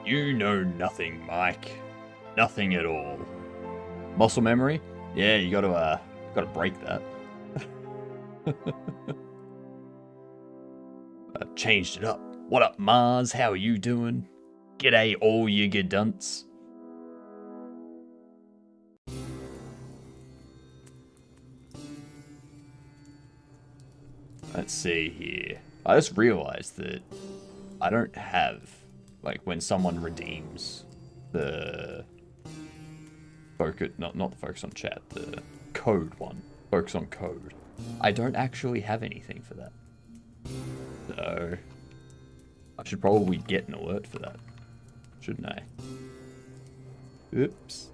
You know nothing, Mike. Nothing at all. Muscle memory? Yeah, you gotta break that. Changed it up. What up, Mars? How are you doing? G'day, all you gadunts. Let's see here. I just realized that I don't have, like, when someone redeems the focus, not the focus on chat, the code one, focus on code. I don't actually have anything for that. So I should probably get an alert for that, shouldn't I? Oops.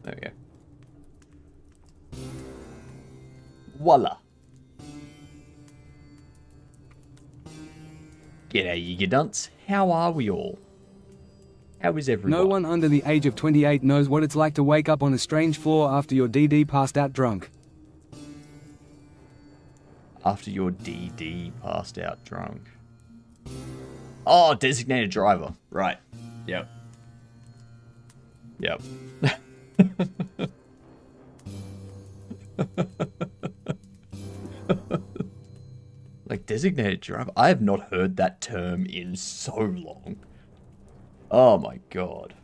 There we go. Voila. G'day, you dunce. How are we all? How is everyone? No one under the age of 28 knows what it's like to wake up on a strange floor after your DD passed out drunk. After your DD passed out drunk. Oh, designated driver. Right. Yep. Yep. Like, designated driver? I have not heard that term in so long. Oh my god.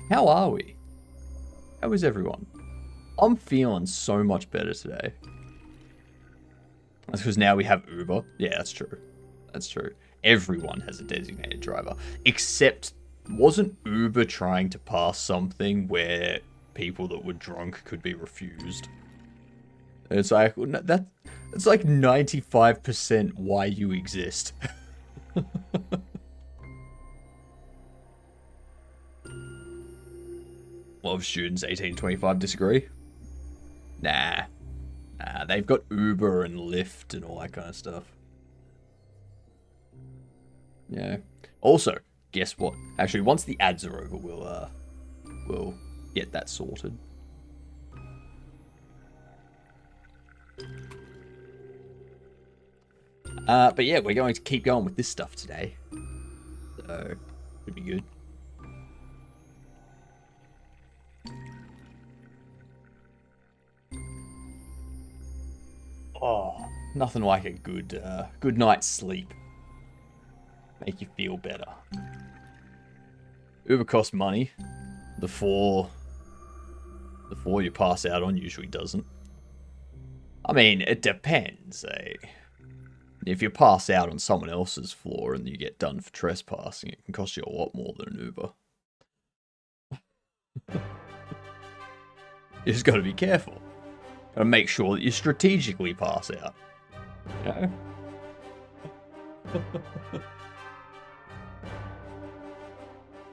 How are we? How is everyone? I'm feeling so much better today. That's because now we have Uber. Yeah, that's true. That's true. Everyone has a designated driver. Except, wasn't Uber trying to pass something where people that were drunk could be refused? It's like, it's like 95% why you exist. A lot of students 18 to 25 disagree. Nah, they've got Uber and Lyft and all that kind of stuff. Yeah. Also, guess what? Actually, once the ads are over, we'll get that sorted. But yeah, we're going to keep going with this stuff today. So, should be good. Oh, nothing like a good night's sleep. Make you feel better. Uber costs money. The four you pass out on usually doesn't. I mean, it depends, eh? If you pass out on someone else's floor and you get done for trespassing, it can cost you a lot more than an Uber. You just gotta be careful. Gotta make sure that you strategically pass out. You know?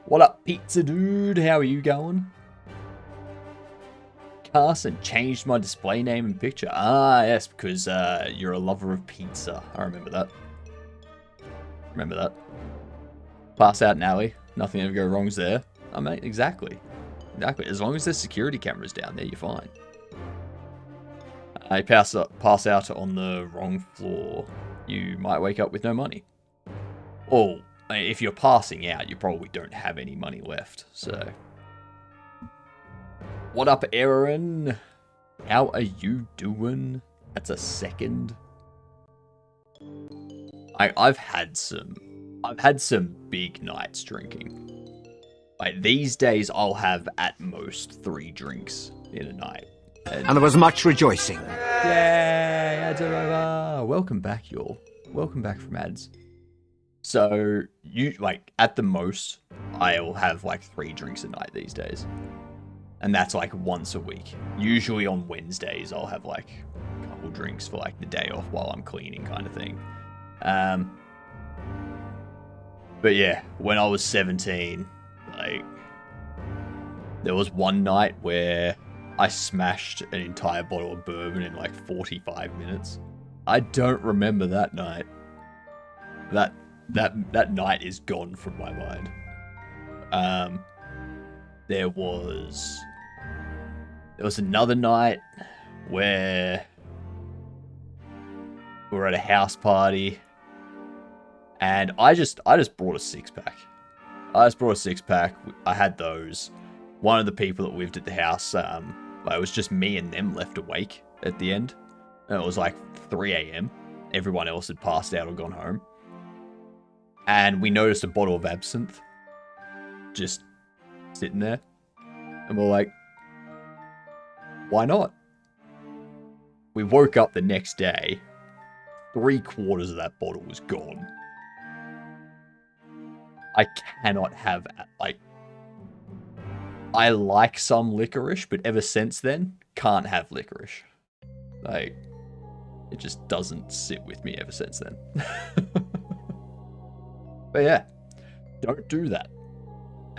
What up, pizza dude? How are you going? Carson changed my display name and picture. Ah, yes, because you're a lover of pizza. I remember that. Remember that. Pass out in alley. Nothing ever go wrongs there. I mean, exactly. Exactly. As long as there's security cameras down there, you're fine. You pass out on the wrong floor, you might wake up with no money. Or, if you're passing out, you probably don't have any money left, so... What up, Aaron? How are you doing? That's a second. I've had some big nights drinking. Like, these days, I'll have at most 3 drinks in a night. And there was much rejoicing. Yay, ads are over. Welcome back, y'all. Welcome back from ads. So, at the most, I'll have, 3 drinks a night these days. And that's, once a week. Usually on Wednesdays, I'll have, a couple drinks for, the day off while I'm cleaning kind of thing. But yeah, when I was 17, there was one night where I smashed an entire bottle of bourbon in 45 minutes. I don't remember that night. that night is gone from my mind. There was another night where we were at a house party, and I just brought a 6-pack. I just brought a 6-pack. I had those. One of the people that lived at the house, it was just me and them left awake at the end. And it was like 3 a.m. Everyone else had passed out or gone home. And we noticed a bottle of absinthe just sitting there. And we're like, why not? We woke up the next day. 3/4 of that bottle was gone. I cannot have, like... I like some licorice, but ever since then, can't have licorice. Like, it just doesn't sit with me ever since then. But yeah, don't do that.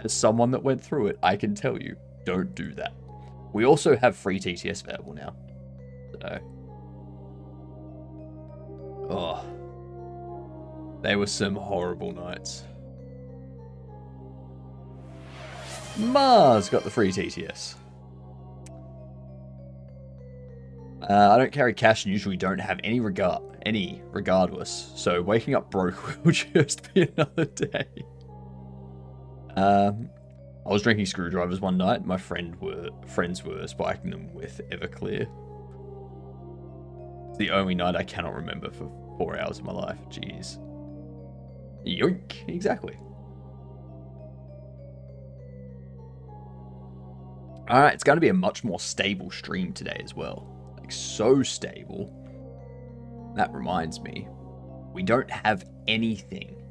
As someone that went through it, I can tell you, don't do that. We also have free TTS available now. So... oh. They were some horrible nights. Mars got the free TTS. I don't carry cash and usually don't have any regardless. So waking up broke will just be another day. I was drinking screwdrivers one night. My friends were spiking them with Everclear. It's the only night I cannot remember for 4 hours of my life. Jeez. Yoink. Exactly. Alright, it's going to be a much more stable stream today as well. Like, so stable. That reminds me. We don't have anything.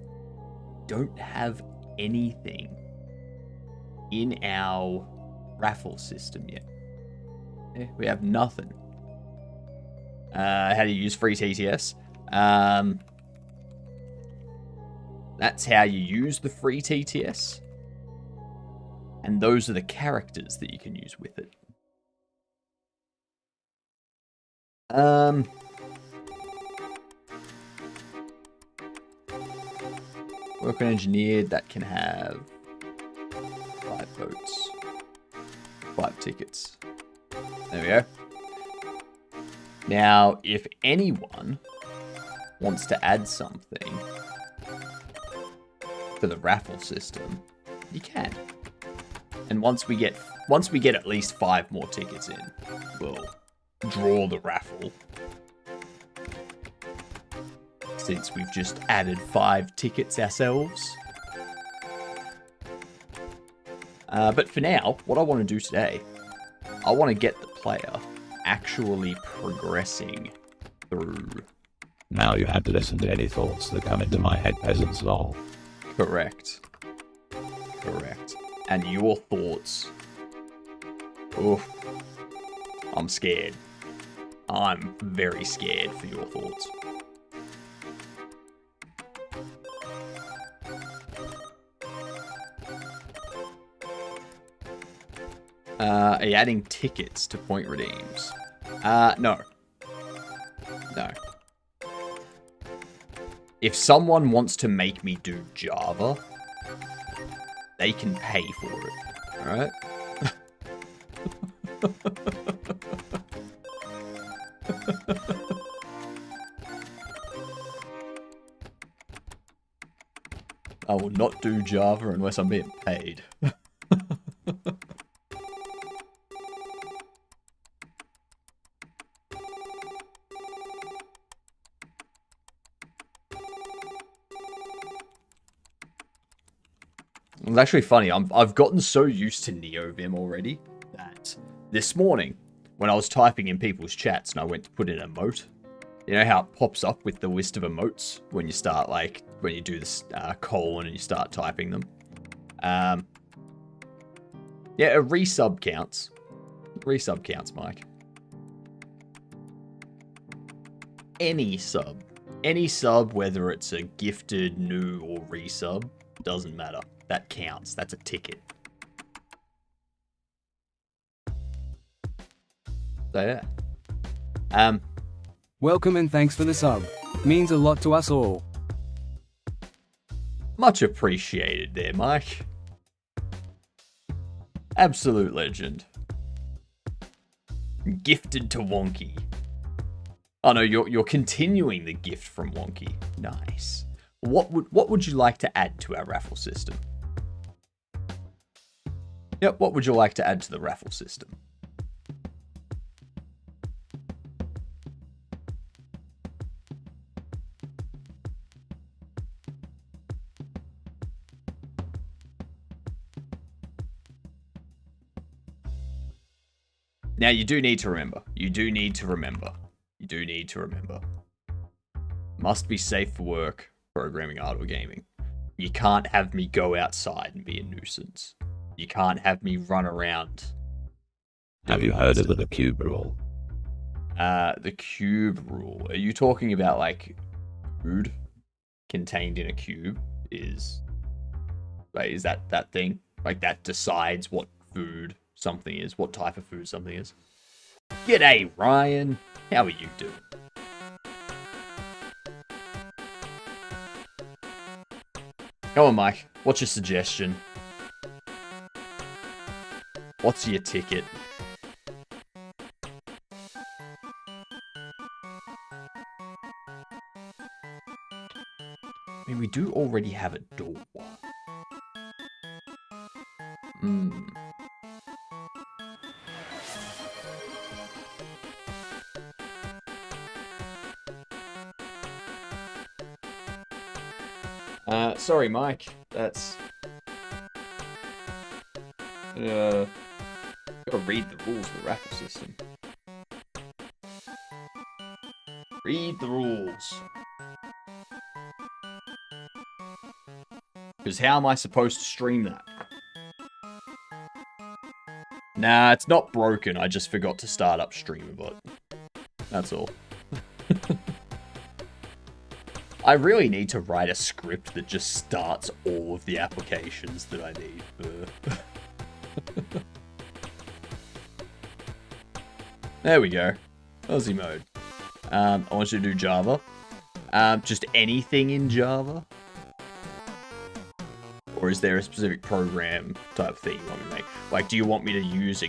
Don't have anything in our raffle system yet. Yeah, we have nothing. How do you use free TTS? That's how you use the free TTS. And those are the characters that you can use with it. Work on engineered, that can have 5 votes. 5 tickets. There we go. Now, if anyone wants to add something to the raffle system, you can. And once we get at least 5 more tickets in, we'll draw the raffle. Since we've just added 5 tickets ourselves. But for now, what I want to do today, I want to get the player actually progressing through. Now you have to listen to any thoughts that come into my head, peasants lol. Correct. And your thoughts. Oof. I'm scared. I'm very scared for your thoughts. Are you adding tickets to point redeems? No. No. If someone wants to make me do Java, they can pay for it. Alright? I will not do Java unless I'm being paid. It's actually funny, I've gotten so used to NeoVim already that this morning, when I was typing in people's chats and I went to put in a emote, you know how it pops up with the list of emotes when you start, like, when you do this colon and you start typing them? Yeah, a resub counts. Resub counts, Mike. Any sub. Any sub, whether it's a gifted, new, or resub, doesn't matter. That counts. That's a ticket. So yeah. Welcome and thanks for the sub. Means a lot to us all. Much appreciated there, Mike. Absolute legend. Gifted to Wonky. Oh no, you're continuing the gift from Wonky. Nice. What would you like to add to our raffle system? Yep, what would you like to add to the raffle system? Now, you do need to remember. Must be safe for work, programming, art, or gaming. You can't have me go outside and be a nuisance. You can't have me run around. Have you heard of the cube rule? The cube rule. Are you talking about, like, food contained in a cube is that thing? Like, that decides what food something is, what type of food something is. G'day, Ryan. How are you doing? Come on, Mike. What's your suggestion? What's your ticket? I mean, we do already have a door. Sorry, Mike. That's... gotta read the rules of the raffle system. Read the rules. Because how am I supposed to stream that? Nah, it's not broken. I just forgot to start up Streamerbot. That's all. I really need to write a script that just starts all of the applications that I need for... There we go. Aussie mode. I want you to do Java. Just anything in Java? Or is there a specific program type thing you want me to make? Like, do you want me to use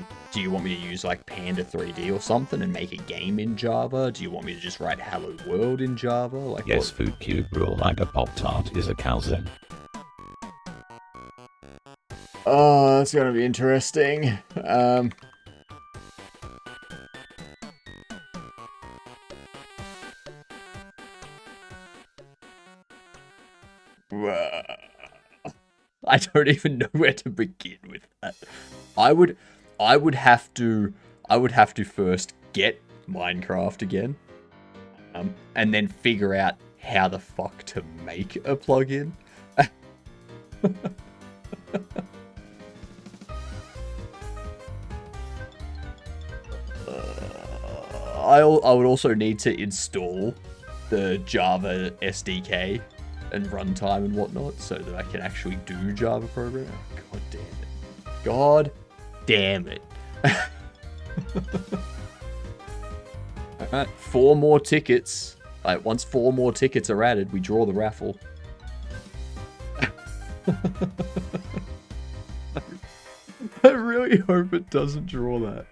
like Panda 3D or something and make a game in Java? Do you want me to just write Hello World in Java? Like, Yes, what? food cube rule like a Pop-Tart is a calzone. Oh, that's gonna be interesting. I don't even know where to begin with that. I would have to first get Minecraft again, and then figure out how the fuck to make a plugin. I would also need to install the Java SDK and runtime and whatnot so that I can actually do Java programming. God damn it. God damn it. Alright, 4 more tickets. Like, once 4 more tickets are added, we draw the raffle. I really hope it doesn't draw that.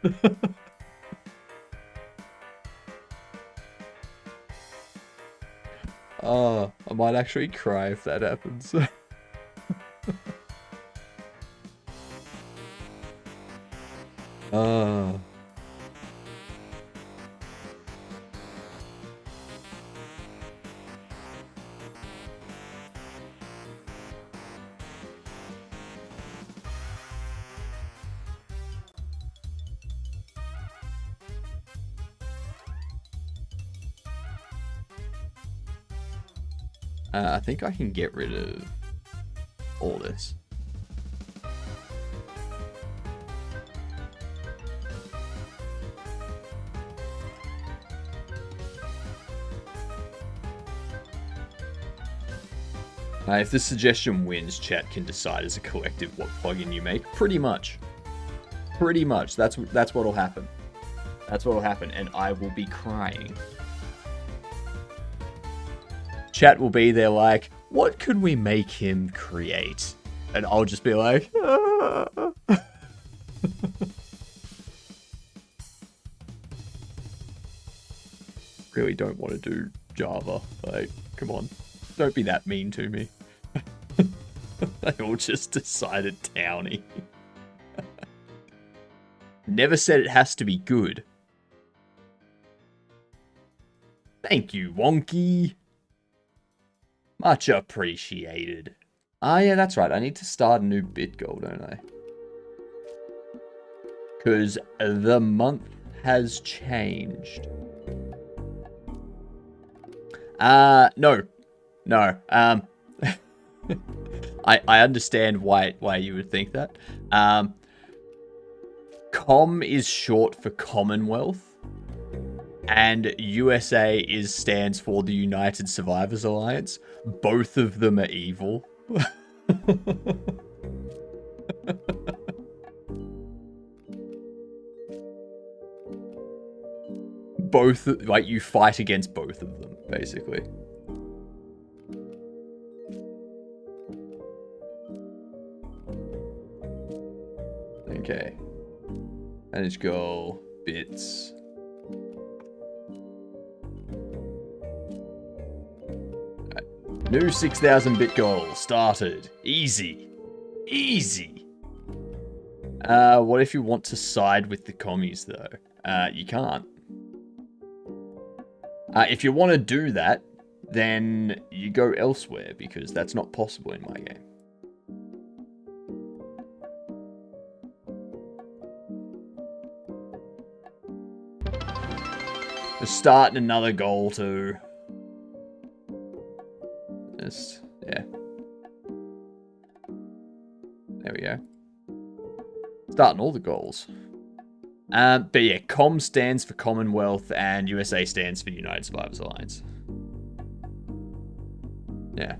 Oh, I might actually cry if that happens. I think I can get rid of all this. If this suggestion wins, chat can decide as a collective what plugin you make. Pretty much. Pretty much. That's what'll happen. That's what'll happen, and I will be crying. Chat will be there like, What could we make him create? And I'll just be like, really don't want to do Java. Like, come on. Don't be that mean to me. They all just decided Townie. Never said it has to be good. Thank you, Wonky. Much appreciated. Ah, yeah, that's right. I need to start a new bit goal, don't I? Because the month has changed. No. No. I understand why you would think that. Com is short for Commonwealth. And USA stands for the United Survivors Alliance. Both of them are evil. Both, like, you fight against both of them, basically. Okay. Manage goal, bits. New 6,000 bit goal started. Easy. Easy. What if you want to side with the commies, though? You can't. If you want to do that, then you go elsewhere, because that's not possible in my game. Just starting another goal, too. Yeah. There we go. Starting all the goals. But yeah, COM stands for Commonwealth and USA stands for United Survivors Alliance. Yeah.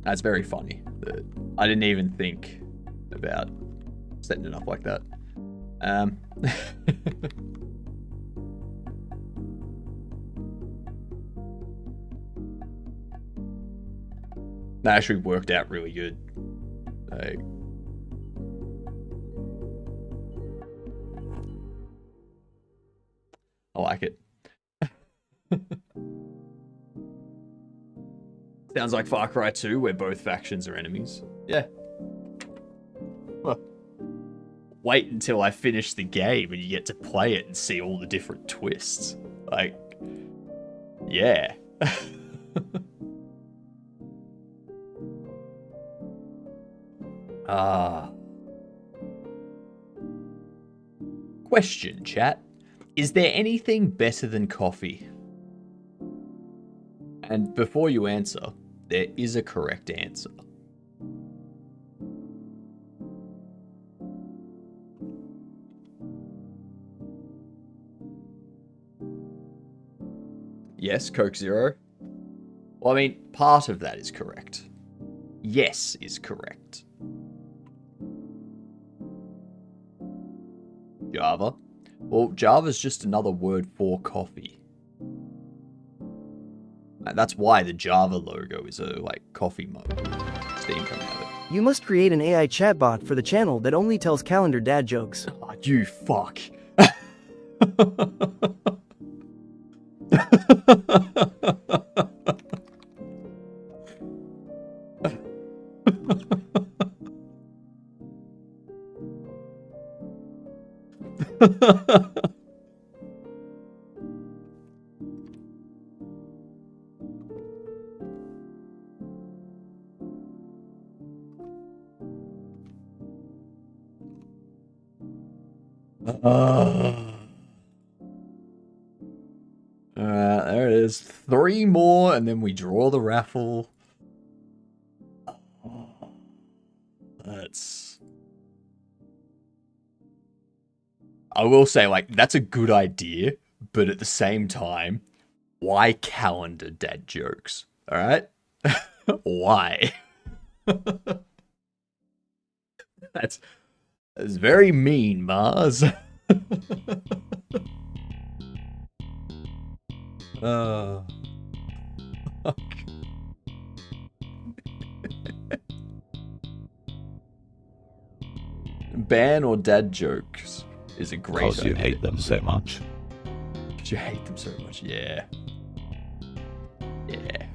That's very funny. I didn't even think about setting it up like that. That actually worked out really good. Like, I like it. Sounds like Far Cry 2, where both factions are enemies. Yeah. Well, wait until I finish the game and you get to play it and see all the different twists. Like, yeah. Question, chat. Is there anything better than coffee? And before you answer, there is a correct answer. Yes, Coke Zero. Well, I mean, part of that is correct. Yes is correct. Java? Well, Java's just another word for coffee. And that's why the Java logo is a, like, coffee mug. Steam coming out of it. You must create an AI chatbot for the channel that only tells calendar dad jokes. Oh, you fuck. There it is. 3 more, and then we draw the raffle. That's... I will say, like, that's a good idea, but at the same time, why calendar dad jokes? Alright? Why? That's very mean, Mars. Fuck. Ban or dad jokes is a great Because you idea. hate them so much. Because you hate them so much. Yeah. Yeah.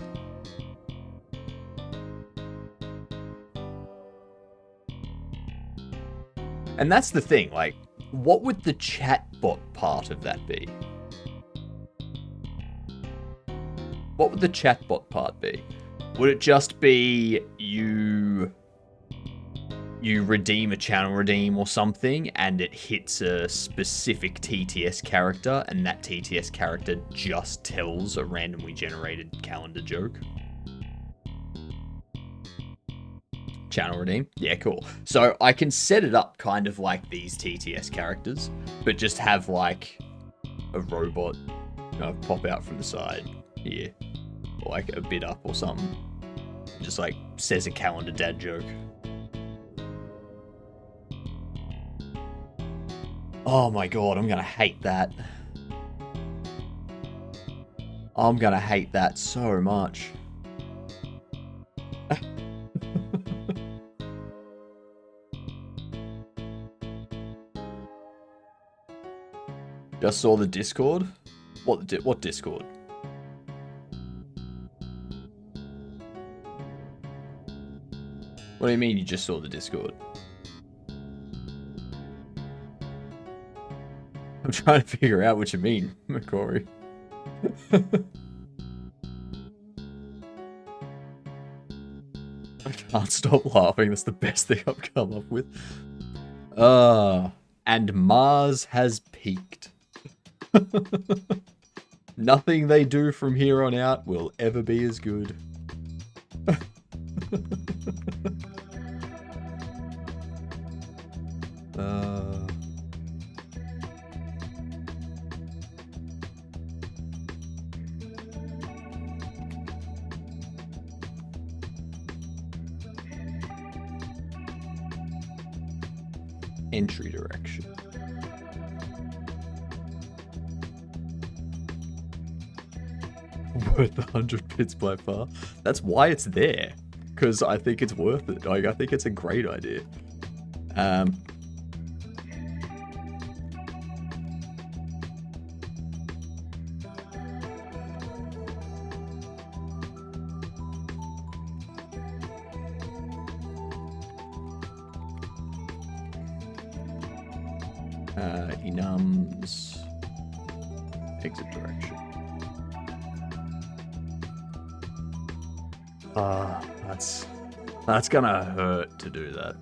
And that's the thing, like, what would the chatbot part of that be? What would the chatbot part be? Would it just be you redeem a channel redeem or something, and it hits a specific TTS character, and that TTS character just tells a randomly generated calendar joke? Channel redeem? Yeah, cool. So I can set it up kind of like these TTS characters, but just have like a robot pop out from the side here, or like a bit up or something. Just like says a calendar dad joke. Oh my god, I'm gonna hate that. I'm gonna hate that so much. Just saw the Discord? What Discord? What do you mean you just saw the Discord? I'm trying to figure out what you mean, McCory. I can't stop laughing. That's the best thing I've come up with. And Mars has peaked. Nothing they do from here on out will ever be as good. Entry direction. Worth 100 bits by far. That's why it's there. Because I think it's worth it. Like, I think it's a great idea. Enums. Exit direction. That's gonna hurt to do that.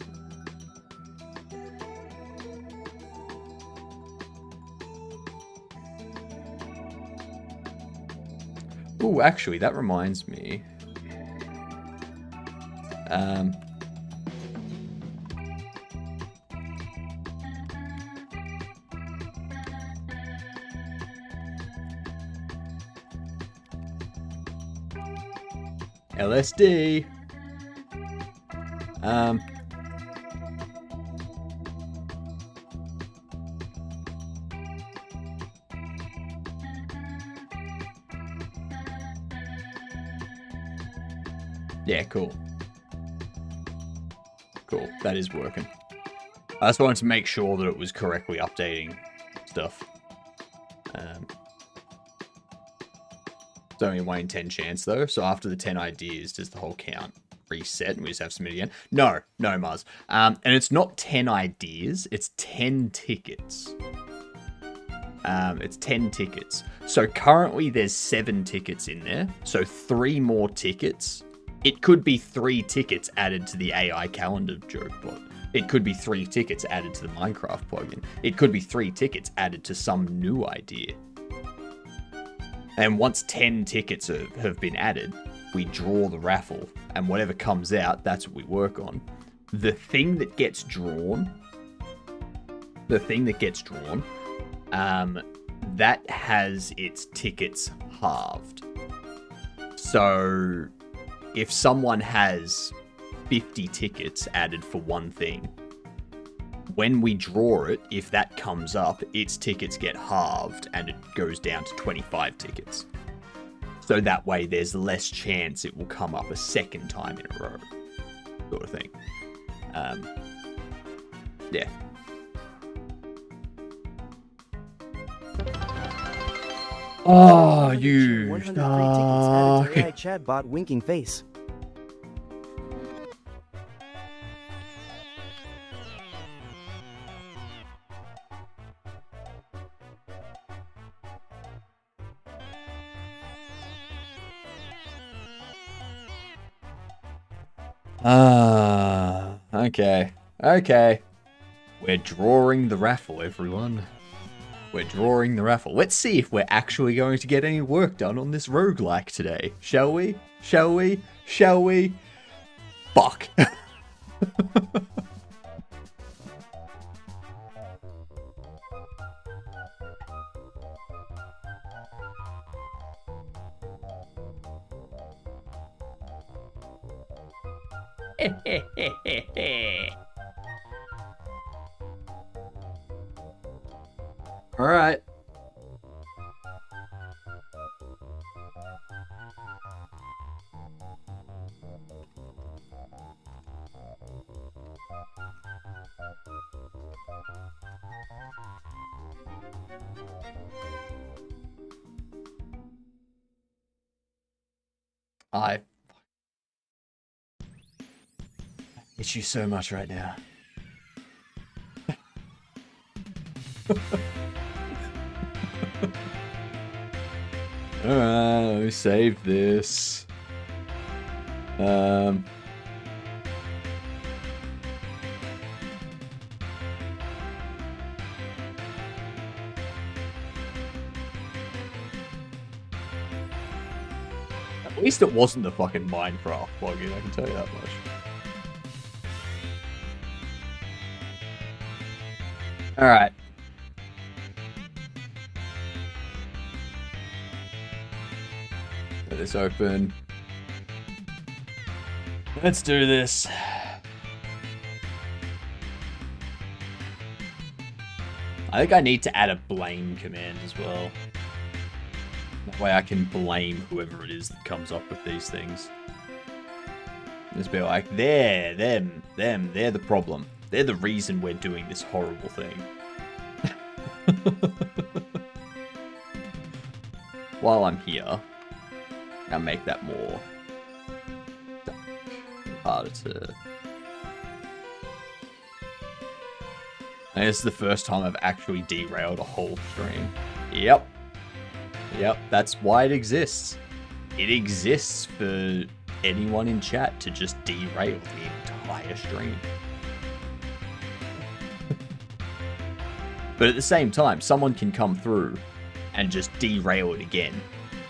Ooh, actually, that reminds me. LSD. Yeah, cool. Cool, that is working. I just wanted to make sure that it was correctly updating stuff. It's only a 1 in 10 chance though, so after the 10 ideas, does the whole count reset and we just have to submit again? No, Mars. And it's not 10 ideas, it's 10 tickets. It's 10 tickets. So currently there's 7 tickets in there, so 3 more tickets. It could be 3 tickets added to the AI calendar joke bot. It could be 3 tickets added to the Minecraft plugin. It could be 3 tickets added to some new idea. And once 10 tickets have been added, we draw the raffle, and whatever comes out, that's what we work on. The thing that gets drawn, that has its tickets halved. So if someone has 50 tickets added for one thing, when we draw it, if that comes up, its tickets get halved and it goes down to 25 tickets. So that way there's less chance it will come up a second time in a row. Sort of thing. Yeah. Oh, you 103 tickets added to AI chatbot winking face. Okay. Okay. We're drawing the raffle, everyone. We're drawing the raffle. Let's see if we're actually going to get any work done on this roguelike today. Shall we? Shall we? Shall we? Fuck. All right. I hate you so much right now. Alright, let me save this. At least it wasn't the fucking Minecraft plugin, I can tell you that much. Alright. Let this open. Let's do this. I think I need to add a blame command as well. That way I can blame whoever it is that comes up with these things. Just be like, they're the problem. They're the reason we're doing this horrible thing. While I'm here, I'll make that more harder to... And this is the first time I've actually derailed a whole stream. Yep. Yep, that's why it exists. It exists for anyone in chat to just derail the entire stream. But at the same time, someone can come through and just derail it again.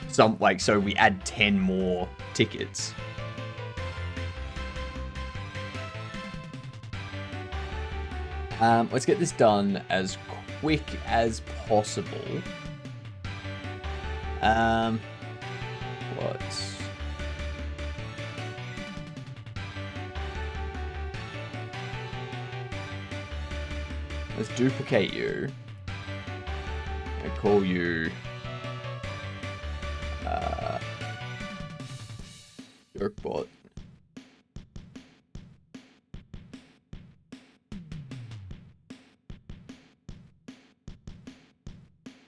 So we add 10 more tickets. Let's get this done as quick as possible. Let's duplicate you. I call you Jerkbot.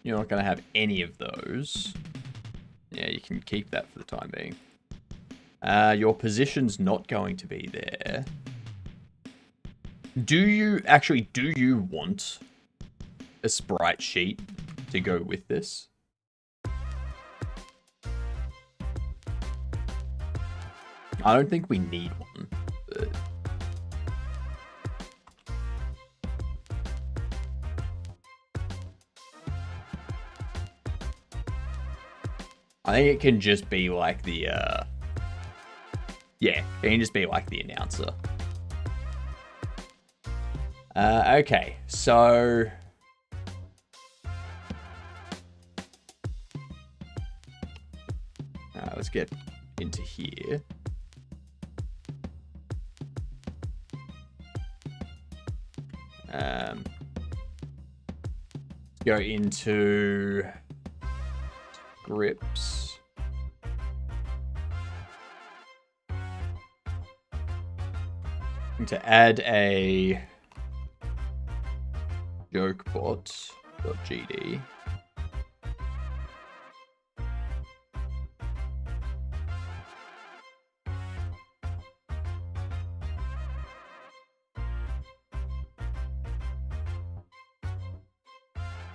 You're not going to have any of those. Yeah, you can keep that for the time being. Your position's not going to be there. Do you want a sprite sheet to go with this? I don't think we need one, but... I think it can just be like the, yeah, it can just be like the announcer. Okay, so... let's get into here. Go into scripts. to add a jokebot.gd.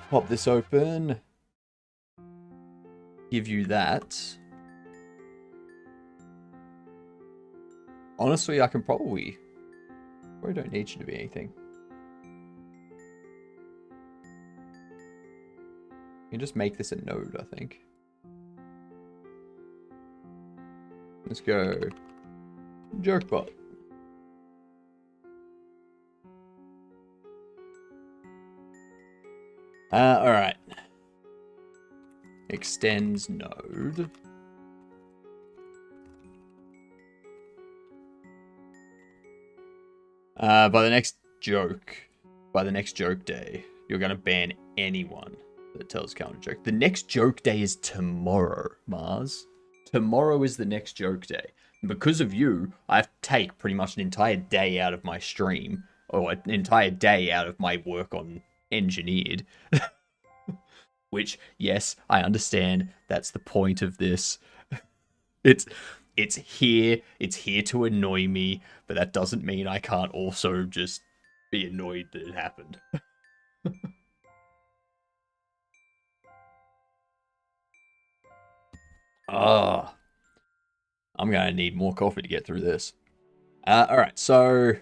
Pop this open. Give you that. Honestly, I can probably don't need you to be anything. You can just make this a node, I think. Let's go. Jokebot. Alright. Extends node. By the next joke day, you're gonna ban anyone that tells calendar joke. The next joke day is tomorrow, Mars. Tomorrow is the next joke day. And because of you, I have to take pretty much an entire day out of my stream, or an entire day out of my work on Engineered. Which, yes, I understand. That's the point of this. It's here to annoy me, but that doesn't mean I can't also just be annoyed that it happened. Ah, I'm gonna need more coffee to get through this. Alright, so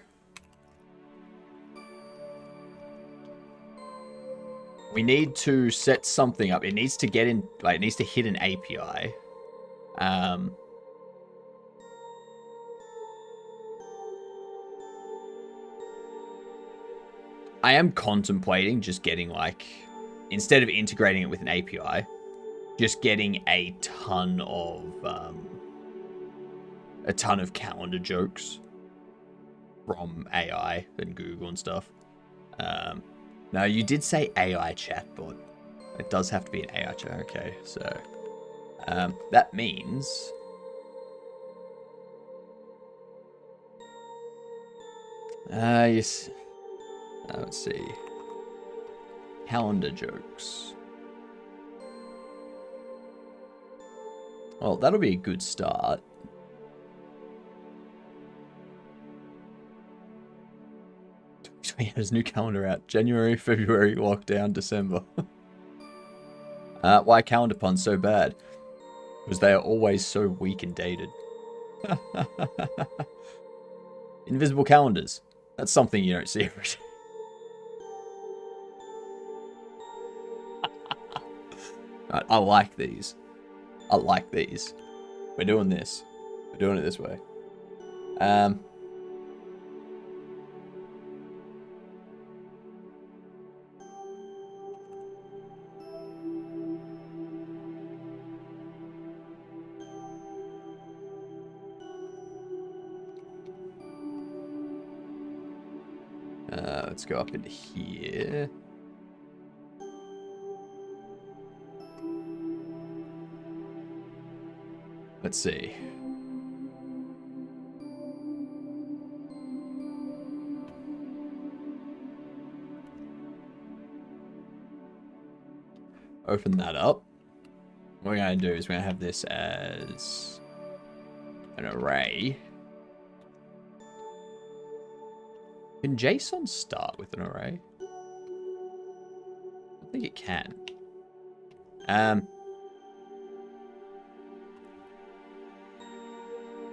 we need to set something up. It needs to get in, like, it needs to hit an API. I am contemplating just getting, like, instead of integrating it with an API, just getting a ton of calendar jokes from AI and Google and stuff. Now, you did say AI chatbot. It does have to be an AI chat. Okay, so that means yes. Let's see. Calendar jokes. Well, that'll be a good start. There's a new calendar out. January, February, lockdown, December. Why calendar puns so bad? Because they are always so weak and dated. Invisible calendars. That's something you don't see every day. Right, I like these. I like these. We're doing this. We're doing it this way. Let's go up into here. Let's see. Open that up. What we're going to do is we're going to have this as an array. Can JSON start with an array? I think it can.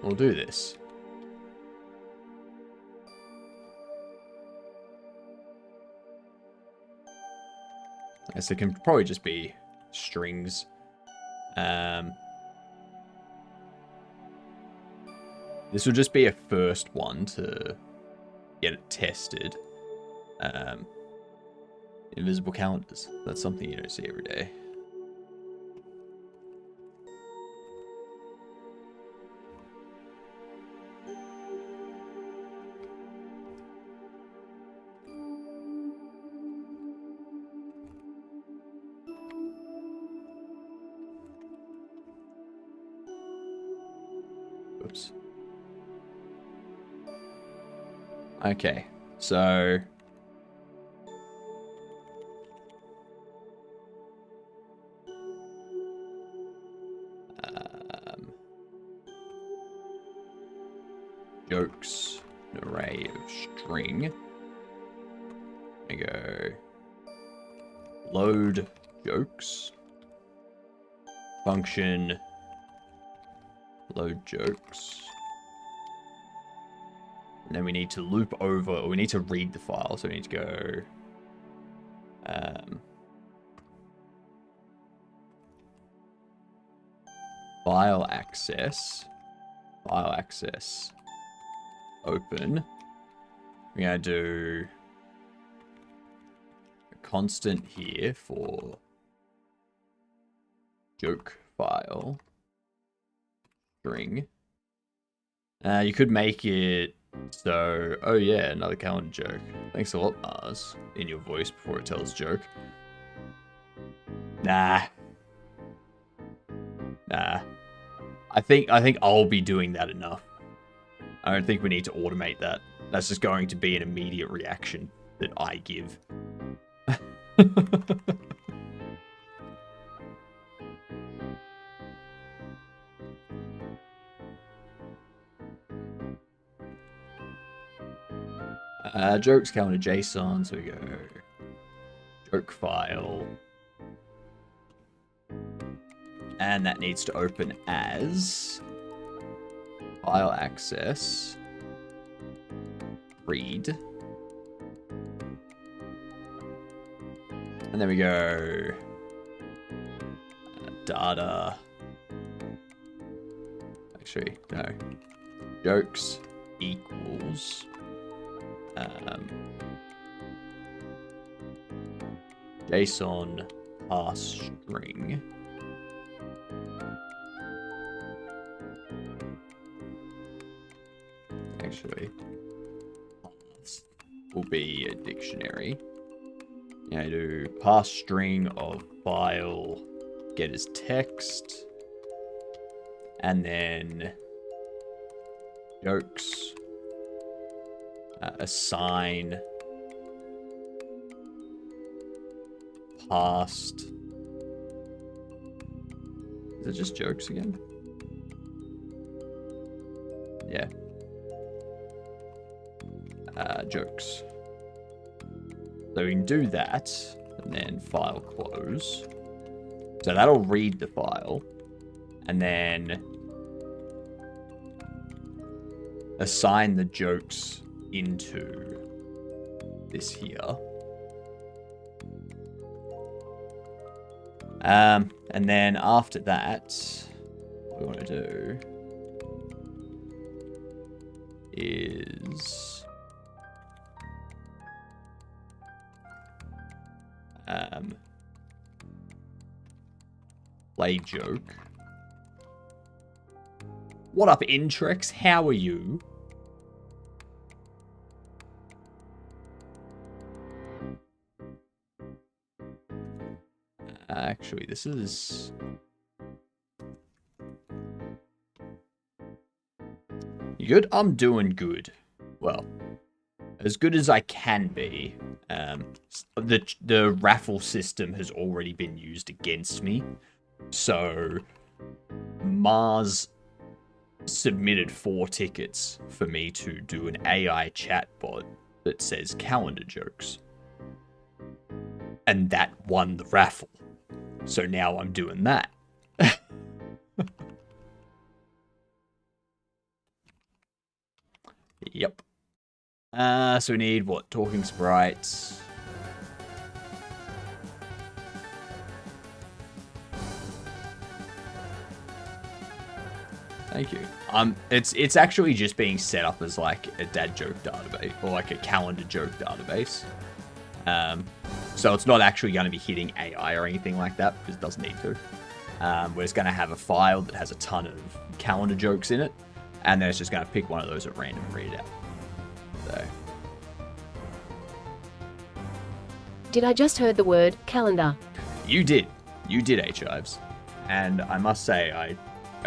We'll do this. I guess it can probably just be strings. This will just be a first one to get it tested. Invisible calendars. That's something you don't see every day. Oops. Okay, so jokes, an array of string. I go load jokes, function load jokes. And then we need to loop over, or we need to read the file. So we need to go file access, open. We're going to do a constant here for joke file string. You could make it so, oh yeah, another calendar joke. Thanks a lot, Mars, in your voice before it tells joke. Nah. I think I'll be doing that enough. I don't think we need to automate that. That's just going to be an immediate reaction that I give. Jokes calendar JSON, so we go joke file. And that needs to open as file access read. And then we go data. Actually, no. Jokes equals JSON pass string. Actually, will be a dictionary. Yeah, I do pass string of file get as text, and then jokes assign past. Is it just jokes again? Yeah. Jokes. So we can do that, and then file close. So that'll read the file, and then assign the jokes into this here. And then after that, what we want to do is play joke. What up, Intrex? How are you? Actually, this is... You good? I'm doing good. Well, as good as I can be. The raffle system has already been used against me. So, Mars submitted 4 tickets for me to do an AI chatbot that says calendar jokes. And that won the raffle. So now I'm doing that. Yep. So we need, what, talking sprites. Thank you. It's actually just being set up as like a dad joke database, or like a calendar joke database. So it's not actually going to be hitting AI or anything like that, because it doesn't need to. We're just going to have a file that has a ton of calendar jokes in it, and then it's just going to pick one of those at random and read it out. So. Did I just heard the word calendar? You did, H-Ives. And I must say, I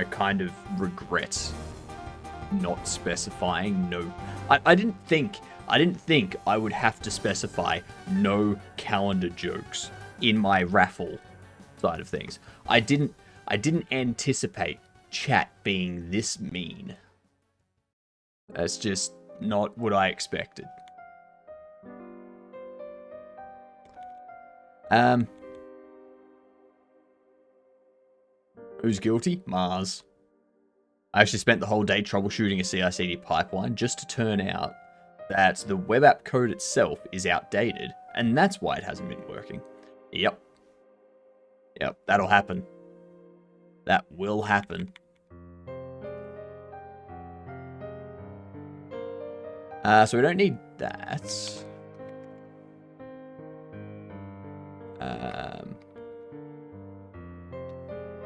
kind of regret not specifying no. I didn't think I would have to specify no calendar jokes in my raffle side of things. I didn't anticipate chat being this mean. That's just not what I expected. Who's guilty? Mars. I actually spent the whole day troubleshooting a CI/CD pipeline just to turn out that the web app code itself is outdated, and that's why it hasn't been working. Yep, that'll happen. That will happen. So we don't need that.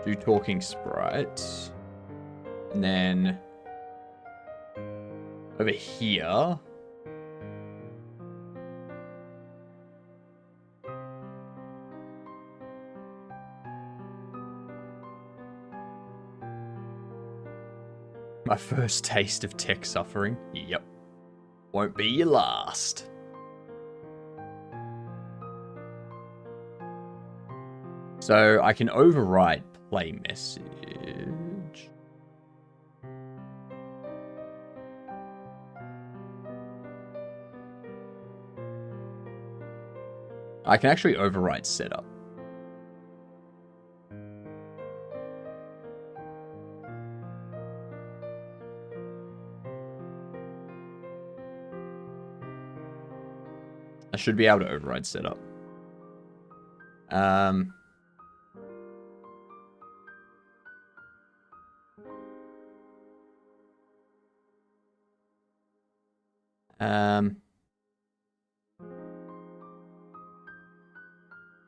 Do talking sprites. And then over here, my first taste of tech suffering. Yep. Won't be your last. So I can override play message. I can actually override setup. I should be able to override setup.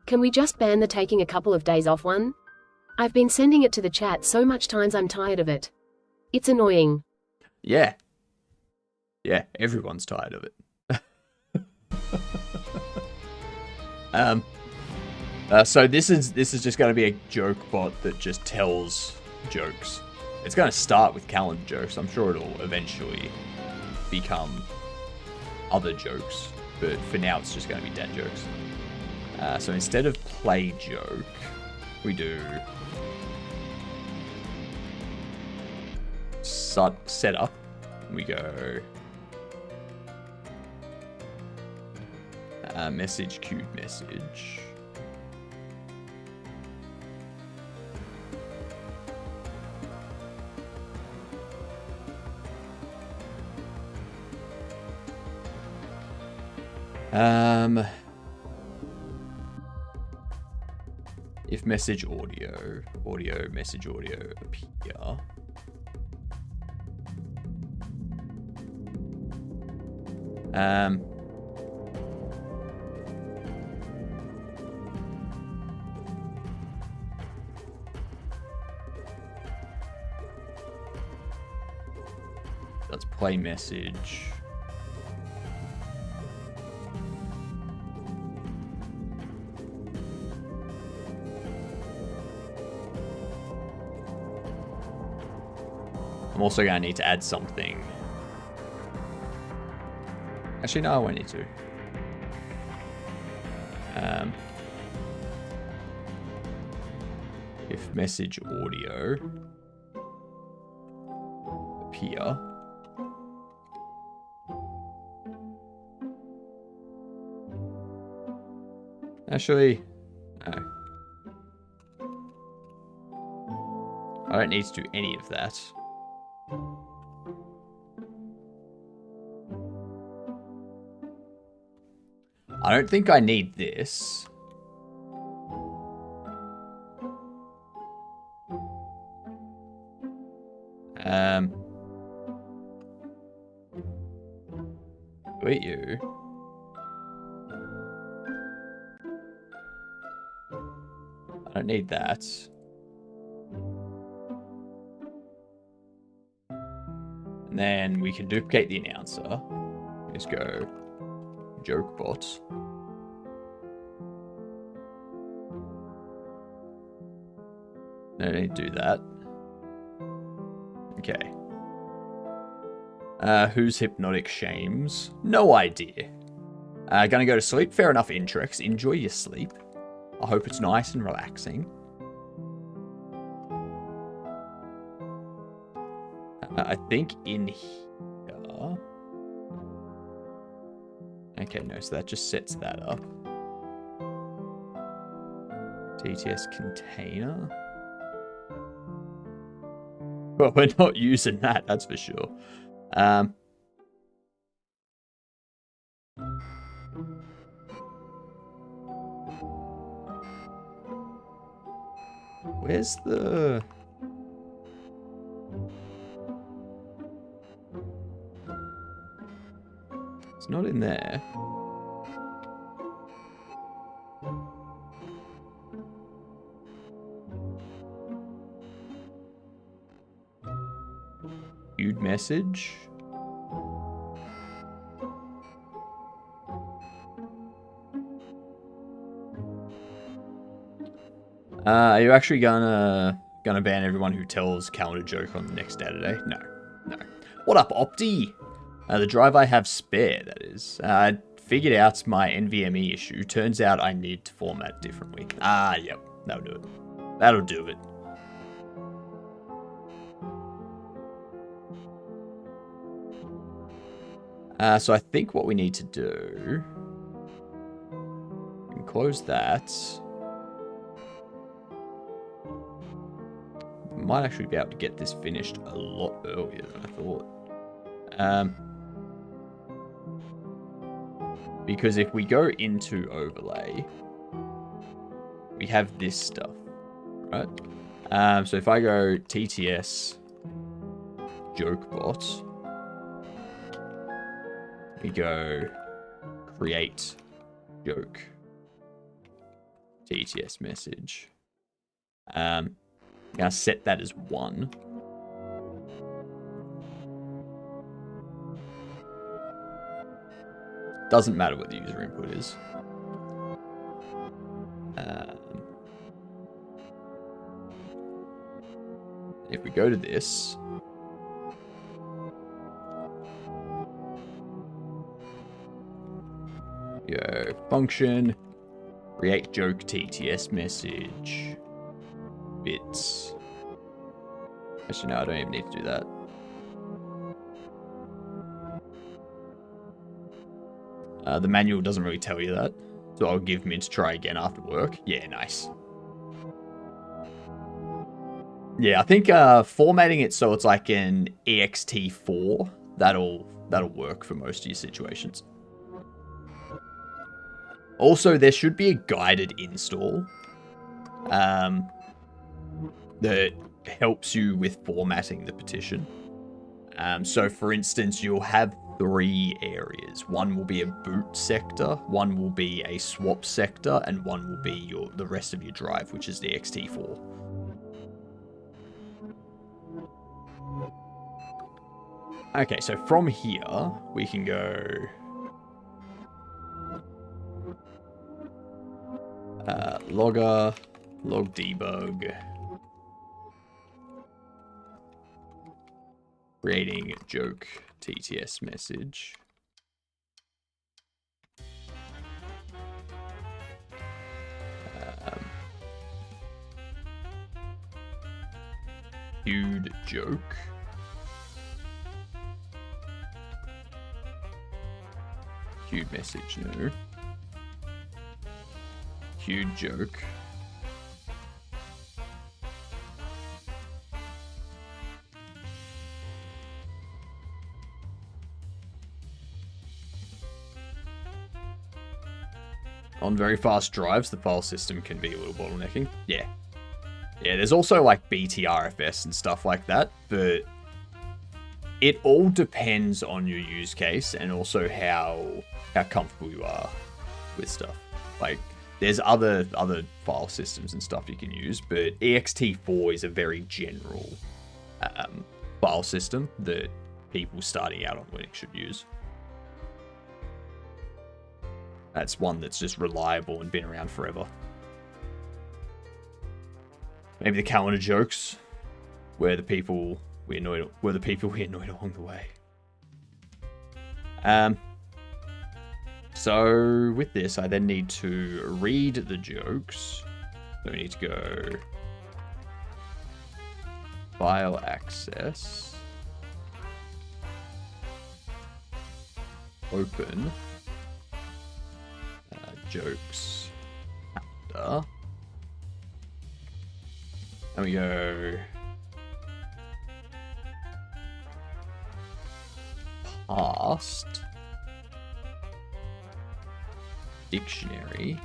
Can we just ban the taking a couple of days off one? I've been sending it to the chat so much times I'm tired of it. It's annoying. Yeah. Yeah, everyone's tired of it. So this is just going to be a joke bot that just tells jokes. It's going to start with calendar jokes. I'm sure it'll eventually become other jokes, but for now it's just going to be dad jokes. So instead of play joke, we do setup. We go message queued message. If message audio, message audio appear. Let's play message. I'm also going to need to add something. Actually, no, I won't need to. If message audio appear. Actually, no. I don't need to do any of that. I don't think I need this. Wait, you. I don't need that. And then we can duplicate the announcer. Let's go joke bots. No need to do that. Okay. Who's hypnotic shames? No idea. Gonna go to sleep? Fair enough, Intrex. Enjoy your sleep. I hope it's nice and relaxing. I think in here... Okay, no, so that just sets that up. TTS container. Well, we're not using that, that's for sure. Where's the... It's not in there. Queued message. Are you actually gonna ban everyone who tells calendar joke on the next Saturday? No. What up, Opti? The drive I have spare, that is. I figured out my NVMe issue. Turns out I need to format differently. Yep. That'll do it. That'll do it. So I think what we need to do... We can close that. We might actually be able to get this finished a lot earlier than I thought. Because if we go into overlay, we have this stuff, right? So if I go TTS jokebot, we go create joke TTS message. I'm gonna set that as 1. Doesn't matter what the user input is. If we go to this, go function, create joke TTS message, bits. Actually, no, I don't even need to do that. The manual doesn't really tell you that, so I'll give Mint a try again after work. Yeah, nice. Yeah, I think formatting it so it's like an ext4, that'll work for most of your situations. Also, there should be a guided install that helps you with formatting the petition. So, for instance, you'll have 3 areas. One will be a boot sector, one will be a swap sector, and one will be the rest of your drive, which is the ext4. Okay, so from here, we can go... logger, log debug, creating joke TTS message. Queued joke. Queued message, no. Queued joke. On very fast drives, the file system can be a little bottlenecking. Yeah. Yeah, there's also like BTRFS and stuff like that, but it all depends on your use case and also how comfortable you are with stuff. Like, there's other file systems and stuff you can use, but ext4 is a very general file system that people starting out on Linux should use. That's one that's just reliable and been around forever. Maybe the calendar jokes were the people we annoyed along the way. So with this, I then need to read the jokes. So we need to go file access, open jokes chapter, and we go past dictionary,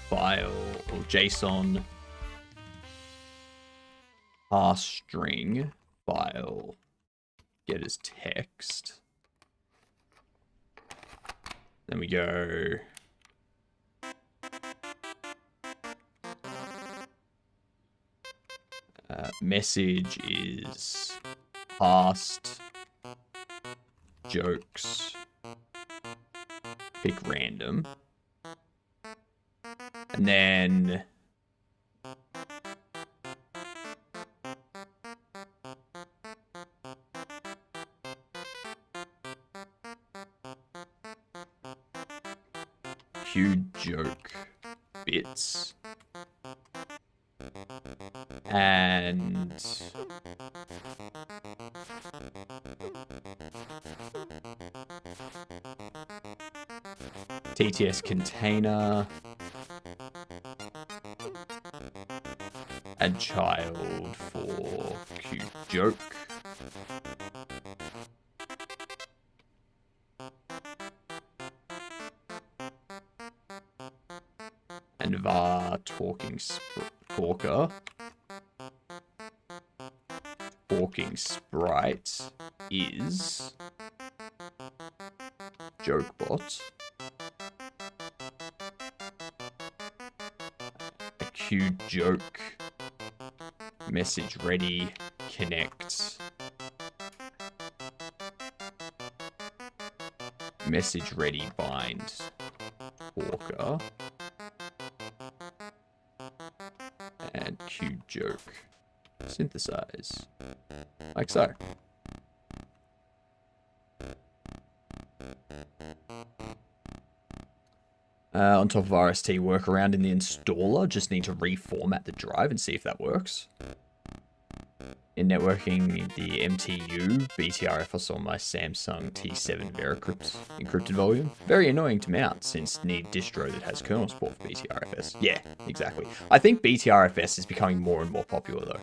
file or JSON parse string file get as text. Then we go message is past jokes, pick random, and then cue joke bits, and TTS container, add child for cue joke, and var talking talker, talking sprite is jokebot, a cue joke message ready connect, message ready bind talker, and cue joke synthesize, like so. On top of RST workaround in the installer, just need to reformat the drive and see if that works. In networking, the MTU BTRFS on my Samsung T7 Veracrypt encrypted volume. Very annoying to mount since need distro that has kernel support for BTRFS. Yeah, exactly. I think BTRFS is becoming more and more popular though.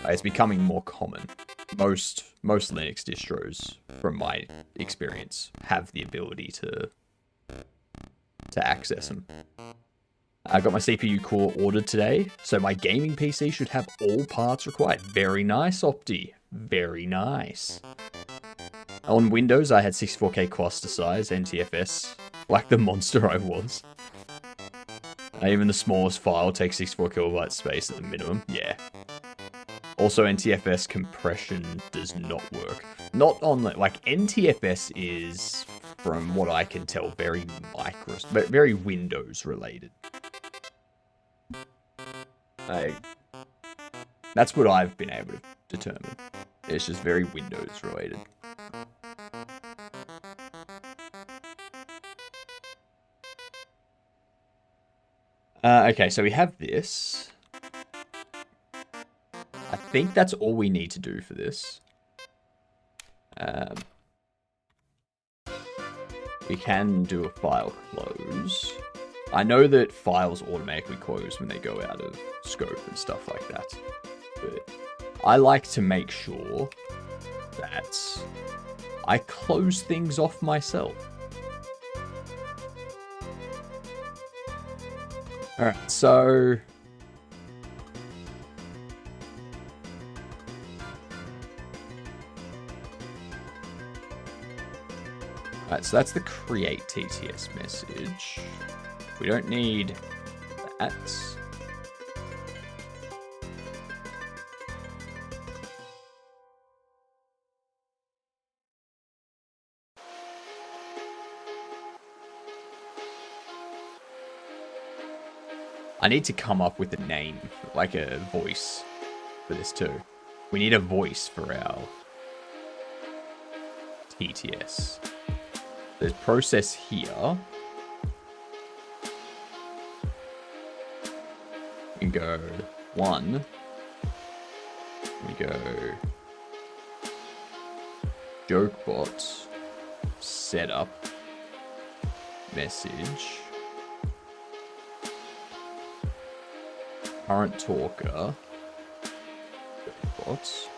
It's becoming more common. Most Linux distros, from my experience, have the ability to access them. I got my CPU core ordered today, so my gaming PC should have all parts required. Very nice, Opti. Very nice. On Windows, I had 64K cluster size, NTFS, like the monster I was. Even the smallest file takes 64 kilobytes space at the minimum. Yeah. Also, NTFS compression does not work. Not on, like, NTFS is, from what I can tell, very Windows related. That's what I've been able to determine. It's just very Windows related. Okay, so we have this. I think that's all we need to do for this. We can do a file close. I know that files automatically close when they go out of scope and stuff like that. But I like to make sure that I close things off myself. Alright, so so that's the create TTS message. We don't need that. I need to come up with a name, like a voice for this too. We need a voice for our TTS. There's process here. We go 1. We go Jokebot, setup, message, current talker, Jokebots.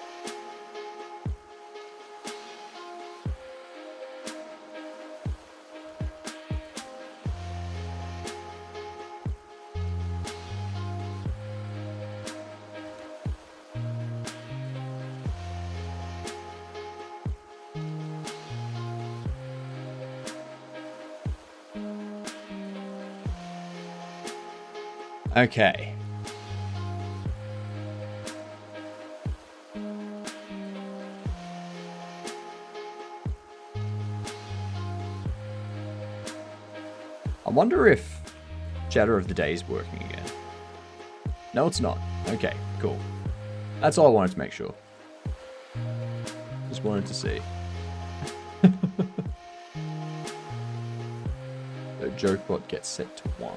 Okay. I wonder if Chatter of the Day is working again. No, it's not. Okay, cool. That's all I wanted to make sure. Just wanted to see. The Jokebot gets set to 1.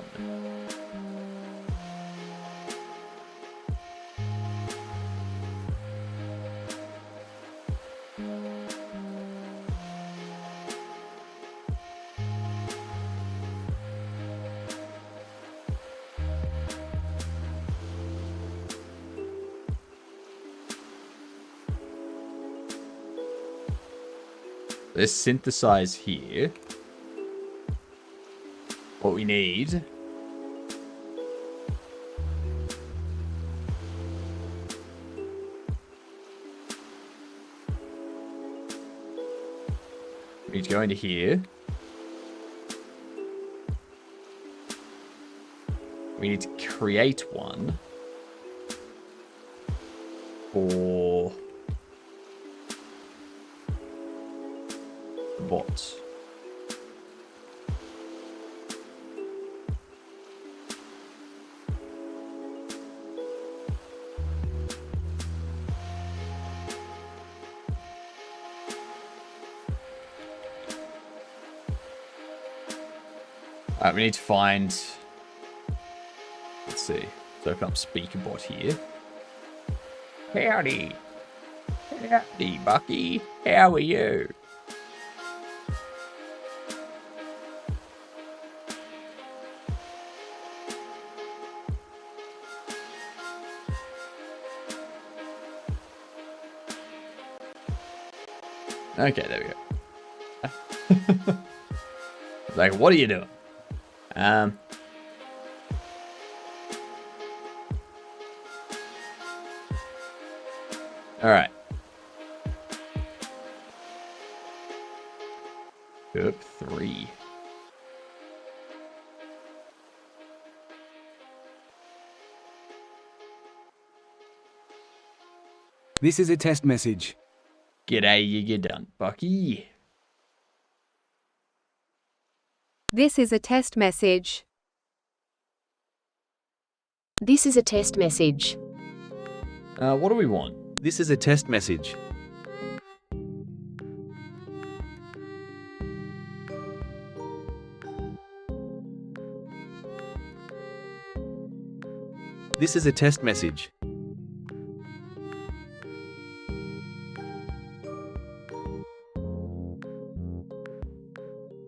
Let's synthesize here. What we need. We need to go into here. We need to create one for the bots. Alright, we need to find... Let's see. Let's open up SpeakerBot here. Howdy. Howdy, Bucky. How are you? Okay, there we go. Like, what are you doing? All right. Up 3. This is a test message. G'day, you get done, Bucky. This is a test message. This is a test message. What do we want? This is a test message. This is a test message.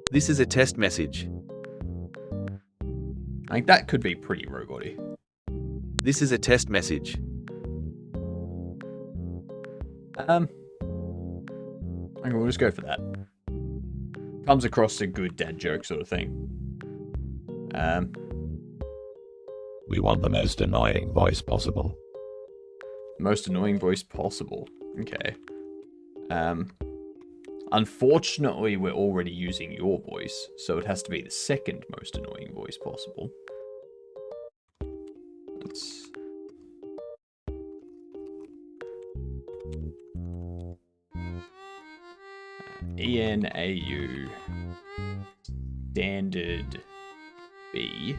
This is a test message. I think that could be pretty roboty. This is a test message. Okay, we'll just go for that. Comes across a good dad joke sort of thing. We want the most annoying voice possible. Most annoying voice possible. Okay. Unfortunately, we're already using your voice, so it has to be the second most annoying voice possible. Let's... ENAU standard B.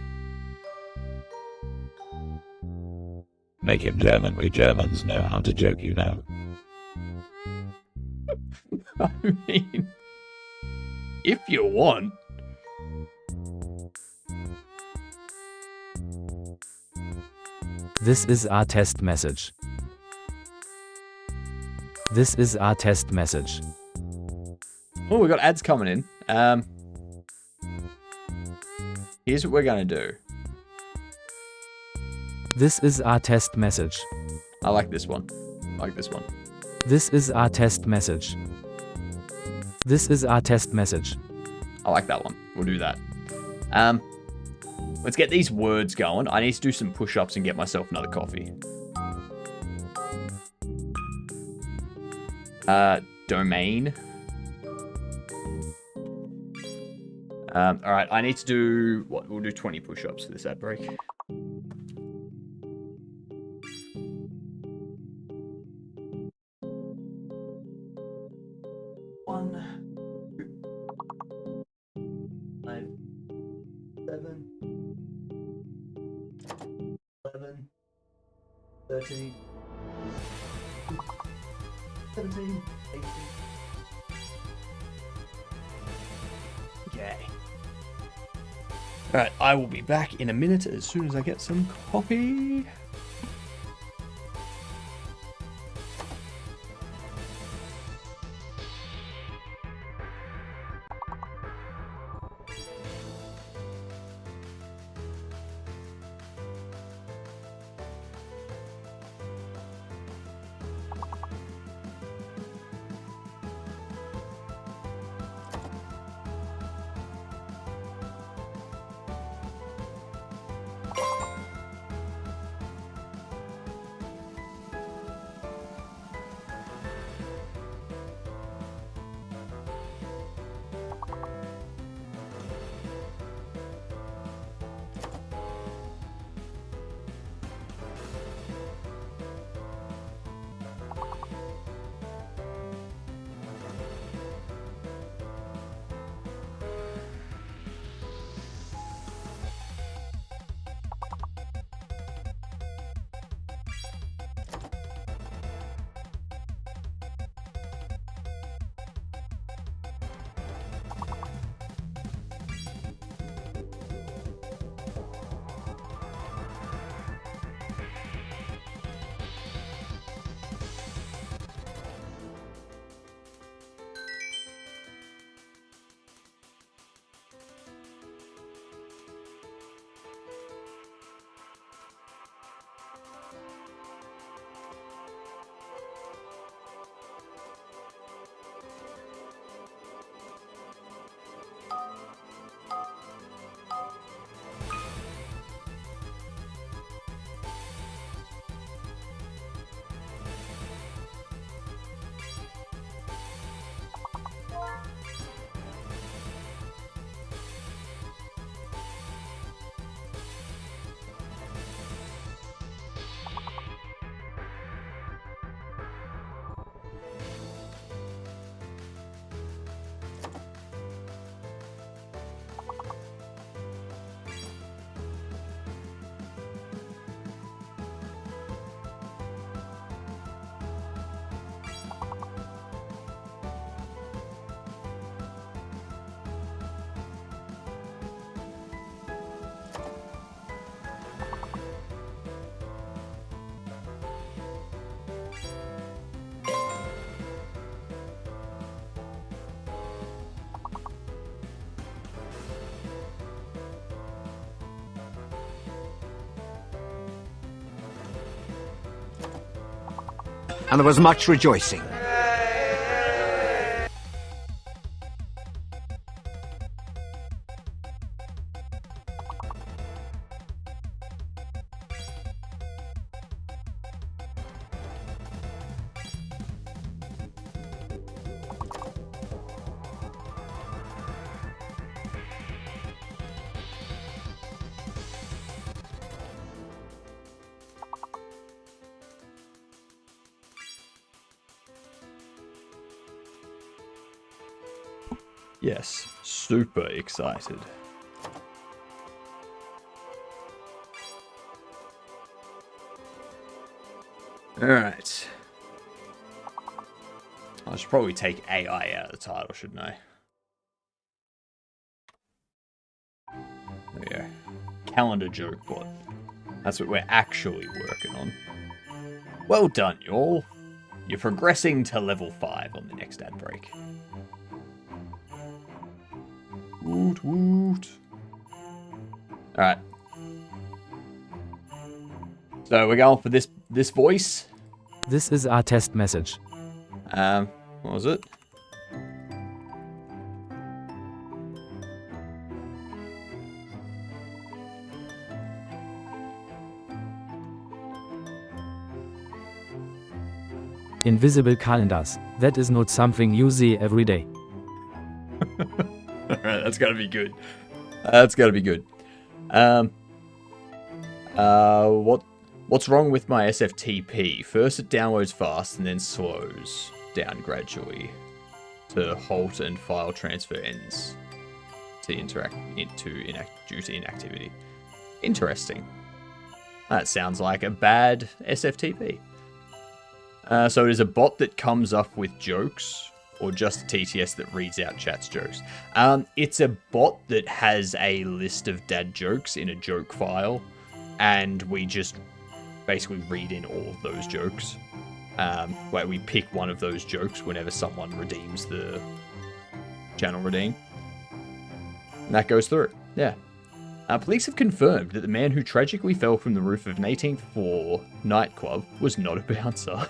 Make him German. We Germans know how to joke, you know. I mean, if you want. This is our test message. This is our test message. Oh, we got ads coming in. Here's what we're gonna do. This is our test message. I like this one. I like this one. This is our test message. This is our test message. I like that one. We'll do that. Let's get these words going. I need to do some push-ups and get myself another coffee. Domain. Alright, I need to do... What? We'll do 20 push-ups for this ad break. Seven, 11, 13, 17, 18. Okay. Alright, I will be back in a minute as soon as I get some coffee. And there was much rejoicing. Yes, super excited. Alright. I should probably take AI out of the title, shouldn't I? There we go. Calendar joke bot. That's what we're actually working on. Well done, y'all. You're progressing to level 5 on the next ad break. Woot woot. Alright. So we're going for this voice. This is our test message. What was it? Invisible calendars. That is not something you see every day. Alright, that's gotta be good. That's gotta be good. What's wrong with my SFTP? First it downloads fast and then slows down gradually to halt and file transfer ends to due to inactivity. Interesting. That sounds like a bad SFTP. So it is a bot that comes up with jokes, or just a TTS that reads out chat's jokes. It's a bot that has a list of dad jokes in a joke file, and we just basically read in all of those jokes. Where we pick one of those jokes whenever someone redeems the channel redeem. And that goes through. Yeah. Police have confirmed that the man who tragically fell from the roof of an 18th floor nightclub was not a bouncer.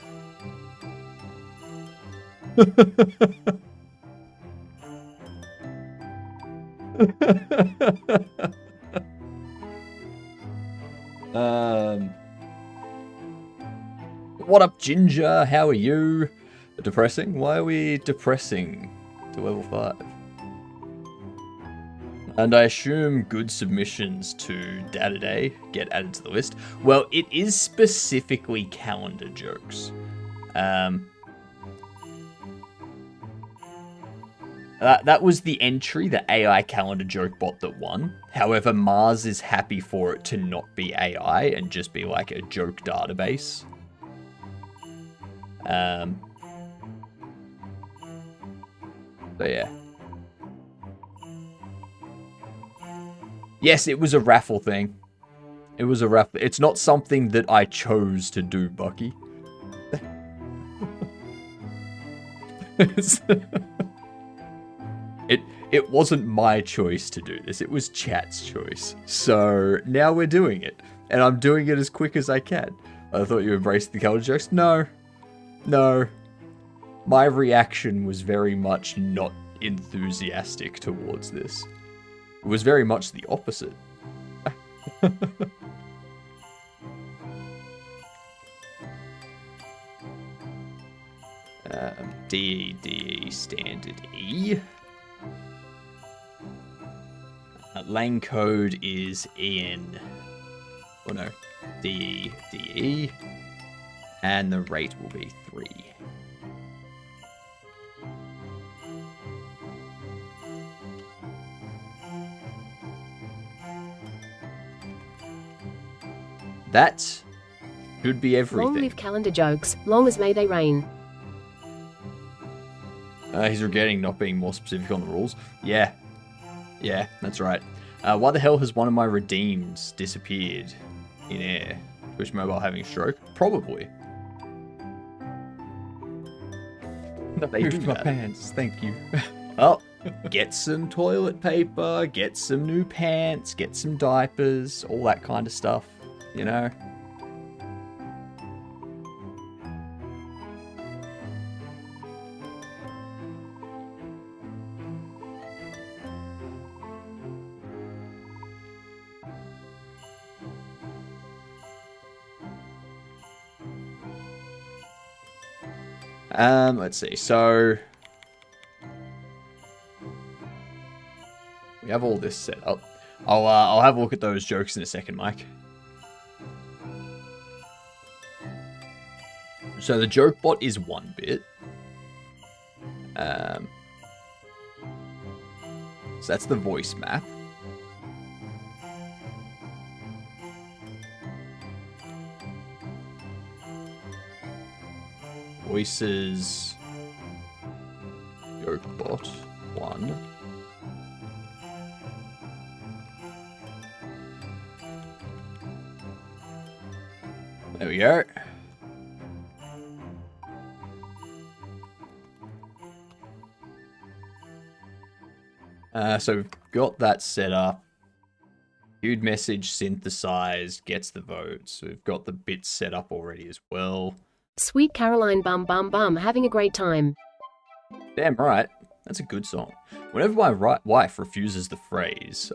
What up, Ginger? How are you? Depressing? Why are we depressing to level 5? And I assume good submissions to Data Day get added to the list. Well, it is specifically calendar jokes. That was the entry, the AI calendar joke bot that won. However, Mars is happy for it to not be AI and just be like a joke database. So yeah. Yes, it was a raffle thing. It was a raffle. It's not something that I chose to do, Bucky. It wasn't my choice to do this. It was chat's choice. So now we're doing it. And I'm doing it as quick as I can. I thought you embraced the calendar jokes. No. No. My reaction was very much not enthusiastic towards this. It was very much the opposite. DE standard E. Lang code is EN. Oh no. DE. And the rate will be 3. That should be everything. Long live calendar jokes, long as may they reign. He's regretting not being more specific on the rules. Yeah. Yeah, that's right. Why the hell has one of my redeems disappeared in air? Twitch Mobile having a stroke? Probably. They moved my pants, thank you. Oh, get some toilet paper, get some new pants, get some diapers, all that kind of stuff, you know? Let's see, so we have all this set up. I'll have a look at those jokes in a second, Mike. So the joke bot is 1 bit. So that's the voice map. Voices. Jokebot 1. There we go. So we've got that set up. Queued message synthesized, gets the votes. So we've got the bits set up already as well. Sweet Caroline bum bum bum, having a great time. Damn right. That's a good song. Whenever my wife refuses the phrase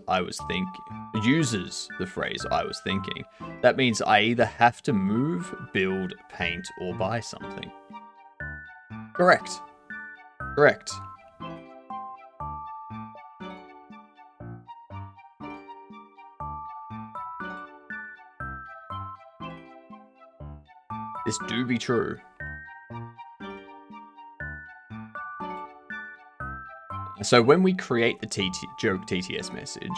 uses the phrase I was thinking, that means I either have to move, build, paint, or buy something. Correct. Correct. This do be true. So when we create the joke TTS message,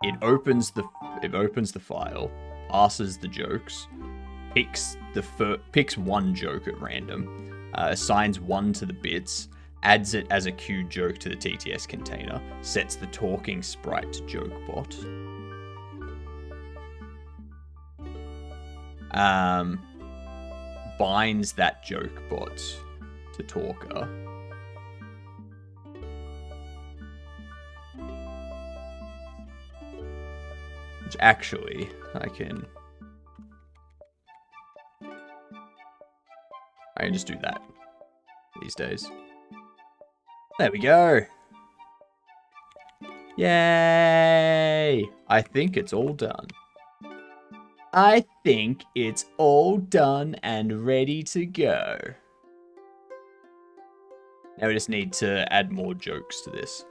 it opens the file, passes the jokes, picks one joke at random, assigns one to the bits, adds it as a queued joke to the TTS container, sets the talking sprite to jokebot. Binds that jokebot to talker. Which actually, I can just do that these days. There we go. Yay! I think it's all done. I think it's all done and ready to go. Now we just need to add more jokes to this.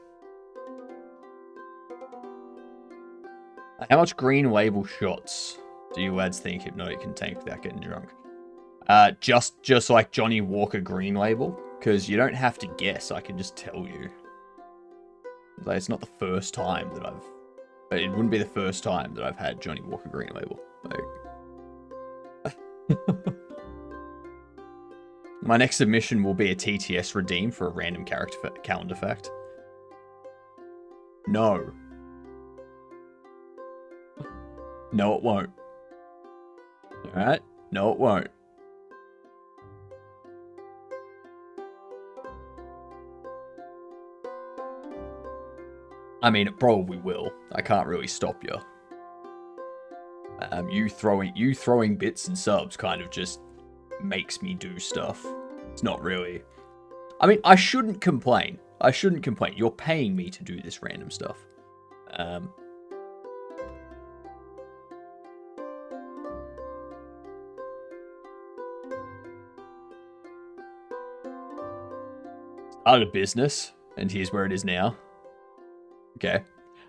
How much green label shots do you lads think Hypnotic can take without getting drunk? Just like Johnny Walker Green Label, because you don't have to guess. I can just tell you. Like, it's not the first time that it wouldn't be the first time that I've had Johnny Walker Green Label. Like, my next submission will be a TTS redeem for a random calendar fact. No. No, it won't. Alright? No, it won't. I mean, it probably will. I can't really stop you. You throwing bits and subs kind of just makes me do stuff. It's not really... I mean, I shouldn't complain. I shouldn't complain. You're paying me to do this random stuff. Started a business, and here's where it is now. Okay.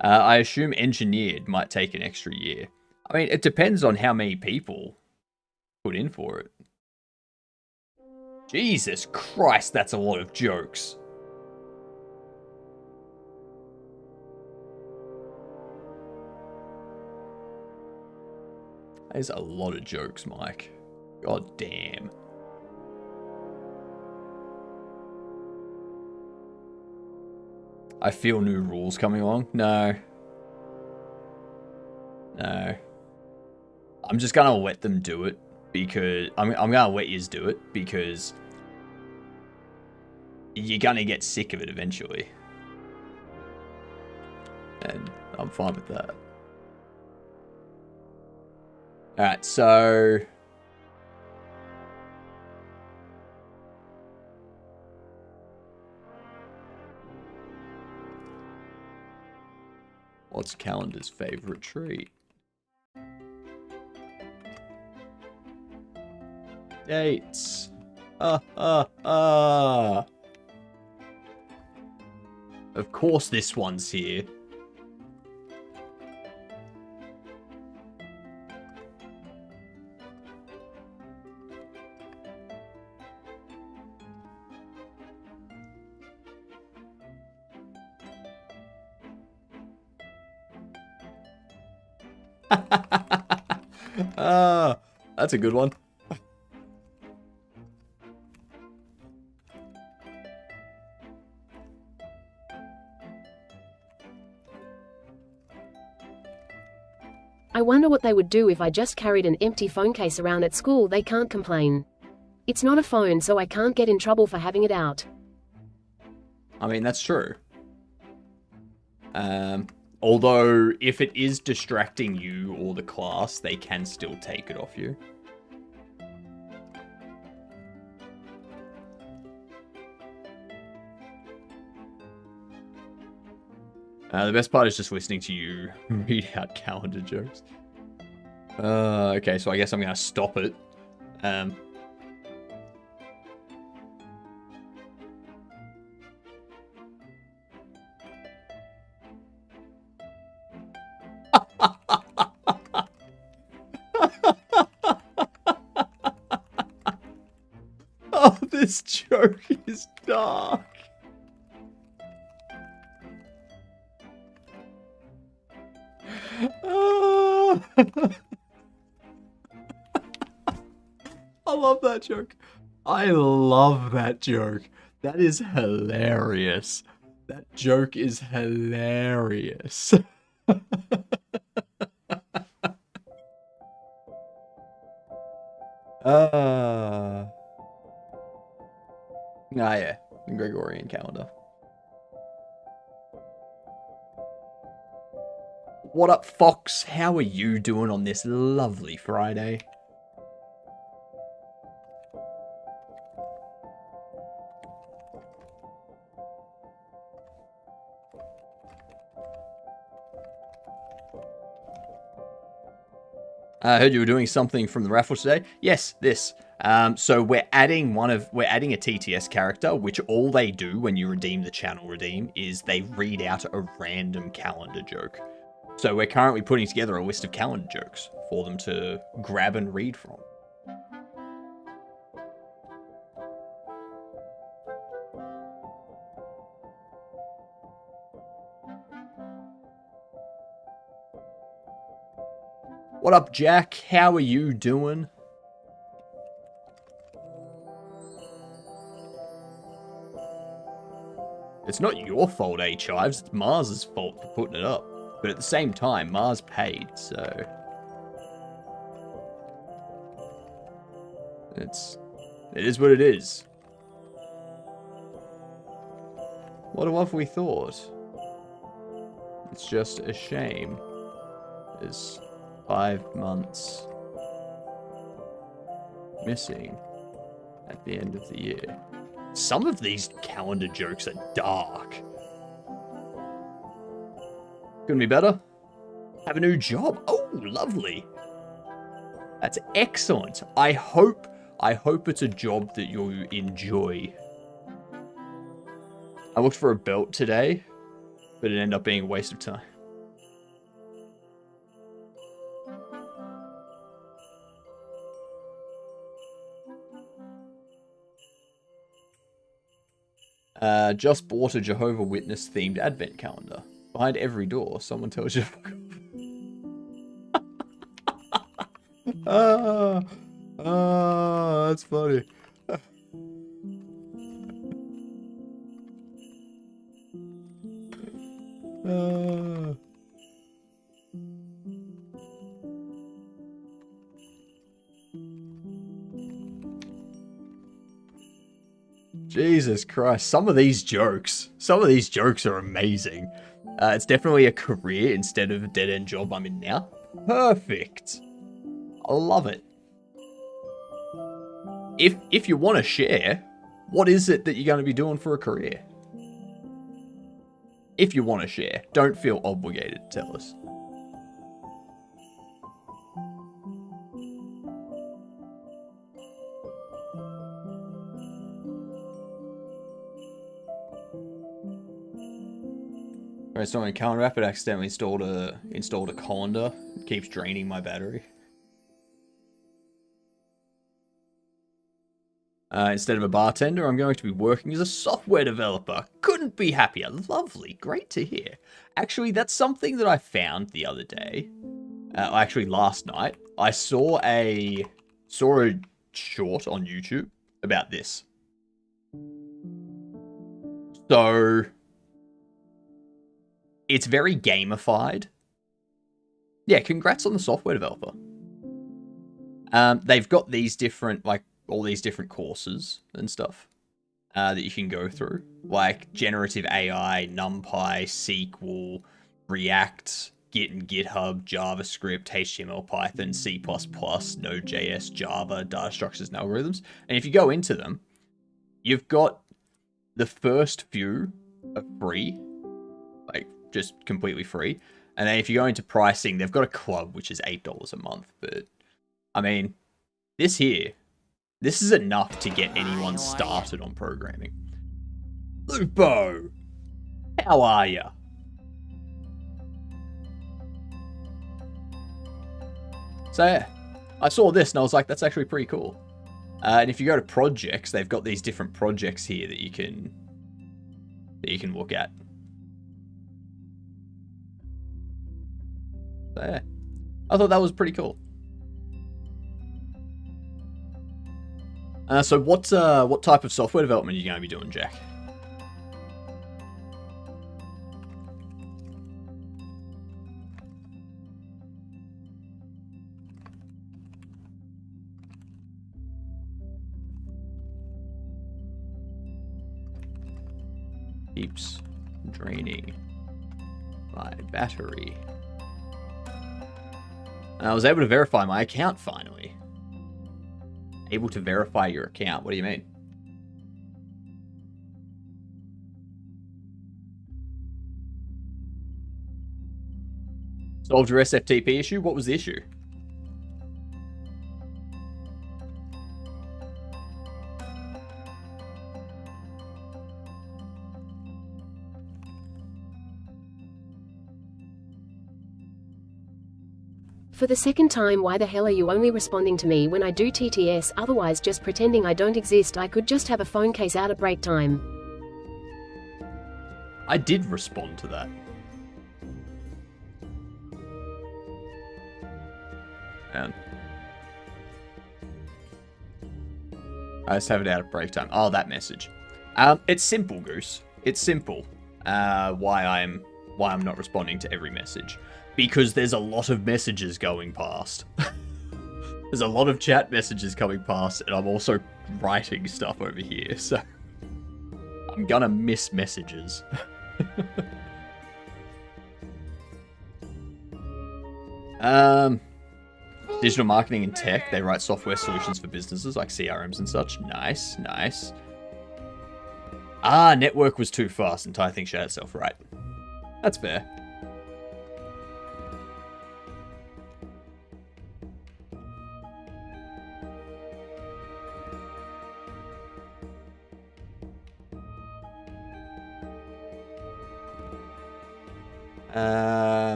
I assume engineered might take an extra year. I mean, it depends on how many people put in for it. Jesus Christ, that's a lot of jokes. That is a lot of jokes, Mike. God damn. I feel new rules coming along. No. No. I'm just gonna let them do it because I'm gonna let yous do it because you're gonna get sick of it eventually. And I'm fine with that. Alright, so... what's Calendar's favorite treat? Dates. Of course this one's here. That's a good one. I wonder what they would do if I just carried an empty phone case around at school. They can't complain. It's not a phone, so I can't get in trouble for having it out. I mean, that's true. Although, if it is distracting you or the class, they can still take it off you. The best part is just listening to you read out calendar jokes. Okay, so I guess I'm going to stop it. Oh, this joke is dark. I love that joke. I love that joke. That is hilarious. That joke is hilarious. Yeah, the Gregorian calendar. What up, Fox? How are you doing on this lovely Friday? I heard you were doing something from the raffle today. Yes, this. So we're adding a TTS character, which all they do when you redeem the channel redeem is they read out a random calendar joke. So we're currently putting together a list of calendar jokes for them to grab and read from. What up, Jack? How are you doing? It's not your fault, Chives. It's Mars's fault for putting it up. But at the same time, Mars paid, so... It is what it is. What have we thought? It's just a shame. There's 5 months missing at the end of the year. Some of these calendar jokes are dark. Couldn't be better. Have a new job. Oh, lovely. That's excellent. I hope it's a job that you enjoy. I looked for a belt today, but it ended up being a waste of time. Just bought a Jehovah's Witness themed advent calendar. Behind every door, someone tells you to fuck off. That's funny. Jesus Christ, some of these jokes are amazing. It's definitely a career instead of a dead-end job I'm in now. Perfect. I love it. If you want to share, what is it that you're going to be doing for a career? If you want to share, don't feel obligated to tell us. Alright, so on Calendar app, it accidentally installed a colander. It keeps draining my battery. Instead of a bartender, I'm going to be working as a software developer. Couldn't be happier. Lovely. Great to hear. Actually, that's something that I found the other day. Actually, last night. I saw a short on YouTube about this. So... it's very gamified. yeah, congrats on the software developer. They've got these different, like, all these different courses and stuff that you can go through, like generative AI, NumPy, SQL, React, Git and GitHub, JavaScript, HTML, Python, C++, Node.js, Java, data structures and algorithms. And if you go into them, you've got the first few are free, like just completely free. And then if you go into pricing, they've got a club, which is $8 a month. But I mean, this is enough to get anyone started on programming. Lupo, how are ya? So yeah, I saw this and I was like, that's actually pretty cool. And if you go to projects, they've got these different projects here that you can look at. So yeah, I thought that was pretty cool. So what type of software development are you going to be doing, Jack? Keeps draining my battery. And I was able to verify my account finally. Able to verify your account? What do you mean? Solved your SFTP issue? What was the issue? For the second time, why the hell are you only responding to me when I do TTS, otherwise just pretending I don't exist? I could just have a phone case out at break time. I did respond to that. Man. I just have it out at break time. Oh, that message. It's simple, Goose. It's simple. Why I'm not responding to every message. Because there's a lot of messages going past. There's a lot of chat messages coming past, and I'm also writing stuff over here, so I'm gonna miss messages. Digital marketing and tech, they write software solutions for businesses like CRMs and such. Nice, nice. Ah, network was too fast. Entire thing shut itself, right. That's fair.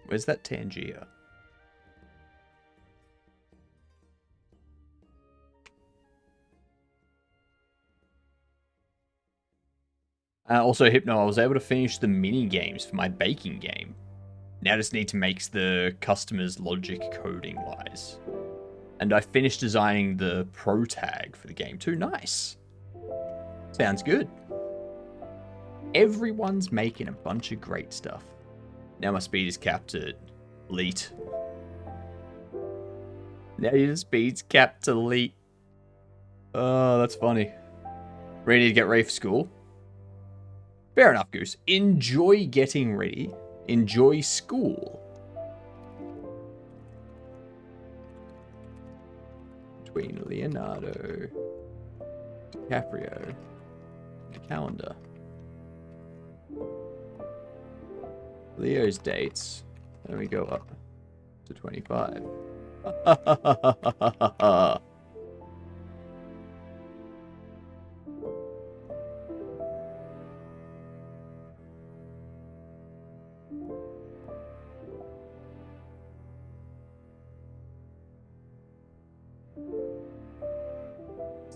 Where's that Tangier? Also, Hypno, I was able to finish the mini games for my baking game. Now I just need to make the customer's logic coding wise. And I finished designing the pro tag for the game too. Nice. Sounds good. Everyone's making a bunch of great stuff. Now my speed is capped at elite. Now your speed's capped to elite. Oh, that's funny. Ready to get ready for school? Fair enough, Goose. Enjoy getting ready. Enjoy school. Between Leonardo, DiCaprio, the calendar. Leo's dates. Then we go up to 25.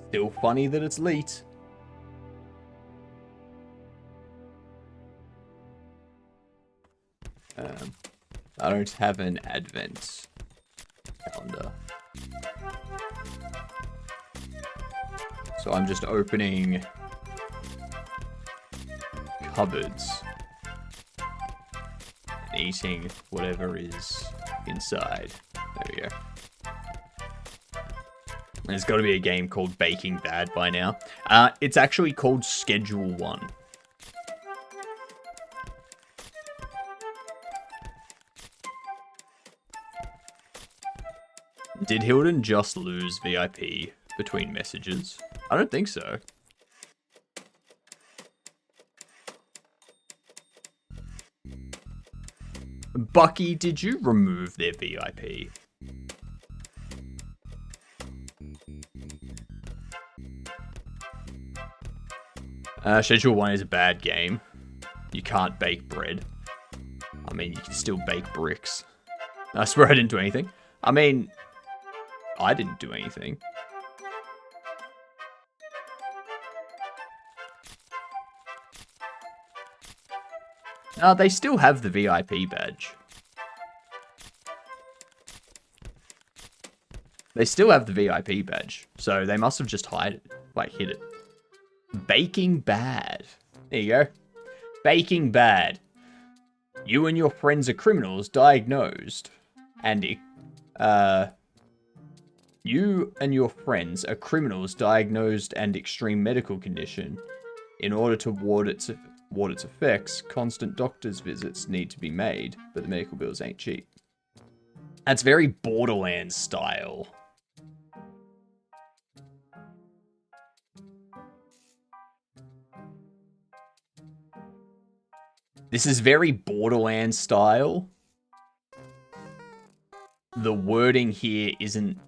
Still funny that it's late. I don't have an advent calendar. So I'm just opening cupboards and eating whatever is inside. There we go. There's got to be a game called Baking Bad by now. It's actually called Schedule 1. Did Hilden just lose VIP between messages? I don't think so. Bucky, did you remove their VIP? Schedule 1 is a bad game. You can't bake bread. I mean, you can still bake bricks. I swear I didn't do anything. I mean, I didn't do anything. They still have the VIP badge. They still have the VIP badge. So they must have just hid it. Like, hid it. Baking Bad. There you go. Baking Bad. You and your friends are criminals diagnosed. You and your friends are criminals diagnosed and extreme medical condition. In order to ward its effects, constant doctor's visits need to be made, but the medical bills ain't cheap. That's very Borderlands style. This is very Borderlands style. The wording here isn't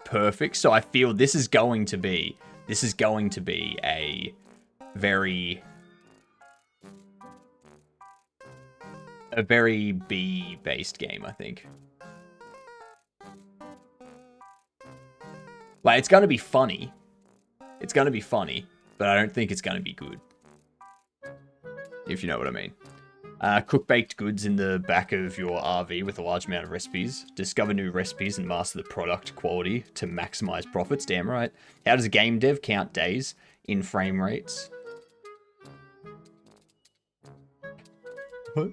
perfect, so I feel this is going to be a very B-based game, I think. Like, it's gonna be funny. It's gonna be funny, but I don't think it's gonna be good. If you know what I mean. Cook baked goods in the back of your RV with a large amount of recipes. Discover new recipes and master the product quality to maximize profits. Damn right. How does a game dev count days in frame rates? What?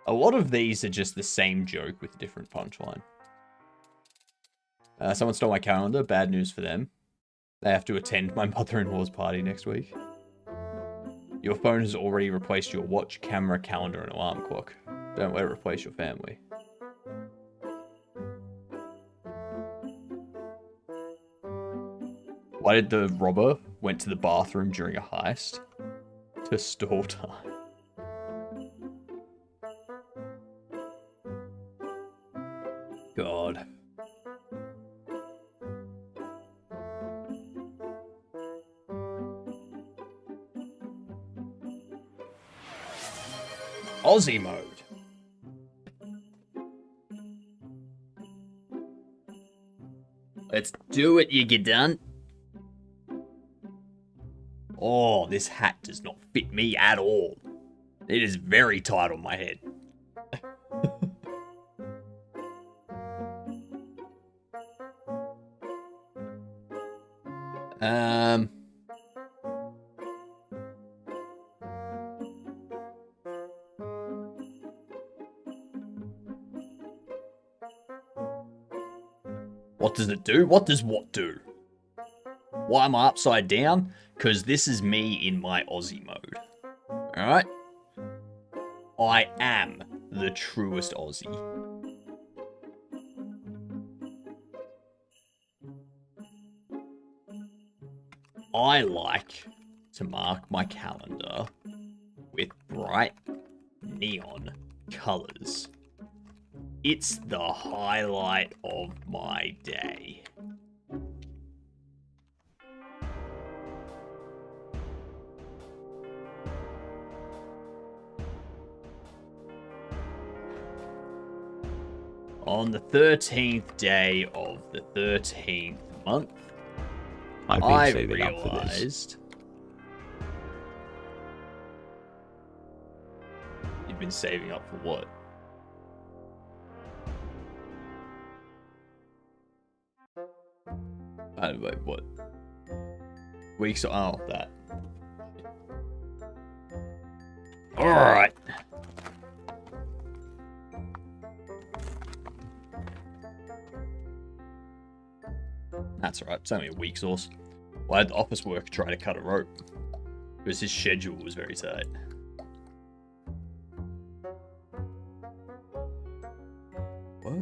A lot of these are just the same joke with a different punchline. Someone stole my calendar. Bad news for them. They have to attend my mother-in-law's party next week. Your phone has already replaced your watch, camera, calendar, and alarm clock. Don't let it replace your family. Why did the robber went to the bathroom during a heist? To stall time. God. Aussie mode. Let's do it, you get done. Oh, this hat does not fit me at all. It is very tight on my head. What does it do? What does what do? Why am I upside down? Because this is me in my Aussie mode. Alright? I am the truest Aussie. I like to mark my calendar with bright neon colours. It's the highlight of my day. On the 13th day of the 13th month, I've been I saving up for this. realized... You've been saving up for what? Wait, what? Weeks? Oh, that. Alright. That's alright, it's only a week source. Well, I had the office worker try to cut a rope. Because his schedule was very tight. What?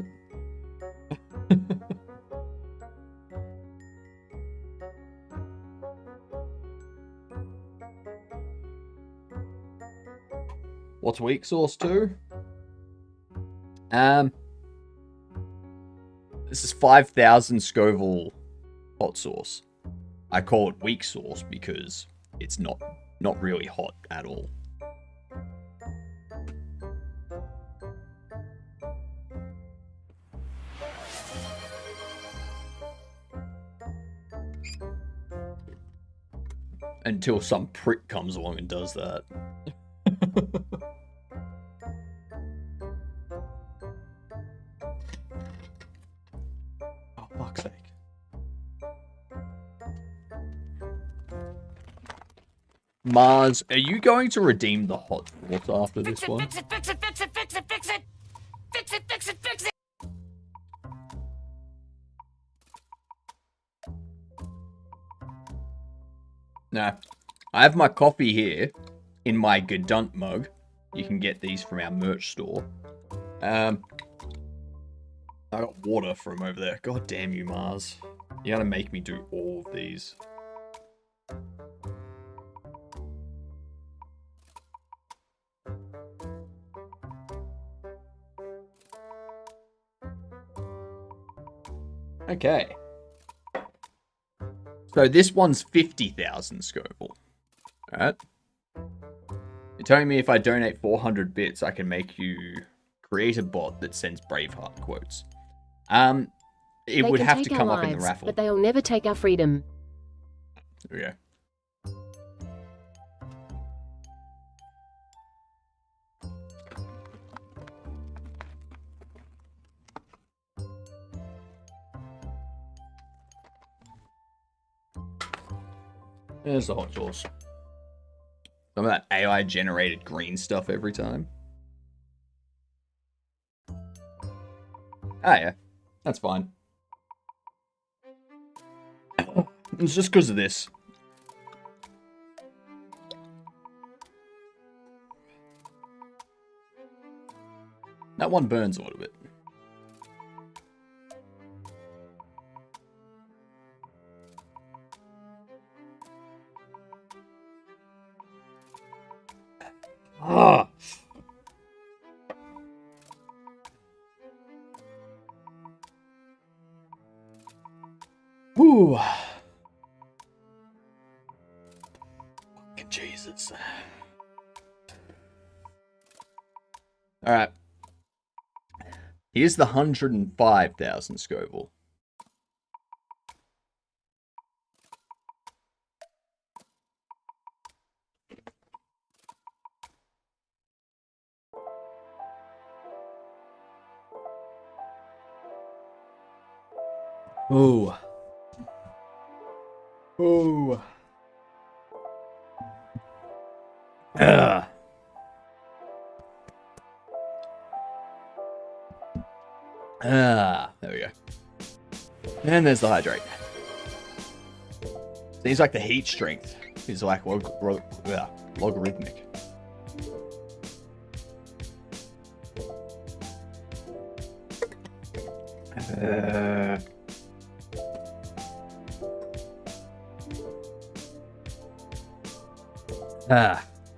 What's weak sauce 2? This is 5,000 Scoville hot sauce. I call it weak sauce because it's not really hot at all. Until some prick comes along and does that. Oh, fuck's sake. Mars, are you going to redeem the hot sauce after this one? Fix it, fix it, fix it, fix it, fix it! Fix it, fix it, fix it! Nah. I have my coffee here in my Gadunt mug. You can get these from our merch store. I got water from over there. God damn you, Mars. You gotta make me do all of these. Okay. So this one's 50,000 Scoville. Alright. You're telling me if I donate 400 bits, I can make you create a bot that sends Braveheart quotes. It They would can have to take our come up in the lives, raffle. but they'll never take our freedom. There we go. There's the hot sauce. Some of that AI generated green stuff every time. Ah, yeah. That's fine. It's just because of this. That one burns a little bit. Ah. Whew. Fucking Jesus. Alright. Here's the 105,000 Scoville. Oh. Oh. Ah. There we go. And there's the hydrate. Seems like the heat strength is like logarithmic.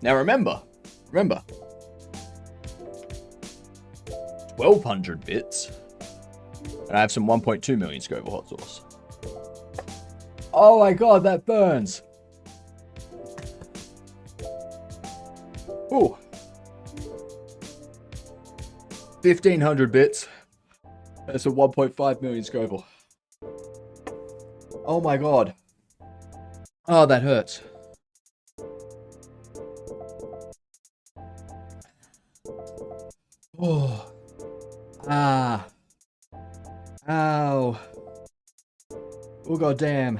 Now remember, 1,200 bits, and I have some 1.2 million Scoville hot sauce. Oh my god, that burns! Ooh. 1,500 bits. That's a 1.5 million Scoville. Oh my god. Oh, that hurts. Oh. Ah. Ow. Oh god damn.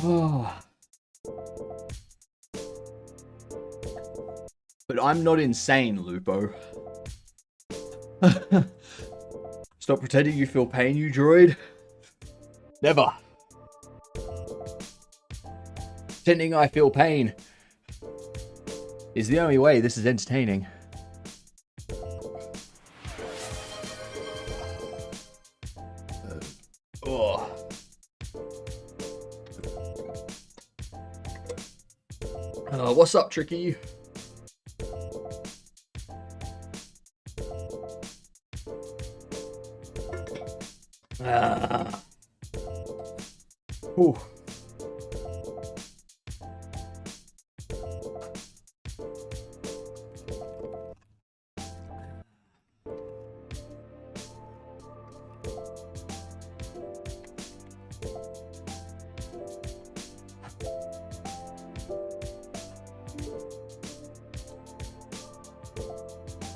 Oh. But I'm not insane, Lupo. Stop pretending you feel pain, you droid. Never. Pretending I feel pain is the only way this is entertaining. Oh. What's up, Tricky? Ooh.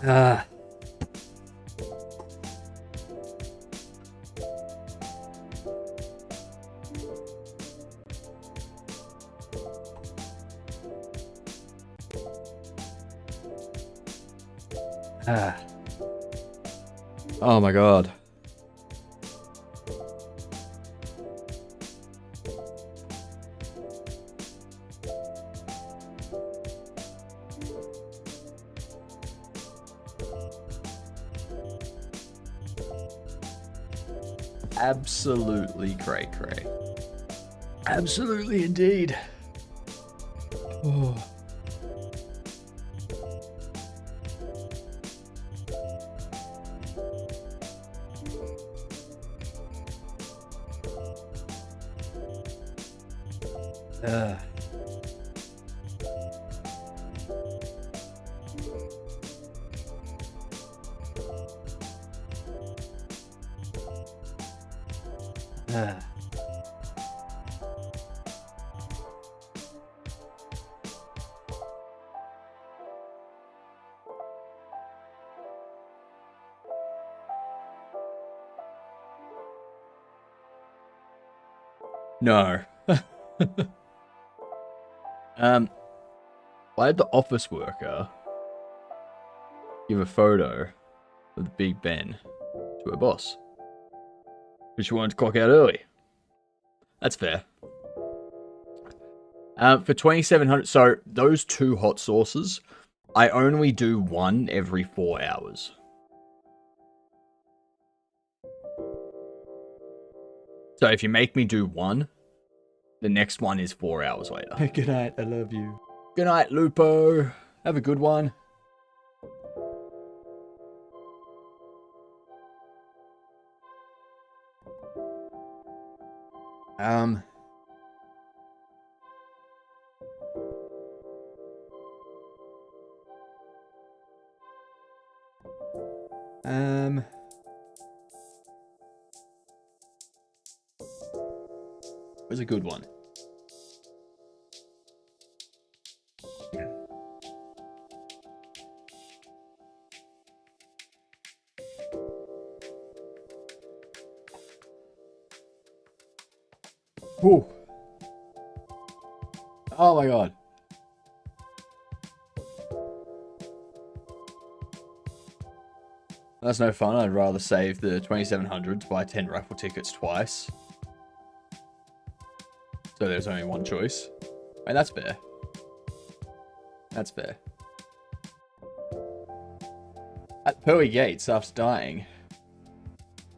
Ah. Ah. Oh my god. Absolutely cray cray. Absolutely indeed. Oh. No. I had the office worker give a photo of the Big Ben to her boss, but she wanted to clock out early. That's fair. For 2,700, so those two hot sauces, I only do one every 4 hours. So if you make me do one, the next one is 4 hours later. Good night, I love you. Good night, Lupo. Have a good one. Where's a good one? Ooh. Oh my god. That's no fun. I'd rather save the 2,700 to buy 10 raffle tickets twice. So there's only one choice. And that's fair. That's fair. At Pearly Gates, after dying,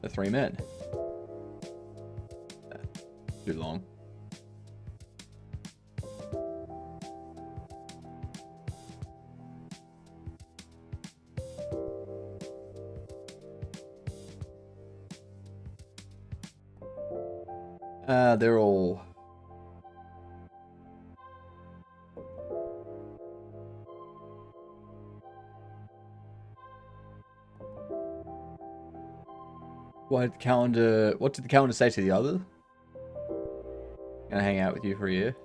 the 3 men. Too long. They're all... Why did the calendar... What did the calendar say to the other? Gonna hang out with you for a year.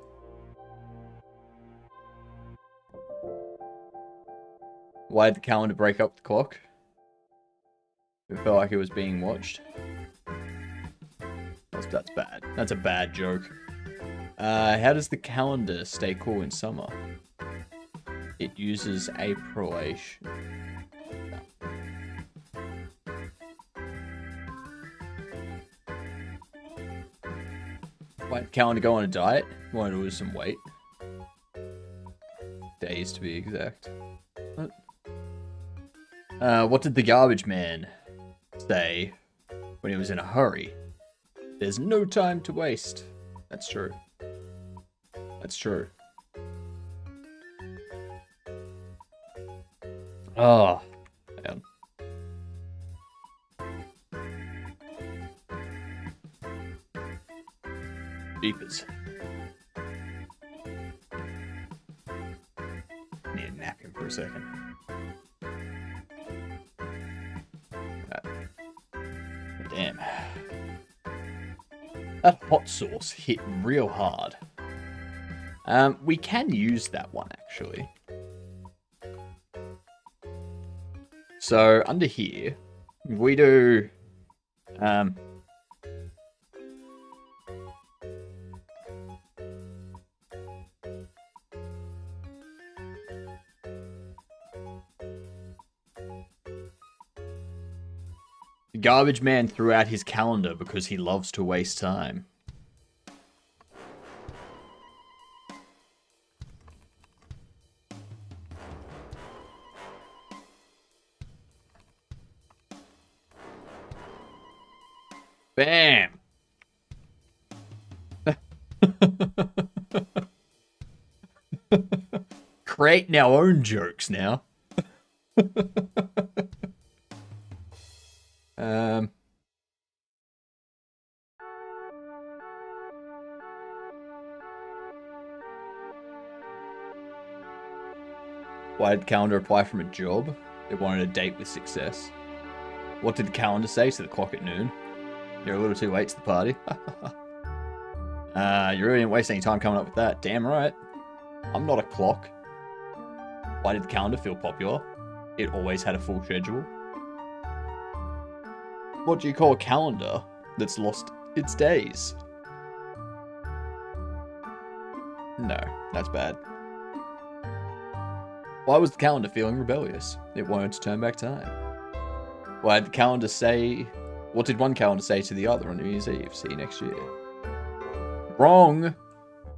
Why did the calendar break up the clock? It felt like it was being watched. That's bad. That's a bad joke. How does the calendar stay cool in summer? It uses April-ish. Why did the calendar go on a diet? Wanted to lose some weight. Days to be exact. What did the garbage man say when he was in a hurry? There's no time to waste. That's true. That's true. Oh, man. Jeepers. Need a napkin for a second. Damn. That hot sauce hit real hard. We can use that one, actually. So, under here, we do... The garbage man threw out his calendar because he loves to waste time. Bam! Creating our own jokes now. Why did the calendar apply from a job? They wanted a date with success. What did the calendar say to the clock at noon? You're a little too late to the party. You really didn't waste any time coming up with that. Damn right. I'm not a clock. Why did the calendar feel popular? It always had a full schedule. What do you call a calendar that's lost its days? No, that's bad. Why was the calendar feeling rebellious? It wanted to turn back time. Why did the calendar say... What did one calendar say to the other on New Year's Eve? See you next year. Wrong.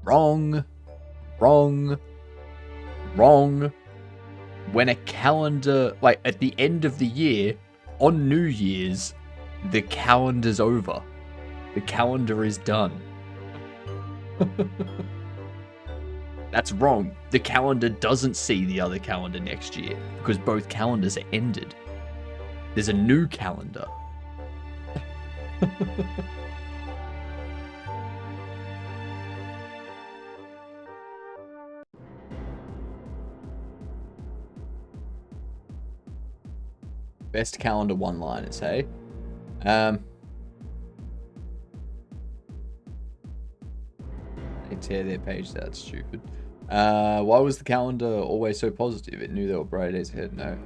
Wrong. Wrong. Wrong. When a calendar... Like, at the end of the year, on New Year's, the calendar's over. The calendar is done. That's wrong. The calendar doesn't see the other calendar next year because both calendars are ended. There's a new calendar. Best calendar one-liners, hey? They tear their page, that's stupid. Why was the calendar always so positive? It knew there were brighter days ahead. No.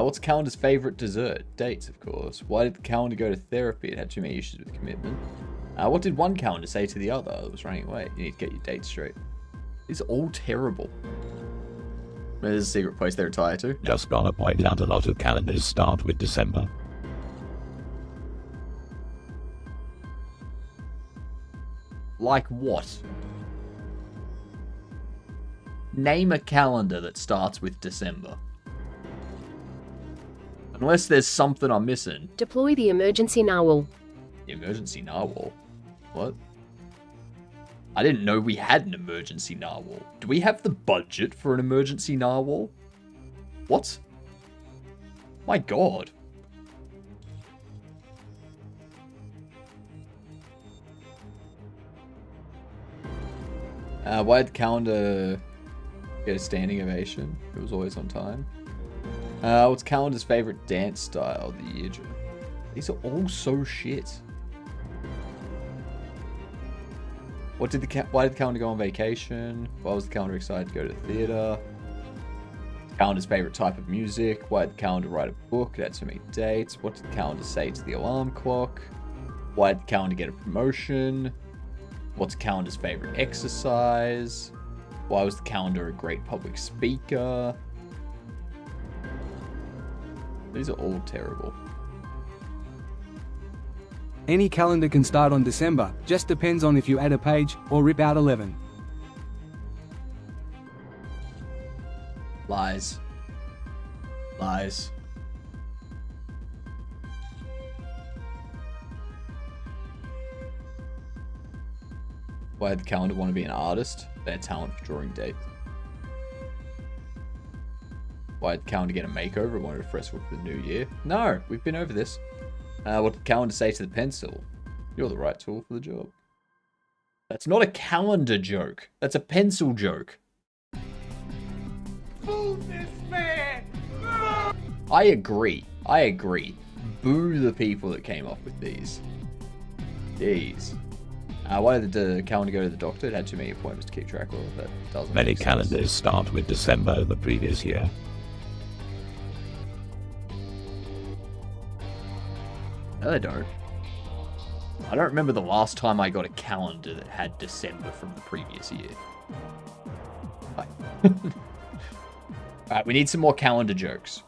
What's the calendar's favorite dessert? Dates, of course. Why did the calendar go to therapy? It had too many issues with commitment. What did one calendar say to the other? It was running away. You need to get your dates straight. It's all terrible. There's a secret place they retire to. Just gonna point out a lot of calendars start with December. Like what? Name a calendar that starts with December. Unless there's something I'm missing. Deploy the emergency narwhal. The emergency narwhal? What? I didn't know we had an emergency narwhal. Do we have the budget for an emergency narwhal? What? My god. Why did the calendar get a standing ovation? It was always on time. What's calendar's favorite dance style? The year. These are all so shit. Why did the calendar go on vacation? Why was the calendar excited to go to the theater? Calendar's favorite type of music. Why did the calendar write a book? It had so many dates. What did the calendar say to the alarm clock? Why did the calendar get a promotion? What's the calendar's favorite exercise? Why was the calendar a great public speaker? These are all terrible. Any calendar can start on December, just depends on if you add a page or rip out 11. Lies. Lies. Why did the calendar want to be an artist? Their talent for drawing dates. Why did the calendar get a makeover? Wanted a fresh look for the new year? No, we've been over this. What did the calendar say to the pencil? You're the right tool for the job. That's not a calendar joke. That's a pencil joke. Boo this man! I agree. I agree. Boo the people that came up with these. Jeez. Why did the calendar go to the doctor? It had too many appointments to keep track of. That doesn't Many make sense. calendars start with December of the previous year. No, they don't. I don't remember the last time I got a calendar that had December from the previous year. Alright, we need some more calendar jokes.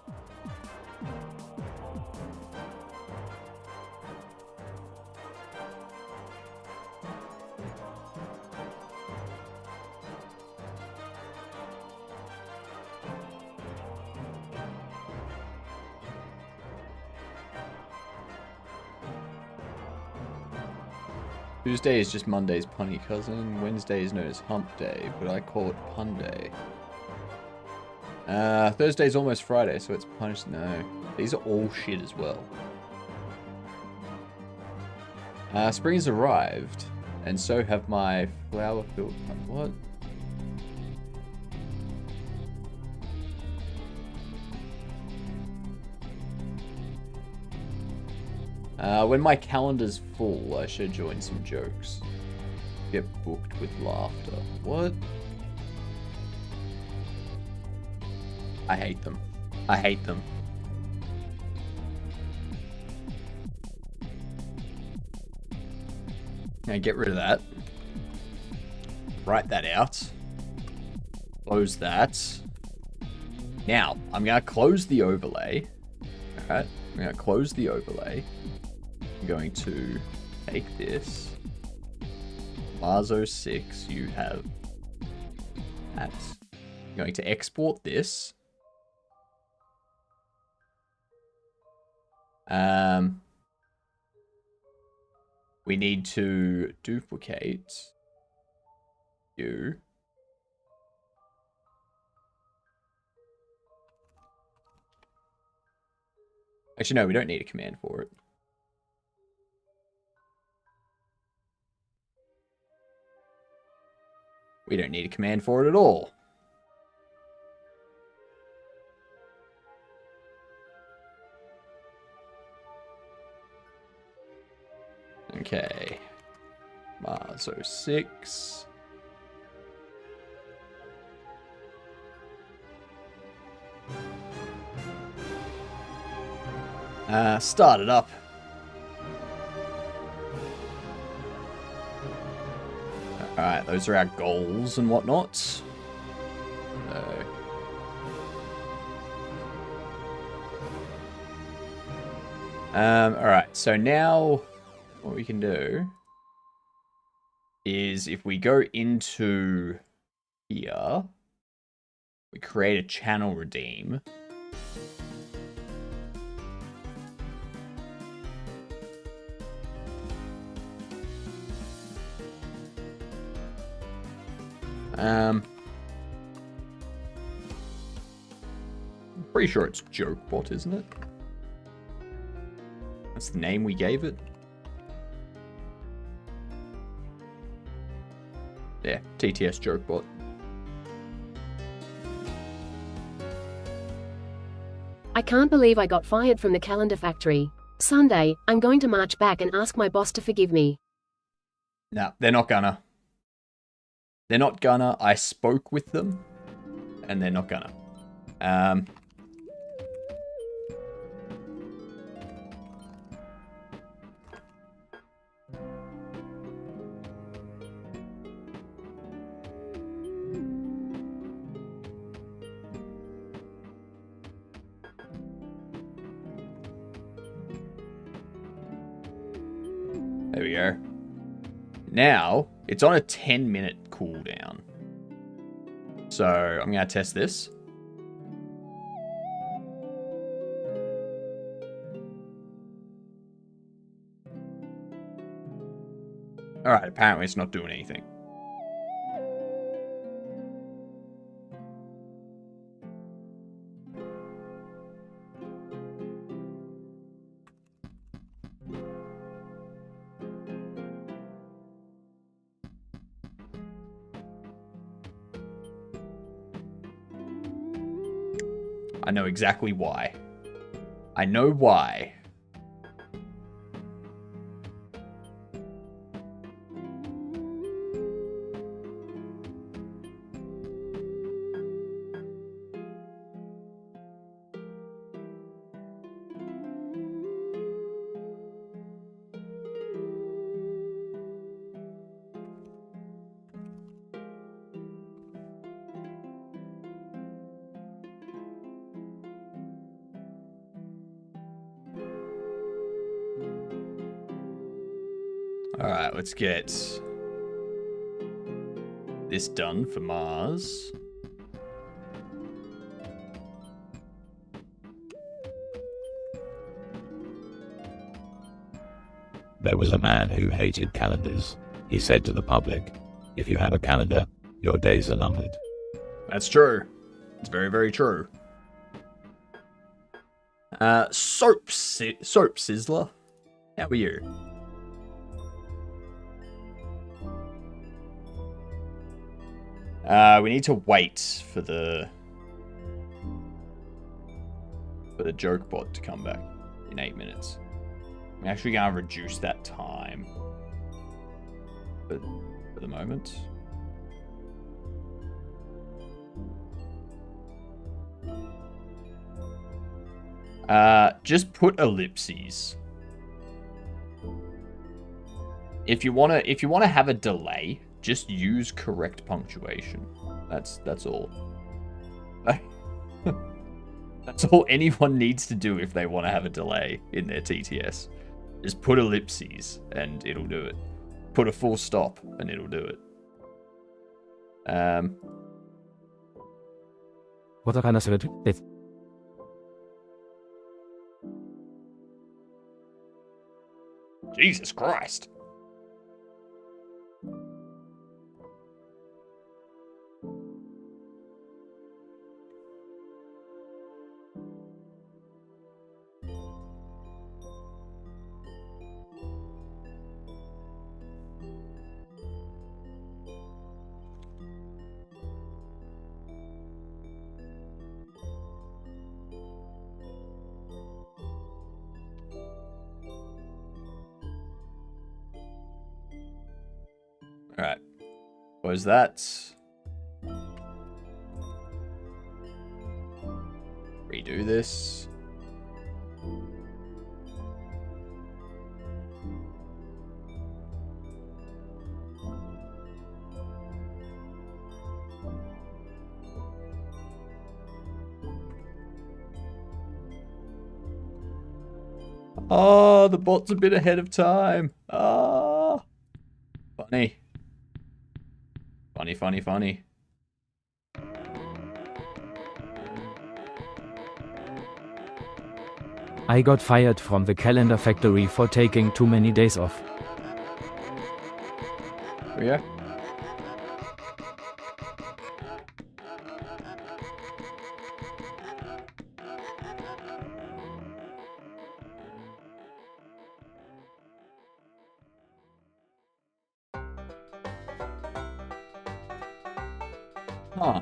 Tuesday is just Monday's punny cousin. Wednesday is known as hump day, but I call it pun day. Thursday's almost Friday, so it's punished. No. These are all shit as well. Spring has arrived, and so have my flower-filled... What? When my calendar's full, I should join some jokes. Get booked with laughter. What? I hate them. I hate them. Now get rid of that. Write that out. Close that. Now, I'm going to close the overlay. Alright, I'm going to close the overlay. I'm going to take this. Mazo6, you have that. I'm going to export this. We need to duplicate you. Actually, no, we don't need a command for it. We don't need a command for it at all. Okay. Mazo6. Start it up. Alright, those are our goals and whatnot. So. Alright, so now what we can do is if we go into here, we create a channel redeem. I'm pretty sure it's JokeBot, isn't it? That's the name we gave it. Yeah, TTS JokeBot. I can't believe I got fired from the calendar factory. Sunday, I'm going to march back and ask my boss to forgive me. No, they're not gonna. They're not gonna. I spoke with them, and they're not gonna. There we go. Now, it's on a 10-minute cooldown. So, I'm going to test this. Alright, apparently it's not doing anything. I know exactly why. I know why. Alright, let's get this done for Mars. There was a man who hated calendars. He said to the public, if you have a calendar, your days are numbered. That's true. It's very, very true. Soap Sizzler. How are you? We need to wait for the joke bot to come back in 8 minutes. I'm actually going to reduce that time for the moment. Just put ellipses. If you wanna have a delay, just use correct punctuation. That's all. That's all anyone needs to do if they want to have a delay in their TTS. Just put ellipses and it'll do it. Put a full stop and it'll do it. What kind of service? Jesus Christ. Alright. What is that? Redo this. Oh, the bot's a bit ahead of time. Ah, funny. Funny. I got fired from the calendar factory for taking too many days off. Oh, yeah? Huh.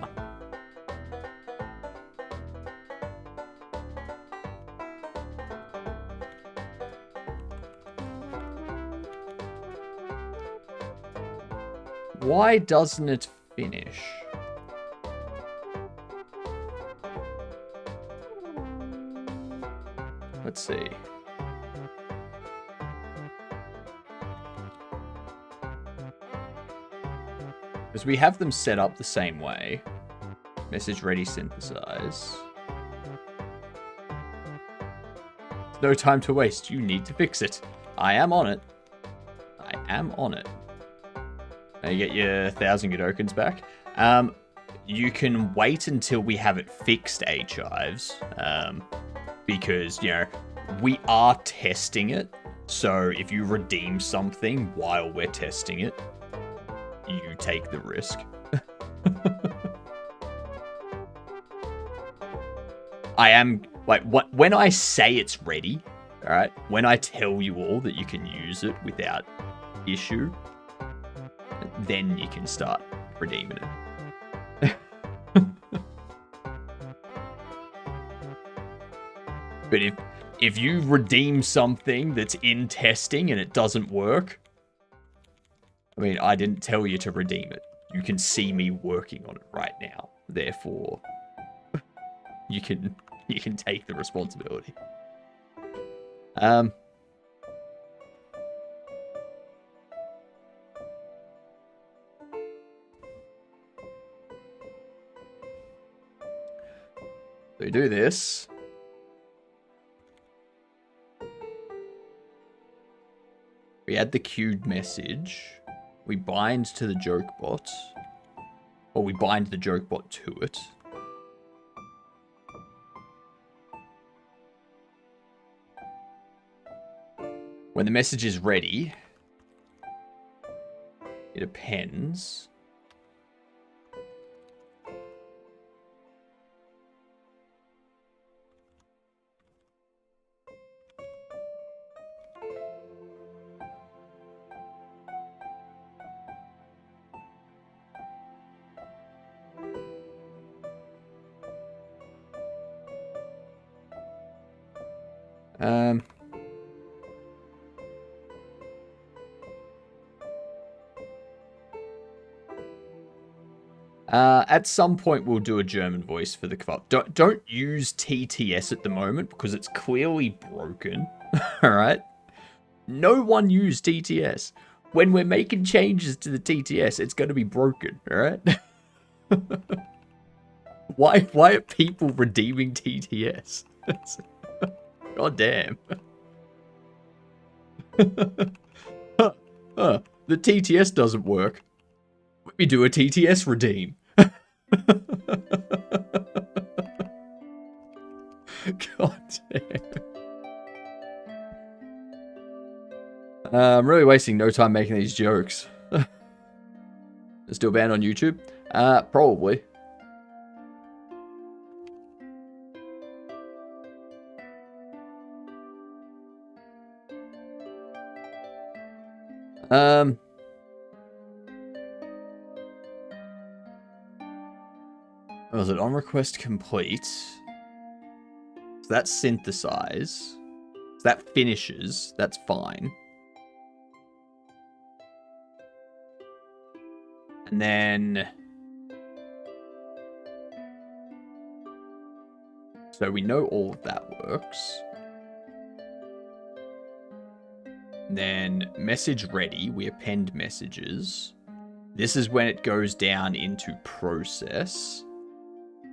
Why doesn't it finish? Let's see. Because we have them set up the same way. Message ready, synthesize. No time to waste. You need to fix it. I am on it. I am on it. Now you get your 1,000 Godokins back. You can wait until we have it fixed, H-Hives. Because, you know, we are testing it. So if you redeem something while we're testing it, you take the risk. I am, like, when I say it's ready, alright, when I tell you all that you can use it without issue, then you can start redeeming it. But if you redeem something that's in testing and it doesn't work, I mean, I didn't tell you to redeem it. You can see me working on it right now. Therefore, you can take the responsibility. We do this. We add the queued message. We bind to the joke bot. Or we bind the joke bot to it. When the message is ready, it appends. At some point, we'll do a German voice for the Kval. Don't use TTS at the moment because it's clearly broken. All right. No one used TTS. When we're making changes to the TTS, it's going to be broken. All right. Why are people redeeming TTS? God damn. The TTS doesn't work. Let me do a TTS redeem. God damn. I'm really wasting no time making these jokes. They're still banned on YouTube? Probably. Was it on request complete? So that's synthesize. So that finishes. That's fine. And then... So we know all of that works. And then message ready. We append messages. This is when it goes down into process.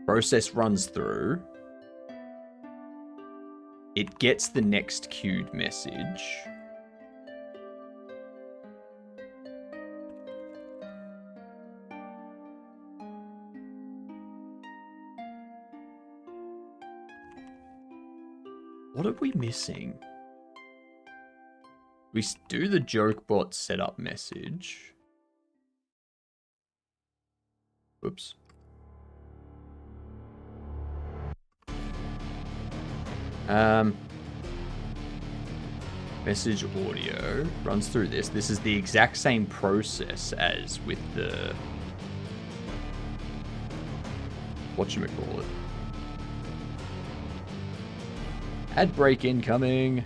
Process runs through. It gets the next queued message. What are we missing? We do the jokebot setup message. Oops. Message audio runs through this. This is the exact same process as with the whatchamacallit. Ad break incoming.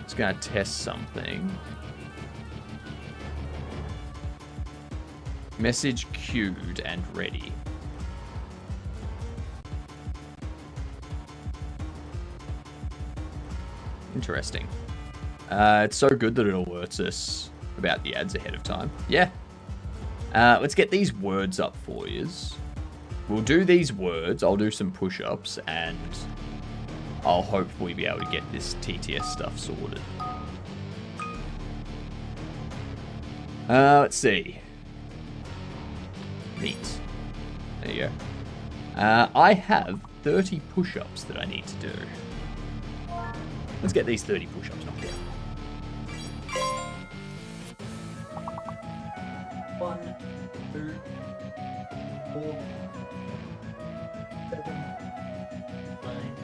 Just gonna test something. Message queued and ready. Interesting. It's so good that it alerts us about the ads ahead of time. Yeah. Let's get these words up for yous. We'll do these words. I'll do some push-ups, and I'll hopefully be able to get this TTS stuff sorted. Let's see. Neat. There you go. I have 30 push-ups that I need to do. Let's get these 30 push-ups knocked out. 1, 2, 4, 7, 9,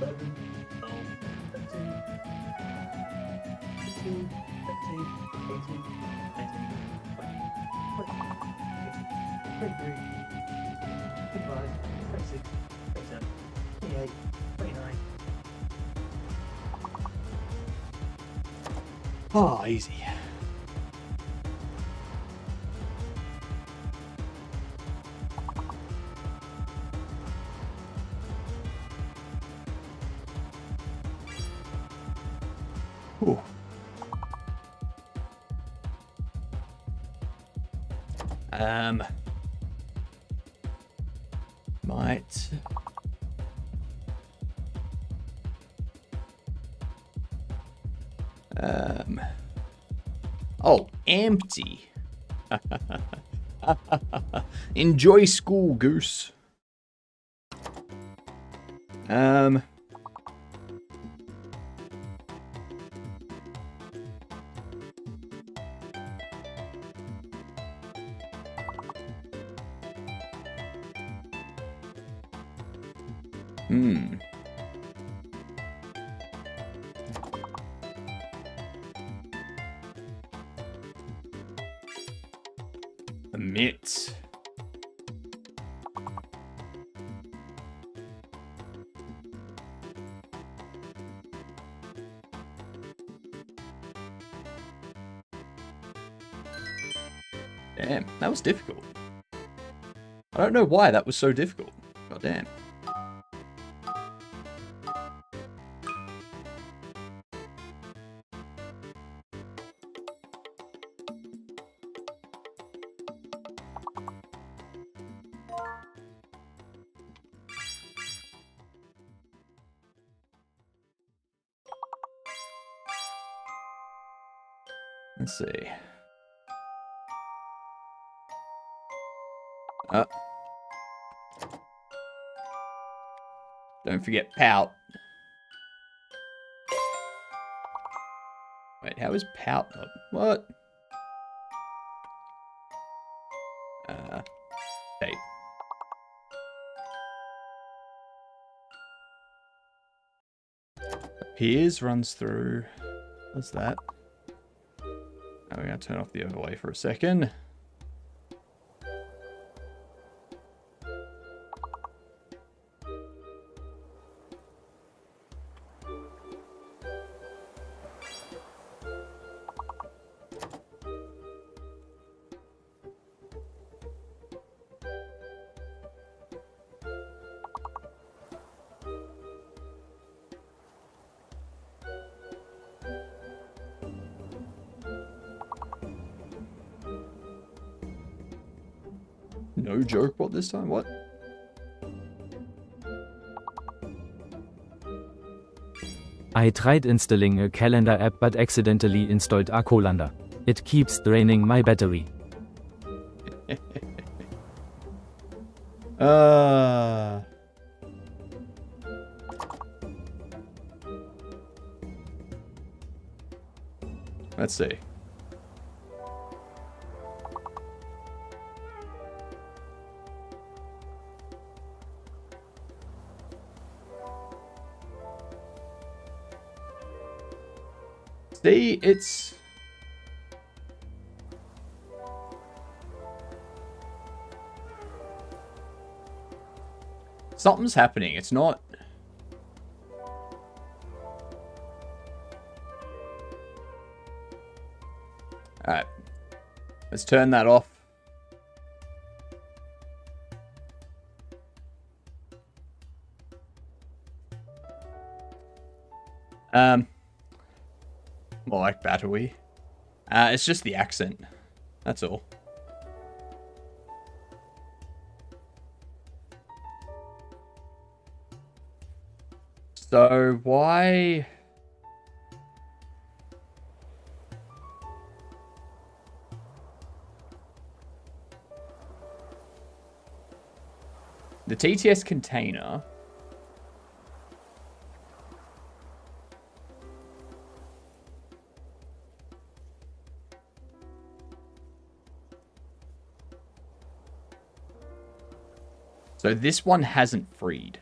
11, 12, 13, 15, 17, 18, 19, 20, 23, 25, 26, 27, 28, 29. Oh, easy. Ooh. Might. Oh, empty. Enjoy school, Goose. Emit. Damn, that was difficult. I don't know why that was so difficult. God damn. Let's see. Don't forget pout. Wait, how is pout up? What? Hey. Appears, runs through. What's that? I'm going to turn off the overlay for a second. No joke bot this time? What? I tried installing a calendar app but accidentally installed Acolander. It keeps draining my battery. Let's see. See, it's... Something's happening. It's not... Alright. Let's turn that off. More like Battery. It's just the accent. That's all. So, why... The TTS container... So this one hasn't freed.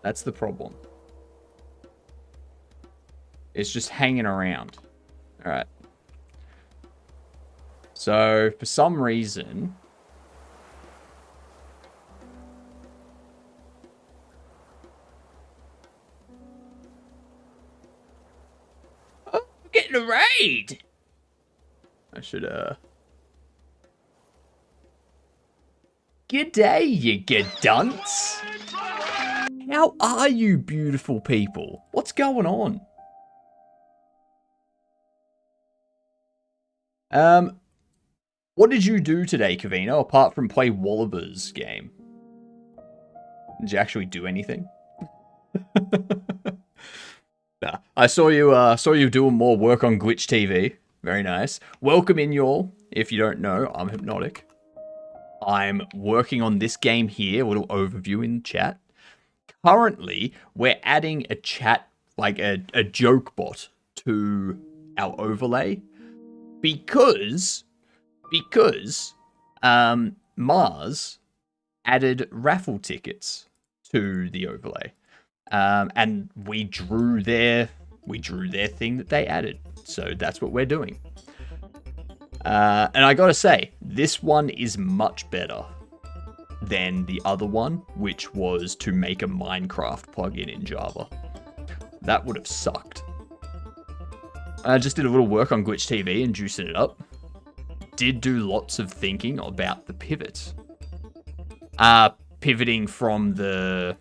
That's the problem. It's just hanging around. Alright. So, for some reason... Oh, I'm getting a raid! I should, G'day, you dunce. How are you, beautiful people? What's going on? What did you do today, Kavino, apart from play Wallaber's game? Did you actually do anything? Nah, I saw you doing more work on Glitch TV. Very nice. Welcome in, y'all. If you don't know, I'm Hypnotic. I'm working on this game here, a little overview in chat. Currently, we're adding a chat, like a joke bot to our overlay because Mars added raffle tickets to the overlay. And we drew their thing that they added. So that's what we're doing. And I gotta say, this one is much better than the other one, which was to make a Minecraft plugin in Java. That would have sucked. I just did a little work on Glitch TV and juicing it up. Did do lots of thinking about the pivots. Pivoting from the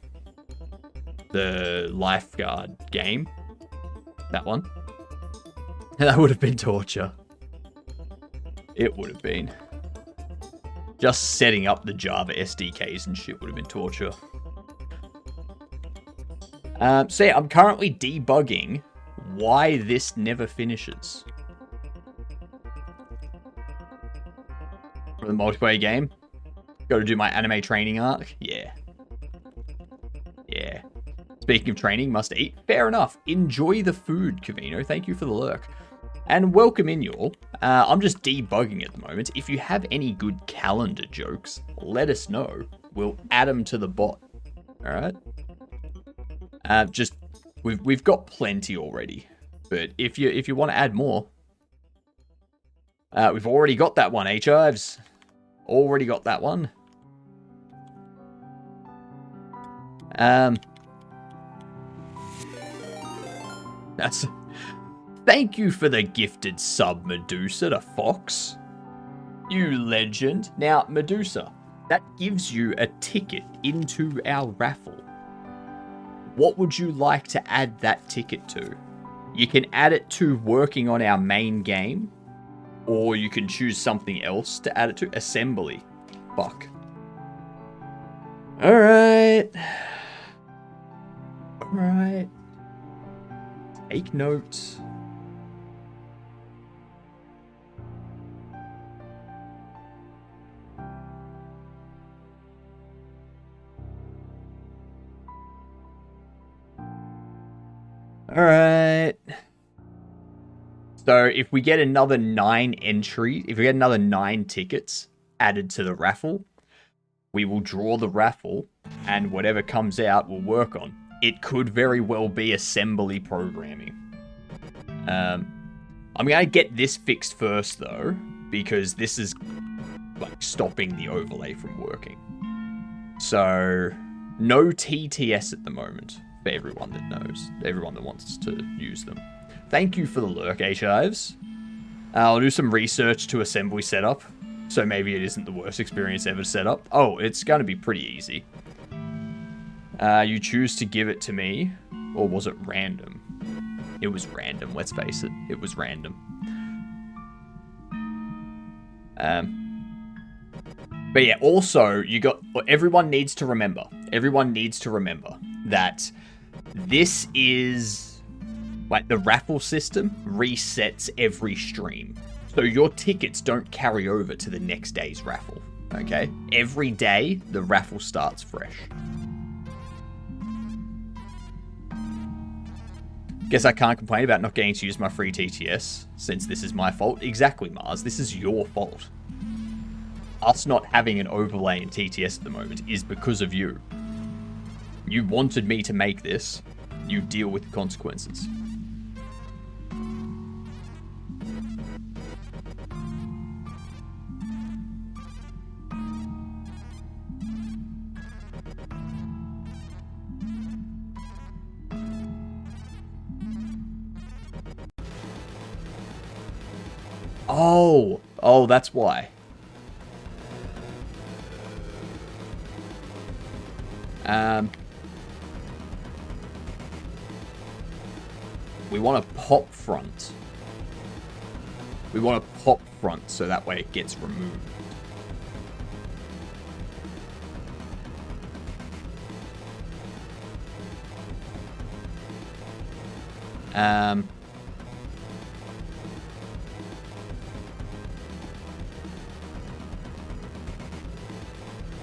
lifeguard game. That one. That would have been torture. It would have been. Just setting up the Java SDKs and shit would have been torture. So yeah, I'm currently debugging why this never finishes. For the multiplayer game, got to do my anime training arc. Yeah. Yeah. Speaking of training, must eat. Fair enough. Enjoy the food, Kavino. Thank you for the lurk. And welcome in, y'all. I'm just debugging at the moment. If you have any good calendar jokes, let us know. We'll add them to the bot. All right. We've got plenty already, but if you want to add more, we've already got that one. H-Ives, already got that one. That's. Thank you for the gifted sub, Medusa, to Fox. You legend. Now, Medusa, that gives you a ticket into our raffle. What would you like to add that ticket to? You can add it to working on our main game, or you can choose something else to add it to. Assembly. Fuck. Alright. Alright. Take notes. Alright. So if we get another 9 entries, if we get another 9 tickets added to the raffle, we will draw the raffle, and whatever comes out we'll work on. It could very well be assembly programming. I'm gonna get this fixed first though, because this is like stopping the overlay from working. So no TTS at the moment. For everyone that knows, everyone that wants to use them. Thank you for the lurk, H-Ives. I'll do some research to assembly setup. So maybe it isn't the worst experience ever to set up. Oh, it's going to be pretty easy. You choose to give it to me, or was it random? It was random, let's face it. It was random. But yeah, also, everyone needs to remember that this is, like, the raffle system resets every stream. So your tickets don't carry over to the next day's raffle, okay? Every day, the raffle starts fresh. Guess I can't complain about not getting to use my free TTS, since this is my fault. Exactly, Mars, this is your fault. Us not having an overlay in TTS at the moment is because of you. You wanted me to make this. You deal with the consequences. Oh, that's why. We want a pop front. We want a pop front so that way it gets removed.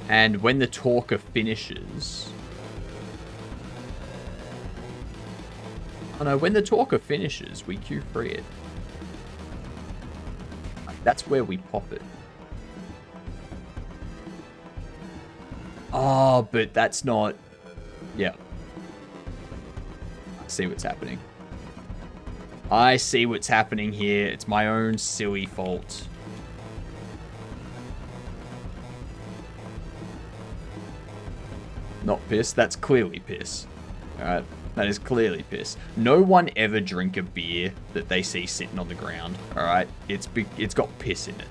And when the talker finishes... Oh no, when the talker finishes, we Q3 it. That's where we pop it. Oh, but that's not... Yeah. I see what's happening. I see what's happening here. It's my own silly fault. Not piss. That's clearly piss. Alright. That is clearly piss. No one ever drink a beer that they see sitting on the ground. Alright? It's got piss in it.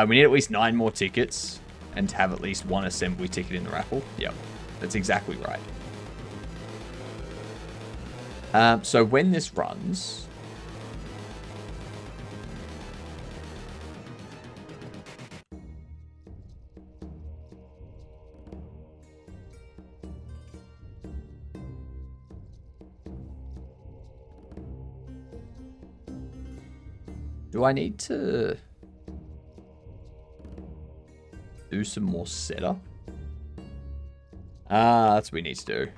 We need at least 9 more tickets. And to have at least 1 assembly ticket in the raffle. Yep. That's exactly right. So when this runs... Do I need to do some more setup? That's what we need to do.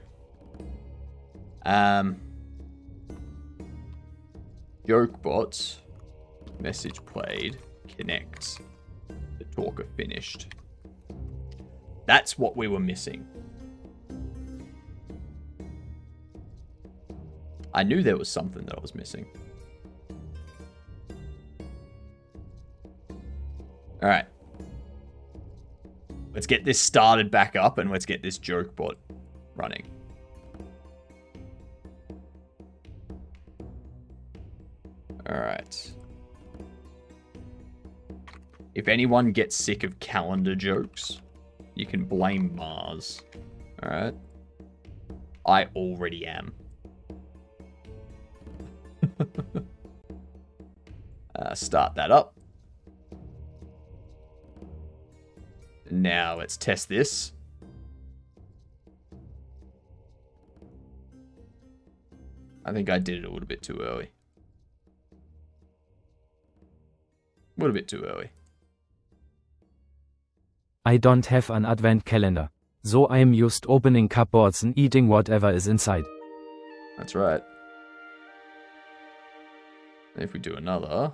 Joke bots, message played, connect, the talker finished. That's what we were missing. I knew there was something that I was missing. All right. Let's get this started back up and let's get this joke bot running. All right. If anyone gets sick of calendar jokes, you can blame Mars. All right. I already am. Start that up. Now let's test this. I think I did it a little bit too early. A little bit too early. I don't have an advent calendar, so I'm just opening cupboards and eating whatever is inside. That's right. If we do another...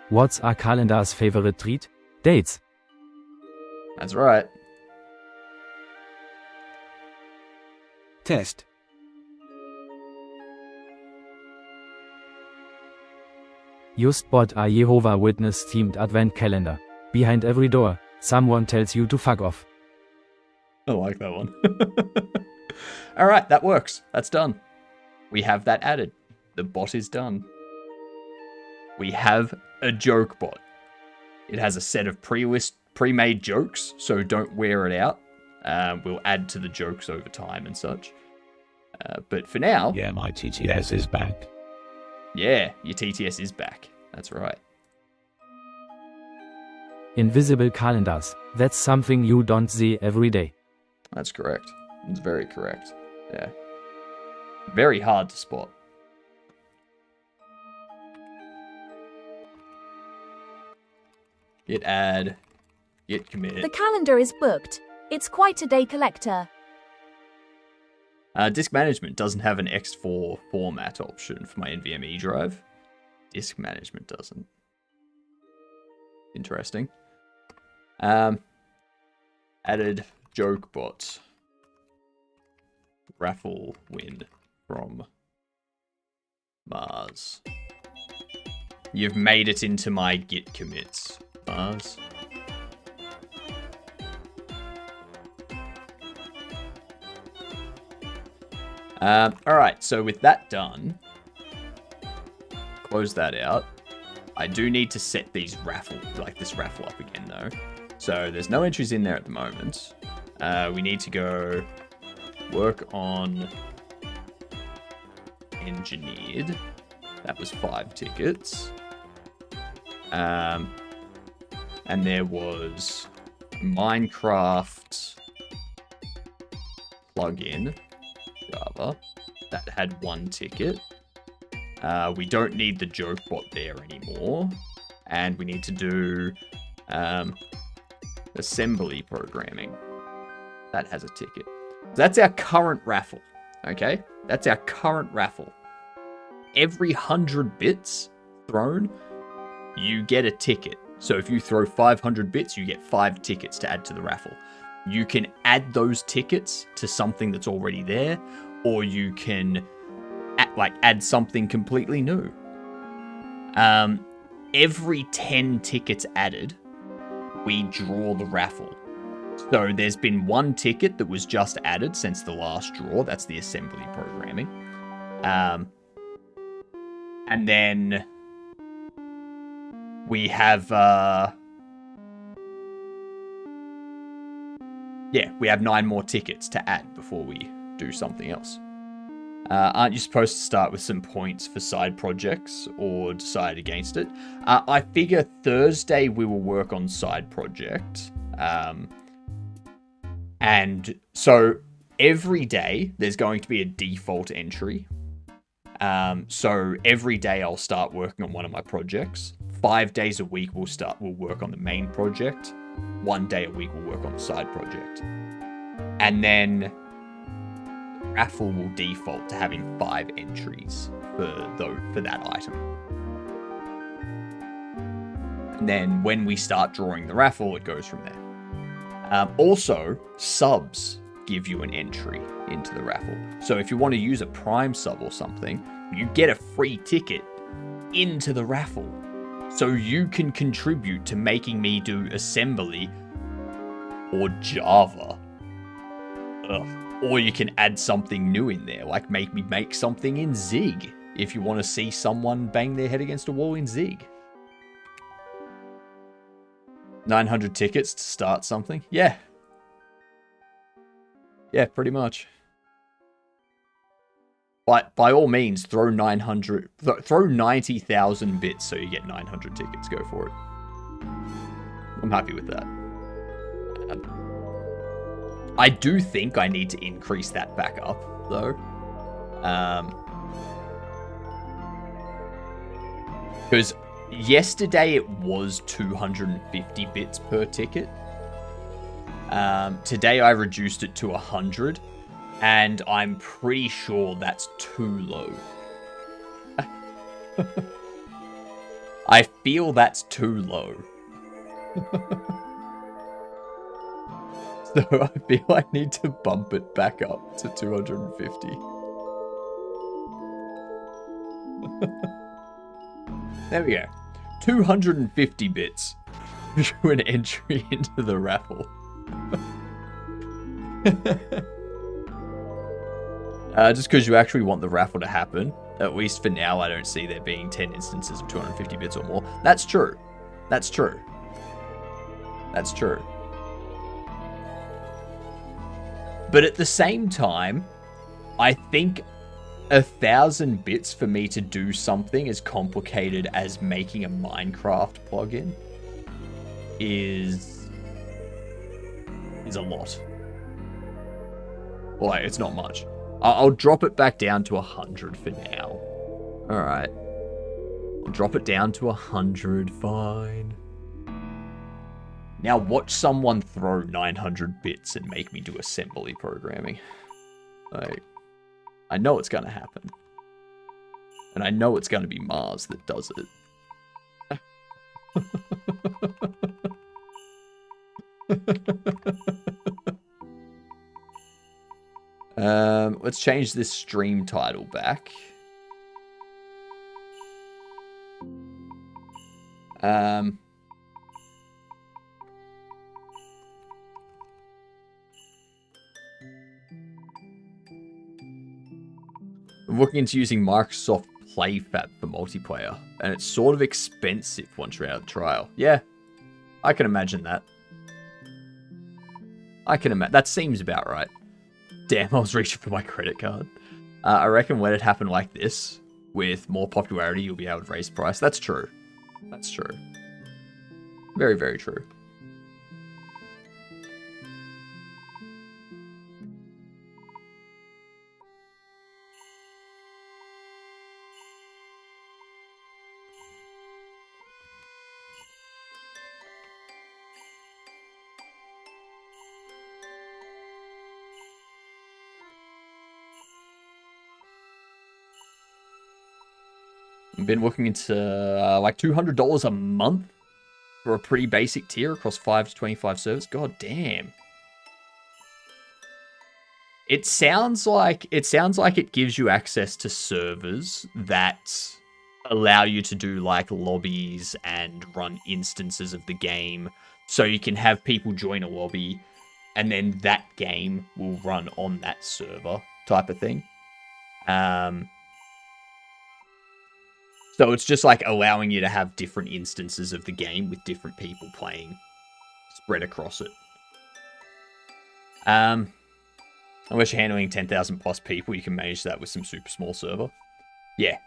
What's a calendar's favorite treat? Dates. That's right. Test. Just bought a Jehovah Witness themed advent calendar. Behind every door, someone tells you to fuck off. I like that one. Alright, that works. That's done. we have that added. The bot is done. We have a joke bot. It has a set of pre-made jokes, so don't wear it out. We'll add to the jokes over time and such. But for now... Yeah, my TTS is back. Yeah, your TTS is back. That's right. Invisible calendars. That's something you don't see every day. That's correct. It's very correct. Yeah. Very hard to spot. Git add. Git commit. The calendar is booked. It's quite a day collector. Disk management doesn't have an X4 format option for my NVMe drive. Disk management doesn't. Interesting. Added joke bot. Raffle win from Mars. You've made it into my Git commits, Mars. Alright, so with that done, close that out. I do need to set these this raffle up again though. So there's no entries in there at the moment. We need to go work on engineered. That was 5 tickets. And there was Minecraft plugin Java that had 1 ticket. We don't need the joke bot there anymore. And we need to do assembly programming. That has a ticket. So that's our current raffle. Okay? That's our current raffle. Every 100 bits thrown, you get a ticket. So if you throw 500 bits, you get 5 tickets to add to the raffle. You can add those tickets to something that's already there, or you can add something completely new. Every 10 tickets added, we draw the raffle. So there's been 1 ticket that was just added since the last draw. That's the assembly programming. And then we have, we have 9 more tickets to add before we do something else. Aren't you supposed to start with some points for side projects or decide against it? I figure Thursday we will work on side project. And so every day there's going to be a default entry. So every day I'll start working on one of my projects. 5 days a week we'll work on the main project. 1 day a week we'll work on the side project. And then raffle will default to having 5 entries for that item. And then when we start drawing the raffle, it goes from there. Also, subs give you an entry into the raffle. So if you want to use a Prime sub or something, you get a free ticket into the raffle. So you can contribute to making me do assembly or Java. Or you can add something new in there, like make me make something in Zig, if you want to see someone bang their head against a wall in Zig. 900 tickets to start something? Yeah. Yeah, pretty much. By all means, throw 90,000 bits so you get 900 tickets. Go for it. I'm happy with that. I do think I need to increase that back up, though. Because yesterday it was 250 bits per ticket. Today I reduced it to 100. And I'm pretty sure that's too low. I feel that's too low. So I feel I need to bump it back up to 250. There we go. 250 bits for an entry into the raffle. Just because you actually want the raffle to happen. At least for now, I don't see there being 10 instances of 250 bits or more. That's true. That's true. That's true. But at the same time, I think 1,000 bits for me to do something as complicated as making a Minecraft plugin is a lot. Well, like, it's not much. I'll drop it back down to 100 for now. Alright. I'll drop it down to 100, fine. Now watch someone throw 900 bits and make me do assembly programming. Like, I know it's gonna happen. And I know it's gonna be Mars that does it. Let's change this stream title back. I'm looking into using Microsoft PlayFab for multiplayer, and it's sort of expensive once you're out of the trial. Yeah, I can imagine that. That seems about right. Damn, I was reaching for my credit card. I reckon when it happened like this, with more popularity, you'll be able to raise the price. That's true. That's true. Very, very true. I've been looking into like $200 a month for a pretty basic tier across 5 to 25 servers. God damn. It sounds like it gives you access to servers that allow you to do like lobbies and run instances of the game, so you can have people join a lobby and then that game will run on that server type of thing. So it's just like allowing you to have different instances of the game with different people playing spread across it. Unless you're handling 10,000 plus people, you can manage that with some super small server. Yeah.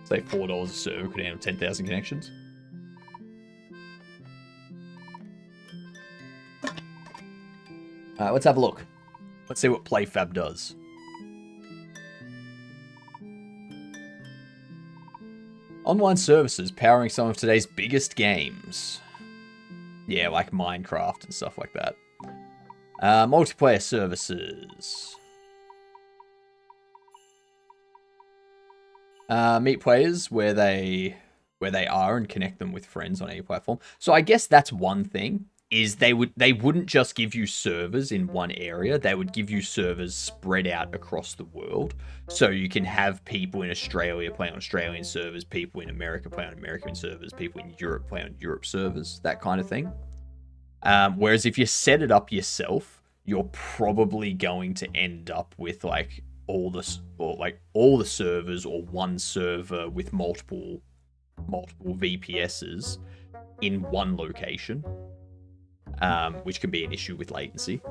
Say $4 a server could handle 10,000 connections. Let's have a look. Let's see what PlayFab does. Online services powering some of today's biggest games. Yeah, like Minecraft and stuff like that. Multiplayer services. Meet players where they are and connect them with friends on any platform. So I guess that's one thing. Is they wouldn't just give you servers in one area, they would give you servers spread out across the world. So you can have people in Australia play on Australian servers, people in America play on American servers, people in Europe play on Europe servers, that kind of thing. Whereas if you set it up yourself, you're probably going to end up with like all the servers or one server with multiple VPSs in one location. Which can be an issue with latency.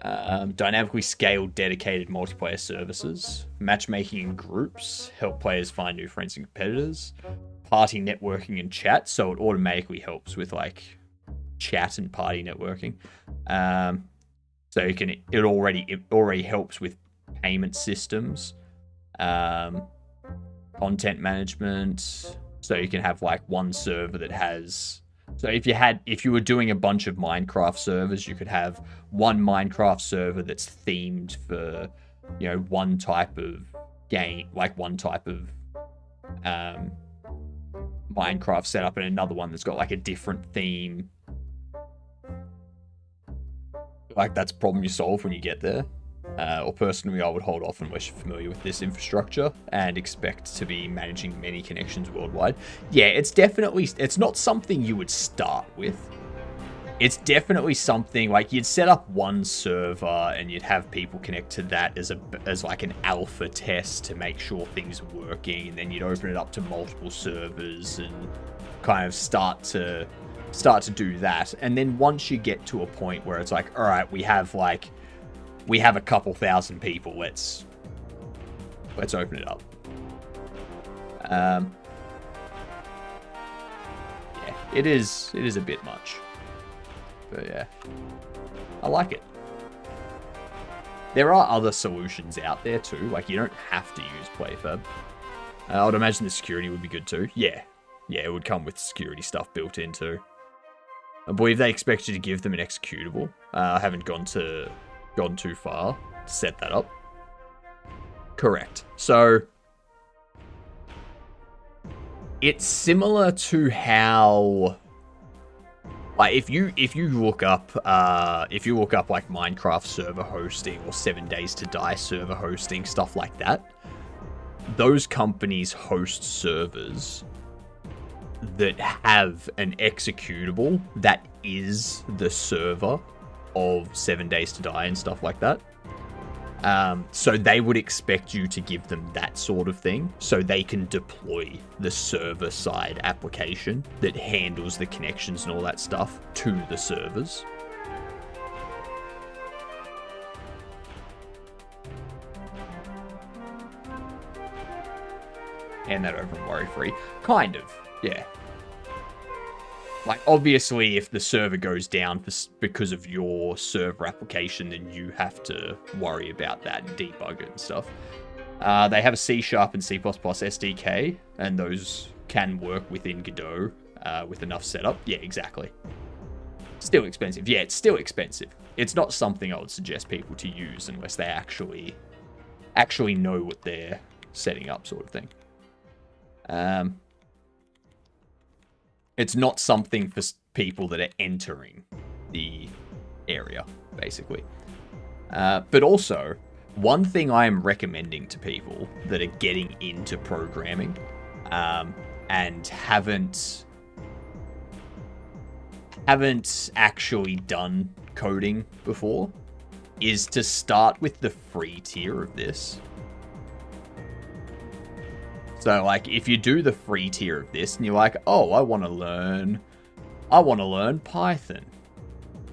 Dynamically scaled dedicated multiplayer services. Matchmaking in groups. Help players find new friends and competitors. Party networking and chat. So it automatically helps with like chat and party networking. So you can it already helps with payment systems. Content management. So you can have like one server that has... So if you were doing a bunch of Minecraft servers, you could have one Minecraft server that's themed for, you know, one type of game, like one type of Minecraft setup, and another one that's got like a different theme. Like that's a problem you solve when you get there. Or personally, I would hold off unless you're familiar with this infrastructure and expect to be managing many connections worldwide. Yeah, it's not something you would start with. It's definitely something like you'd set up one server and you'd have people connect to that as like an alpha test to make sure things are working, and then you'd open it up to multiple servers and kind of start to do that. And then once you get to a point where it's like, all right, we have a couple thousand people, let's open it up. Yeah, it is a bit much. But yeah, I like it. There are other solutions out there too. Like, you don't have to use PlayFab. I would imagine the security would be good too. Yeah, it would come with security stuff built in too. I believe they expect you to give them an executable. I haven't gone too far to set that up. Correct. So it's similar to how, like, if you look up like Minecraft server hosting or 7 Days to Die server hosting, stuff like that, those companies host servers that have an executable that is the server of 7 Days to Die and stuff like that. So they would expect you to give them that sort of thing so they can deploy the server-side application that handles the connections and all that stuff to the servers. Hand that over and worry-free. Kind of, yeah. Like, obviously, if the server goes down because of your server application, then you have to worry about that and debug it and stuff. They have a C# and C++ SDK, and those can work within Godot with enough setup. Yeah, exactly. Still expensive. Yeah, it's still expensive. It's not something I would suggest people to use unless they actually know what they're setting up, sort of thing. It's not something for people that are entering the area, basically. But also, one thing I am recommending to people that are getting into programming and haven't actually done coding before is to start with the free tier of this. So, like, if you do the free tier of this and you're like, oh, I want to learn Python.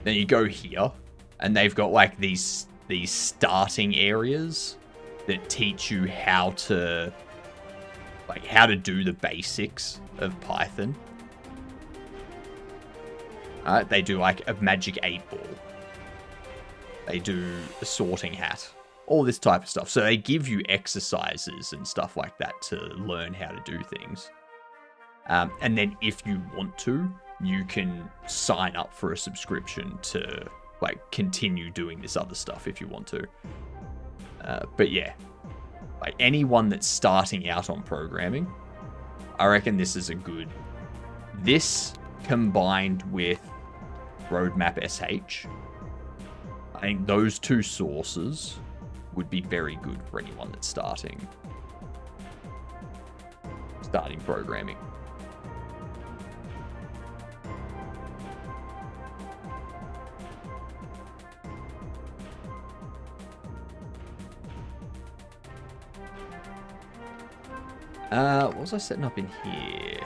Then you go here and they've got like these starting areas that teach you how to do the basics of Python. They do like a magic 8 ball. They do a sorting hat. All this type of stuff. So they give you exercises and stuff like that to learn how to do things. And then if you want to, you can sign up for a subscription to like continue doing this other stuff if you want to. But yeah, like anyone that's starting out on programming, I reckon this is a good... This combined with Roadmap SH, I think those two sources would be very good for anyone that's starting programming. What was I setting up in here?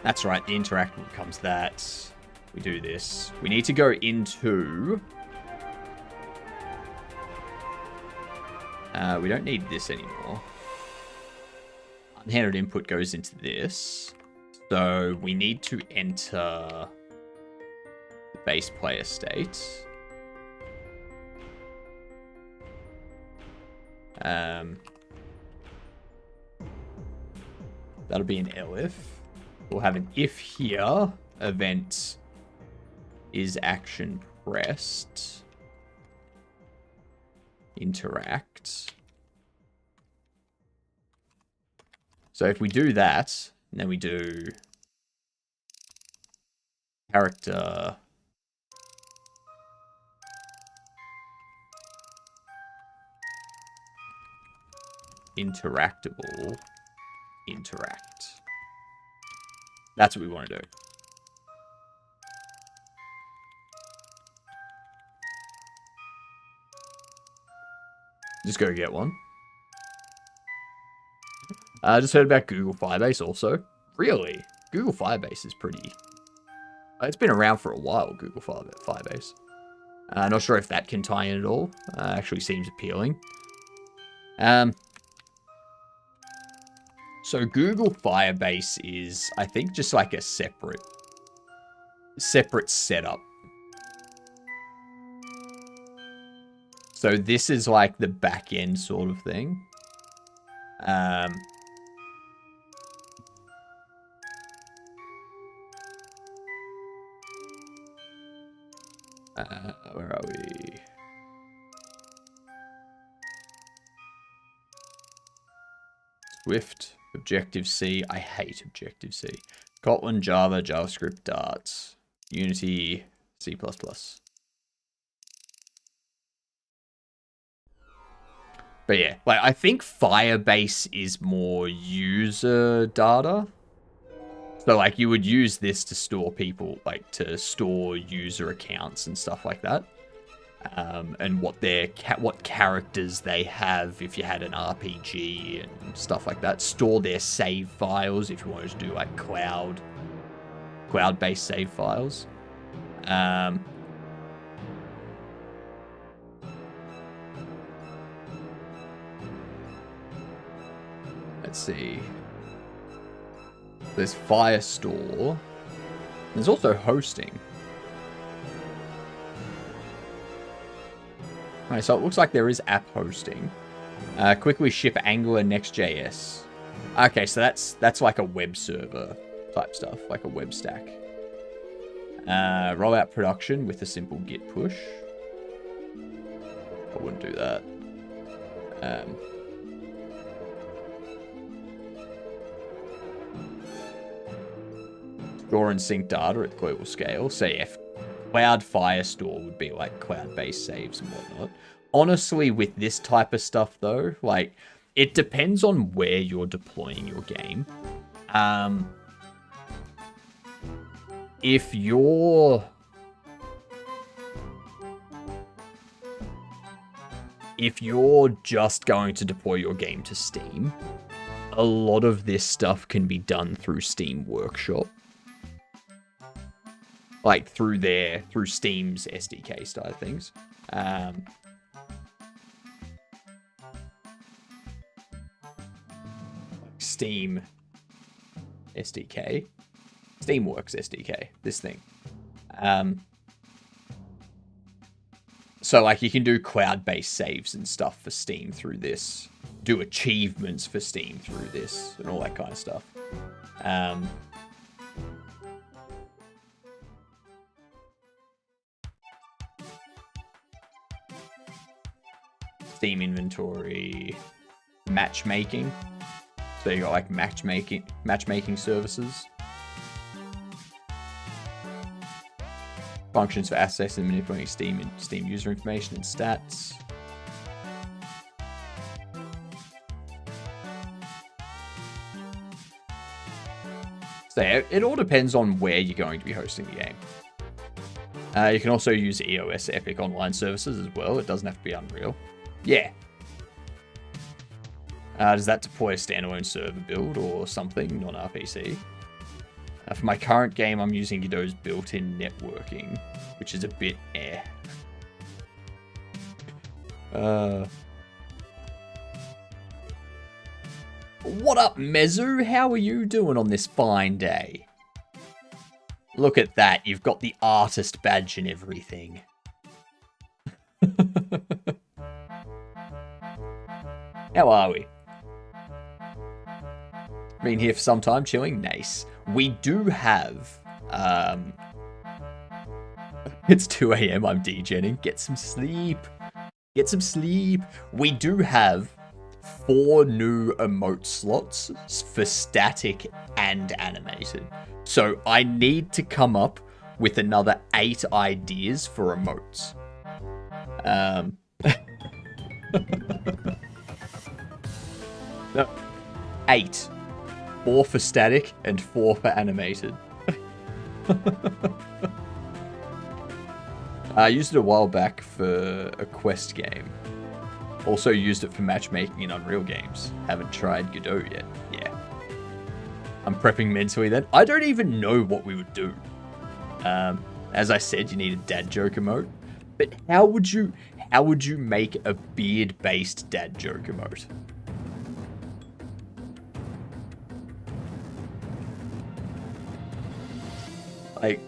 That's right, the interactive becomes that. We do this. We need to go into... we don't need this anymore. Unhandled input goes into this. So we need to enter the base player state. That'll be an elif. We'll have an if here. Event is action pressed. Interact. So if we do that, and then we do character interactable, interact. That's what we want to do. Just go get one. I just heard about Google Firebase also. Really? Google Firebase is pretty... It's been around for a while, Google Firebase. Not sure if that can tie in at all. Actually seems appealing. So Google Firebase is, I think, just like a separate setup. So this is like the back end sort of thing. Where are we? Swift, Objective-C. I hate Objective-C. Kotlin, Java, JavaScript, Dart, Unity, C++. But yeah, like I think Firebase is more user data. So like you would use this to store people, like to store user accounts and stuff like that. And what what characters they have if you had an RPG and stuff like that. Store their save files if you wanted to do like cloud-based save files. Let's see. There's Firestore. There's also hosting. Alright, so it looks like there is app hosting. Quickly ship Angular Next.js. Okay, so that's like a web server type stuff, like a web stack. Roll out production with a simple git push. I wouldn't do that. Store and sync data at global scale. So yeah, Cloud Firestore would be like cloud-based saves and whatnot. Honestly, with this type of stuff though, like it depends on where you're deploying your game. If you're just going to deploy your game to Steam, a lot of this stuff can be done through Steam Workshop. Like through Steam's SDK style of things. Steam SDK. Steamworks SDK, this thing. So like you can do cloud-based saves and stuff for Steam through this. Do achievements for Steam through this and all that kind of stuff. Steam inventory, matchmaking. So you got like matchmaking services. Functions for accessing and manipulating Steam user information and stats. So it all depends on where you're going to be hosting the game. You can also use EOS Epic Online Services as well. It doesn't have to be Unreal. Yeah. Does that deploy a standalone server build or something, non-RPC? For my current game, I'm using Godot's built-in networking, which is a bit What up, Mezu? How are you doing on this fine day? Look at that, you've got the artist badge and everything. How are we? Been here for some time, chilling? Nice. We do have, it's 2 AM, I'm degenning. Get some sleep. Get some sleep. We do have 4 new emote slots for static and animated. So I need to come up with another 8 ideas for emotes. No. 8. 4 for static and 4 for animated. I used it a while back for a Quest game. Also used it for matchmaking in Unreal games. Haven't tried Godot yet. Yeah. I'm prepping mentally then. I don't even know what we would do. As I said, you need a dad joke emote. But how would you make a beard-based dad joke emote? Like,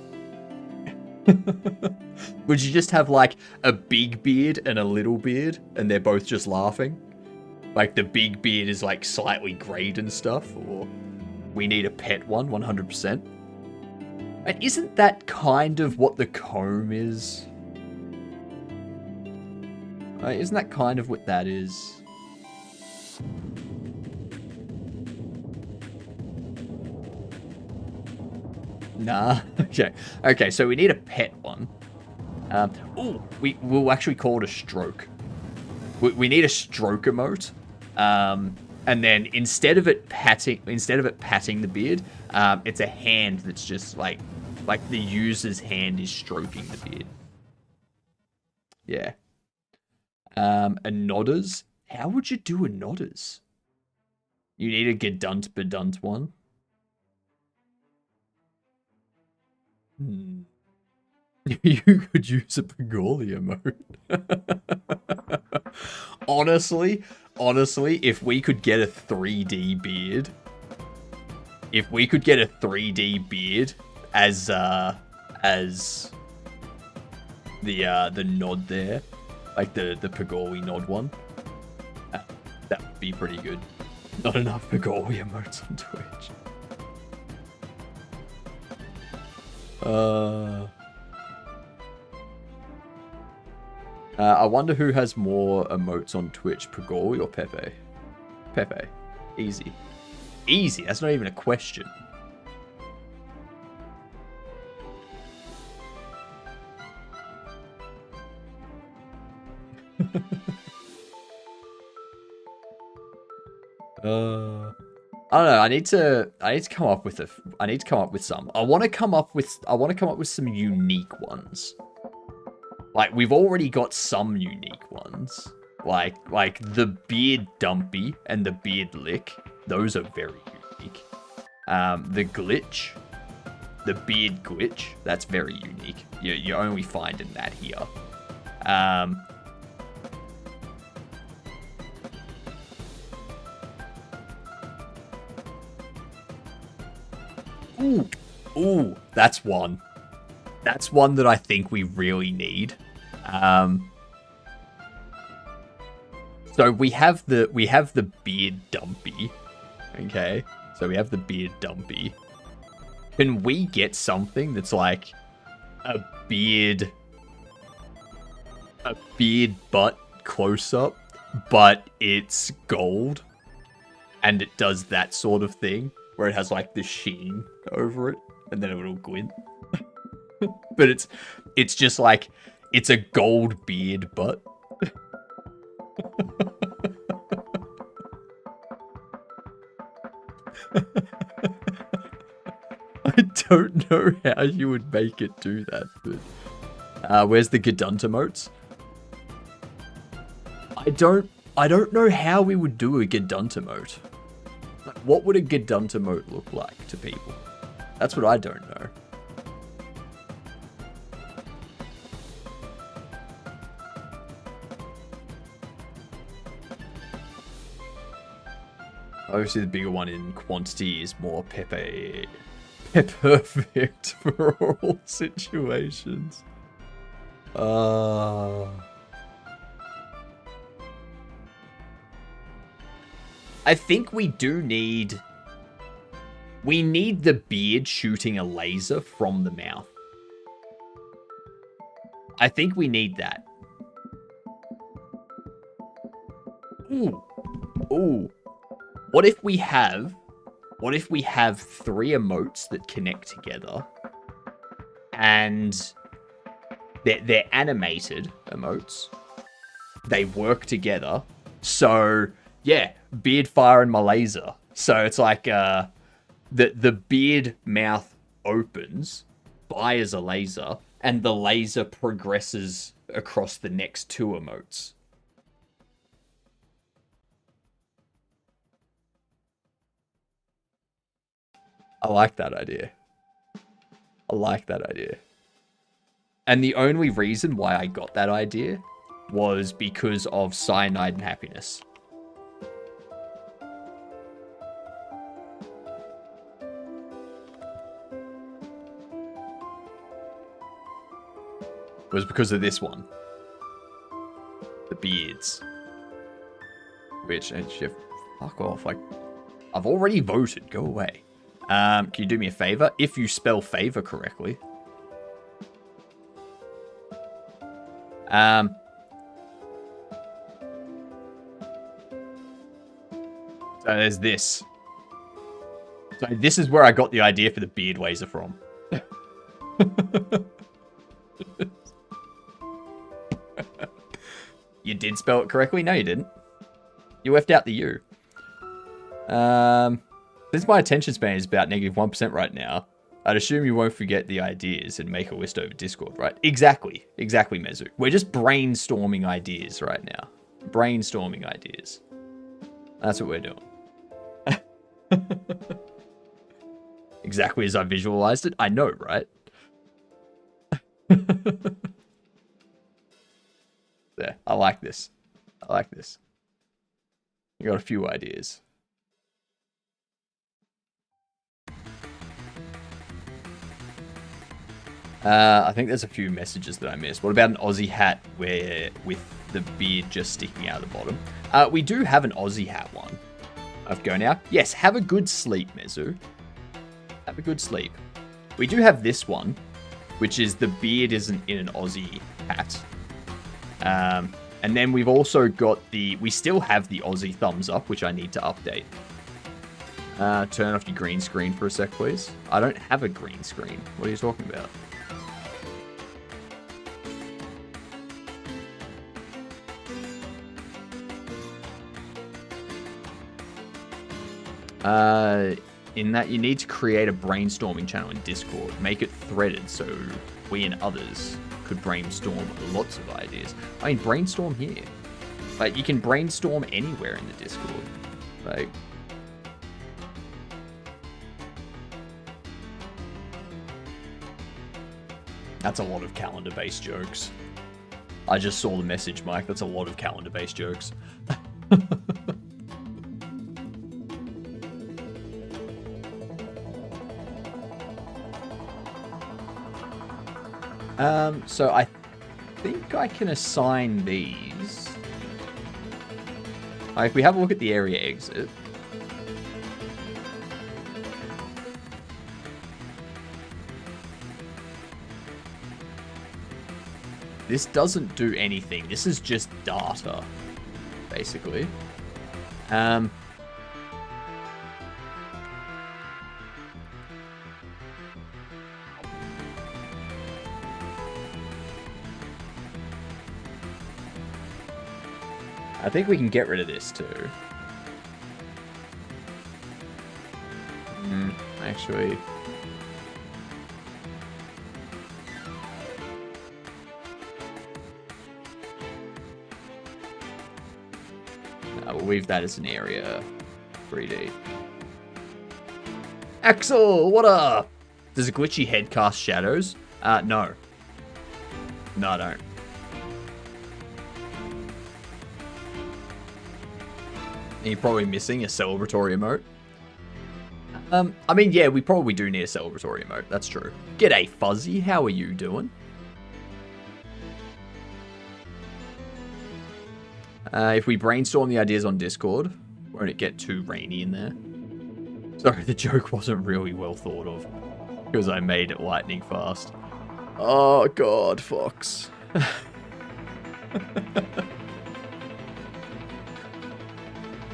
would you just have like a big beard and a little beard and they're both just laughing? Like the big beard is like slightly grayed and stuff, or we need a pet one, 100%. And isn't that kind of what the comb is? Isn't that kind of what that is? Nah. Okay, so we need a pet one. We'll actually call it a stroke. We need a stroke emote. And then instead of it patting the beard, it's a hand that's just like the user's hand is stroking the beard. Yeah. A nodders. How would you do a nodders? You need a gedunt bedunt one. You could use a Pagoli emote. Honestly, if we could get a 3D beard, as the nod there, like the Pagoli nod one, that would be pretty good. Not enough Pagoli emotes on Twitch. I wonder who has more emotes on Twitch, Pagoli or Pepe? Pepe. Easy. Easy, that's not even a question. I don't know. I need to come up with some. I want to come up with some unique ones. Like, we've already got some unique ones. Like the beard dumpy and the beard lick. Those are very unique. The glitch. The beard glitch. That's very unique. You're only finding that here. Ooh, that's one. That's one that I think we really need. So we have the beard dumpy. Okay. So we have the beard dumpy. Can we get something that's like a beard butt close up, but it's gold and it does that sort of thing where it has like the sheen over it and then a little glint. But it's just like it's a gold beard butt. I don't know how you would make it do that, but where's the Gedunt emotes? I don't know how we would do a Gedunt emote. Like, what would a Gedunt emote look like to people? That's what I don't know. Obviously, the bigger one in quantity is more Pepe perfect for all situations. I think we need the beard shooting a laser from the mouth. I think we need that. Ooh. What if we have 3 emotes that connect together and they're animated emotes. They work together. So Yeah, beard firing my laser. So it's like the beard mouth opens, fires a laser, and the laser progresses across the next two emotes. I like that idea. I like that idea. And the only reason why I got that idea was because of Cyanide and Happiness. It was because of this one. The beards. Which, fuck off. Like, I've already voted. Go away. Can you do me a favor? If you spell favor correctly. So there's this. So this is where I got the idea for the beard laser from. You did spell it correctly? No, you didn't. You left out the U. Since my attention span is about -1% right now, I'd assume you won't forget the ideas and make a list over Discord, right? Exactly. Exactly, Mezu. We're just brainstorming ideas right now. Brainstorming ideas. That's what we're doing. Exactly as I visualized it. I know, right? There. I like this. I like this. You got a few ideas. I think there's a few messages that I missed. What about an Aussie hat with the beard just sticking out of the bottom? We do have an Aussie hat one. I've go now. Yes, have a good sleep, Mezu. Have a good sleep. We do have this one, which is the beard isn't in an Aussie hat. And then we've also got we still have the Aussie thumbs up, which I need to update. Turn off your green screen for a sec, please. I don't have a green screen. What are you talking about? In that you need to create a brainstorming channel in Discord. Make it threaded so we and others could brainstorm lots of ideas. I mean, brainstorm here. Like, you can brainstorm anywhere in the Discord. Like... That's a lot of calendar-based jokes. I just saw the message, Mike. That's a lot of calendar-based jokes. So I think I can assign these. If we have a look at the area exit. This doesn't do anything. This is just data, basically. I think we can get rid of this too. Actually... we'll leave that as an area 3D. Axel, what up? Does a glitchy head cast shadows? No. No, I don't. And you're probably missing a celebratory emote. I mean, yeah, we probably do need a celebratory emote. That's true. G'day, Fuzzy. How are you doing? If we brainstorm the ideas on Discord, won't it get too rainy in there? Sorry, the joke wasn't really well thought of. Because I made it lightning fast. Oh, God, Fox.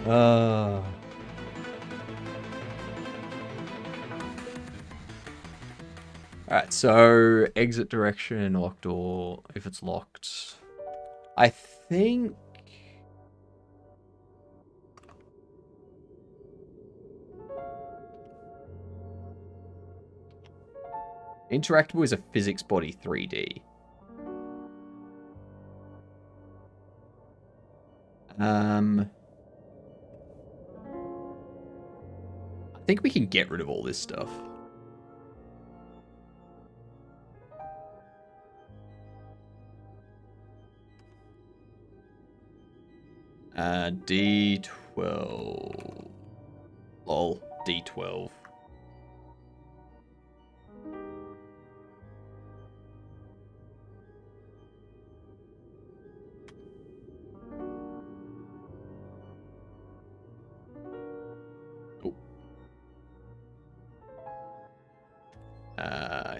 Alright, so exit direction, locked door. If it's locked, I think Interactable is a physics body 3D. I think we can get rid of all this stuff. D12. Lol, D12.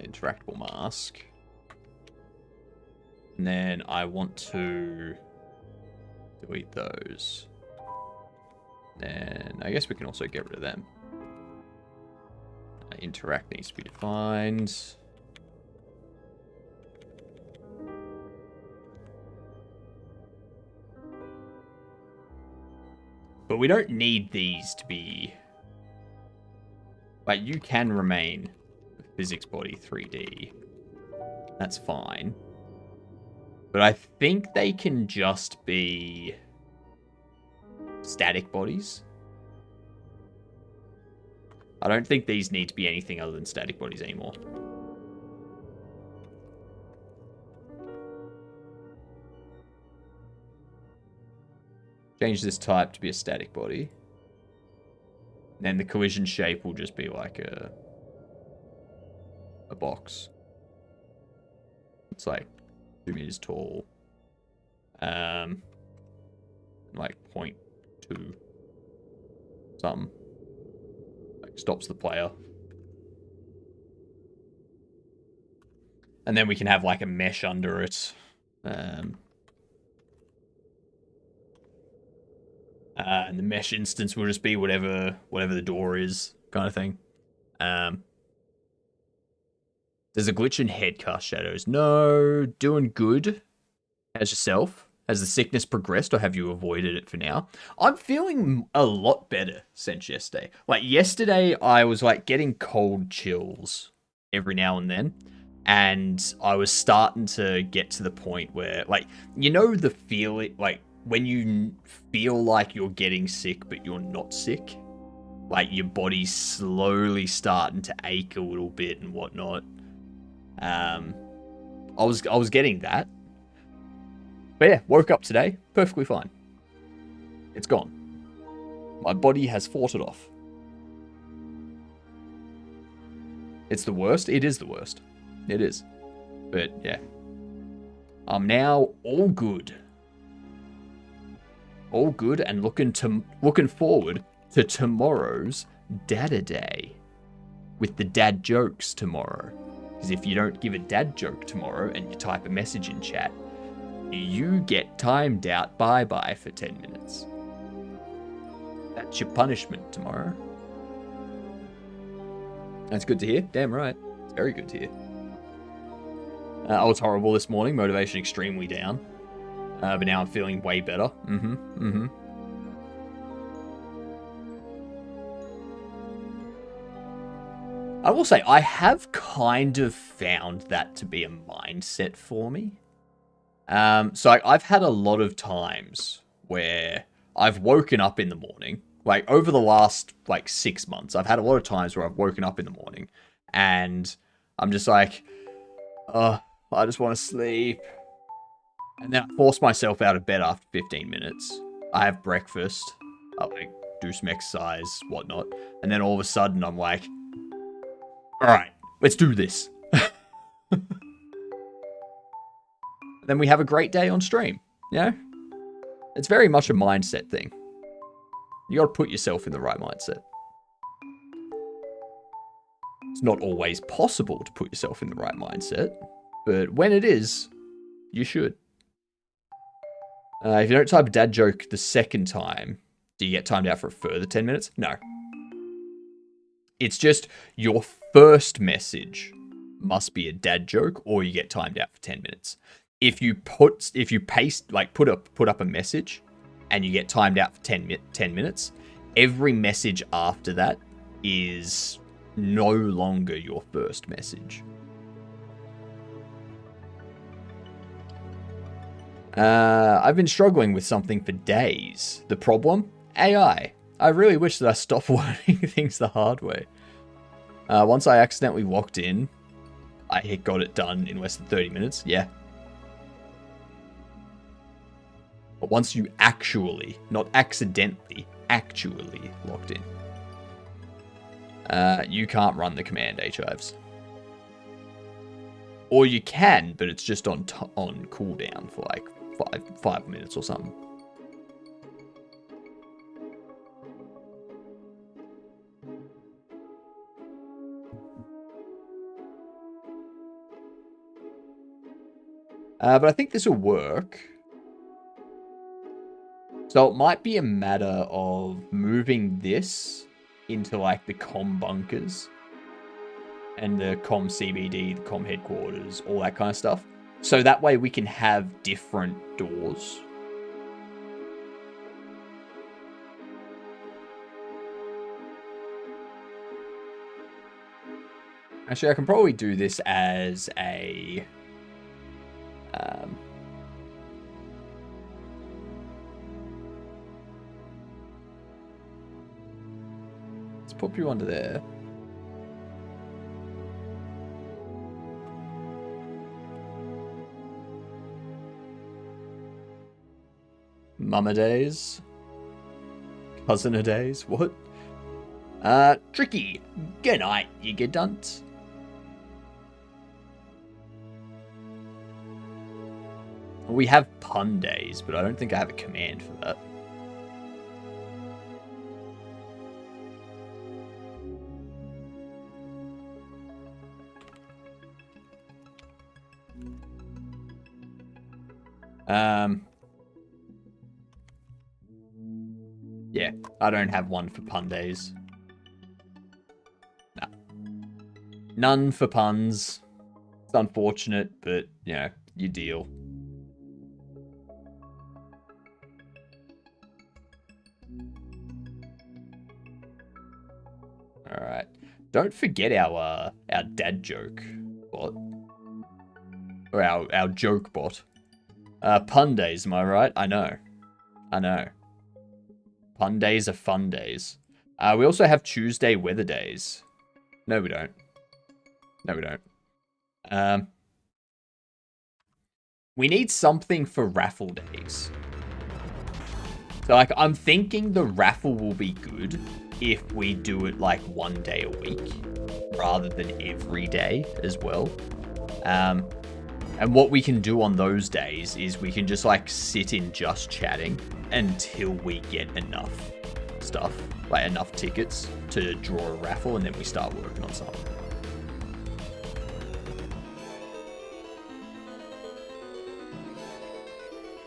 Interactable mask. And then I want to delete those. Then I guess we can also get rid of them. Interact needs to be defined. But we don't need these to be... Like, you can remain physics body 3D. That's fine. But I think they can just be static bodies. I don't think these need to be anything other than static bodies anymore. Change this type to be a static body. And then the collision shape will just be like a box. It's like 2 meters tall. Like 0.2 something. Like stops the player. And then we can have like a mesh under it. And the mesh instance will just be whatever the door is, kind of thing. There's a glitch in Headcast Shadows. No, doing good. How's yourself? Has the sickness progressed or have you avoided it for now? I'm feeling a lot better since yesterday. Like yesterday, I was like getting cold chills every now and then. And I was starting to get to the point where, like, you know the feeling, like, when you feel like you're getting sick, but you're not sick? Like, your body's slowly starting to ache a little bit and whatnot. I was getting that. But yeah, woke up today, perfectly fine. It's gone. My body has fought it off. It's the worst? It is the worst. It is. But yeah. I'm now all good. All good and looking forward to tomorrow's Dada Day. With the dad jokes tomorrow. Because if you don't give a dad joke tomorrow and you type a message in chat, you get timed out bye-bye for 10 minutes. That's your punishment tomorrow. That's good to hear. Damn right. It's very good to hear. I was horrible this morning. Motivation extremely down. But now I'm feeling way better. I will say, I have kind of found that to be a mindset for me. So I've had a lot of times where I've woken up in the morning. Like, over the last, 6 months, I've had a lot of times where I've woken up in the morning. And I'm just like, I just want to sleep. And then I force myself out of bed after 15 minutes. I have breakfast. I, do some exercise, whatnot. And then all of a sudden, I'm like, alright, let's do this. Then we have a great day on stream, you know? It's very much a mindset thing. You gotta put yourself in the right mindset. It's not always possible to put yourself in the right mindset, but when it is, you should. If you don't type a dad joke the second time, do you get timed out for a further 10 minutes? No. It's just your first message must be a dad joke, or you get timed out for 10 minutes. If you put up a message and you get timed out for 10 minutes, every message after that is no longer your first message. I've been struggling with something for days. The problem? AI. I really wish that I stopped learning things the hard way. Once I accidentally locked in, I got it done in less than 30 minutes. Yeah. But once you actually, not accidentally, actually locked in, you can't run the command archives. Or you can, but it's just on cooldown for like 5 minutes or something. But I think this will work. So it might be a matter of moving this into like the comm bunkers and the comm CBD, the comm headquarters, all that kind of stuff. So that way we can have different doors. Actually, I can probably do this as a... let's pop you under there. Mama days. Cousin days. What? Tricky. Good night, you get dunt. We have pun days, but I don't think I have a command for that. Yeah, I don't have one for pun days. No. None for puns. It's unfortunate, but, you know, you deal. Alright. Don't forget our dad joke bot. Or our joke bot. Pun days, am I right? I know. Pun days are fun days. We also have Tuesday weather days. No, we don't. We need something for raffle days. So, like, I'm thinking the raffle will be good if we do it, like, 1 day a week. Rather than every day as well. And what we can do on those days is we can just, like, sit in just chatting until we get enough stuff, like enough tickets to draw a raffle, and then we start working on something.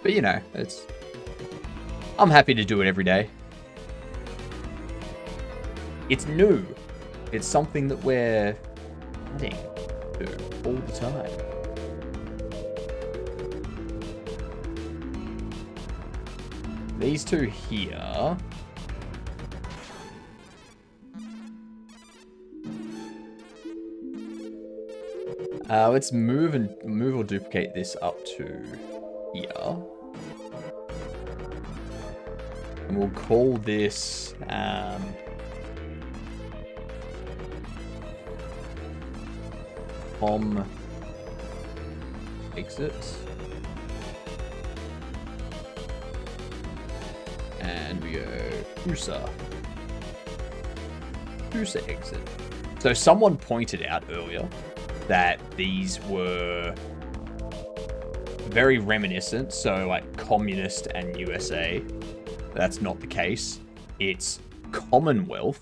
But, you know, I'm happy to do it every day. It's new. It's something that we're adding to all the time. These two here. Let's move or duplicate this up to here. And we'll call this comm exit. And we go USA exit. So someone pointed out earlier that these were very reminiscent. So like communist and USA. That's not the case. It's Commonwealth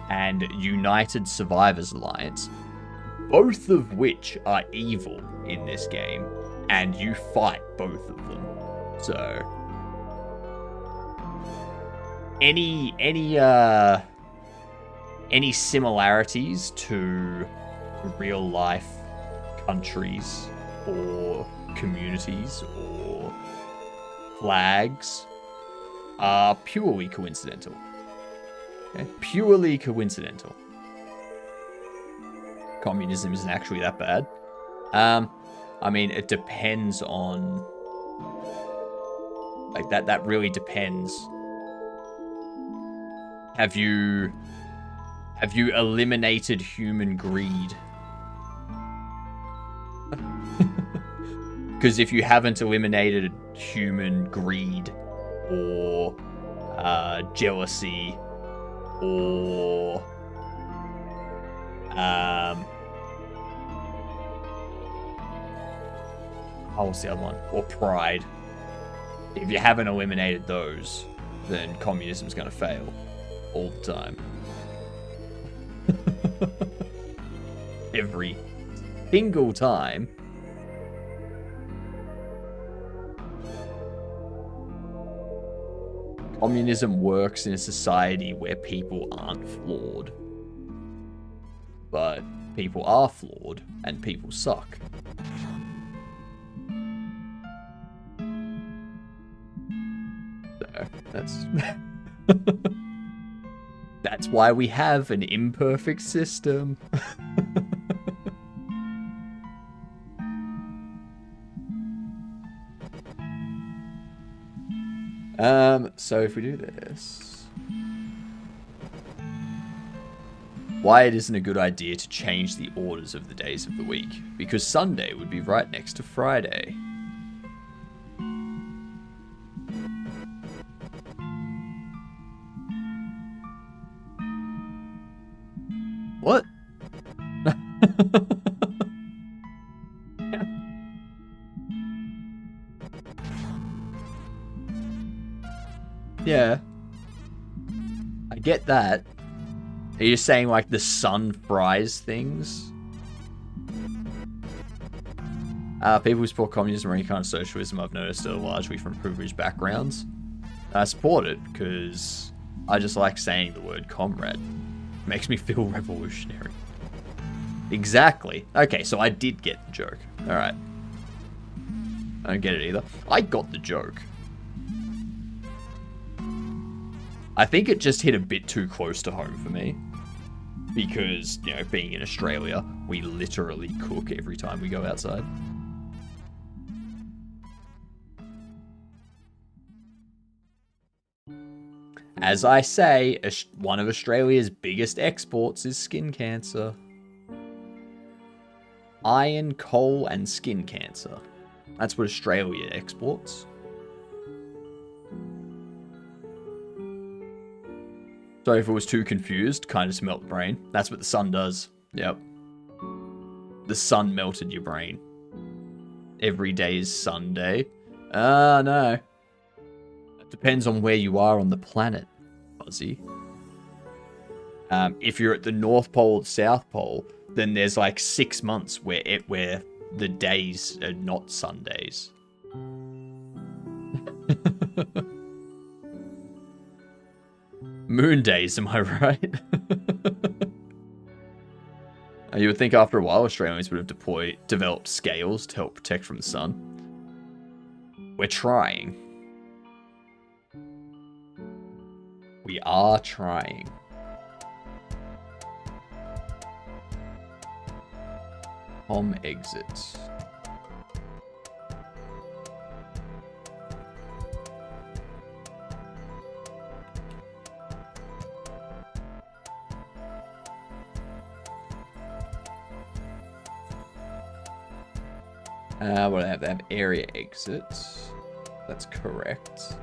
and United Survivors Alliance, both of which are evil in this game, and you fight both of them. So any similarities to real life countries or communities or flags are purely coincidental. Okay? Purely coincidental. Communism isn't actually that bad. I mean, it depends on... Like, that really depends. Have you eliminated human greed? Because if you haven't eliminated human greed, or jealousy, or what's the other one? Or pride. If you haven't eliminated those, then communism's gonna fail all the time. Every single time. Communism works in a society where people aren't flawed. But people are flawed, and people suck. So, that's... That's why we have an imperfect system. So if we do this... Why it isn't a good idea to change the orders of the days of the week. Because Sunday would be right next to Friday. What? Yeah. I get that. Are you saying like the sun fries things? People who support communism or any kind of socialism I've noticed are largely from privileged backgrounds. I support it because I just like saying the word comrade. It makes me feel revolutionary. Exactly. Okay, so I did get the joke. Alright. I don't get it either. I got the joke. I think it just hit a bit too close to home for me. Because, you know, being in Australia, we literally cook every time we go outside. As I say, one of Australia's biggest exports is skin cancer. Iron, coal, and skin cancer. That's what Australia exports. So if it was too confused, kind of just melt the brain. That's what the sun does. Yep. The sun melted your brain. Every day is Sunday. No. It depends on where you are on the planet, Fuzzy. If you're at the North Pole or the South Pole, then there's like 6 months where the days are not Sundays. Moon days, am I right? You would think after a while Australians would have developed scales to help protect from the sun. We're trying. We are trying. Home exit. What do they have? They have area exits. That's correct.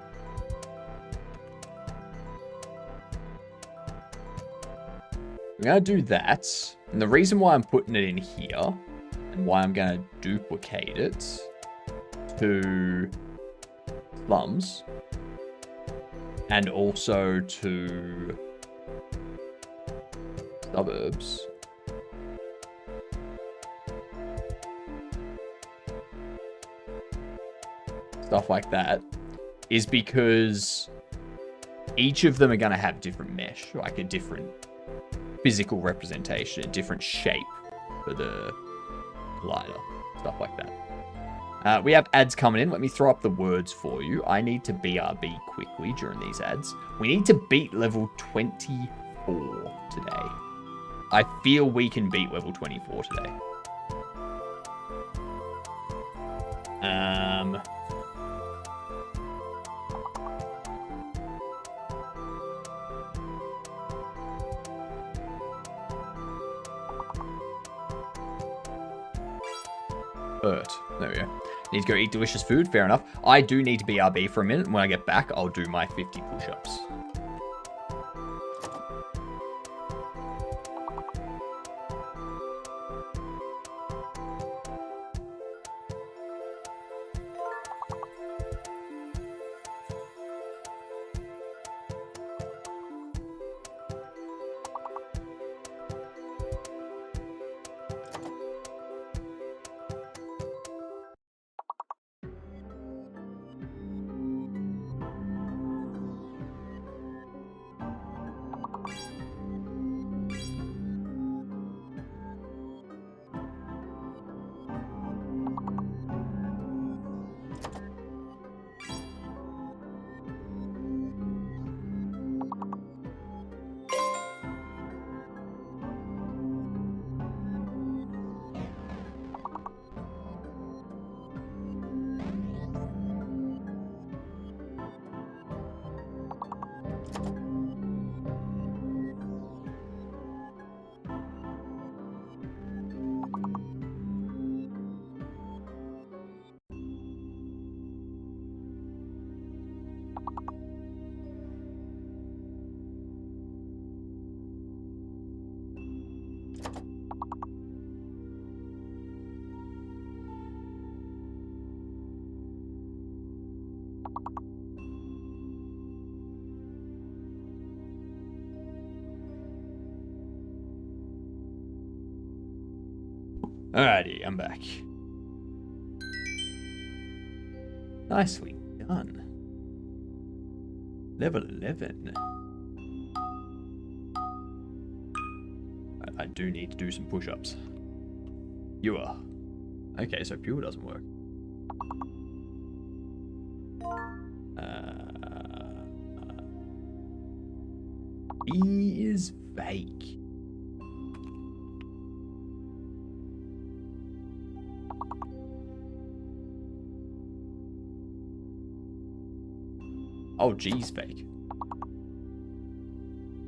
I'm going to do that. And the reason why I'm putting it in here, and why I'm going to duplicate it to slums, and also to suburbs, stuff like that, is because each of them are going to have different mesh, like a different physical representation, a different shape for the glider, stuff like that. We have ads coming in. Let me throw up the words for you. I need to BRB quickly during these ads. We need to beat level 24 today. I feel we can beat level 24 today. Bert. There we go. Need to go eat delicious food. Fair enough. I do need to BRB for a minute. When I get back, I'll do my 50 push-ups. Alrighty, I'm back. Nicely done. Level 11. I do need to do some push-ups. Pure. Okay, so pure doesn't work. E is fake. Oh, G's fake.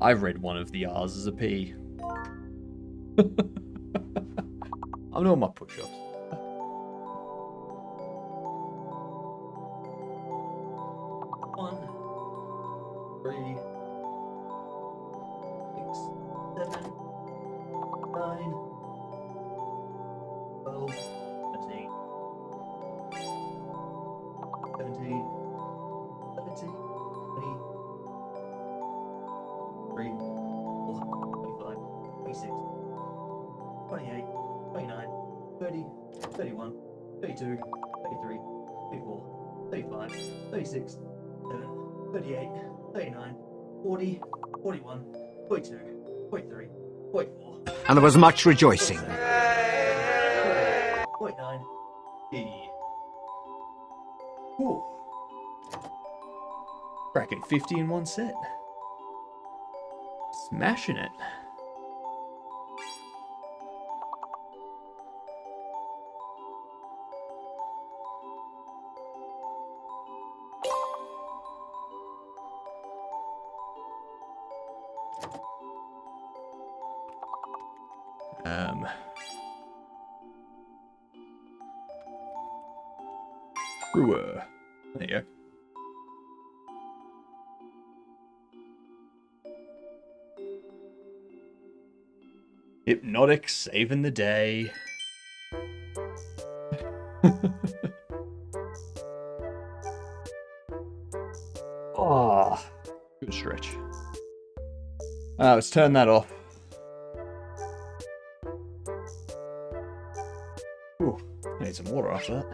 I've read one of the R's as a P. I'm doing my push-ups. One, 3, 6, 7, 9, 12, 13, 17, 18, 20, 3, 4, 25, 26, 28, 29, 30, 31, 32, 33, 34, 35, 36, 37, 38, 39, 40, 41, 42, 43, 44. And there was much rejoicing. 49, 80. Ooh. Cracking 50 in one set. Smashing it. Brewer. There you go. Hypnotic saving the day. Oh, good stretch. Let's turn that off. Ooh, I need some water after that.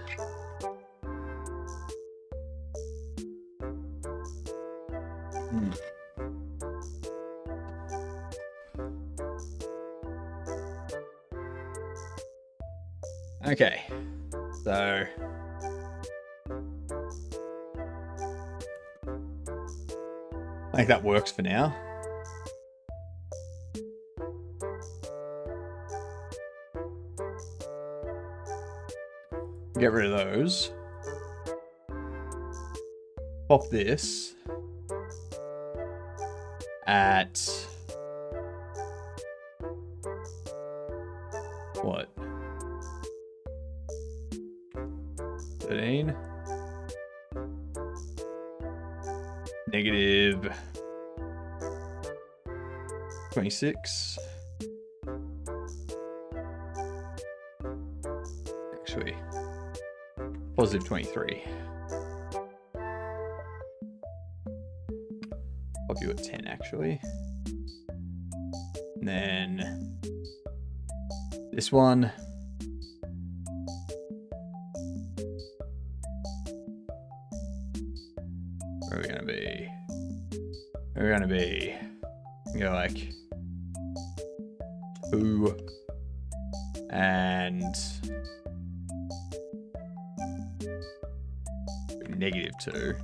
Okay, so I think that works for now. Get rid of those. Pop this at what? 13. Negative 26. Actually, positive 23. Pop you at 10, actually. And then this one. Where are we gonna be? Where are we gonna be? Go like 2 and -2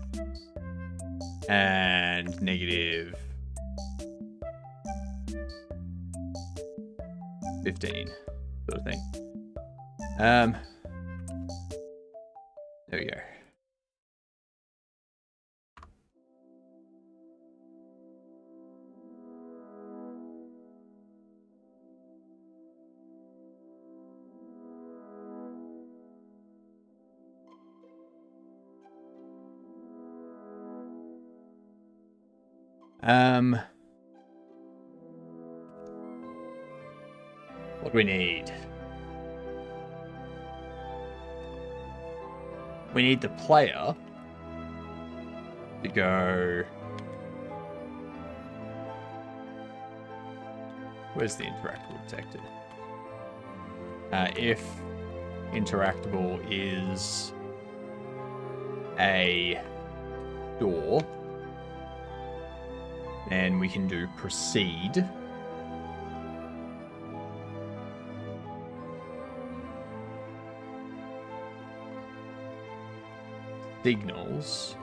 and negative 15 sort of thing. There we go. What do we need? We need the player to go... Where's the interactable detected? If interactable is a door, then we can do proceed. Signals.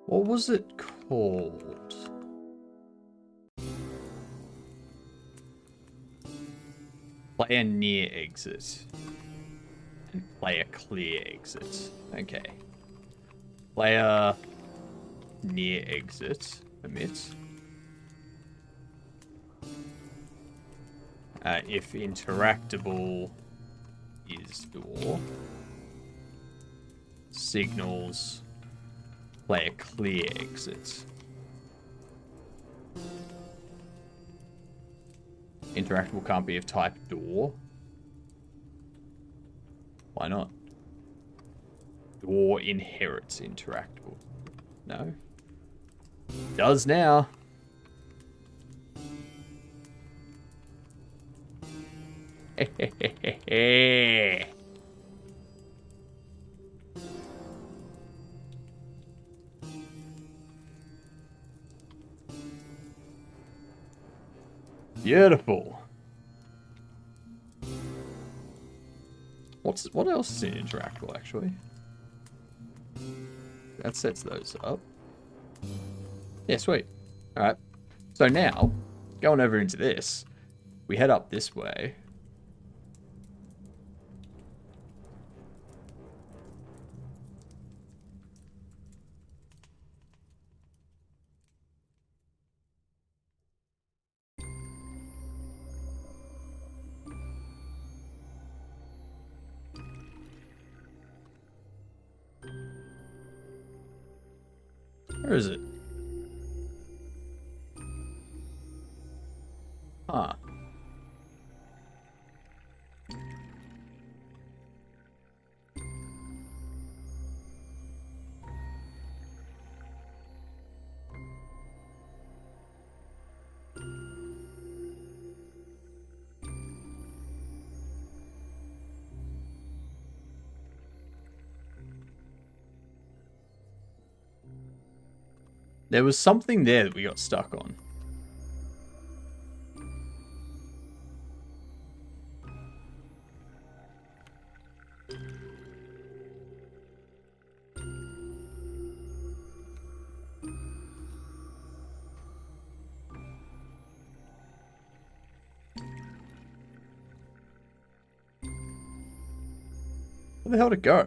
What was it called? Player near exit. And player clear exit. Okay. Player near exit. Omit. If interactable is door. Signals. Player clear exit. Interactable can't be of type door. Why not? Door inherits interactable. No. Does now. Beautiful. What else is in interactable actually? That sets those up. Yeah, sweet. Alright. So now, going over into this, we head up this way. Where is it? Huh. There was something there that we got stuck on. Where the hell to go?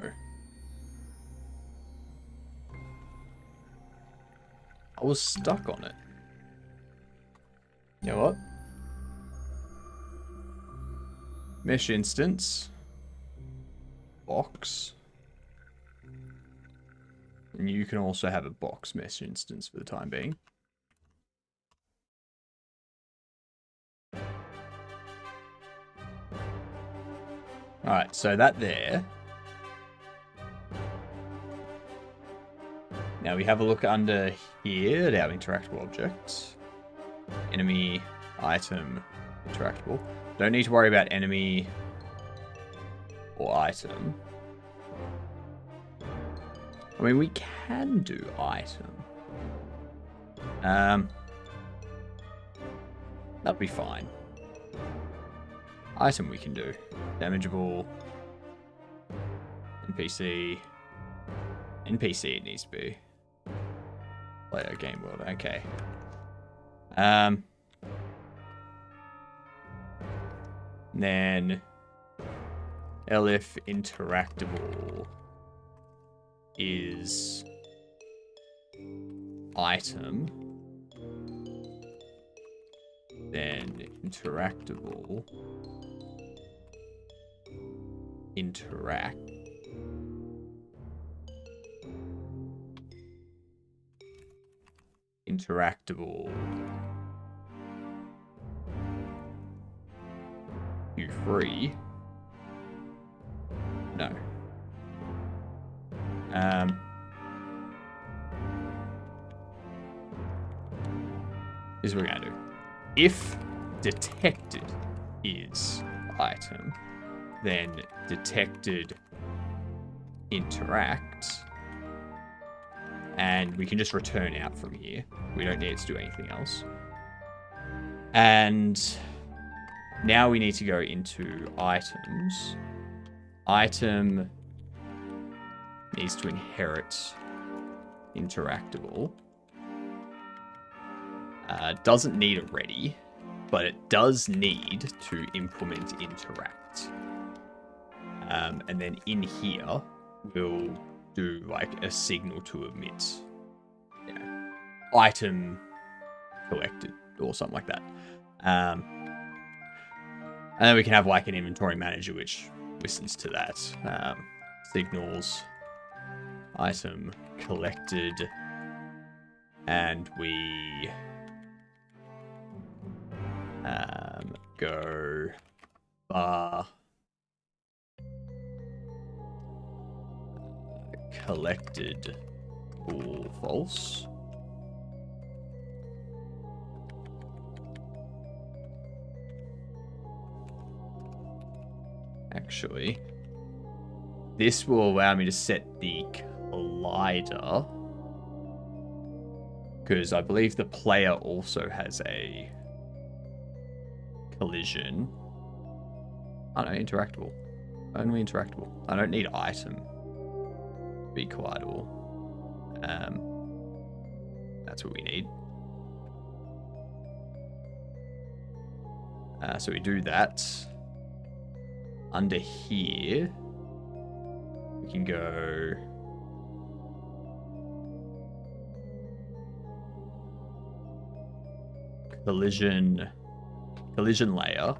I was stuck on it. You know what? Mesh instance. Box. And you can also have a box mesh instance for the time being. Alright, so that there. Now we have a look under here at our interactable objects. Enemy, item, interactable. Don't need to worry about enemy or item. I mean, we can do item. That'll be fine. Item we can do. Damageable. NPC. NPC it needs to be. Player game world. Okay. Then LF interactable is item. Then interactable interact. Interactable U3. No. This is what we're gonna do. If detected is item, then detected interacts, and we can just return out from here. We don't need to do anything else. And now we need to go into items. Item needs to inherit interactable. Doesn't need a ready, but it does need to implement interact. And then in here, we'll do like a signal to emit, you know, item collected or something like that. And then we can have like an inventory manager which listens to that. Signals, item collected, and we go bar collected all false. Actually, this will allow me to set the collider, because I believe the player also has a collision. Oh no, interactable. Only interactable. I don't need item to be collidable. That's what we need. So we do that. Under here, we can go collision layer.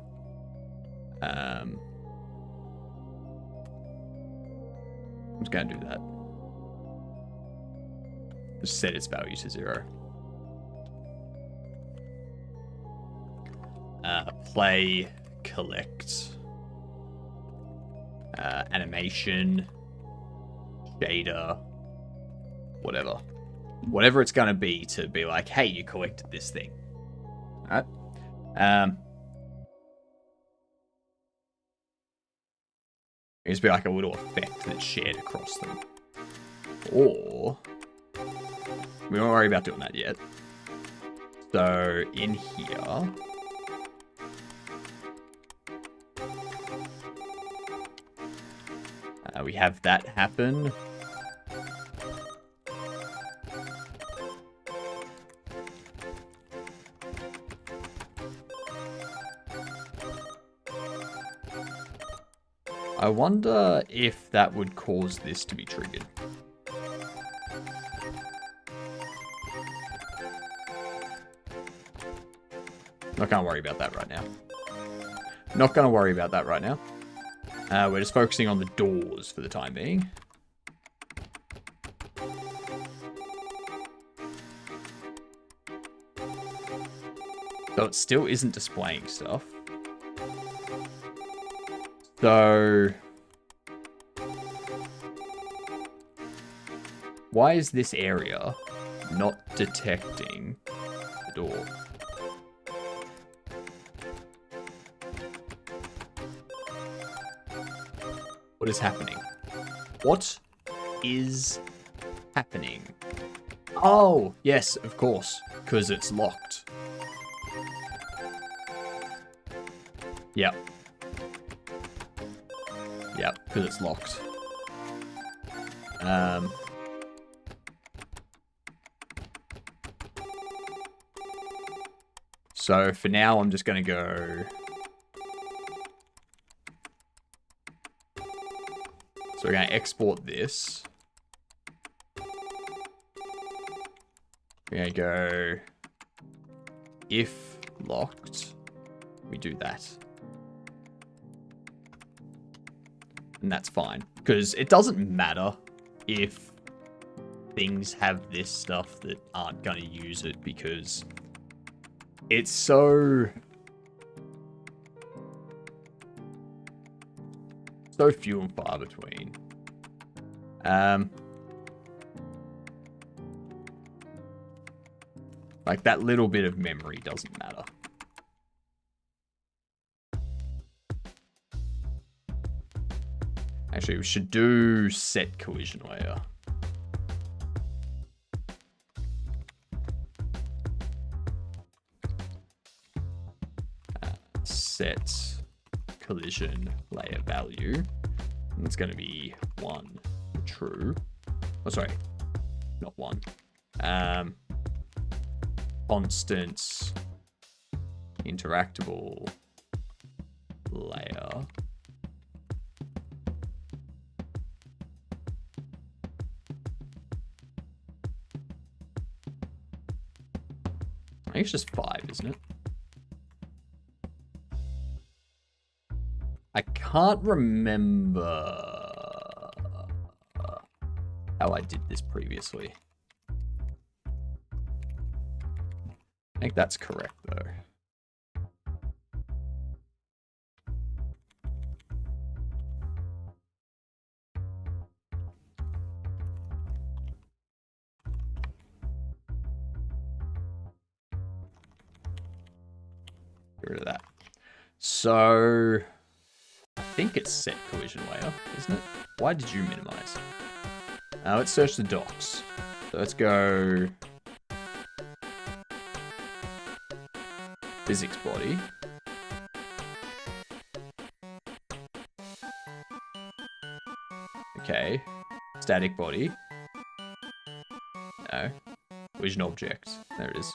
I'm just going to do that. Just set its value to 0. Play, collect, animation, shader, whatever. Whatever it's going to be like, hey, you collected this thing. Alright? It's be like a little effect that's shared across them. Or we won't worry about doing that yet. So in here, we have that happen. I wonder if that would cause this to be triggered. Not gonna worry about that right now. Not gonna worry about that right now. We're just focusing on the doors for the time being. So it still isn't displaying stuff. So why is this area not detecting the door? What is happening? What is happening? Oh, yes, of course, because it's locked. Yep. Yep, because it's locked. So for now, I'm just going to go... So we're going to export this. We're going to go... If locked, we do that. And that's fine. Because it doesn't matter if things have this stuff that aren't going to use it, because it's so few and far between. Like, that little bit of memory doesn't matter. Actually, we should do set collision layer. Set collision layer value. And it's going to be 1 true. Oh, sorry. Not 1. Constant interactable layer. I think it's just 5, isn't it? I can't remember how I did this previously. I think that's correct, though. Get rid of that. So... I think it's set collision layer, isn't it? Why did you minimize? Let's search the docs. So let's go physics body. Okay. Static body. No. Collision object. There it is.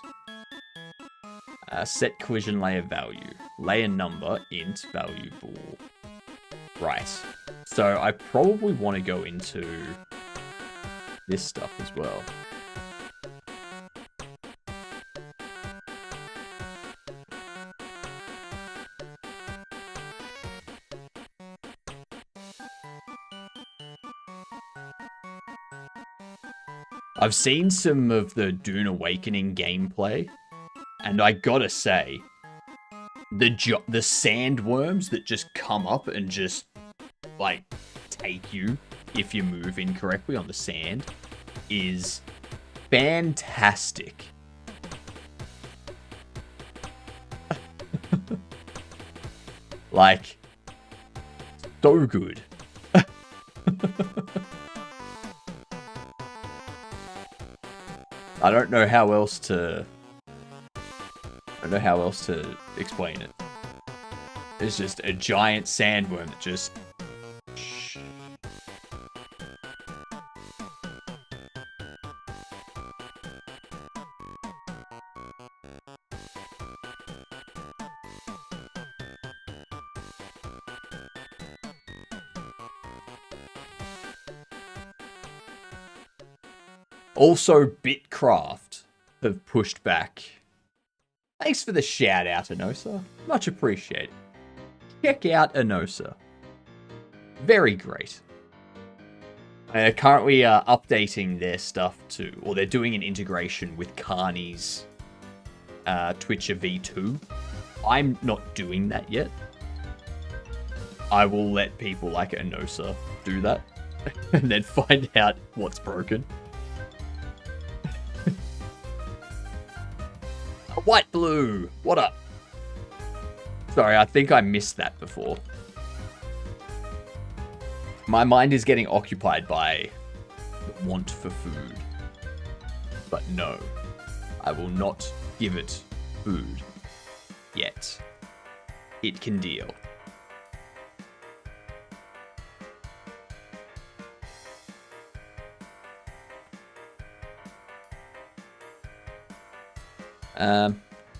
Set collision layer value. Layer number, int, value, bool. Right. So I probably want to go into this stuff as well. I've seen some of the Dune Awakening gameplay, and I gotta say, the sandworms that just come up and just, like, take you if you move incorrectly on the sand is fantastic. Like, so good. I don't know how else to explain it. It's just a giant sandworm that just... Also, Bitcraft have pushed back. Thanks for the shout out, Enosa. Much appreciated. Check out Enosa. Very great. They're currently updating their stuff to, or they're doing an integration with Carney's Twitcher V2. I'm not doing that yet. I will let people like Enosa do that and then find out what's broken. White Blue, what up? Sorry, I think I missed that before. My mind is getting occupied by the want for food. But no, I will not give it food yet. It can deal.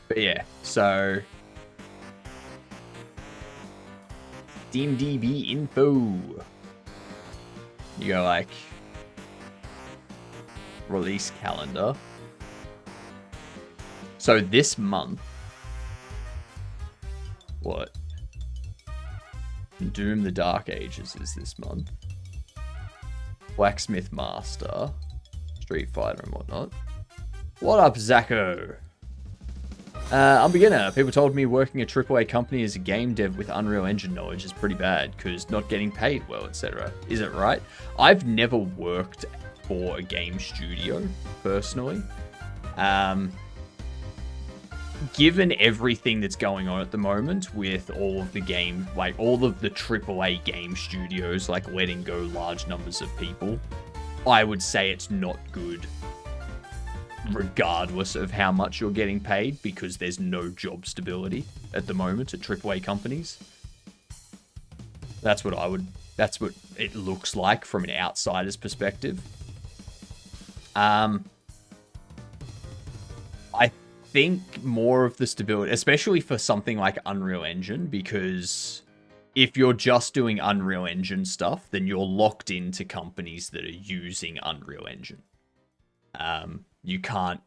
But yeah, so SteamDB info. You go like release calendar. So this month, what? Doom the Dark Ages is this month. Blacksmith Master, Street Fighter and whatnot. What up, Zacho? I'm a beginner. People told me working a AAA company as a game dev with Unreal Engine knowledge is pretty bad because not getting paid well, etc. Is it right? I've never worked for a game studio, personally. Given everything that's going on at the moment with all of the game, like all of the AAA game studios, like letting go large numbers of people, I would say it's not good regardless of how much you're getting paid, because there's no job stability at the moment at AAA companies. That's what it looks like from an outsider's perspective. I think more of the stability, especially for something like Unreal Engine, because if you're just doing Unreal Engine stuff, then you're locked into companies that are using Unreal Engine. You can't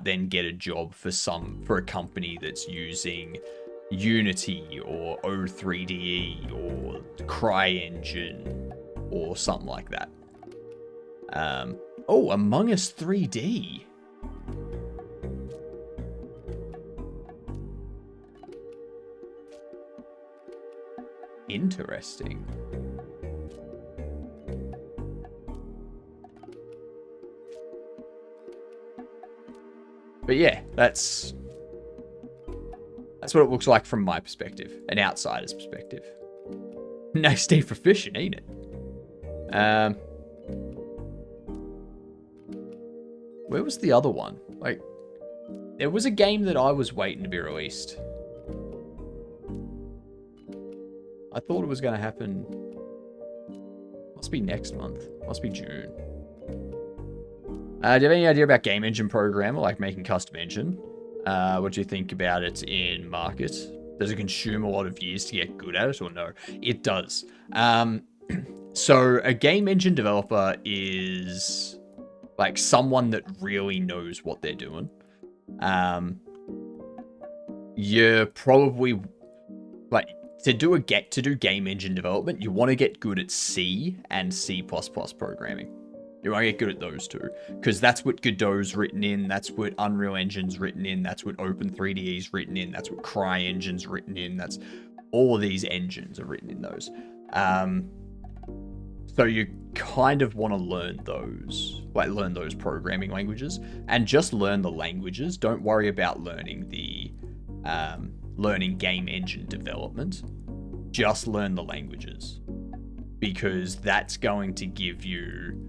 then get a job for a company that's using Unity or O3DE or CryEngine or something like that. Oh, Among Us 3D. Interesting. But yeah, that's what it looks like from my perspective, an outsider's perspective. Nice day for fishing, ain't it? Where was the other one? Like, there was a game that I was waiting to be released. I thought it was going to happen. Must be next month. Must be June. Do you have any idea about Game Engine Programmer, like making custom engine? What do you think about it in market? Does it consume a lot of years to get good at it, or no? It does. So a game engine developer is like someone that really knows what they're doing. You're probably like to do game engine development, you want to get good at C and C++ programming. You want to get good at those two, because that's what Godot's written in, that's what Unreal Engine's written in, that's what Open3D's written in, that's what CryEngine's written in, that's all of these engines are written in those. So you kind of want to learn those programming languages, and just learn the languages. Don't worry about learning the learning game engine development. Just learn the languages, because that's going to give you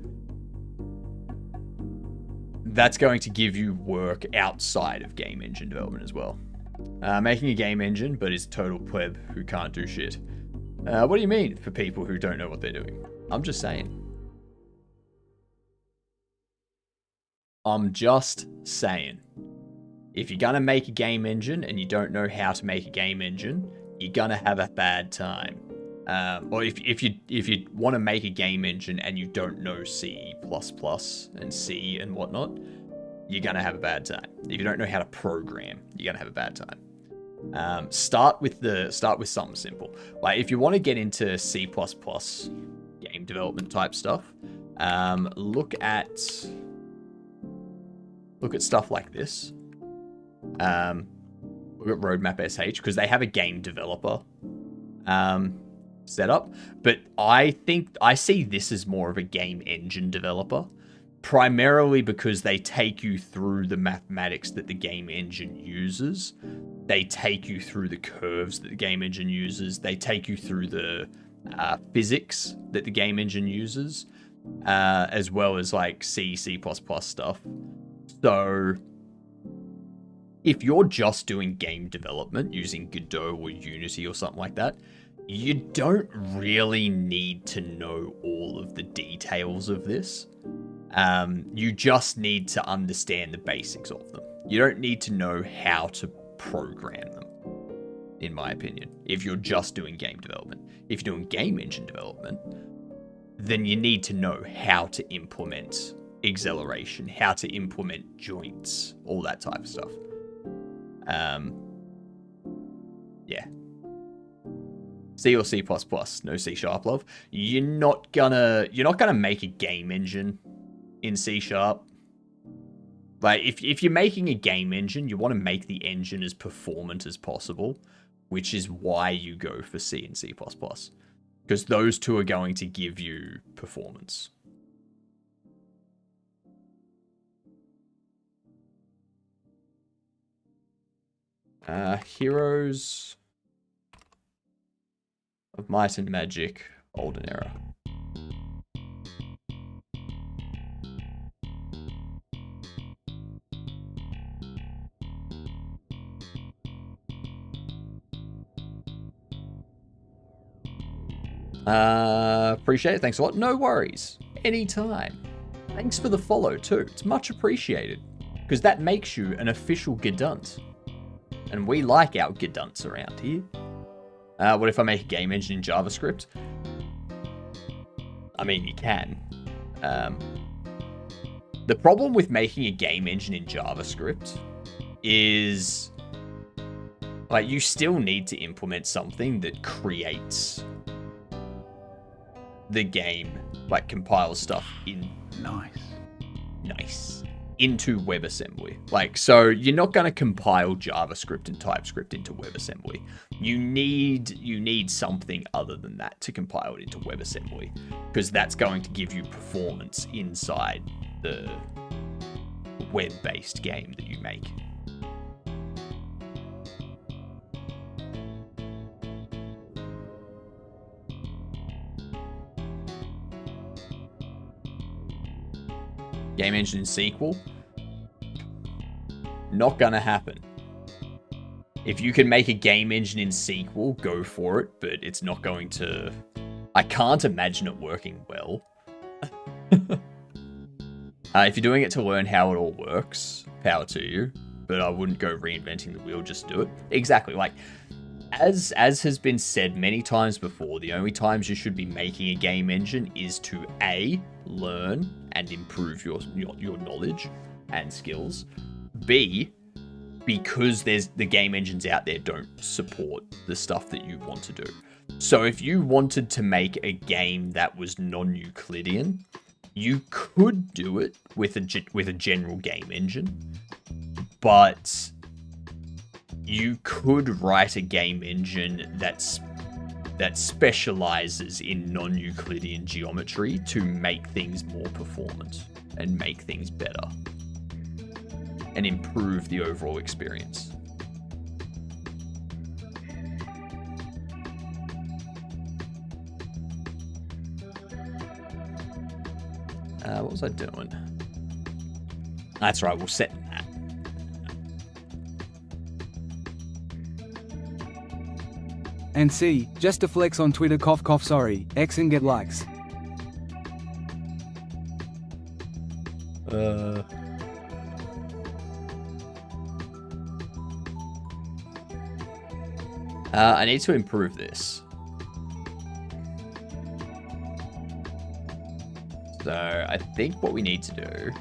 work outside of game engine development as well. Making a game engine, but is total pleb who can't do shit. What do you mean for people who don't know what they're doing? I'm just saying. If you're gonna make a game engine and you don't know how to make a game engine, you're gonna have a bad time. or if you want to make a game engine and you don't know C++ and C and whatnot, you're gonna have a bad time. If you don't know how to program, you're gonna have a bad time. Start with something simple. Like if you want to get into C++ game development type stuff, look at stuff like this. Look at Roadmap SH, because they have a game developer setup, but I think I see this as more of a game engine developer, primarily because they take you through the mathematics that the game engine uses. They take you through the curves that the game engine uses. They take you through the physics that the game engine uses, as well as like C++ stuff. So if you're just doing game development using Godot or Unity or something like that, you don't really need to know all of the details of this. You just need to understand the basics of them. You don't need to know how to program them, in my opinion, if you're just doing game development. If you're doing game engine development, then you need to know how to implement acceleration, how to implement joints, all that type of stuff. Yeah. C or C++, no C#, love. You're not gonna make a game engine in C#. Like if you're making a game engine, you want to make the engine as performant as possible, which is why you go for C and C++, because those two are going to give you performance. Heroes of Might and Magic, Olden Era. Appreciate it. Thanks a lot. No worries. Anytime. Thanks for the follow too. It's much appreciated, because that makes you an official Gedunt. And we like our Gedunts around here. What if I make a game engine in JavaScript? I mean, you can. The problem with making a game engine in JavaScript is, like, you still need to implement something that creates the game, like compiles stuff in nice into WebAssembly. Like, so you're not going to compile JavaScript and TypeScript into WebAssembly. You need something other than that to compile it into WebAssembly, because that's going to give you performance inside the web-based game that you make. Game engine SQL? Not gonna happen. If you can make a game engine in SQL, go for it, but it's not going to... I can't imagine it working well. If you're doing it to learn how it all works, power to you, but I wouldn't go reinventing the wheel, just do it. Exactly, like, as has been said many times before, the only times you should be making a game engine is to A, learn and improve your knowledge and skills. B, because the game engines out there don't support the stuff that you want to do. So if you wanted to make a game that was non-Euclidean, you could do it with a general game engine, but you could write a game engine that specializes in non-Euclidean geometry to make things more performant and make things better and improve the overall experience. What was I doing? That's right, we'll set that. And C, just to flex on Twitter, cough cough, sorry, X and get likes. I need to improve this. So I think what we need to do...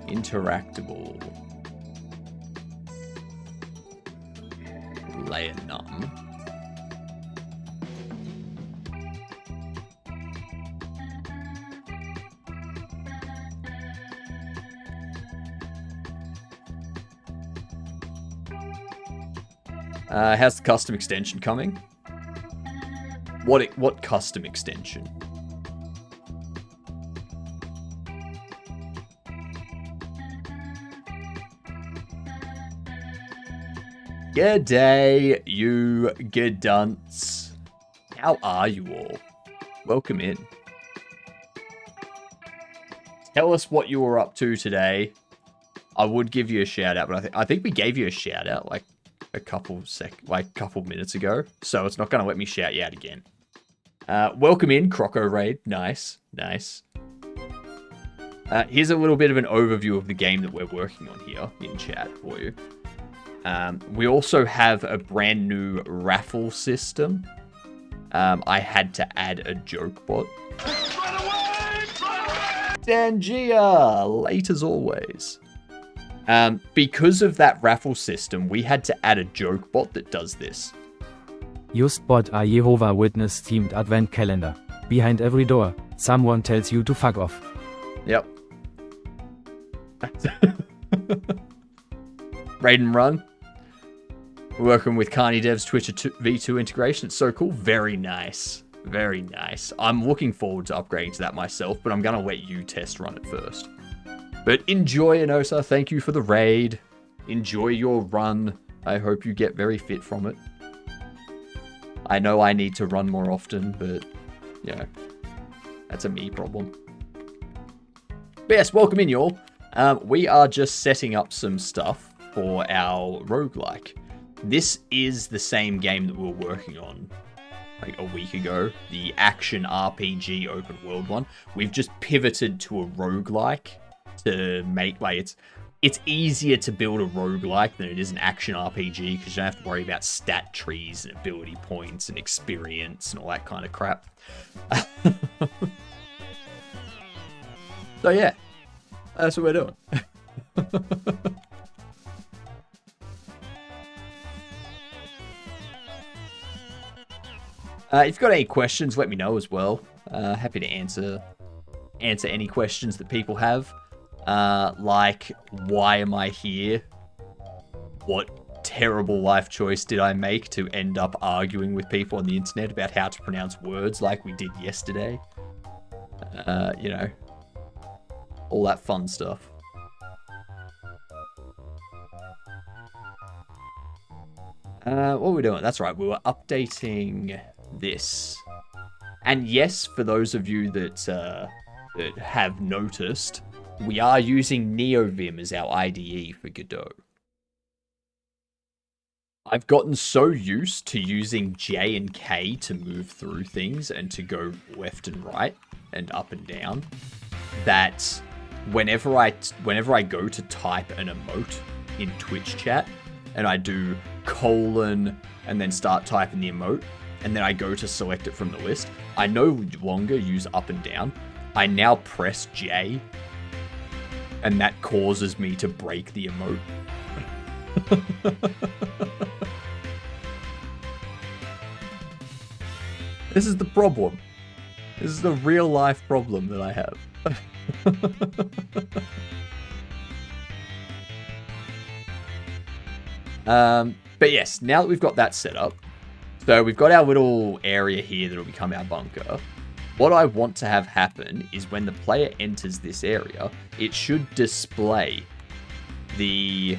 interactable layer num. How's the custom extension coming? What custom extension? G'day, you gedunts. How are you all? Welcome in. Tell us what you were up to today. I would give you a shout out, but I think we gave you a shout out like a couple minutes ago, so it's not going to let me shout you out again. Welcome in, Croco Raid. Nice. Here's a little bit of an overview of the game that we're working on here in chat for you. We also have a brand new raffle system. I had to add a joke bot. Dangia, late as always. Because of that raffle system, we had to add a joke bot that does this. Just bought a Jehovah Witness themed advent calendar. Behind every door, someone tells you to fuck off. Yep. Raid and run. We're working with Carney Dev's Twitch V2 integration. It's so cool. Very nice. Very nice. I'm looking forward to upgrading to that myself, but I'm going to let you test run it first. But enjoy, Enosa. Thank you for the raid. Enjoy your run. I hope you get very fit from it. I know I need to run more often, but, you know, that's a me problem. But yes, welcome in, y'all. We are just setting up some stuff for our roguelike. This is the same game that we were working on like a week ago, the action RPG open world one. We've just pivoted to a roguelike to make, like, it's easier to build a roguelike than it is an action RPG because you don't have to worry about stat trees and ability points and experience and all that kind of crap. So yeah, that's what we're doing. If you've got any questions, let me know as well. Happy to answer any questions that people have. Like, why am I here? What terrible life choice did I make to end up arguing with people on the internet about how to pronounce words like we did yesterday? You know, all that fun stuff. What were we doing? That's right, we were updating this. And yes, for those of you that have noticed, we are using NeoVim as our IDE for Godot. I've gotten so used to using J and K to move through things and to go left and right and up and down that whenever I go to type an emote in Twitch chat and I do colon and then start typing the emote and then I go to select it from the list, I no longer use up and down. I now press J and that causes me to break the emote. This is the problem. This is the real life problem that I have. But yes, now that we've got that set up, so we've got our little area here that'll become our bunker. What I want to have happen is when the player enters this area, it should display the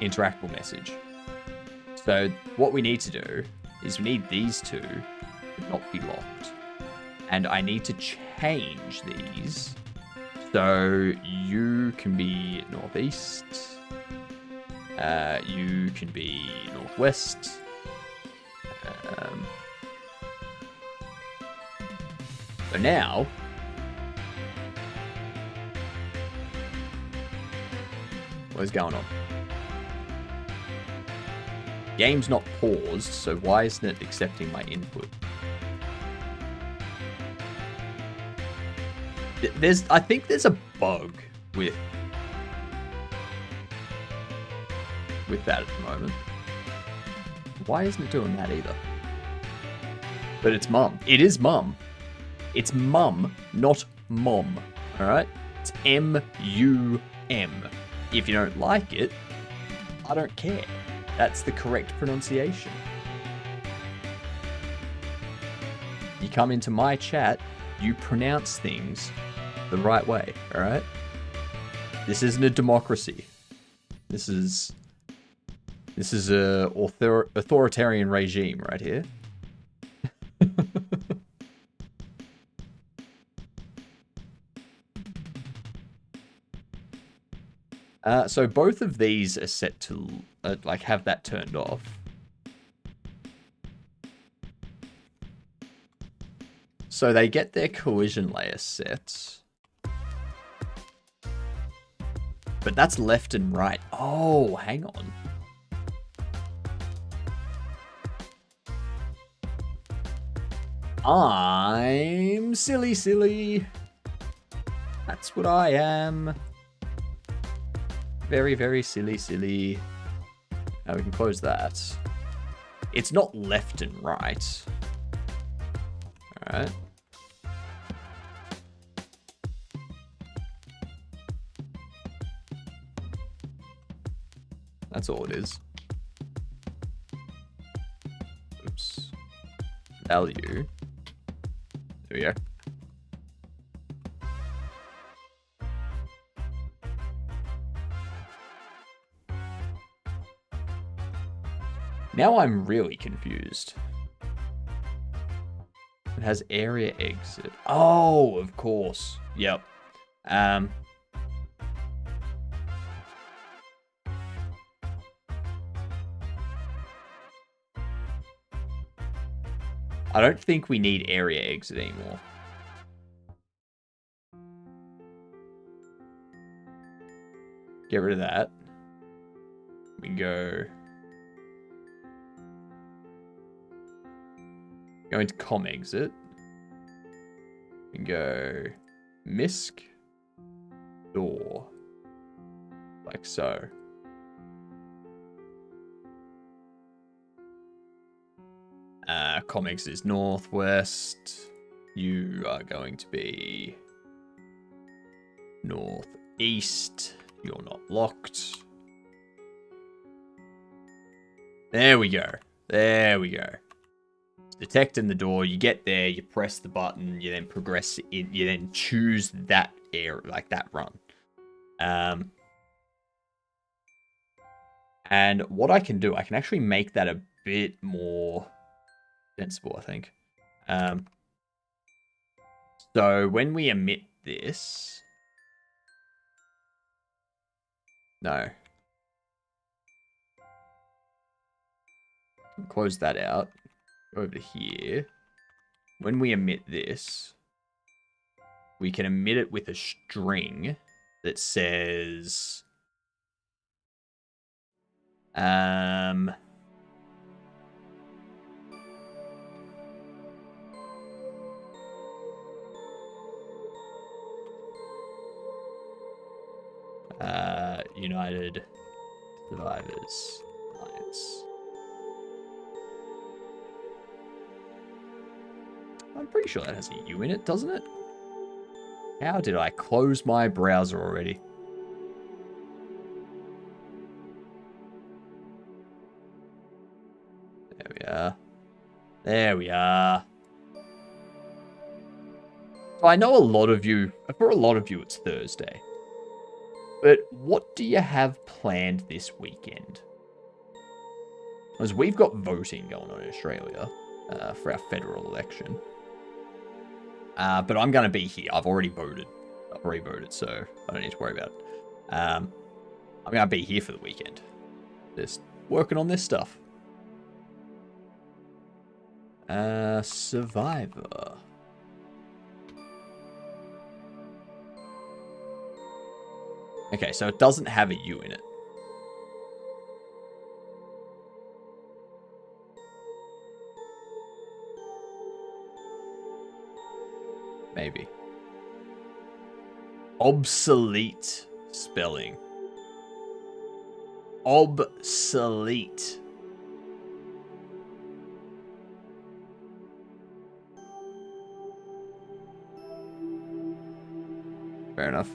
interactable message. So what we need to do is we need these two to not be locked. And I need to change these so you can be northeast, you can be northwest, So now, what is going on? Game's not paused, so why isn't it accepting my input? I think there's a bug with that at the moment. Why isn't it doing that either? But it's mum. It is mum. It's mum, not mom. Alright? It's M-U-M. If you don't like it, I don't care. That's the correct pronunciation. You come into my chat, you pronounce things the right way, alright? This isn't a democracy. This is a authoritarian regime right here. So both of these are set to like have that turned off. So they get their collision layer set. But that's left and right. Oh, hang on. I'm silly. That's what I am. Very, very silly. Now we can close that. It's not left and right. Alright. That's all it is. Oops. Value. There we go. Now I'm really confused. It has area exit. Oh, of course. Yep. I don't think we need area exit anymore. Get rid of that. We go into com exit. We go misc door. Like so. Com exit is northwest. You are going to be northeast. You're not locked. There we go. There we go. Detecting the door, you get there, you press the button, you then progress in, you then choose that area, like that run. And what I can do, I can actually make that a bit more sensible, I think. So when we emit this, no. Close that out. Over here, when we emit this, we can emit it with a string that says United Survivors Alliance. I'm pretty sure that has a U in it, doesn't it? How did I close my browser already? There we are. There we are. So I know for a lot of you it's Thursday. But what do you have planned this weekend? Because we've got voting going on in Australia for our federal election. But I'm going to be here. I've already voted. So I don't need to worry about it. I'm going to be here for the weekend. Just working on this stuff. Survivor. Okay, so it doesn't have a U in it. Maybe. Obsolete spelling. Obsolete. Fair enough.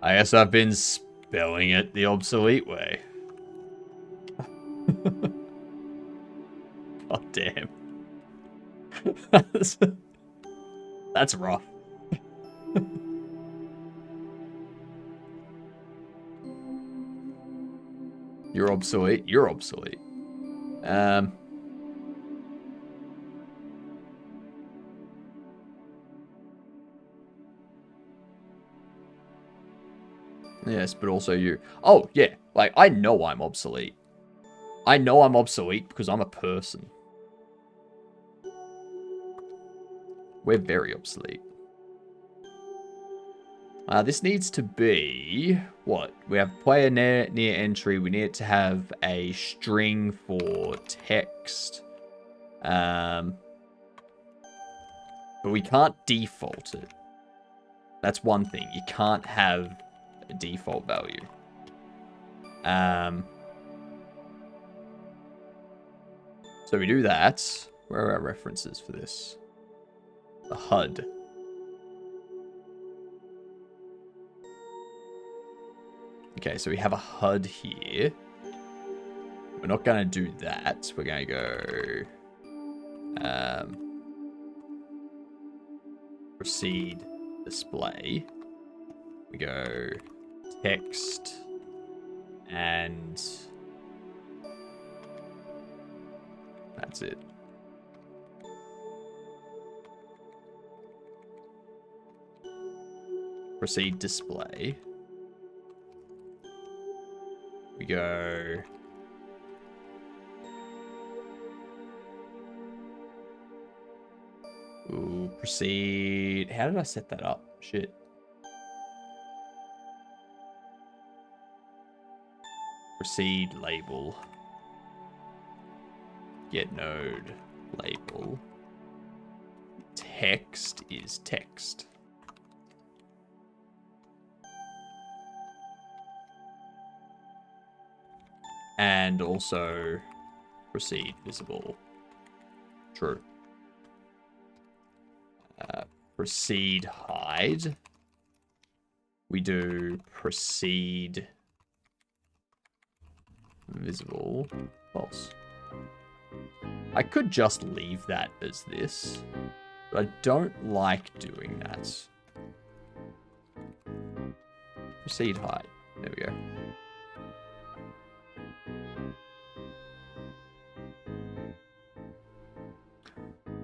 I guess I've been spelling it the obsolete way. God damn. That's rough. You're obsolete. You're obsolete. Yes, but also you. Oh, yeah. Like, I know I'm obsolete. I know I'm obsolete because I'm a person. We're very obsolete. This needs to be... What? We have player near entry. We need it to have a string for text. But we can't default it. That's one thing. You can't have a default value. So we do that. Where are our references for this? The HUD. Okay, so we have a HUD here. We're not going to do that. We're going to go... proceed display. We go text and that's it. Proceed display. We go ooh, proceed. How did I set that up? Shit. Proceed label. Get node label. Text is text. And also proceed visible. True. Proceed hide. We do proceed visible false. I could just leave that as this, but I don't like doing that. Proceed hide. There we go.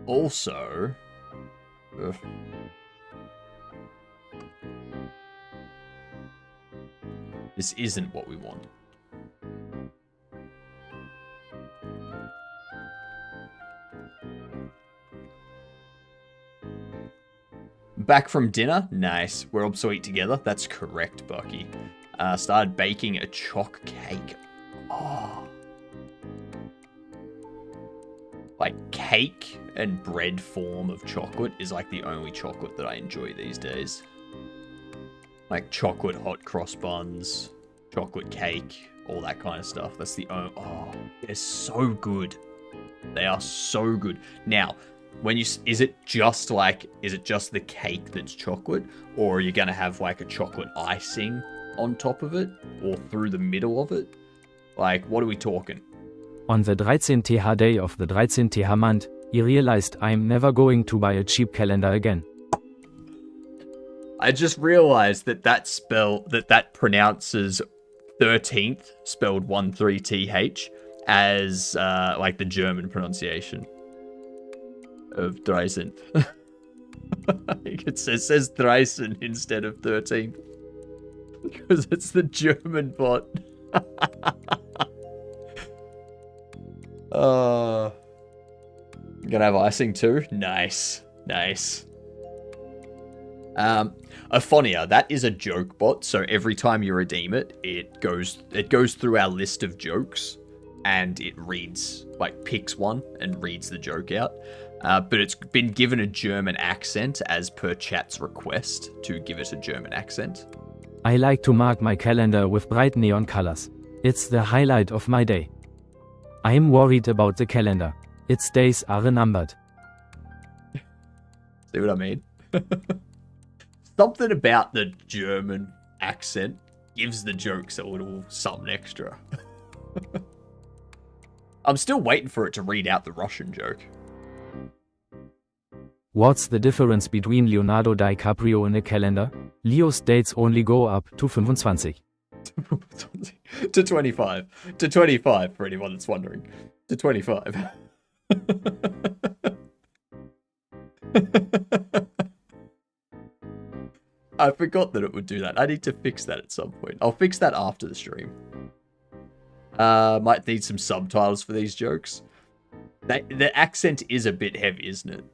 Also, this isn't what we want. Back from dinner? Nice. We're obsolete together. That's correct, Bucky. Started baking a choc cake. Oh. Like, cake and bread form of chocolate is like the only chocolate that I enjoy these days. Like chocolate hot cross buns, chocolate cake, all that kind of stuff. That's the only... Oh, they're so good. They are so good. Now, when you... Is it just the cake that's chocolate? Or are you going to have like a chocolate icing on top of it? Or through the middle of it? Like, what are we talking? On the 13th day of the 13th month, I realized I'm never going to buy a cheap calendar again. I just realized that pronounces 13th, spelled 13th, as like the German pronunciation of 13th. It says 13 instead of 13th. Because it's the German bot. Gonna have icing too? Nice. Nice. Aphonia, that is a joke bot, so every time you redeem it, it goes through our list of jokes, and it reads, like, picks one and reads the joke out. But it's been given a German accent as per chat's request to give it a German accent. I like to mark my calendar with bright neon colors. It's the highlight of my day. I am worried about the calendar. Its days are numbered. See what I mean? Something about the German accent gives the jokes a little something extra. I'm still waiting for it to read out the Russian joke. What's the difference between Leonardo DiCaprio and a calendar? Leo's dates only go up to 25. To 25. To 25, for anyone that's wondering. To 25. I forgot that it would do that. I need to fix that at some point. I'll fix that after the stream. Might need some subtitles for these jokes. The accent is a bit heavy, isn't it?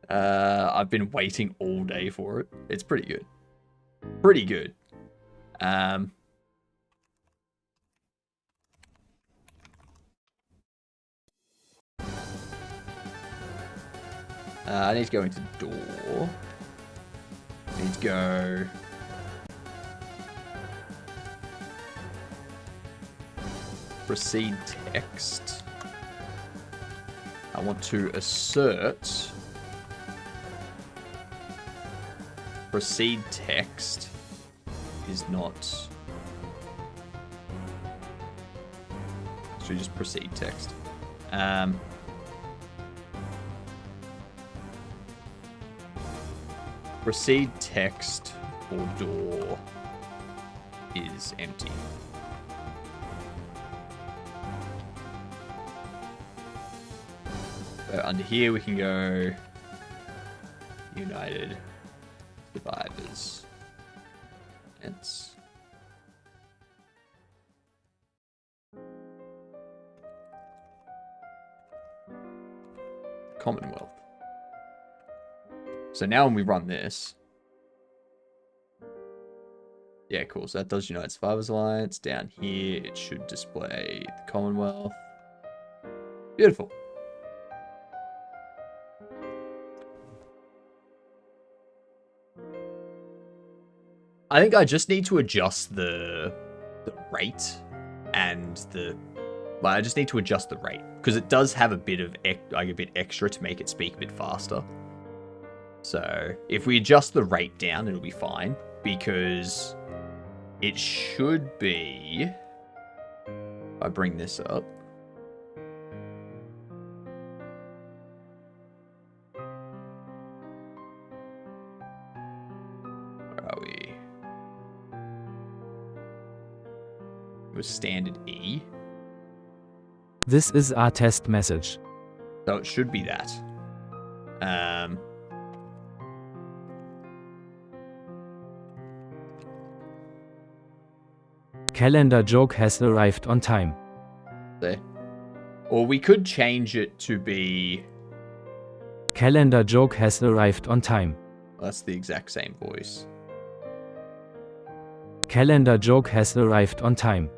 I've been waiting all day for it. It's pretty good. Pretty good. I need to go into door. I need to go... Proceed text. I want to assert... Proceed text is not... Should we just proceed text? Proceed text for door is empty. So under here we can go United Survivors. It's Commonwealth. So now when we run this, yeah, cool. So that does United Survivors Alliance. Down here, it should display the Commonwealth. Beautiful. I think I just need to adjust the rate and the... Well, I just need to adjust the rate because it does have a bit of a bit extra to make it speak a bit faster. So if we adjust the rate down, it'll be fine because it should be... If I bring this up. Where are we? It was standard E. This is our test message. So it should be that. Calendar joke has arrived on time. There. Or we could change it to be... Calendar joke has arrived on time. Well, that's the exact same voice. Calendar joke has arrived on time.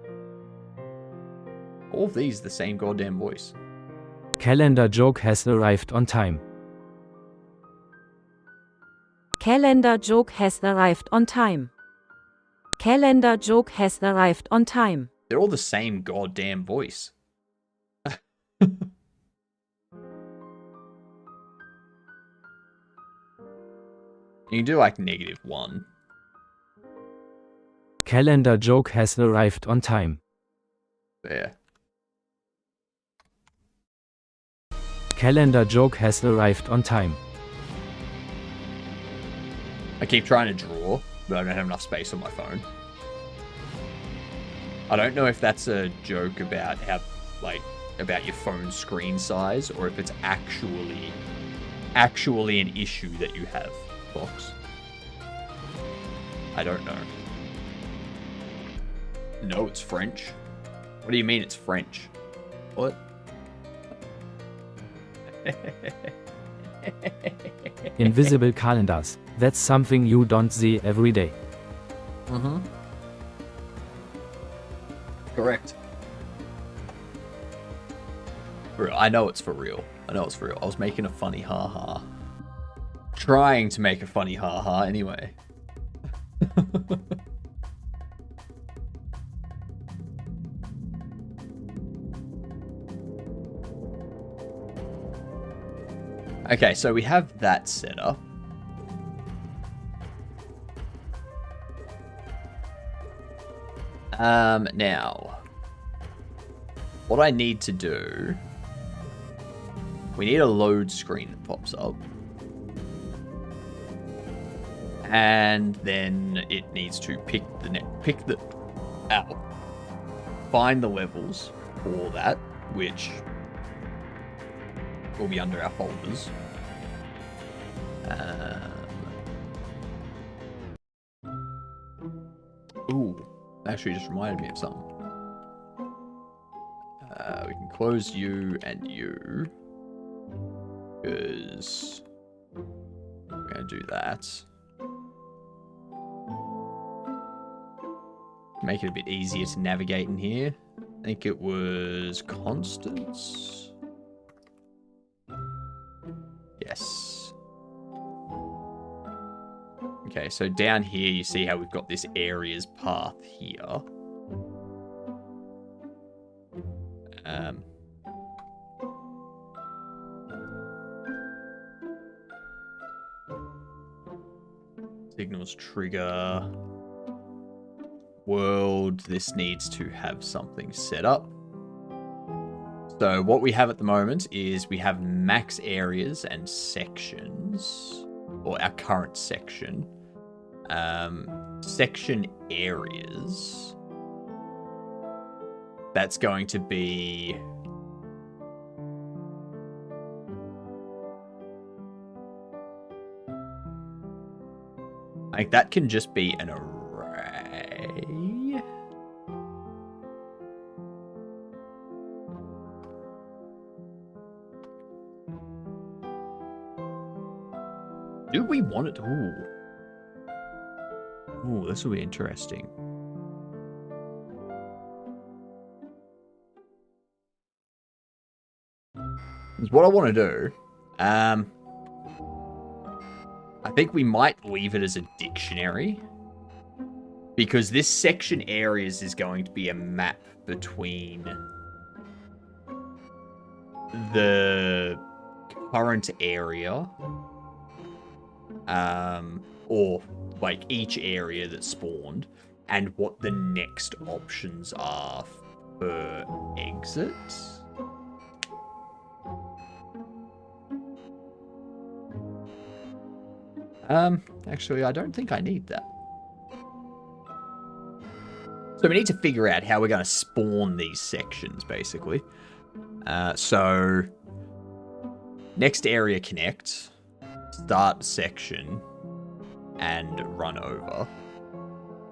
All of these the same goddamn voice. Calendar joke has arrived on time. Calendar joke has arrived on time. Calendar joke has arrived on time. They're all the same goddamn voice. You can do like -1. Calendar joke has arrived on time. There. Calendar joke has arrived on time. I keep trying to draw, but I don't have enough space on my phone. I don't know if that's a joke about how, like, about your phone screen size, or if it's actually an issue that you have, Fox. I don't know. No, it's French. What do you mean it's French? What? Invisible calendars. That's something you don't see every day. Mm-hmm. Correct. Bro, I know it's for real. I know it's for real. I was making a funny haha. Trying to make a funny haha anyway. Okay, so we have that set up. Now, what I need to do, we need a load screen that pops up. And then it needs to find the levels for that, which will be under our folders. Ooh, actually just reminded me of something. We can close you and you, because we're going to do that. Make it a bit easier to navigate in here. I think it was constants. Yes. Okay, so down here you see how we've got this areas path here. Signals trigger. World, this needs to have something set up. So what we have at the moment is we have max areas and sections, or our current section. Section areas. That's going to be... like, that can just be an array. Do we want it? Ooh. Ooh, this will be interesting. What I want to do, I think we might leave it as a dictionary, because this section areas is going to be a map between the current area, or like each area that spawned, and what the next options are for exits. Actually, I don't think I need that. So we need to figure out how we're going to spawn these sections, basically. So, next area connect, start section, and run over.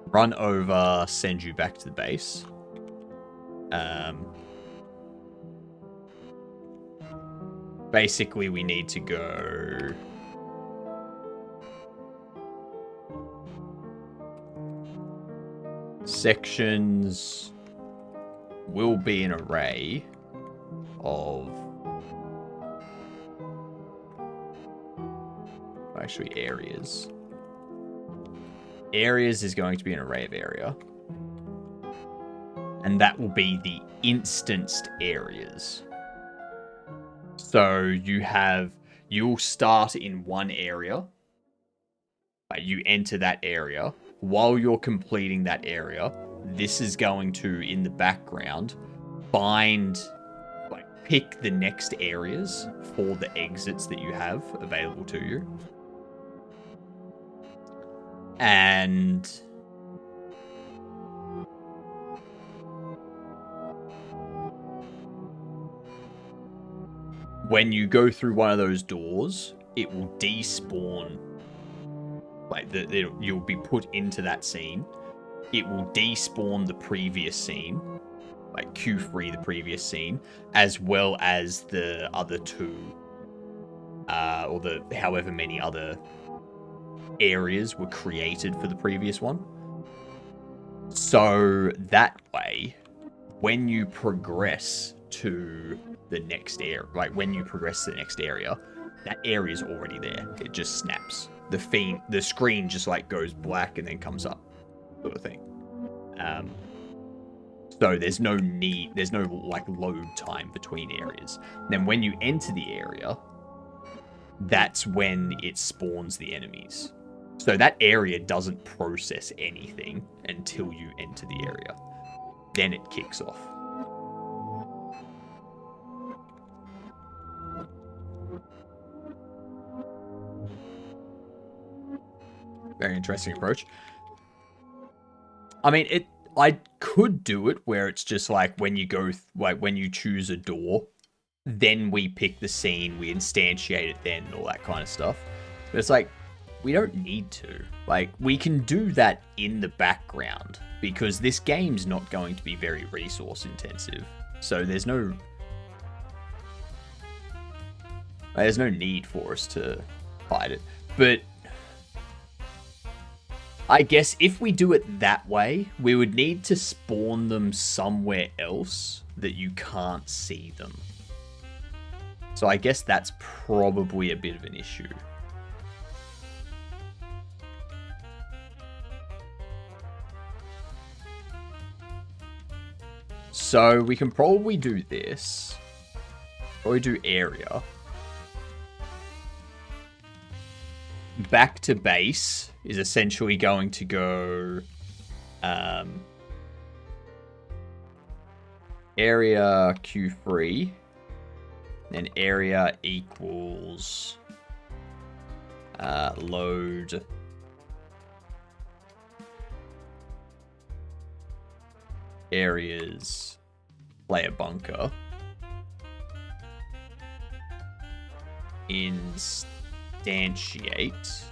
Run over, send you back to the base. Basically, we need to go... sections will be an array of... actually, areas. Areas is going to be an array of area. And that will be the instanced areas. So you'll start in one area. You enter that area. While you're completing that area, this is going to, in the background, pick the next areas for the exits that you have available to you. And when you go through one of those doors, it will despawn. You'll be put into that scene. It will despawn the previous scene, like Q3 the previous scene, as well as the other two or the however many other areas were created for the previous one. So that way, when you progress to the next area, like when you progress to the next area, that area is already there. It just snaps. The screen just like goes black and then comes up, sort of thing. So there's no like load time between areas. Then when you enter the area, that's when it spawns the enemies. So that area doesn't process anything until you enter the area. Then it kicks off. Very interesting approach. I mean, I could do it where it's just like when you go, when you choose a door, then we pick the scene, we instantiate it then, and all that kind of stuff. But it's like, we don't need to. Like, we can do that in the background because this game's not going to be very resource intensive. So there's no need for us to hide it. But I guess if we do it that way, we would need to spawn them somewhere else that you can't see them. So I guess that's probably a bit of an issue. So we can probably do this. Probably do area. Back to base is essentially going to go area Q3, then area equals load areas player bunker instantiate,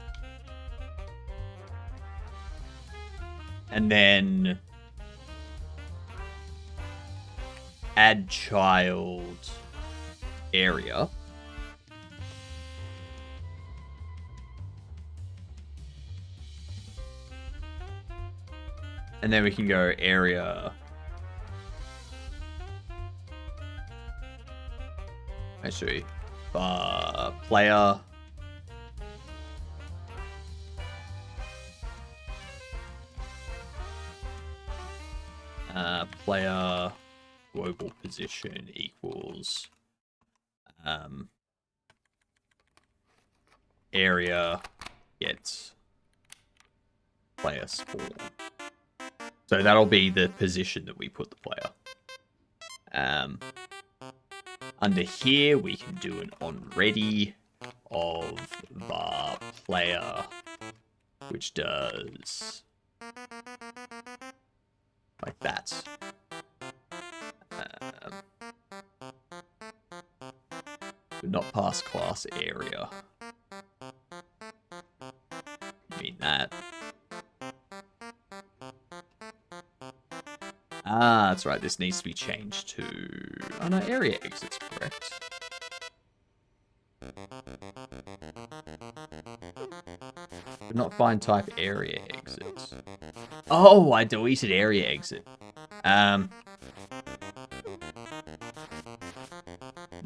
and then add child area. And then we can go area. Actually, player. Player global position equals area get player spawn. So that'll be the position that we put the player. Under here, we can do an onReady of var player, which does like that. Not pass class area. Mean that. Ah, that's right. This needs to be changed to... Oh no, area exit's correct. Could not find type area exit. Oh, I deleted area exit.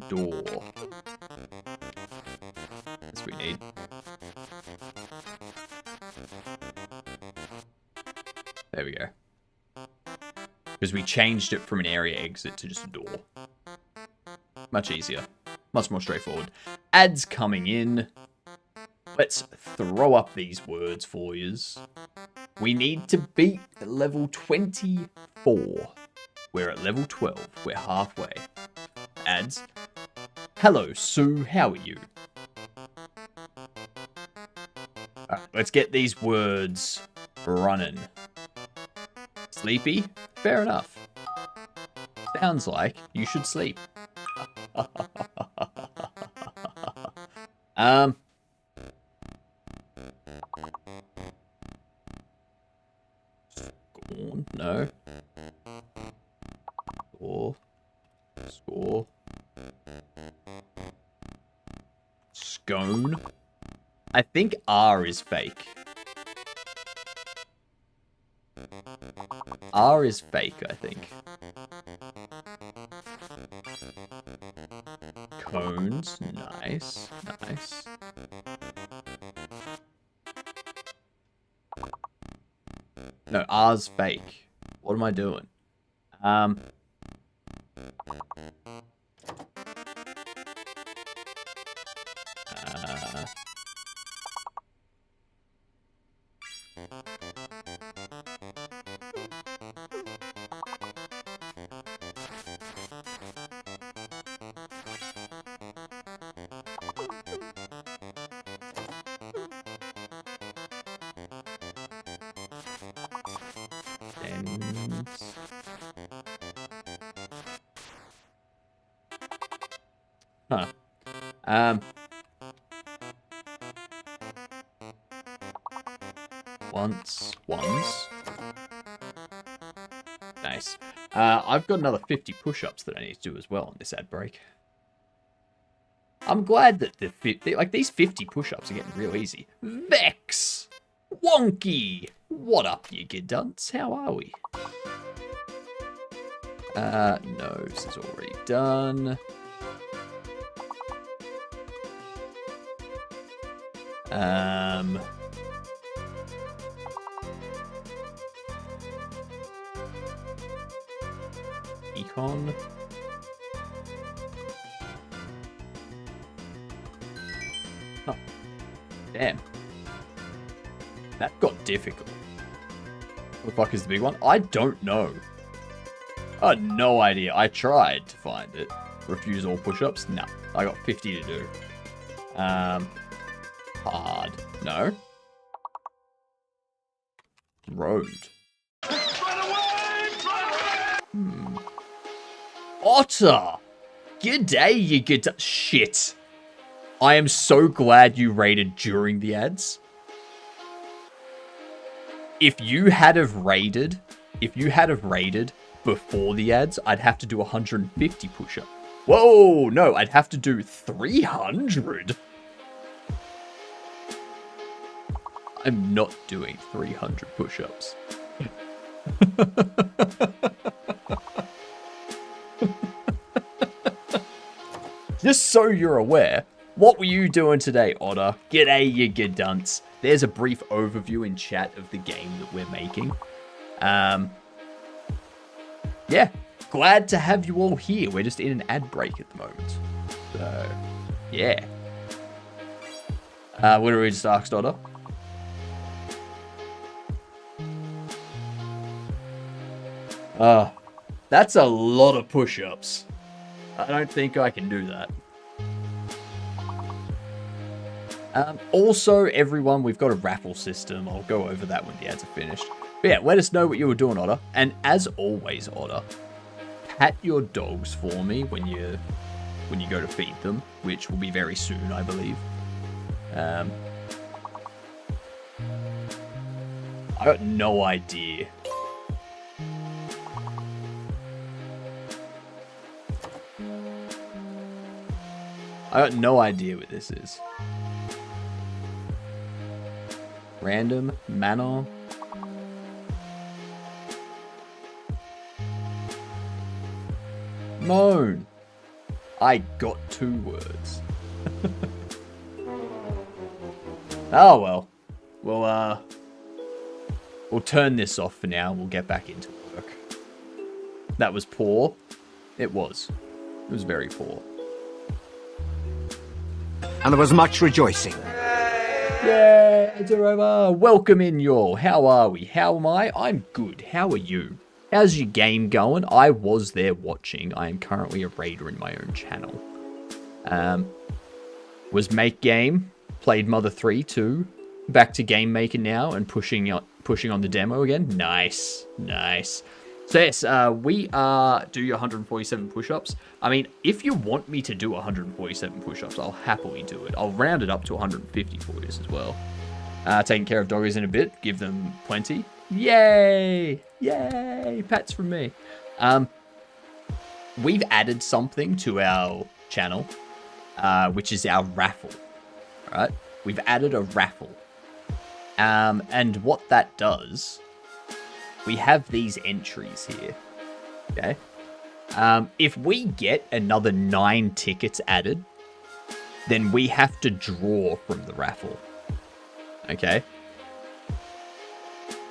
Door. That's what we need. There we go. Because we changed it from an area exit to just a door. Much easier. Much more straightforward. Ads coming in. Let's throw up these words for yous. We need to beat level 24. We're at level 12. We're halfway. Ads. Hello, Sue. How are you? Alright, let's get these words running. Sleepy? Fair enough. Sounds like you should sleep. Scorn? No. Score. Scone. I think R is fake. R is fake, I think. Cones. Nice. Nice. No, R's fake. What am I doing? Huh. Once. Nice. I've got another 50 push-ups that I need to do as well on this ad break. I'm glad that these 50 push-ups are getting real easy. Vex! Wonky! What up, you good dunce? How are we? No, this is already done. Econ. Oh, damn. That got difficult. What the fuck is the big one? I don't know. I had no idea. I tried to find it. Refuse all push-ups? No. I got 50 to do. Hard. No. Road. Otter! G'day, you good... Shit. I am so glad you raided during the ads. If you had have raided before the ads, I'd have to do 150 push-up. Whoa, no, I'd have to do 300. I'm not doing 300 push-ups. Just so you're aware, what were you doing today, Otter? G'day, you good dunce. There's a brief overview in chat of the game that we're making. Yeah, glad to have you all here. We're just in an ad break at the moment. So, yeah. What do we just ask, Otter? That's a lot of push-ups. I don't think I can do that. Also, everyone, we've got a raffle system. I'll go over that when the ads are finished. But yeah, let us know what you were doing, Otter. And as always, Otter, pat your dogs for me when you go to feed them, which will be very soon, I believe. I got no idea. I got no idea what this is. Random manner. Moan. I got 2 words. Oh well. We'll turn this off for now. We'll get back into work. That was poor. It was. It was very poor. And there was much rejoicing. Yay, it's over. Welcome in, y'all. How are we? How am I? I'm good. How are you? How's your game going? I was there watching. I am currently a raider in my own channel. Was Make Game. Played Mother 3 too. Back to Game Maker now and pushing on the demo again. Nice. Nice. So yes, we are do your 147 push-ups. I mean, if you want me to do 147 push-ups, I'll happily do it. I'll round it up to 150 for you as well. Taking care of doggies in a bit, give them plenty. Yay! Yay! Pats from me. We've added something to our channel, which is our raffle. right? We've added a raffle. And what that does, we have these entries here, okay? If we get another 9 tickets added, then we have to draw from the raffle, okay?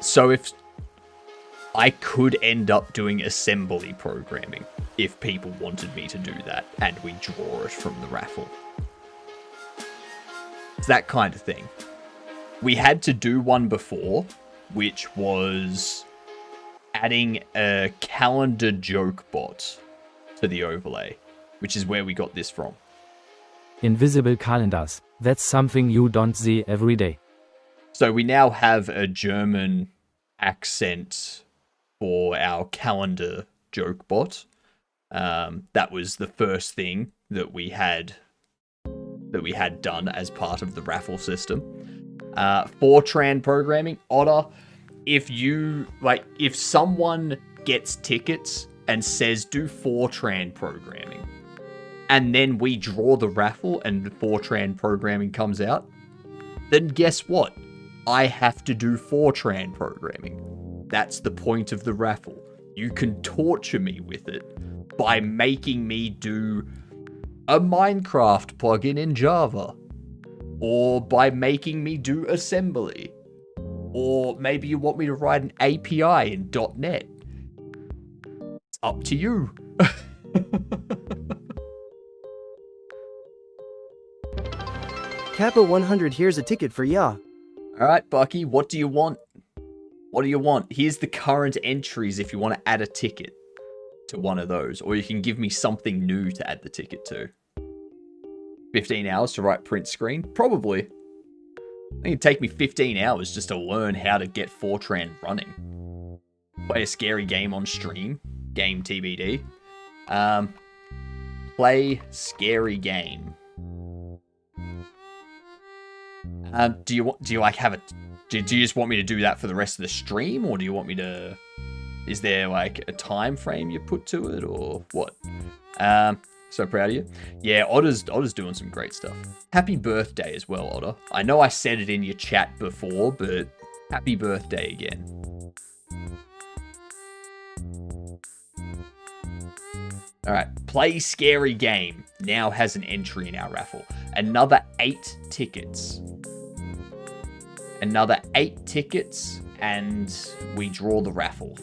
So if I could end up doing assembly programming if people wanted me to do that, and we draw it from the raffle. It's that kind of thing. We had to do one before, which was adding a calendar joke bot to the overlay, which is where we got this from. Invisible calendars. That's something you don't see every day. So we now have a German accent for our calendar joke bot. That was the first thing that we had done as part of the raffle system. Fortran programming, Otter, if someone gets tickets and says do Fortran programming, and then we draw the raffle and Fortran programming comes out, then guess what? I have to do Fortran programming. That's the point of the raffle. You can torture me with it by making me do a Minecraft plugin in Java, or by making me do assembly, or maybe you want me to write an API in .NET. It's up to you. Kappa 100, here's a ticket for ya. Alright, Bucky, what do you want? What do you want? Here's the current entries if you want to add a ticket to one of those, or you can give me something new to add the ticket to. 15 hours to write print screen? Probably. I think it'd take me 15 hours just to learn how to get Fortran running. Play a scary game on stream. Game TBD. Play scary game. Do you just want me to do that for the rest of the stream, or do you want me to? Is there like a time frame you put to it, or what? So proud of you. Yeah, Otter's doing some great stuff. Happy birthday as well, Otter. I know I said it in your chat before, but happy birthday again. Alright, play scary game now has an entry in our raffle. Another 8 tickets. Another 8 tickets, and we draw the raffle.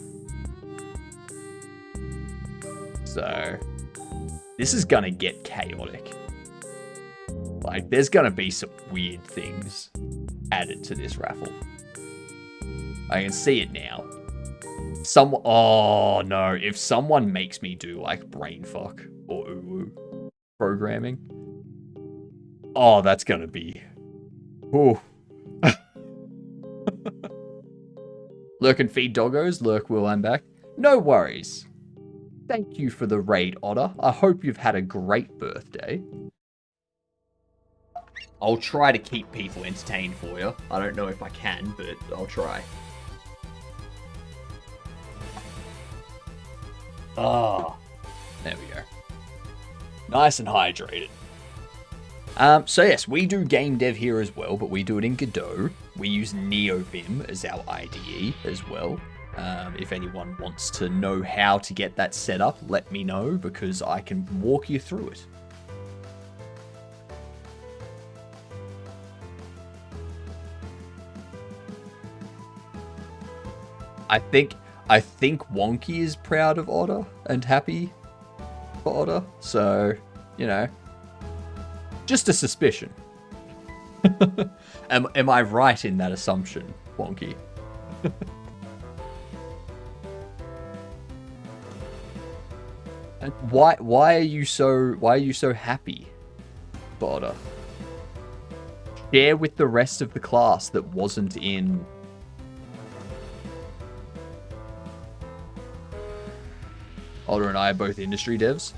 So, this is gonna get chaotic. Like, there's gonna be some weird things added to this raffle. I can see it now. Oh no, if someone makes me do like brainfuck or uwu programming, oh, that's gonna be... Ooh. Lurk and feed doggos. Lurk, Will, I'm back. No worries. Thank you for the raid, Otter. I hope you've had a great birthday. I'll try to keep people entertained for you. I don't know if I can, but I'll try. Ah, there we go. Nice and hydrated. So yes, we do game dev here as well, but we do it in Godot. We use NeoVim as our IDE as well. If anyone wants to know how to get that set up, let me know, because I can walk you through it. I think Wonky is proud of Otter and happy for Otter, so, you know, just a suspicion. Am I right in that assumption, Wonky? And why are you so happy, Otter? Share with the rest of the class that wasn't in. Otter and I are both industry devs.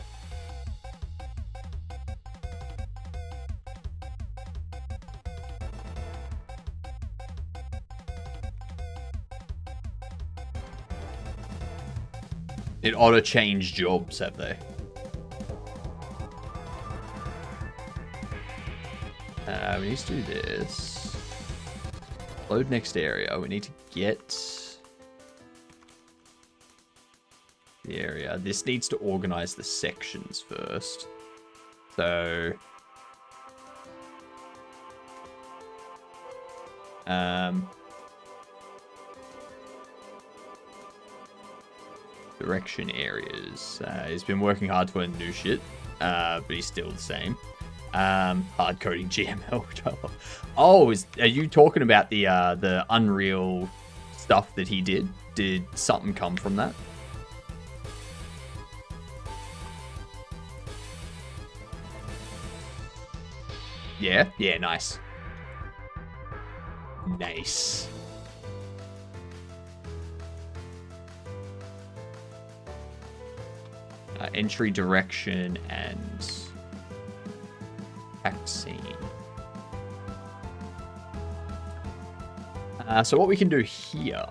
Did Otter change jobs, have they? we need to do this. Load next area. We need to get the area. This needs to organize the sections first. So, direction areas. He's been working hard to learn new shit, but he's still the same. Hard coding GML. Oh, are you talking about the Unreal stuff that he did? Did something come from that? Yeah, nice. Nice. Entry direction and vaccine. So what we can do here...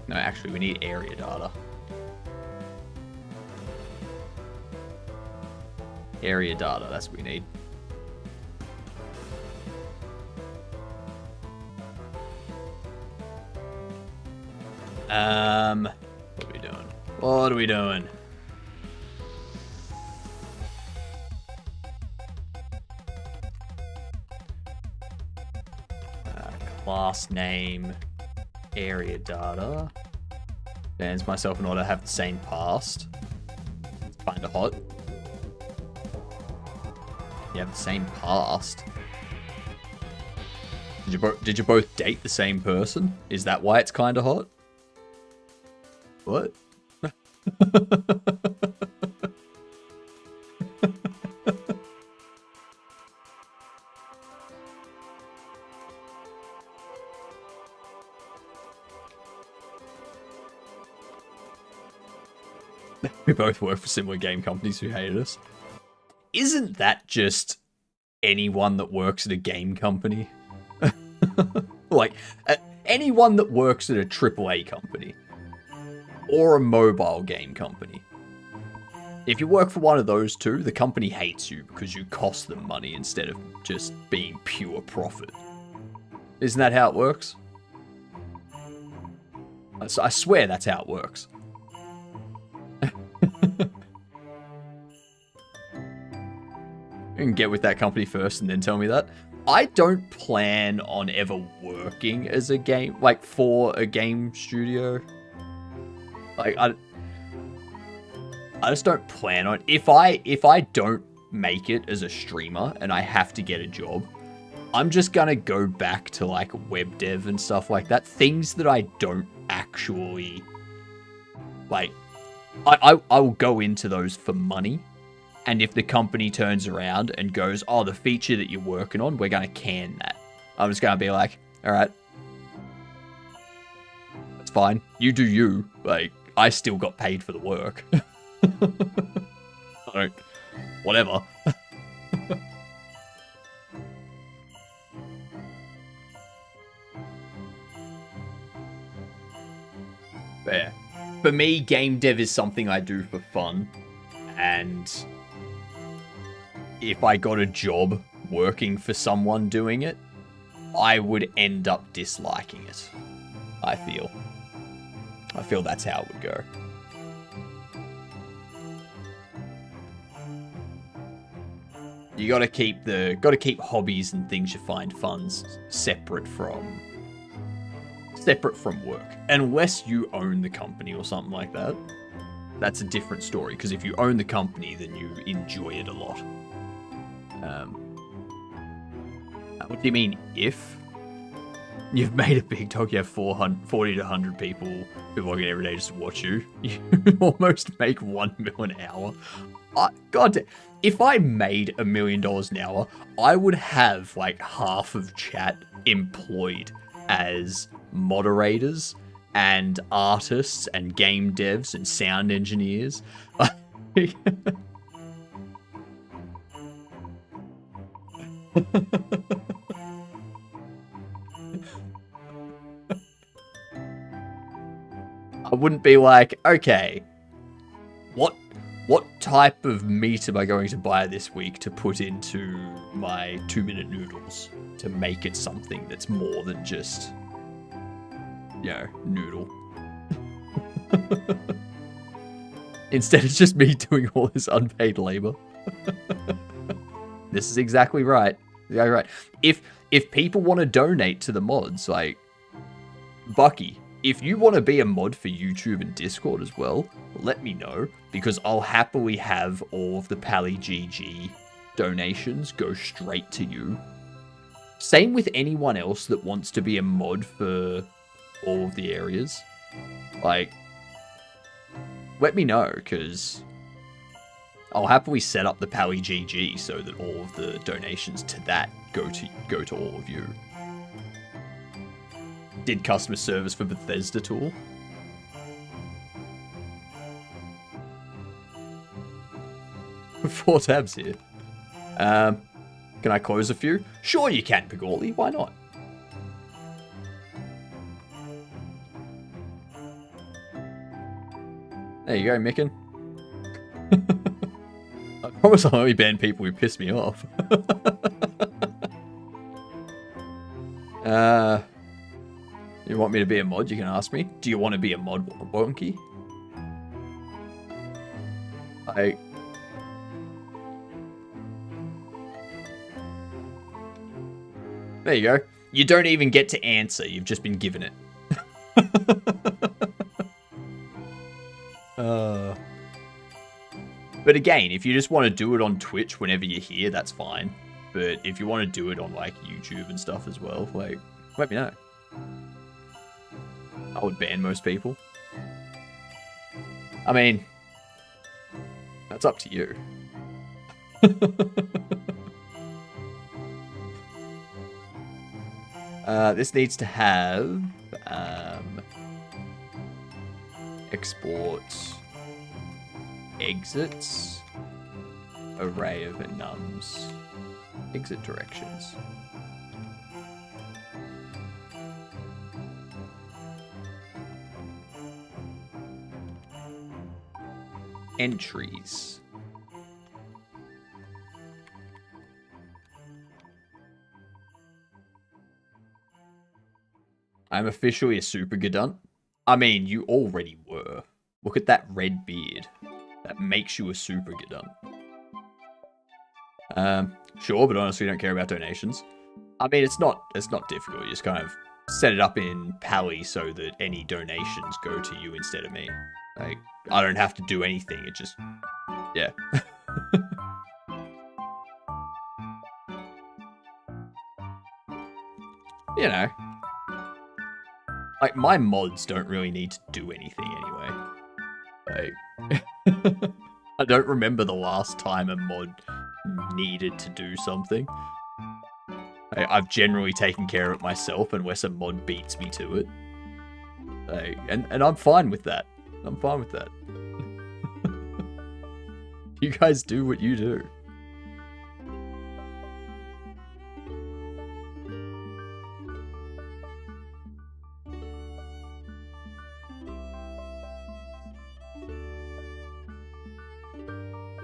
No, actually, we need area data. Area data, that's what we need. What are we doing? What are we doing? Class name, area data. Bands myself in order to have the same past. It's kinda hot. You have the same past. Did you both date the same person? Is that why it's kinda hot? What? We both work for similar game companies who hated us. Isn't that just anyone that works at a game company? Like, anyone that works at a AAA company. Or a mobile game company. If you work for one of those two, the company hates you because you cost them money instead of just being pure profit. Isn't that how it works? I swear that's how it works. You can get with that company first and then tell me that. I don't plan on ever working as a game, like for a game studio. Like I just don't plan on. If I don't make it as a streamer and I have to get a job, I'm just gonna go back to like web dev and stuff like that. Things that I don't actually like. I will go into those for money. And if the company turns around and goes, oh, the feature that you're working on, we're going to can that. I'm just going to be like, all right. That's fine. You do you. Like, I still got paid for the work. Whatever. But yeah. For me, game dev is something I do for fun. And if I got a job working for someone doing it, I would end up disliking it. I feel that's how it would go. You gotta keep hobbies and things you find fun separate from work. Unless you own the company or something like that. That's a different story, because if you own the company, then you enjoy it a lot. What do you mean, if? You've made a big dog, you have 40 to 100 people who log in every day just to watch you. You almost make $1 million an hour. God damn. If I made $1 million an hour, I would have like half of chat employed as moderators and artists and game devs and sound engineers. I wouldn't be like, okay, what type of meat am I going to buy this week to put into my 2-minute noodles to make it something that's more than just, noodle. Instead, it's just me doing all this unpaid labor. This is exactly right. Yeah, right. If people want to donate to the mods, like, Bucky, if you want to be a mod for YouTube and Discord as well, let me know, because I'll happily have all of the Pally GG donations go straight to you. Same with anyone else that wants to be a mod for all of the areas. Like, let me know, because I'll happily set up the Pally GG so that all of the donations to that go to all of you. Did customer service for Bethesda tool. 4 tabs here. Can I close a few? Sure you can, Pigorli. Why not? There you go, Micken. I promise I'll only ban people who piss me off. You want me to be a mod? You can ask me. Do you want to be a mod, Wonky? There you go. You don't even get to answer. You've just been given it. But again, if you just want to do it on Twitch whenever you're here, that's fine. But if you want to do it on, like, YouTube and stuff as well, like, let me know. I would ban most people. I mean, that's up to you. This needs to have export exits, array of enums, exit directions. Entries. I'm officially a super Gadunt. I mean, you already were. Look at that red beard. That makes you a super Gadunt. Sure, but honestly, don't care about donations. I mean, it's not difficult. You just kind of set it up in Pally so that any donations go to you instead of me. Like, I don't have to do anything. It just, yeah. You know. Like, my mods don't really need to do anything anyway. Like, I don't remember the last time a mod needed to do something. I've generally taken care of it myself unless a mod beats me to it. Like, and I'm fine with that. I'm fine with that. You guys do what you do.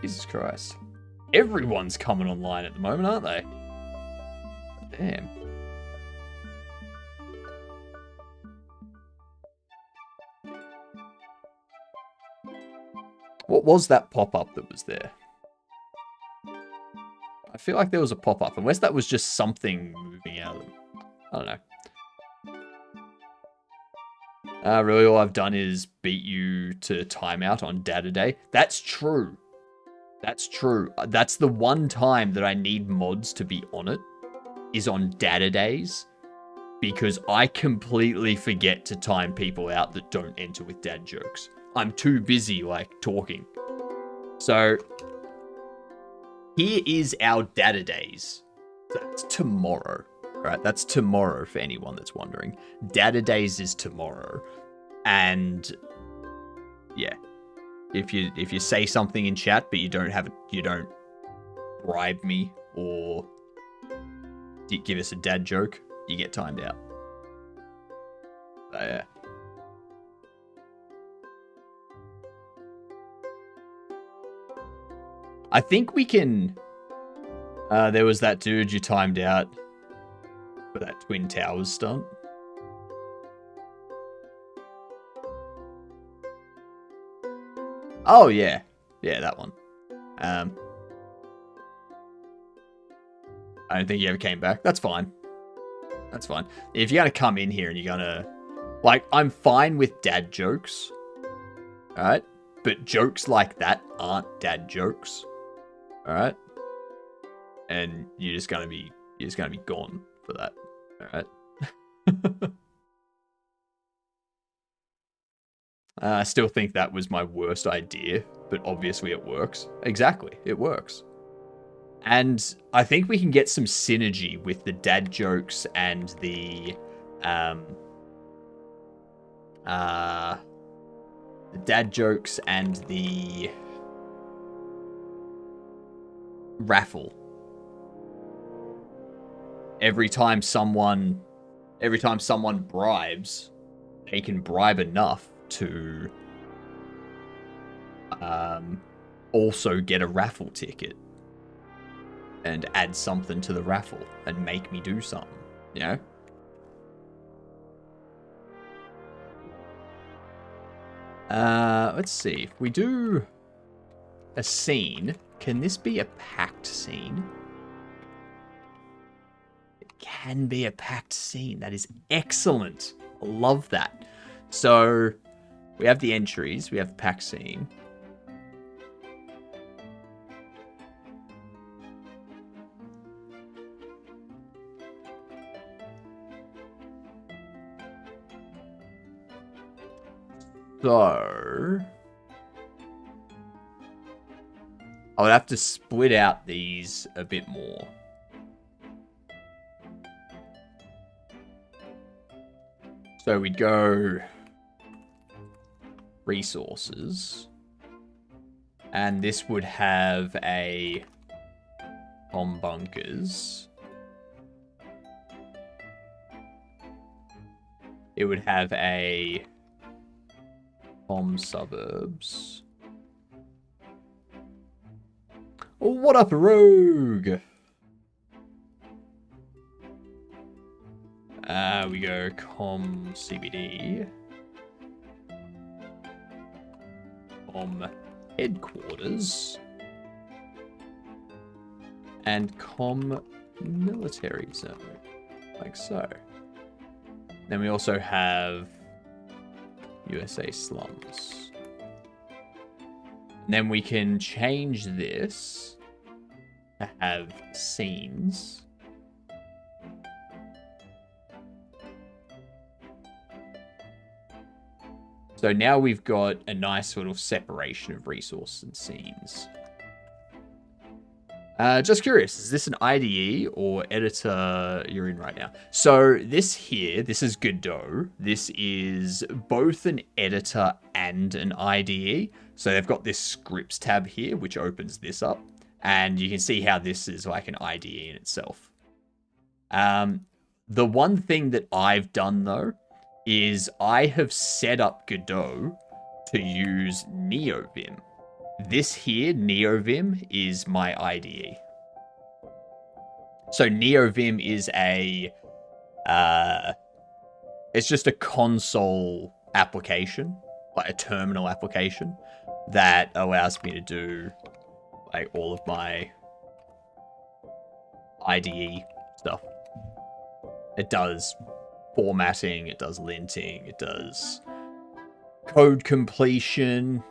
Jesus Christ. Everyone's coming online at the moment, aren't they? Damn. What was that pop-up that was there? I feel like there was a pop-up, unless that was just something moving out of them. I don't know. Really all I've done is beat you to timeout on Data Day. That's true. That's true. That's the one time that I need mods to be on it, is on Data Days, because I completely forget to time people out that don't enter with dad jokes. I'm too busy, like, talking. So, here is our Data Days. That's tomorrow, right? That's tomorrow for anyone that's wondering. Data Days is tomorrow. And, yeah. If you say something in chat, but you don't bribe me or give us a dad joke, you get timed out. So, yeah. I think we can... there was that dude you timed out for that Twin Towers stunt. Oh, yeah. Yeah, that one. I don't think he ever came back. That's fine. That's fine. If you're going to come in here and you're going to... Like, I'm fine with dad jokes. Alright? But jokes like that aren't dad jokes. Alright? And you're just going to be gone for that. Alright? I still think that was my worst idea, but obviously it works. Exactly, it works. And I think we can get some synergy with the dad jokes and the dad jokes and the raffle. Every time someone bribes, they can bribe enough to also get a raffle ticket and add something to the raffle and make me do something, you know? Let's see. If we do a scene, can this be a packed scene? It can be a packed scene. That is excellent. I love that. So, we have the entries. We have the packed scene. So, I would have to split out these a bit more. So we'd go resources, and this would have a Tom Bunkers. It would have a Tom Suburbs. Oh, what up, Rogue? We go Com CBD. Com Headquarters. And Com Military Zone. Like so. Then we also have USA Slums. And then we can change this to have scenes. So now we've got a nice sort of separation of resources and scenes. Just curious, is this an IDE or editor you're in right now? So this here, this is Godot. This is both an editor and an IDE. So they've got this scripts tab here, which opens this up. And you can see how this is like an IDE in itself. The one thing that I've done though, is I have set up Godot to use NeoVim. This here, NeoVim, is my IDE. So NeoVim is a, it's just a console application, like a terminal application, that allows me to do like all of my IDE stuff. It does formatting, it does linting, it does code completion,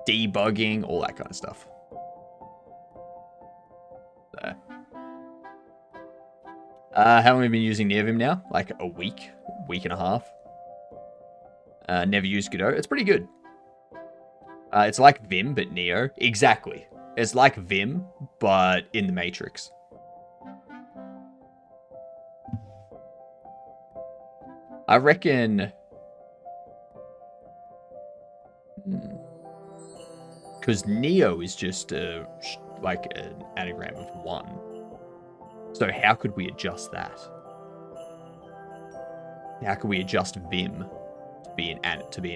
debugging, all that kind of stuff. So, how long have we been using NeoVim now? Like a week and a half. Never used Godot. It's pretty good. It's like Vim, but Neo. Exactly. It's like Vim, but in the Matrix. I reckon... Because Neo is just like an anagram of 1. So how could we adjust that? How could we adjust Vim to be an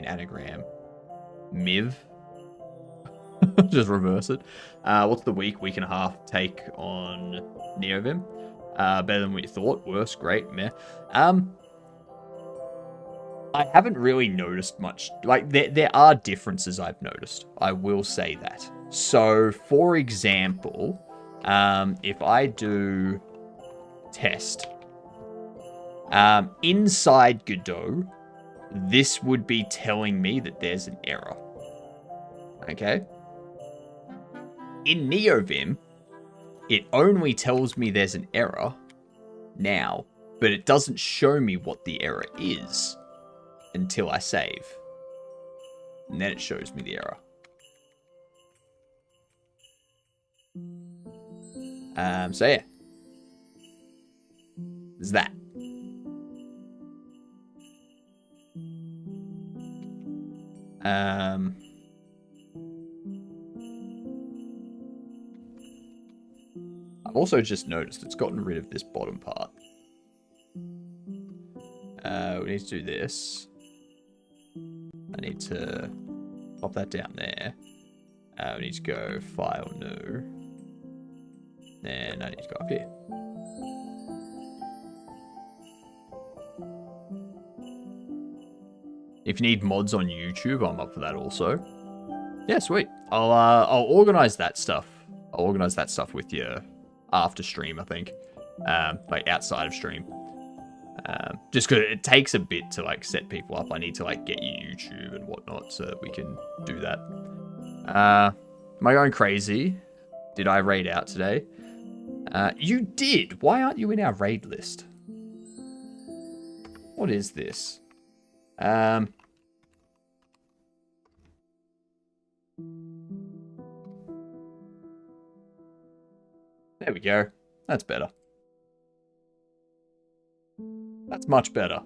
anagram? Miv? Just reverse it. What's the week and a half take on Neovim? Better than what you thought. Worse, great, meh. I haven't really noticed much. Like, there are differences I've noticed. I will say that. So, for example, if I do test, inside Godot, this would be telling me that there's an error. Okay? In Neovim, it only tells me there's an error now, but it doesn't show me what the error is until I save. And then it shows me the error. So yeah. There's that. I've also just noticed it's gotten rid of this bottom part. We need to do this. I need to pop that down there. We need to go File, New. Then I need to go up here. If you need mods on YouTube, I'm up for that also. Yeah, sweet. I'll organize that stuff. I'll organize that stuff with you after stream, I think. Like outside of stream. Just because it takes a bit to like set people up. I need to like get you YouTube and whatnot so that we can do that. Am I going crazy? Did I raid out today? You did. Why aren't you in our raid list? What is this? There we go. That's better. That's much better.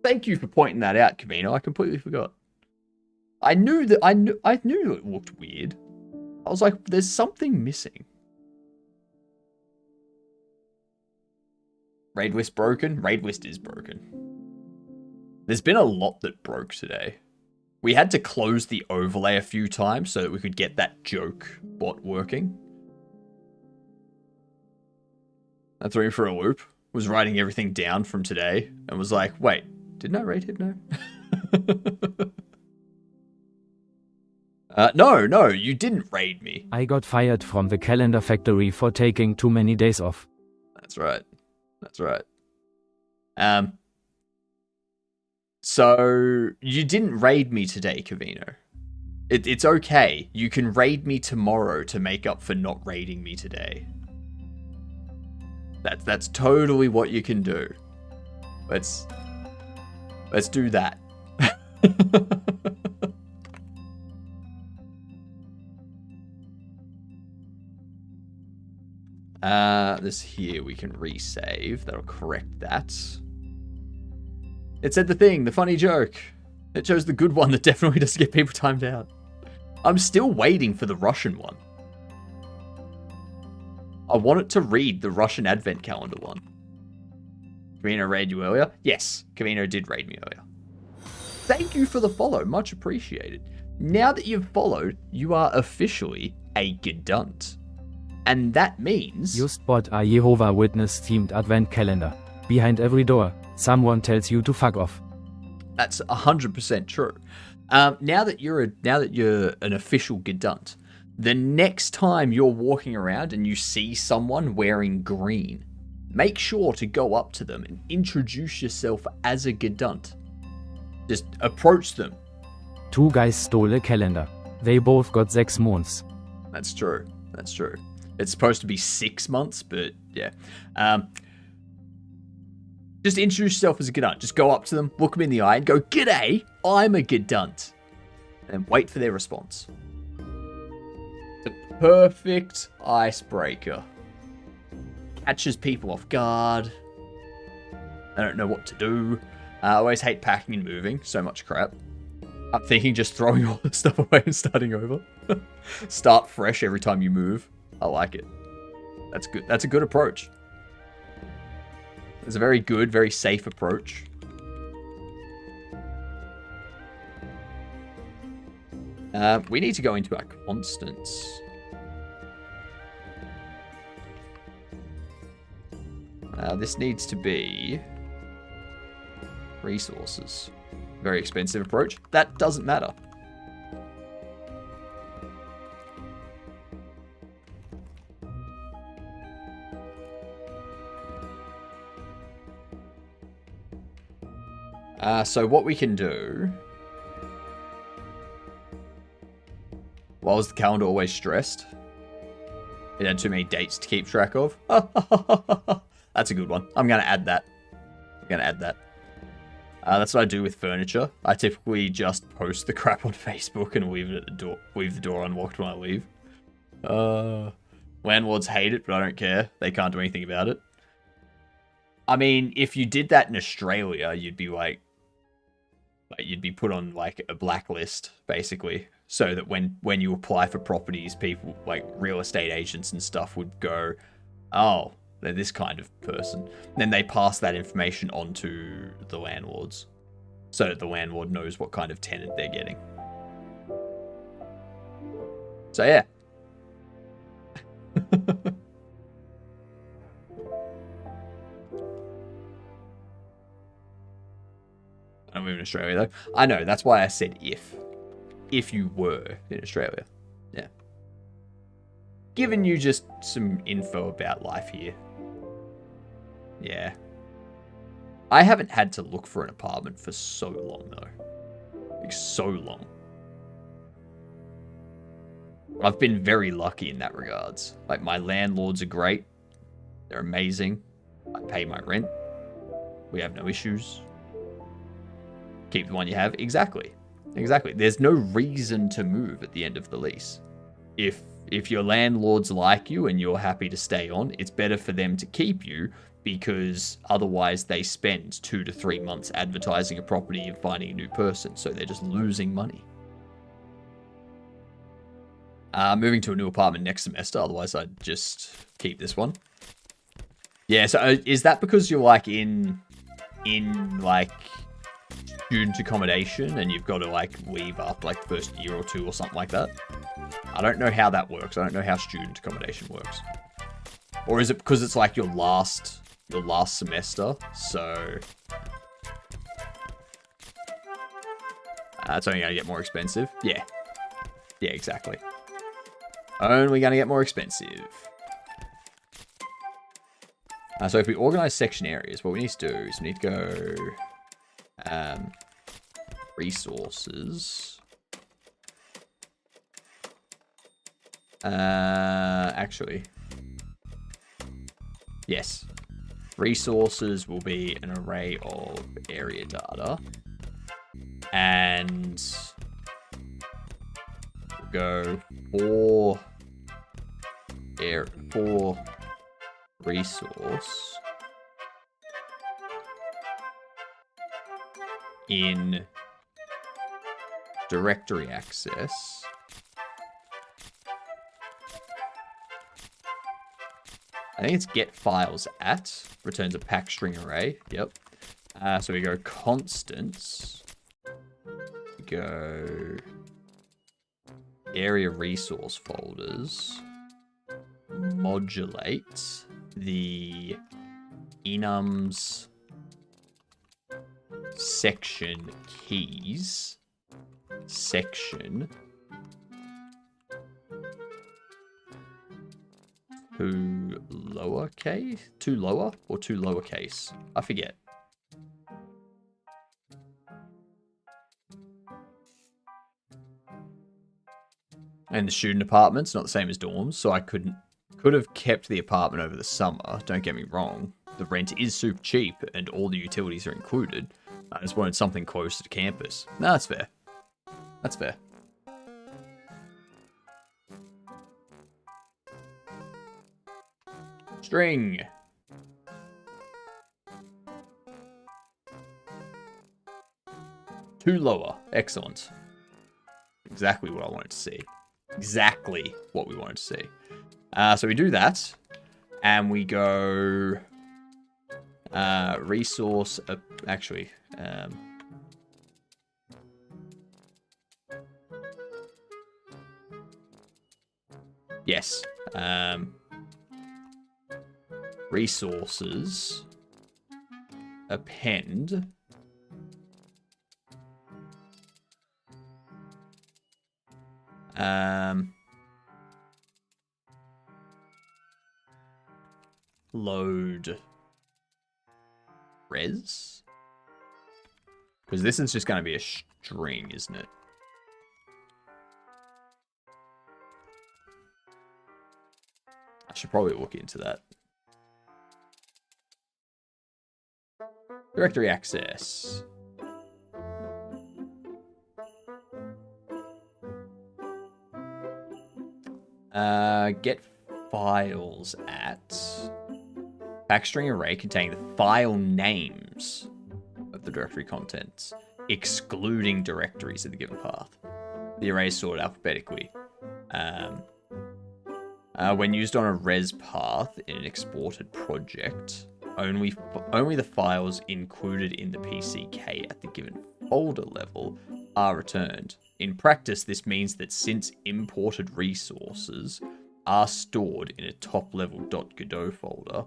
Thank you for pointing that out, Kavino. I completely forgot. I knew it looked weird. I was like, there's something missing. Raidlist broken? Raidlist is broken. There's been a lot that broke today. We had to close the overlay a few times so that we could get that joke bot working. That threw me for a loop. Was writing everything down from today and was like, wait, didn't I raid Hypno? No, you didn't raid me. I got fired from the calendar factory for taking too many days off. That's right. That's right. So you didn't raid me today, Kavino. It's okay. You can raid me tomorrow to make up for not raiding me today. That's totally what you can do. Let's do that. This here we can resave. That'll correct that. It said the thing, the funny joke. It chose the good one that definitely doesn't get people timed out. I'm still waiting for the Russian one. I want it to read the Russian Advent Calendar one. Kavino raided you earlier? Yes, Kavino did raid me earlier. Thank you for the follow, much appreciated. Now that you've followed, you are officially a Gedunt. And that means... You spot a Jehovah Witness themed Advent calendar. Behind every door, someone tells you to fuck off. That's 100% true. Now that you're an official Gedunt, the next time you're walking around and you see someone wearing green, make sure to go up to them and introduce yourself as a Gedunt. Just approach them. 2 guys stole a calendar. They both got 6 months. That's true. That's true. It's supposed to be 6 months, but yeah. Just introduce yourself as a Gedunt. Just go up to them, look them in the eye, and go, "G'day, I'm a Gedunt." And wait for their response. The perfect icebreaker. Catches people off guard. I don't know what to do. I always hate packing and moving. So much crap. I'm thinking just throwing all the stuff away and starting over. Start fresh every time you move. I like it. That's good. That's a good approach. It's a very good, very safe approach. We need to go into our constants. This needs to be resources. Very expensive approach. That doesn't matter. So what we can do... Why was the calendar always stressed? It had too many dates to keep track of. That's a good one. I'm going to add that. That's what I do with furniture. I typically just post the crap on Facebook and leave it at the door. Leave the door unlocked when I leave. Landlords hate it, but I don't care. They can't do anything about it. I mean, if you did that in Australia, you'd be like you'd be put on like a blacklist, basically. So that when you apply for properties, people like real estate agents and stuff would go, oh, they're this kind of person. Then they pass that information on to the landlords. So that the landlord knows what kind of tenant they're getting. So yeah. I don't live in Australia though. I know, that's why I said if. If you were in Australia. Yeah. Giving you just some info about life here. Yeah. I haven't had to look for an apartment for so long though. Like so long. I've been very lucky in that regards. Like my landlords are great. They're amazing. I pay my rent. We have no issues. Keep the one you have. Exactly. There's no reason to move at the end of the lease. If your landlords like you and you're happy to stay on, it's better for them to keep you because otherwise they spend 2 to 3 months advertising a property and finding a new person. So they're just losing money. Moving to a new apartment next semester. Otherwise I'd just keep this one. Yeah, so is that because you're like in like student accommodation and you've got to like leave after like the first year or two or something like that? I don't know how that works. I don't know how student accommodation works. Or is it because it's like your last semester? So it's only going to get more expensive. Yeah, exactly. Only going to get more expensive. So if we organize section areas, what we need to do is we need to go resources. Actually, yes. Resources will be an array of area data. And we'll go for resource in directory access. I think it's get files at, returns a pack string array. Yep. So we go constants. We go area resource folders. Modulate the enums section keys section to lowercase? To lower or to lowercase? I forget. And the student apartment's not the same as dorms, so I could have kept the apartment over the summer. Don't get me wrong. The rent is super cheap and all the utilities are included. I just wanted something closer to campus. No, that's fair. That's fair. String. Two lower. Excellent. Exactly what I wanted to see. Exactly what we wanted to see. So we do that. And we go... resource... actually... Yes. Resources. Append. Load. Res? Because this is just going to be a string, isn't it? I should probably look into that. Directory access. Get files at backstring array containing the file names of the directory contents, excluding directories of the given path. The array is sorted alphabetically. When used on a res path in an exported project, only the files included in the PCK at the given folder level are returned. In practice, this means that since imported resources are stored in a top-level .godot folder,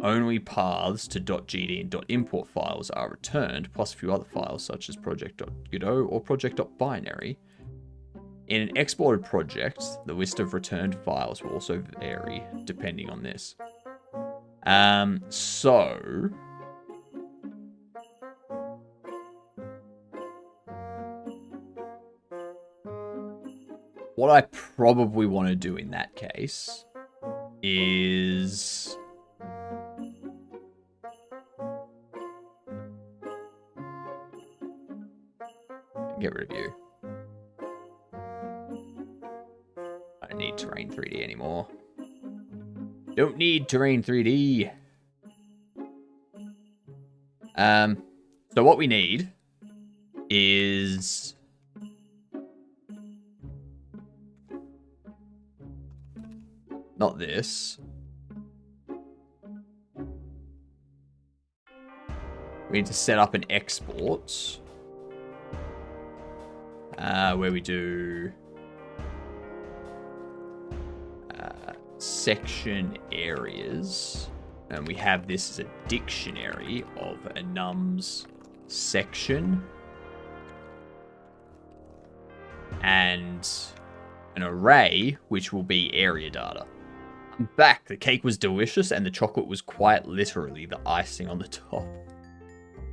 only paths to .gd and .import files are returned, plus a few other files such as project.godot or project.binary. In an exported project, the list of returned files will also vary depending on this. So what I probably want to do in that case is get rid of you. I don't need Terrain 3D anymore. Don't need Terrain 3D. So what we need is not this. We need to set up an export where we do section areas, and we have this as a dictionary of enums section and an array which will be area data. I'm back. The cake was delicious and the chocolate was quite literally the icing on the top.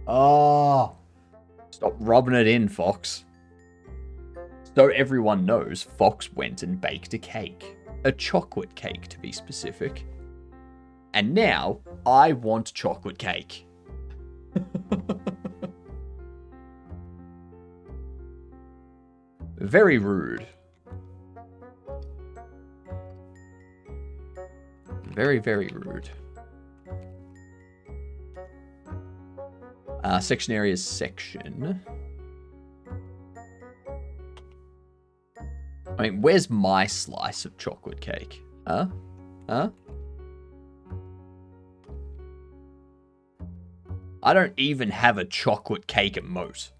Oh, stop rubbing it in, Fox. So everyone knows, Fox went and baked a cake. A chocolate cake, to be specific. And now, I want chocolate cake. Very rude. Very, very rude. Section area is section. I mean, where's my slice of chocolate cake? Huh? Huh? I don't even have a chocolate cake emote.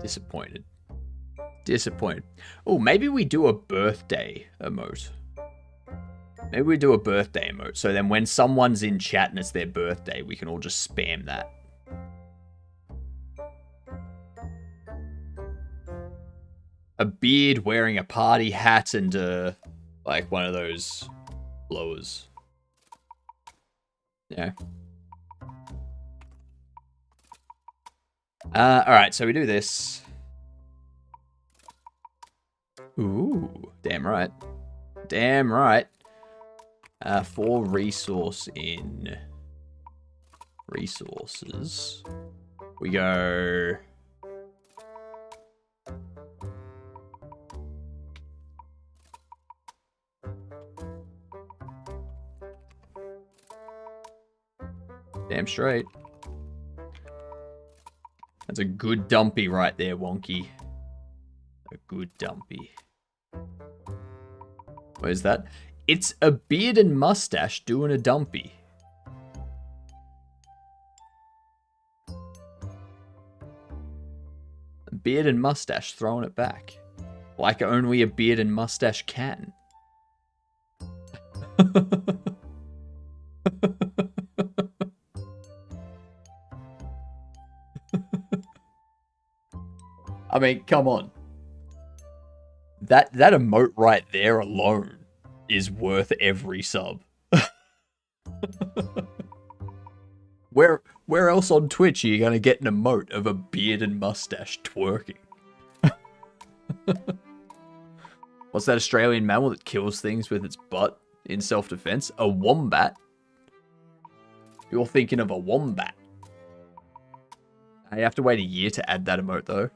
Disappointed. Disappointed. Oh, maybe we do a birthday emote. Maybe we do a birthday emote, so then when someone's in chat and it's their birthday, we can all just spam that. A beard wearing a party hat and, like, one of those blowers. Yeah. Alright, so we do this. Ooh, damn right. Damn right. For resource in resources, we go damn straight. That's a good dumpy right there, Wonky. A good dumpy. Where's that? It's a beard and mustache doing a dumpy. beard and mustache throwing it back. Like only a beard and mustache can. I mean, come on. That emote right there alone is worth every sub. Where else on Twitch are you gonna get an emote of a beard and mustache twerking? What's that Australian mammal that kills things with its butt in self-defense? A wombat. You're thinking of a wombat. I have to wait a year to add that emote though,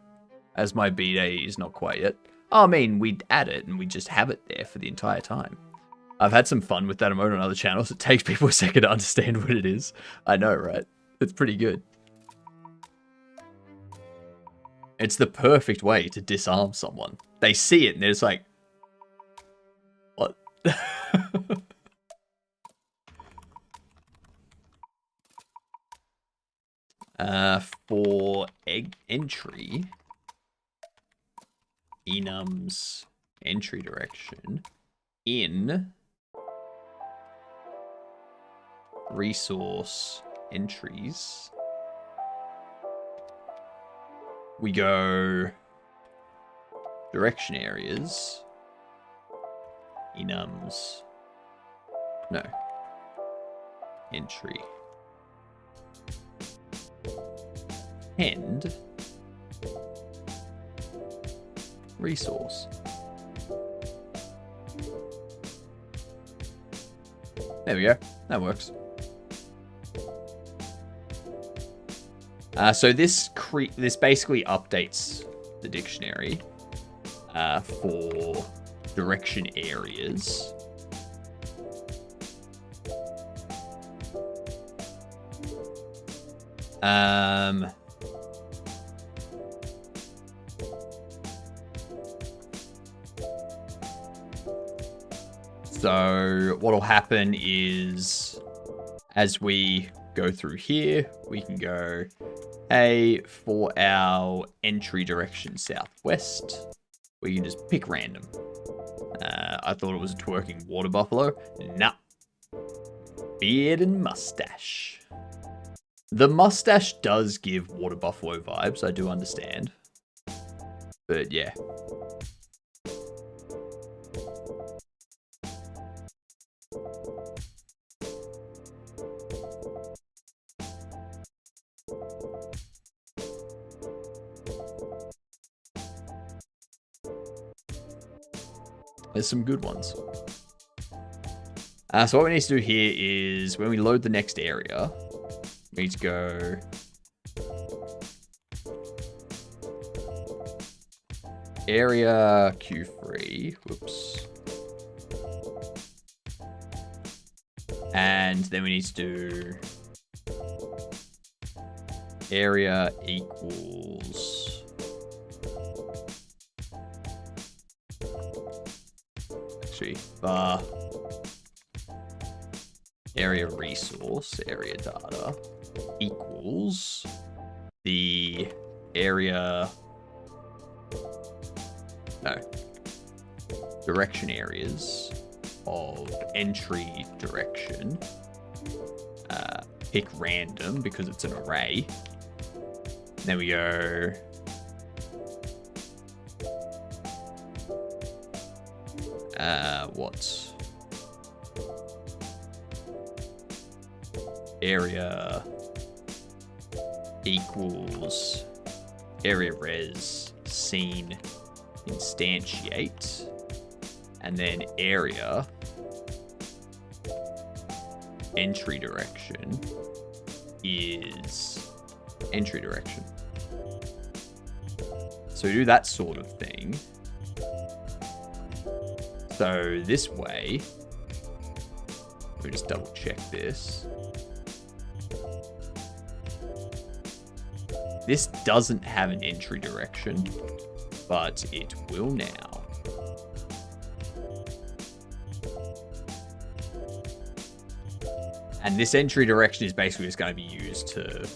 as my B-Day is not quite yet. I mean, we'd add it and we just have it there for the entire time. I've had some fun with that emote on other channels. It takes people a second to understand what it is. I know, right? It's pretty good. It's the perfect way to disarm someone. They see it and they're just like, what? For entry, enums entry direction in resource entries, we go direction areas, enums, no, entry, and resource. There we go. That works. So this basically updates the dictionary for direction areas. So what'll happen is, as we go through here, we can go, hey, for our entry direction southwest, we can just pick random. I thought it was a twerking water buffalo. Nah. Beard and mustache. The mustache does give water buffalo vibes, I do understand. But yeah. There's some good ones. So what we need to do here is, when we load the next area, we need to go area Q3, whoops. And then we need to do area equals bar area resource, area data equals the area, no, direction areas of entry direction. Pick random because it's an array. Then we go what? Area equals area res scene instantiate, and then area entry direction is entry direction. So we do that sort of thing. So this way, we just double check this. This doesn't have an entry direction, but it will now. And this entry direction is basically just going to be used to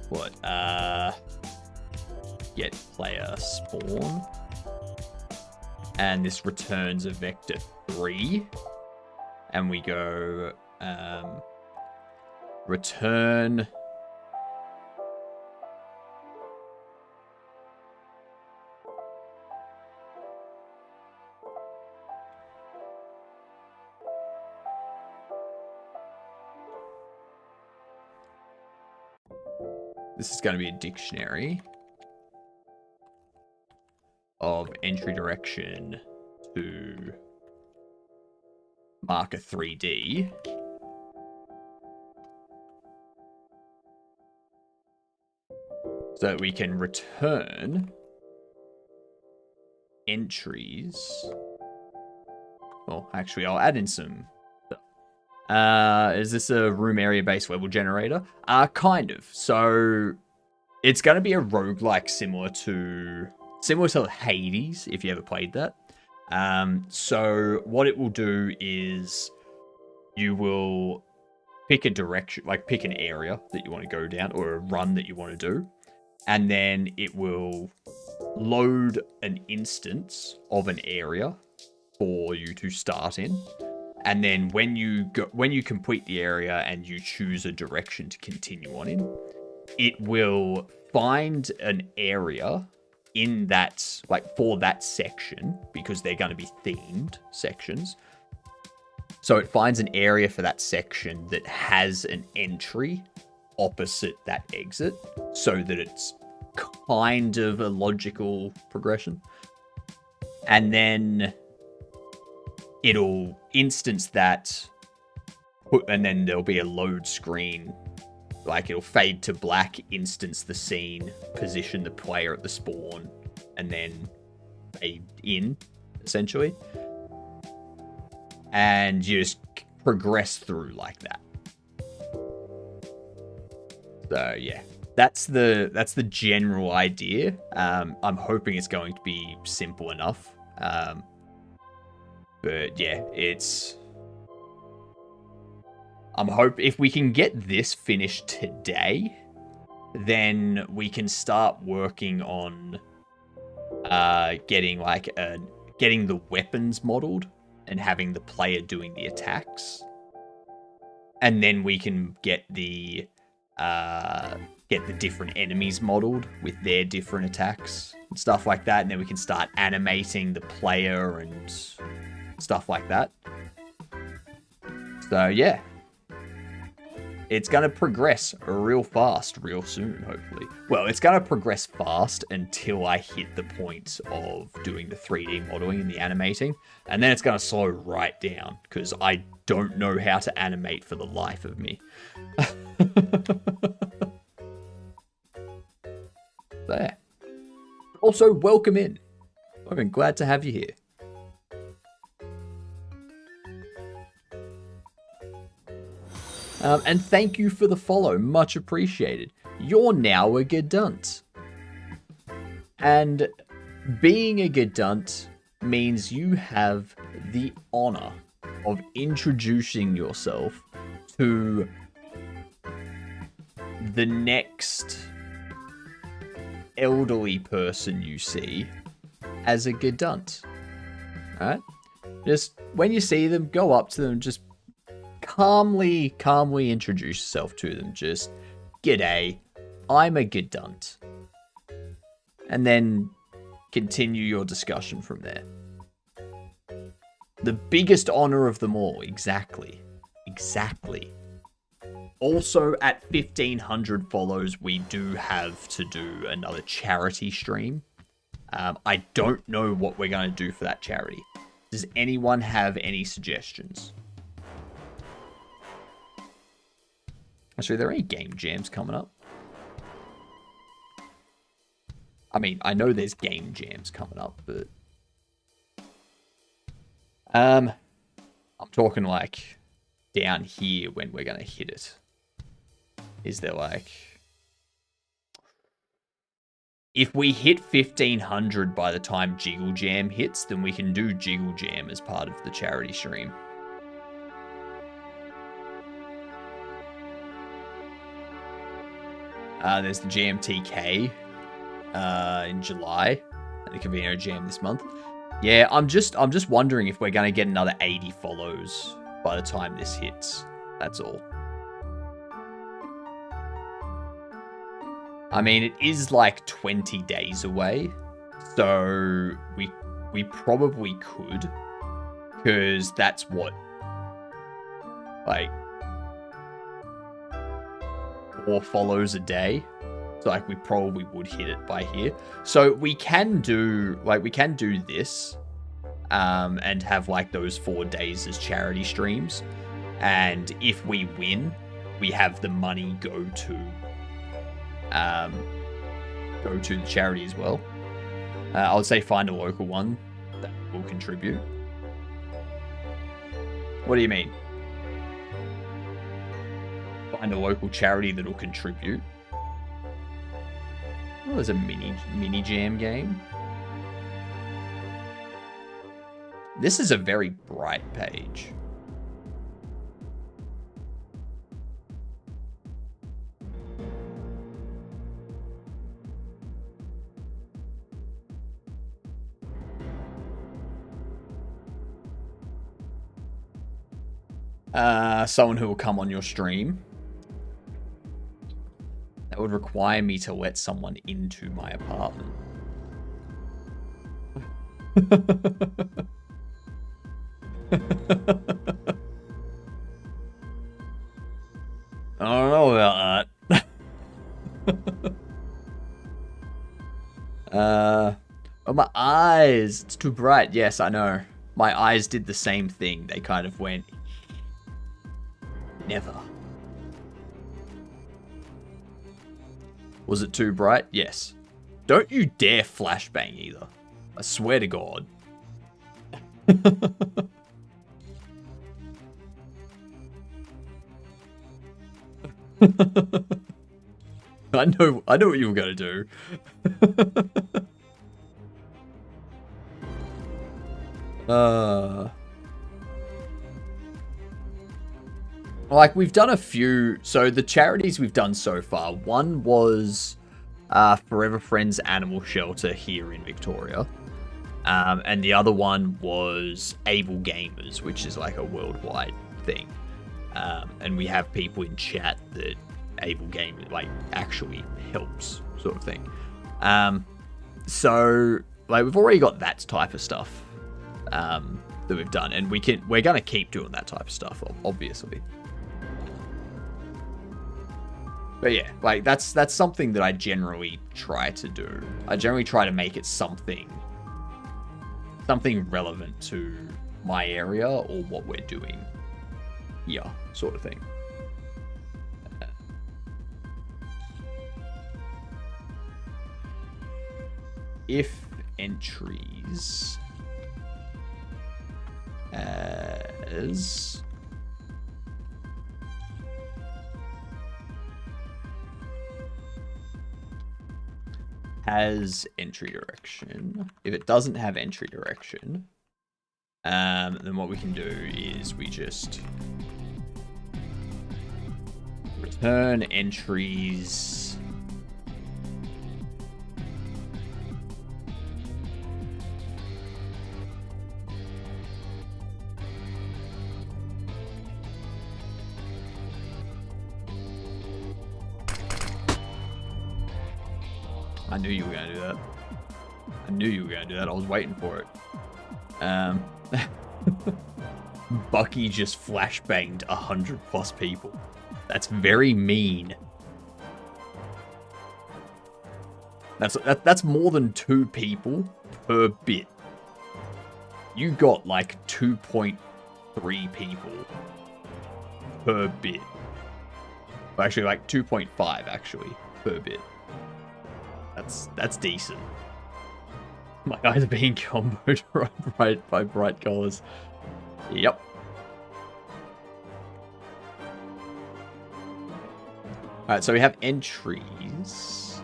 what? Get player spawn. And this returns a vector 3. And we go return this is going to be a dictionary of entry direction to marker 3D. So that we can return entries. Well, actually, I'll add in some. Is this a room area based level generator? Kind of. So it's going to be a roguelike similar to Hades, if you ever played that. So what it will do is you will pick a direction, like pick an area that you want to go down or a run that you want to do. And then it will load an instance of an area for you to start in. And then when you complete the area and you choose a direction to continue on in, it will find an area in that, like for that section, because they're going to be themed sections. So it finds an area for that section that has an entry opposite that exit, so that it's kind of a logical progression. And then it'll instance that, and then there'll be a load screen, like it'll fade to black, instance the scene, position the player at the spawn, and then fade in, essentially. And you just progress through like that. So yeah, that's the general idea. I'm hoping it's going to be simple enough. But yeah, I'm hoping if we can get this finished today, then we can start working on getting the weapons modeled and having the player doing the attacks. And then we can get the different enemies modeled with their different attacks and stuff like that. And then we can start animating the player and stuff like that. So yeah, it's going to progress real fast, real soon, hopefully. Well, it's going to progress fast until I hit the point of doing the 3D modeling and the animating. And then it's going to slow right down because I don't know how to animate for the life of me. There. Also, welcome in. I'm glad to have you here. And thank you for the follow, much appreciated. You're now a Gedunt. And being a Gedunt means you have the honor of introducing yourself to the next elderly person you see as a Gedunt. Alright? Just when you see them, go up to them, just calmly introduce yourself to them. Just, g'day, I'm a Gedunt. And then continue your discussion from there. The biggest honor of them all, exactly. Also, at 1,500 follows, we do have to do another charity stream. I don't know what we're going to do for that charity. Does anyone have any suggestions? Actually, are there any game jams coming up? I mean, I know there's game jams coming up, but I'm talking like down here when we're gonna hit it. Is there like, if we hit 1,500 by the time Jiggle Jam hits, then we can do Jiggle Jam as part of the charity stream. There's the GMTK in July, and the Conveno Jam this month. Yeah, I'm just wondering if we're gonna get another 80 follows by the time this hits. That's all. I mean, it is like 20 days away, so we probably could, because that's what, like, 4 follows a day. So like we probably would hit it by here. So we can do this and have like those 4 days as charity streams. And if we win, we have the money go to the charity as well. I would say find a local one that will contribute. What do you mean? Find a local charity that will contribute. Oh, there's a mini jam game. This is a very bright page. Someone who will come on your stream. That would require me to let someone into my apartment. I don't know about that. Oh, my eyes. It's too bright. Yes, I know. My eyes did the same thing. They kind of went... Never. Was it too bright? Yes. Don't you dare flashbang either. I swear to God. I know what you were gonna do. Like, we've done a few... So, the charities we've done so far, one was Forever Friends Animal Shelter here in Victoria. And the other one was Able Gamers, which is like a worldwide thing. And we have people in chat that Able Gamers, like, actually helps, sort of thing. So, like, we've already got that type of stuff that we've done. And we're going to keep doing that type of stuff, obviously. But yeah, like, that's something that I generally try to do. I generally try to make it something relevant to my area or what we're doing here, sort of thing. If entries as... has entry direction. If it doesn't have entry direction, then what we can do is we just return entries. I knew you were going to do that. I knew you were going to do that. I was waiting for it. Bucky just flashbanged 100+ people. That's very mean. That's more than 2 people per bit. You got like 2.3 people per bit. Actually, like 2.5 actually per bit. That's decent. My eyes are being comboed right by bright colors. Yep. Alright, so we have entries.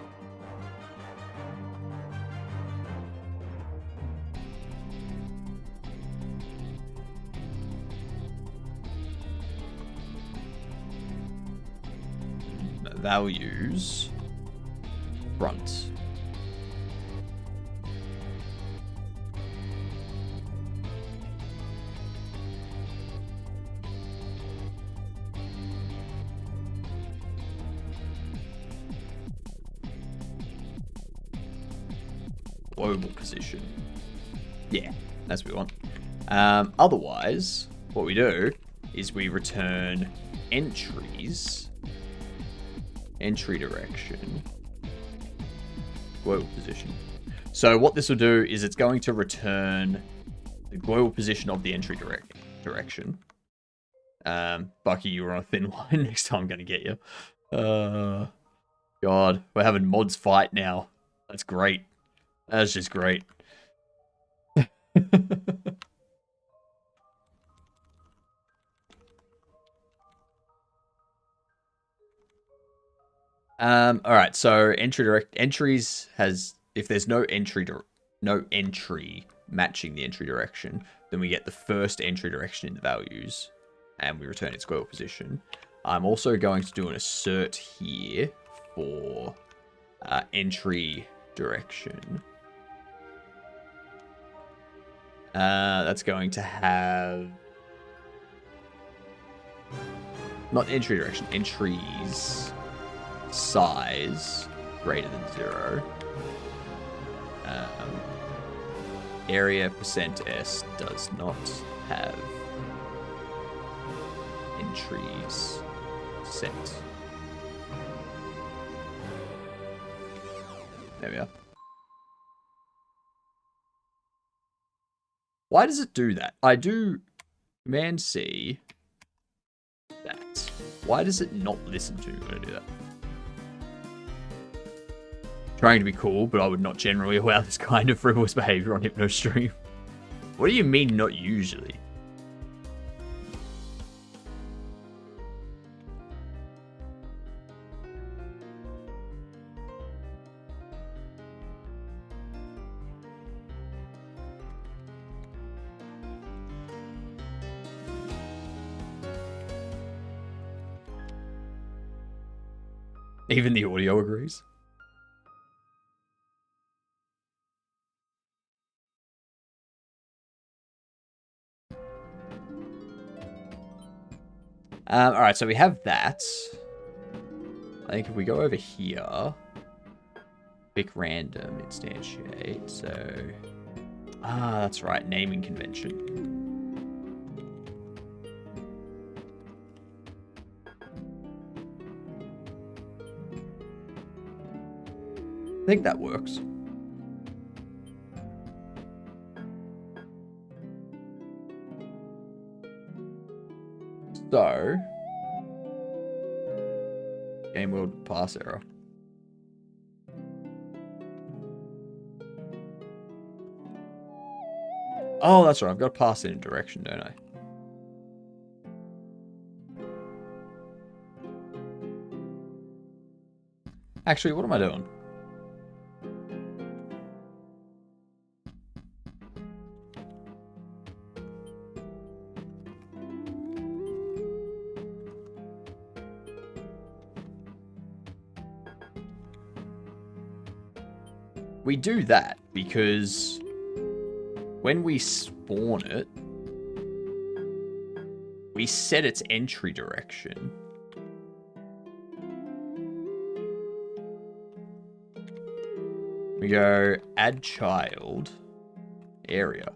Values. front. Global position. Yeah, that's what we want. Otherwise, what we do is we return entries, entry direction, global position. So what this will do is it's going to return the global position of the entry direction. Bucky, you were on a thin line. Next time I'm going to get you. God, we're having mods fight now. That's great. That's just great. Alright, so entries has, if there's no entry matching the entry direction, then we get the first entry direction in the values and we return its global position. I'm also going to do an assert here for entry direction. That's going to have not entry direction, entries size greater than 0. Area %s does not have entries set. There we are. Why does it do that? I do Command C that. Why does it not listen to me when I do that? Trying to be cool, but I would not generally allow this kind of frivolous behavior on HypnoStream. What do you mean not usually? Even the audio agrees. Alright, so we have that. I think if we go over here, pick random, instantiate, so... that's right, naming convention. I think that works. So, game world pass error. Oh, that's right. I've got to pass it in direction, don't I? Actually, what am I doing? We do that because when we spawn it, we set its entry direction. We go add child area.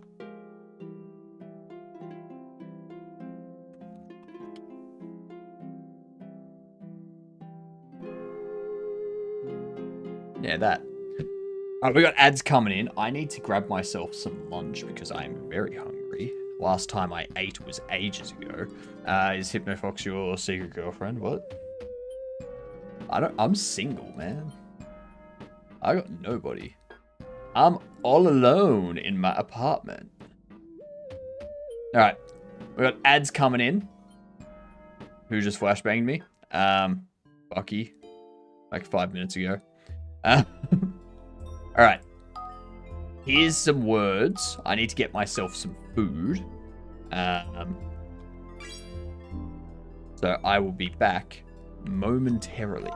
Yeah, that. Alright, we got ads coming in. I need to grab myself some lunch because I'm very hungry. Last time I ate was ages ago. Is HypnoFox your secret girlfriend? What? I'm single, man. I got nobody. I'm all alone in my apartment. Alright. We got ads coming in. Who just flashbanged me? Bucky. Like 5 minutes ago. Alright. Here's some words. I need to get myself some food. So I will be back momentarily.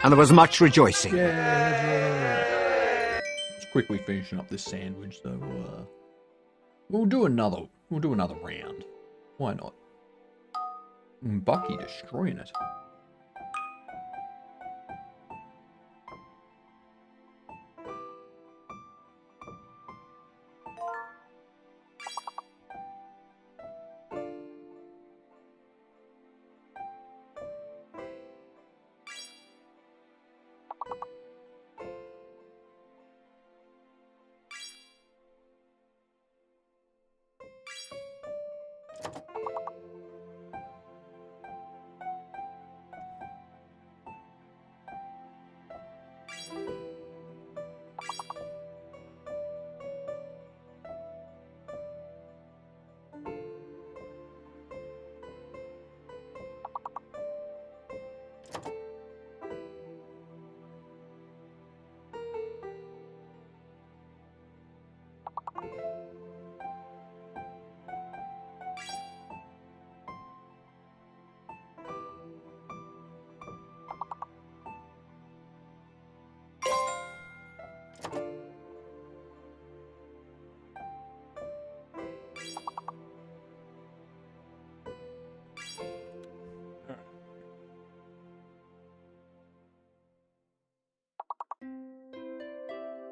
And there was much rejoicing. Just quickly finishing up this sandwich, so we'll do another round. Why not? Bucky destroying it.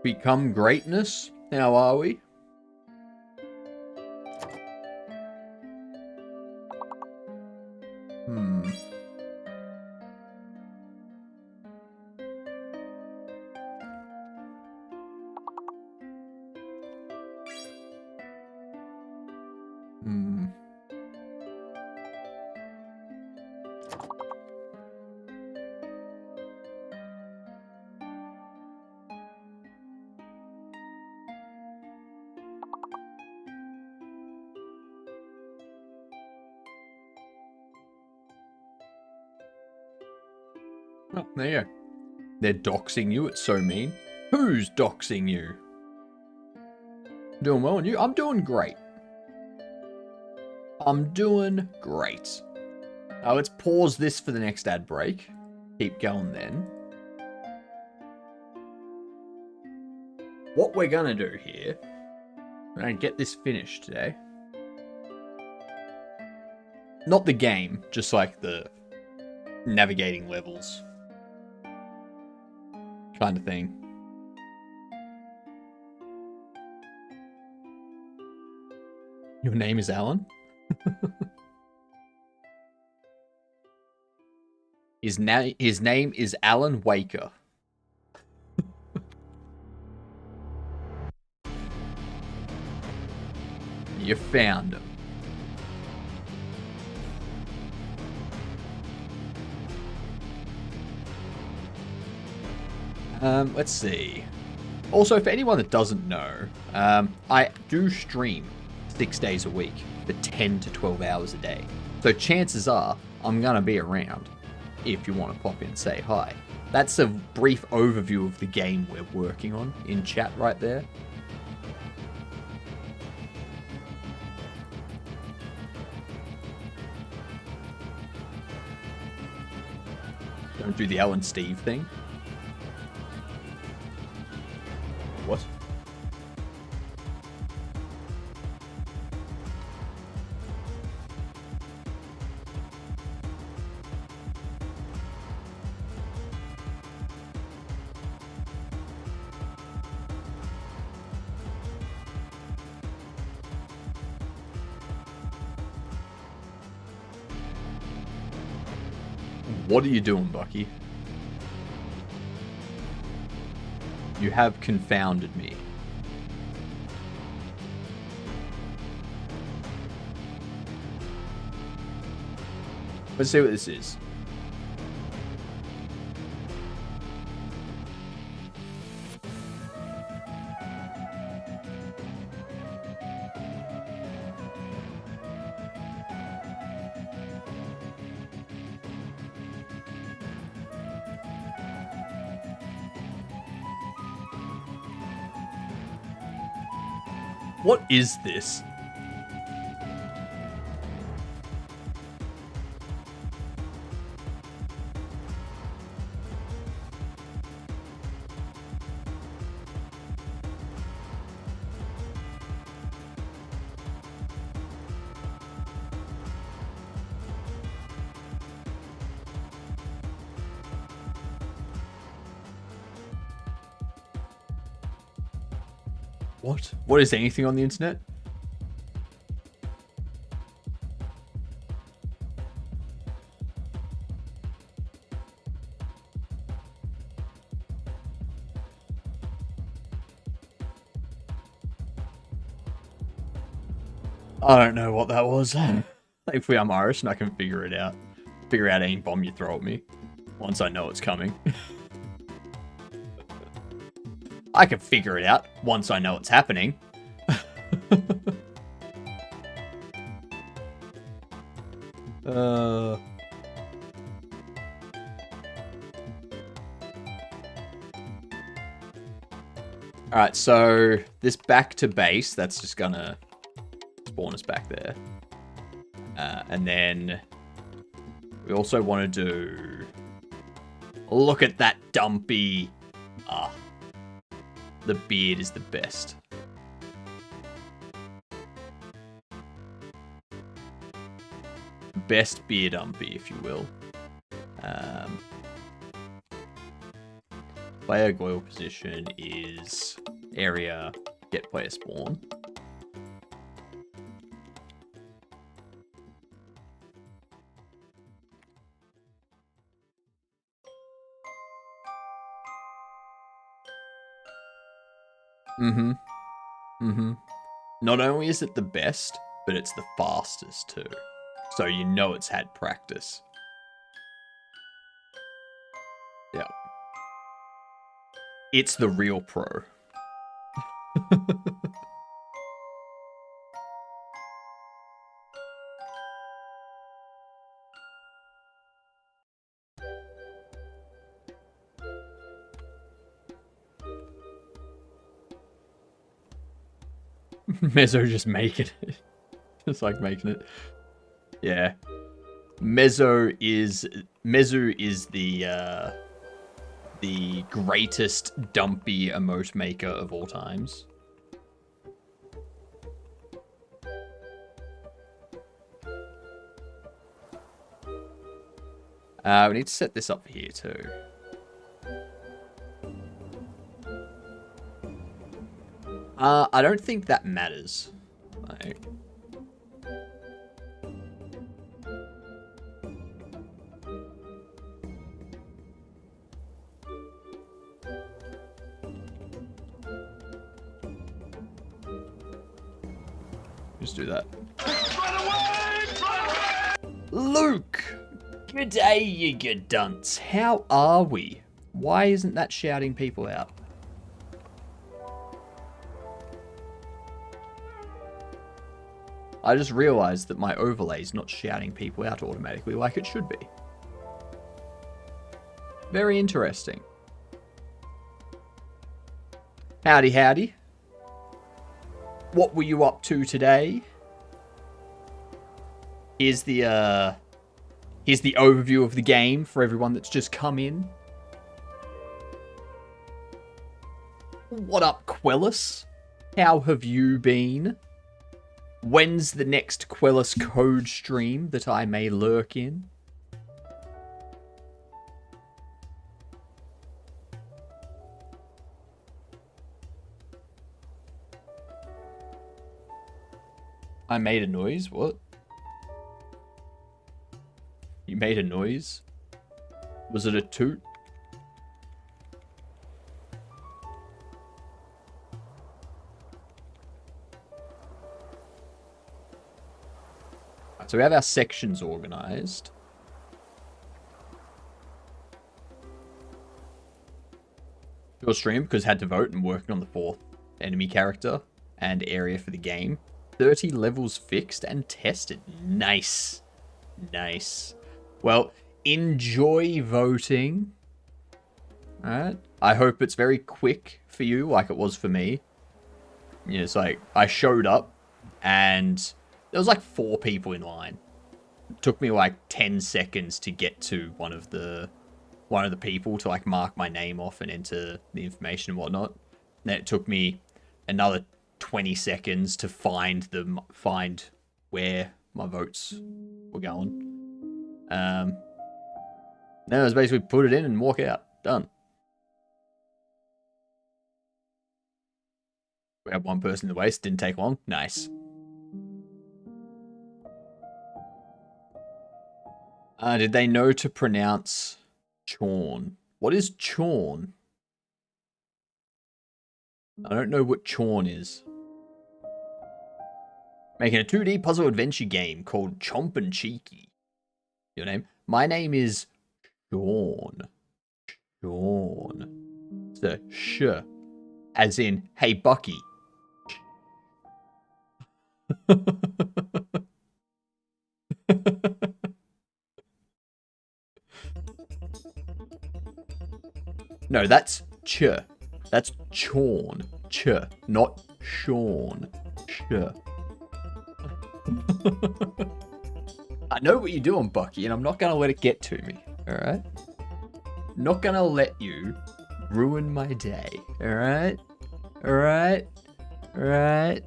Become greatness? How are we? Oh, there you go. They're doxing you. It's so mean. Who's doxing you? Doing well, and you? I'm doing great. I'm doing great. Let's pause this for the next ad break. Keep going then. What we're gonna do here, we're gonna get this finished today. Not the game, just like the navigating levels kind of thing. Your name is Alan? His name is Alan Waker. You found him. Let's see. Also, for anyone that doesn't know, I do stream 6 days a week for 10 to 12 hours a day. So chances are I'm going to be around if you want to pop in and say hi. That's a brief overview of the game we're working on in chat right there. Don't do the Alan Steve thing. What? What are you doing, Bucky? You have confounded me. Let's see what this is. What is this? What? What is anything on the internet? I don't know what that was. Thankfully I'm Irish and I can figure it out. Figure out any bomb you throw at me. Once I know it's coming. I can figure it out once I know it's happening. Alright, so this back to base, that's just gonna spawn us back there. And then we also want to do... Look at that dumpy... The beard is the best. Best beard umpy, if you will. player goal position is area get player spawn. Not only is it the best, but it's the fastest too. So you know it's had practice. Yeah. It's the real pro. Mezzo just making it. Just like making it. Yeah. Mezzo is the greatest dumpy emote maker of all times. We need to set this up here too. I don't think that matters. Like... Just do that. Luke! G'day, you good dunce. How are we? Why isn't that shouting people out? I just realized that my overlay is not shouting people out automatically like it should be. Very interesting. Howdy, howdy. What were you up to today? Here's the overview of the game for everyone that's just come in. What up, Quellis? How have you been? When's the next Quellis code stream that I may lurk in? I made a noise? What? You made a noise? Was it a toot? So we have our sections organized. Your stream, because had to vote and working on the 4th enemy character and area for the game. 30 levels fixed and tested. Nice. Nice. Well, enjoy voting. Alright. I hope it's very quick for you, like it was for me. You know, it's like, I showed up, and there was like 4 people in line. It took me like 10 seconds to get to one of the people to like mark my name off and enter the information and whatnot. Then it took me another 20 seconds to find where my votes were going. Then it was basically put it in and walk out. Done. We had one person in the waist, didn't take long. Nice. Did they know to pronounce Chorn? What is Chorn? I don't know what Chorn is. Making a 2D puzzle adventure game called Chomp and Cheeky. Your name? My name is Sean. Sean. It's a sh. As in, hey Bucky. No, that's ch. That's Chorn. Ch. Not Sean. Ch. I know what you're doing, Bucky, and I'm not going to let it get to me. Alright? Not going to let you ruin my day. Alright? Alright? Alright?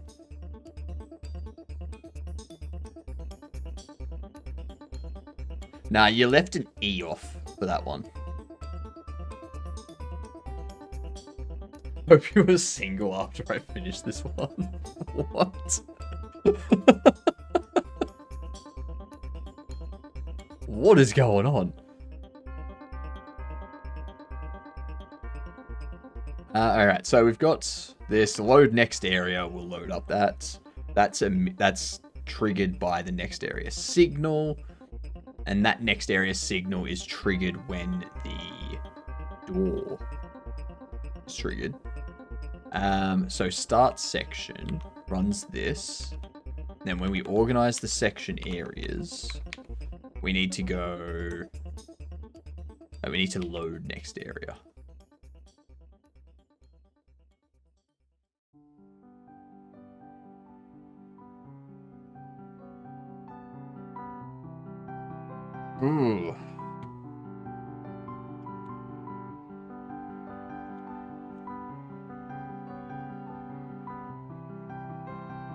Nah, you left an E off for that one. hope you were single after I finish this one. What? What is going on? Alright, so we've got this load next area. We'll load up that. That's triggered by the next area signal. And that next area signal is triggered when the door is triggered. So start section runs this. Then when we organize the section areas, we need to go... we need to load next area. Ooh.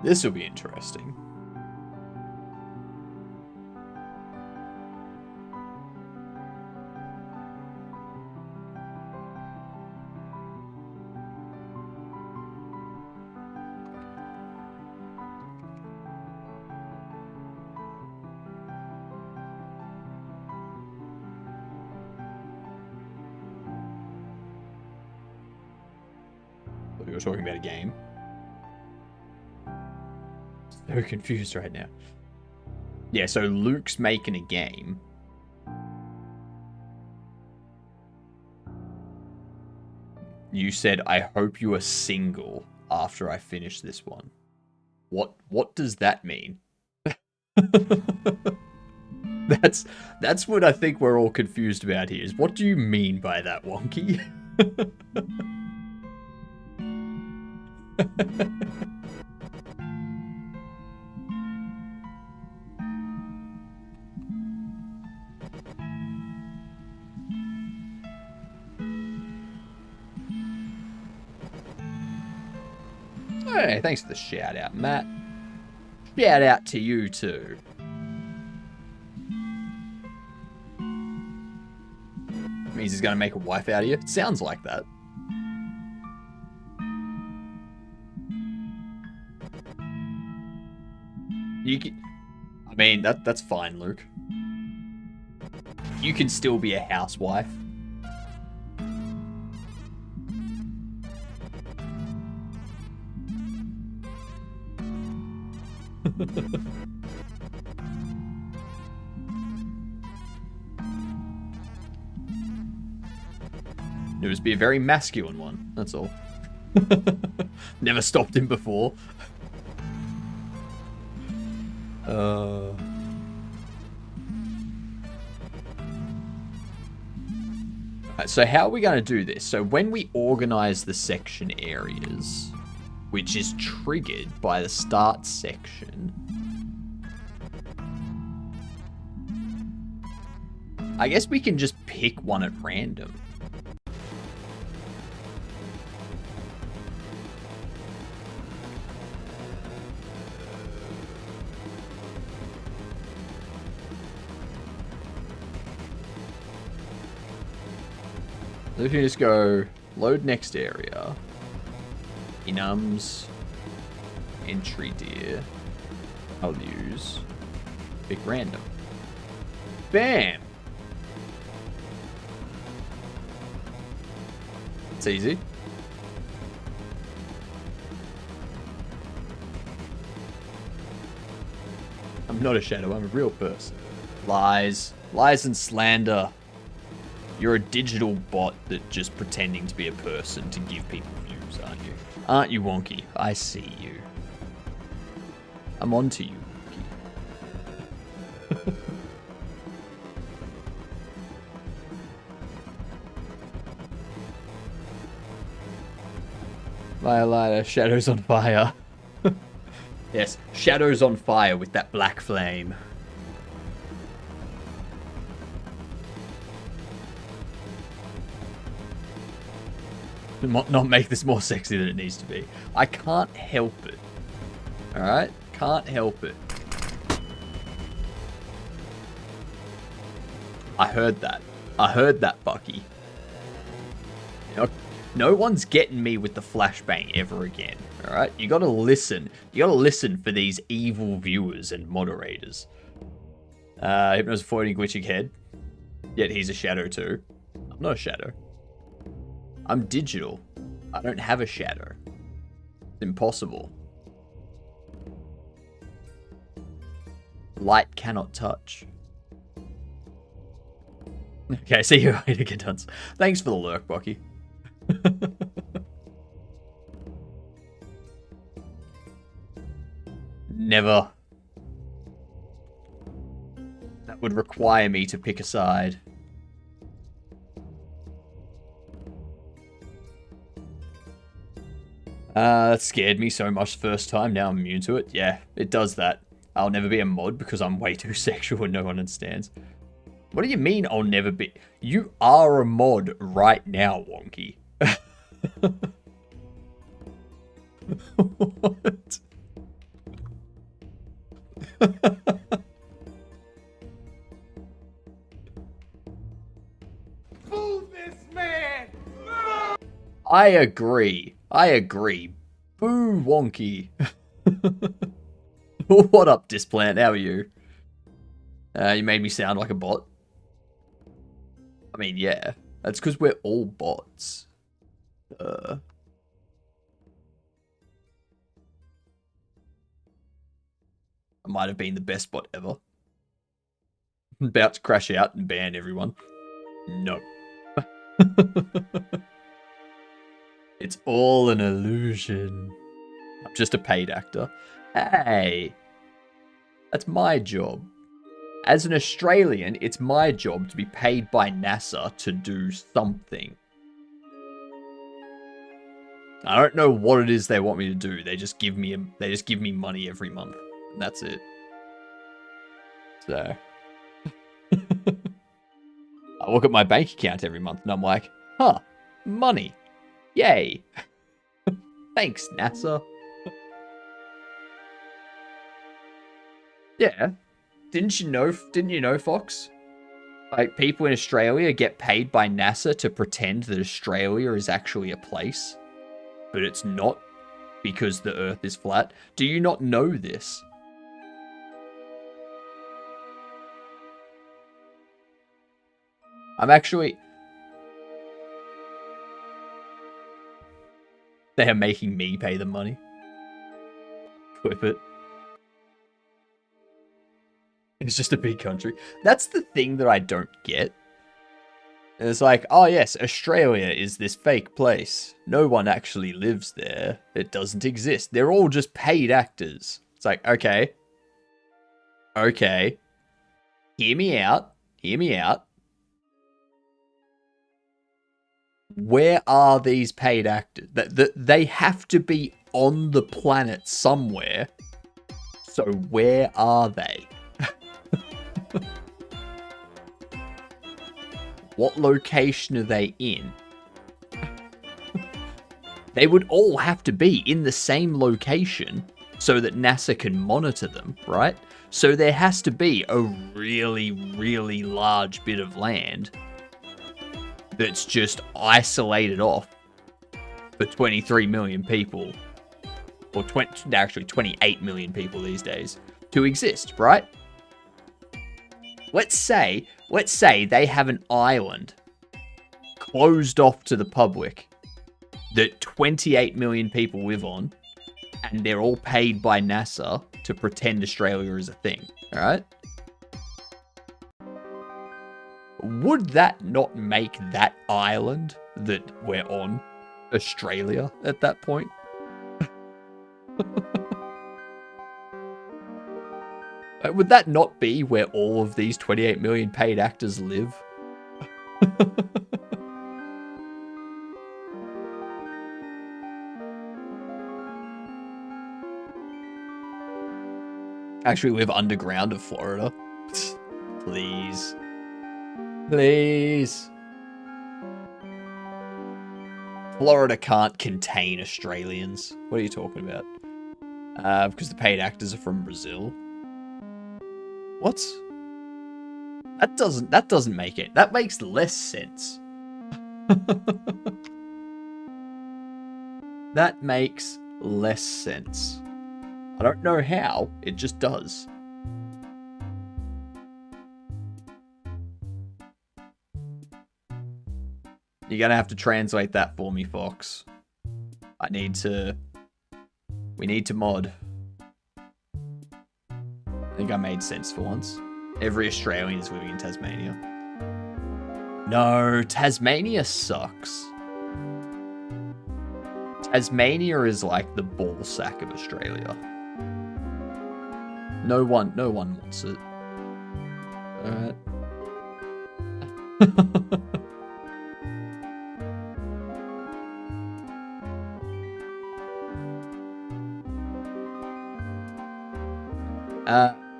This will be interesting. We were talking about a game. So confused right now. Yeah, so Luke's making a game. You said, I hope you are single after I finish this one. What does that mean? That's what I think we're all confused about here, is what do you mean by that, Wonky? Hey, thanks for the shout out, Matt. Shout out to you too. Means he's gonna make a wife out of you. It sounds like that. You can, I mean, that's fine, Luke. You can still be a housewife. It was be a very masculine one, that's all. Never stopped him before. So how are we going to do this? So when we organize the section areas, which is triggered by the start section, I guess we can just pick one at random. So if you just go load next area, enums, entry deer, values, pick random. Bam! It's easy. I'm not a shadow, I'm a real person. Lies. Lies and slander. You're a digital bot that just pretending to be a person to give people views, aren't you? Aren't you, Wonky? I see you. I'm on to you, Wonky. Violator, shadows on fire. Yes, shadows on fire with that black flame. Not make this more sexy than it needs to be. I can't help it. Alright? Can't help it. I heard that. I heard that, Bucky. No one's getting me with the flashbang ever again. Alright? You gotta listen. You gotta listen for these evil viewers and moderators. Hypno's avoiding glitching head. Yet he's a shadow too. I'm not a shadow. I'm digital. I don't have a shadow. It's impossible. Light cannot touch. Okay, see you later, Gedunts. Thanks for the lurk, Bucky. Never. That would require me to pick a side. That scared me so much the first time, now I'm immune to it. Yeah, it does that. I'll never be a mod because I'm way too sexual and no one understands. What do you mean I'll never be? You are a mod right now, Wonky. What? Move this man! I agree. I agree. Boo, Wonky. What up, Displant? How are you? You made me sound like a bot. I mean, yeah. That's because we're all bots. I might have been the best bot ever. About to crash out and ban everyone. No. It's all an illusion. I'm just a paid actor. Hey! That's my job. As an Australian, it's my job to be paid by NASA to do something. I don't know what it is they want me to do. They just give me money every month. And that's it. So I look at my bank account every month and I'm like, huh, money. Yay. Thanks, NASA. Yeah. Didn't you know, Fox? Like, people in Australia get paid by NASA to pretend that Australia is actually a place. But it's not, because the Earth is flat. Do you not know this? I'm actually... They are making me pay the money. Flip it. It's just a big country. That's the thing that I don't get. It's like, oh yes, Australia is this fake place. No one actually lives there. It doesn't exist. They're all just paid actors. It's like, okay. Okay. Hear me out. Hear me out. Where are these paid actors? They have to be on the planet somewhere. So where are they? What location are they in? They would all have to be in the same location so that NASA can monitor them, right? So there has to be a really, really large bit of land that's just isolated off for 23 million people, or 28 million people these days, to exist, right? Let's say they have an island closed off to the public that 28 million people live on, and they're all paid by NASA to pretend Australia is a thing, alright? Would that not make that island that we're on Australia at that point? Would that not be where all of these 28 million paid actors live? Actually live underground of Florida. Please. Please. Florida can't contain Australians. What are you talking about? Because the paid actors are from Brazil. What? That doesn't make it. That makes less sense. That makes less sense. I don't know how, it just does. You're gonna have to translate that for me, Fox. We need to mod. I think I made sense for once. Every Australian is living in Tasmania. No, Tasmania sucks. Tasmania is like the ball sack of Australia. No one wants it. Alright.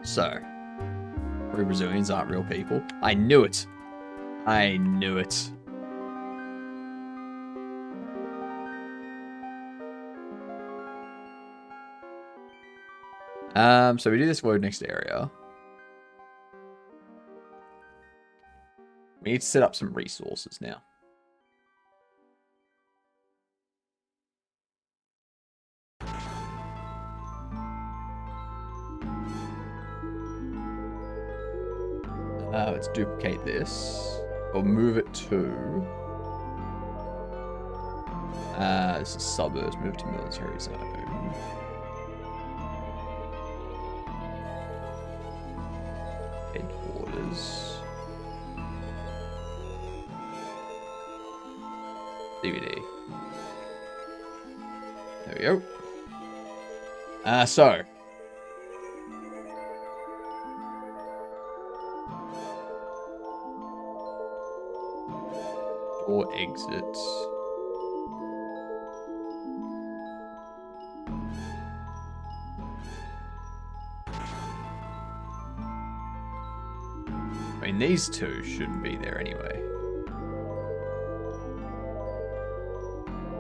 So, we Brazilians aren't real people. I knew it. I knew it. So we do this word next area. We need to set up some resources now. Let's duplicate this. Or move it to... this is suburbs, move to military zone. Headquarters. DVD. There we go. So. Or exit. I mean, these two shouldn't be there anyway.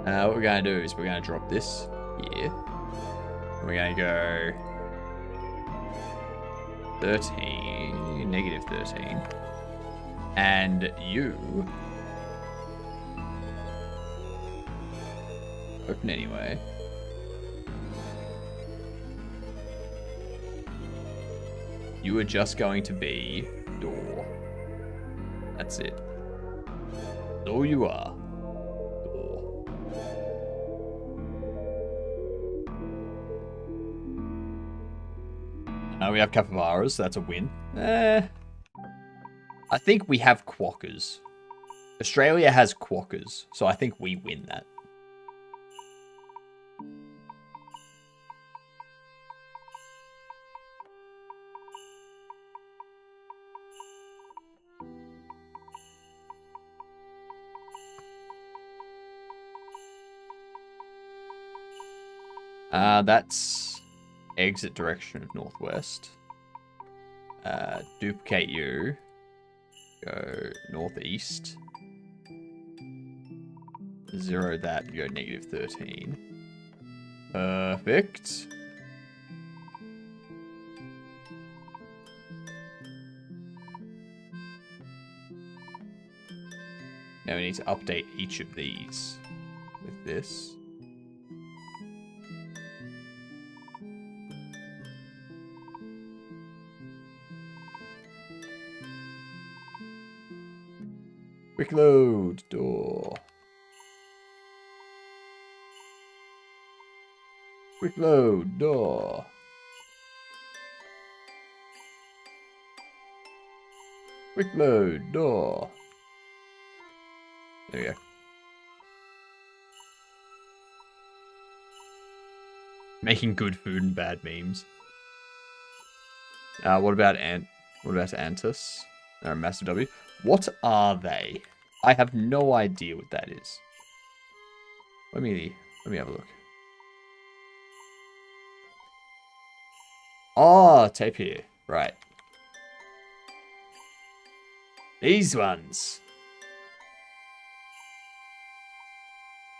What we're going to do is we're going to drop this here. We're going to go 13, negative 13. And you... open anyway. You are just going to be door. That's it. That's all you are. Door. Now we have capybaras, so that's a win. I think we have quokkas. Australia has quokkas, so I think we win that. That's exit direction of northwest. Duplicate you. Go northeast. 0 that, go negative 13. Perfect. Now we need to update each of these with this. Quick load, door. Quick load, door. Quick load, door. There we go. Making good food and bad memes. What about Antis? They're a massive W. What are they? I have no idea what that is. Let me have a look. Oh, tape here. Right. These ones.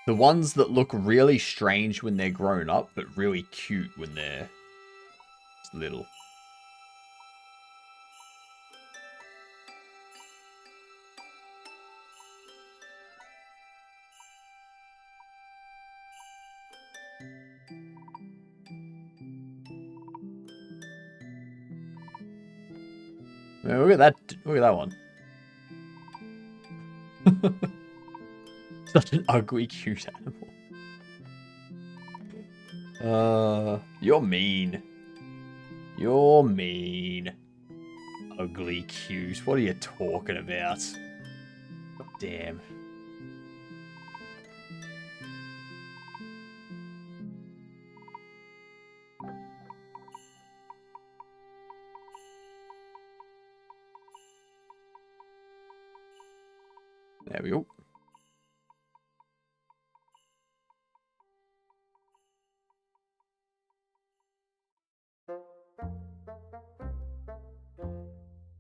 The ones that look really strange when they're grown up, but really cute when they're little. Yeah, look at that. Look at that one. Such an ugly, cute animal. You're mean. You're mean. Ugly, cute. What are you talking about? God damn. There we go.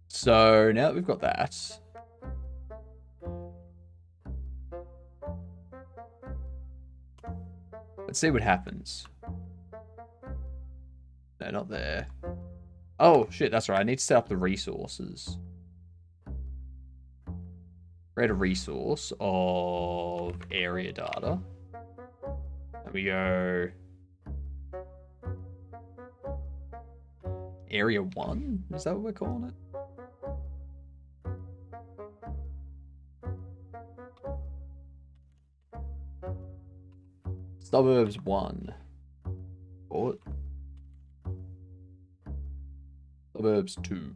So now that we've got that, let's see what happens. No, not there. Oh shit, that's right. I need to set up the resources. Create a resource of area data. And we go area 1? Is that what we're calling it? Suburbs 1. Call it. Suburbs 2.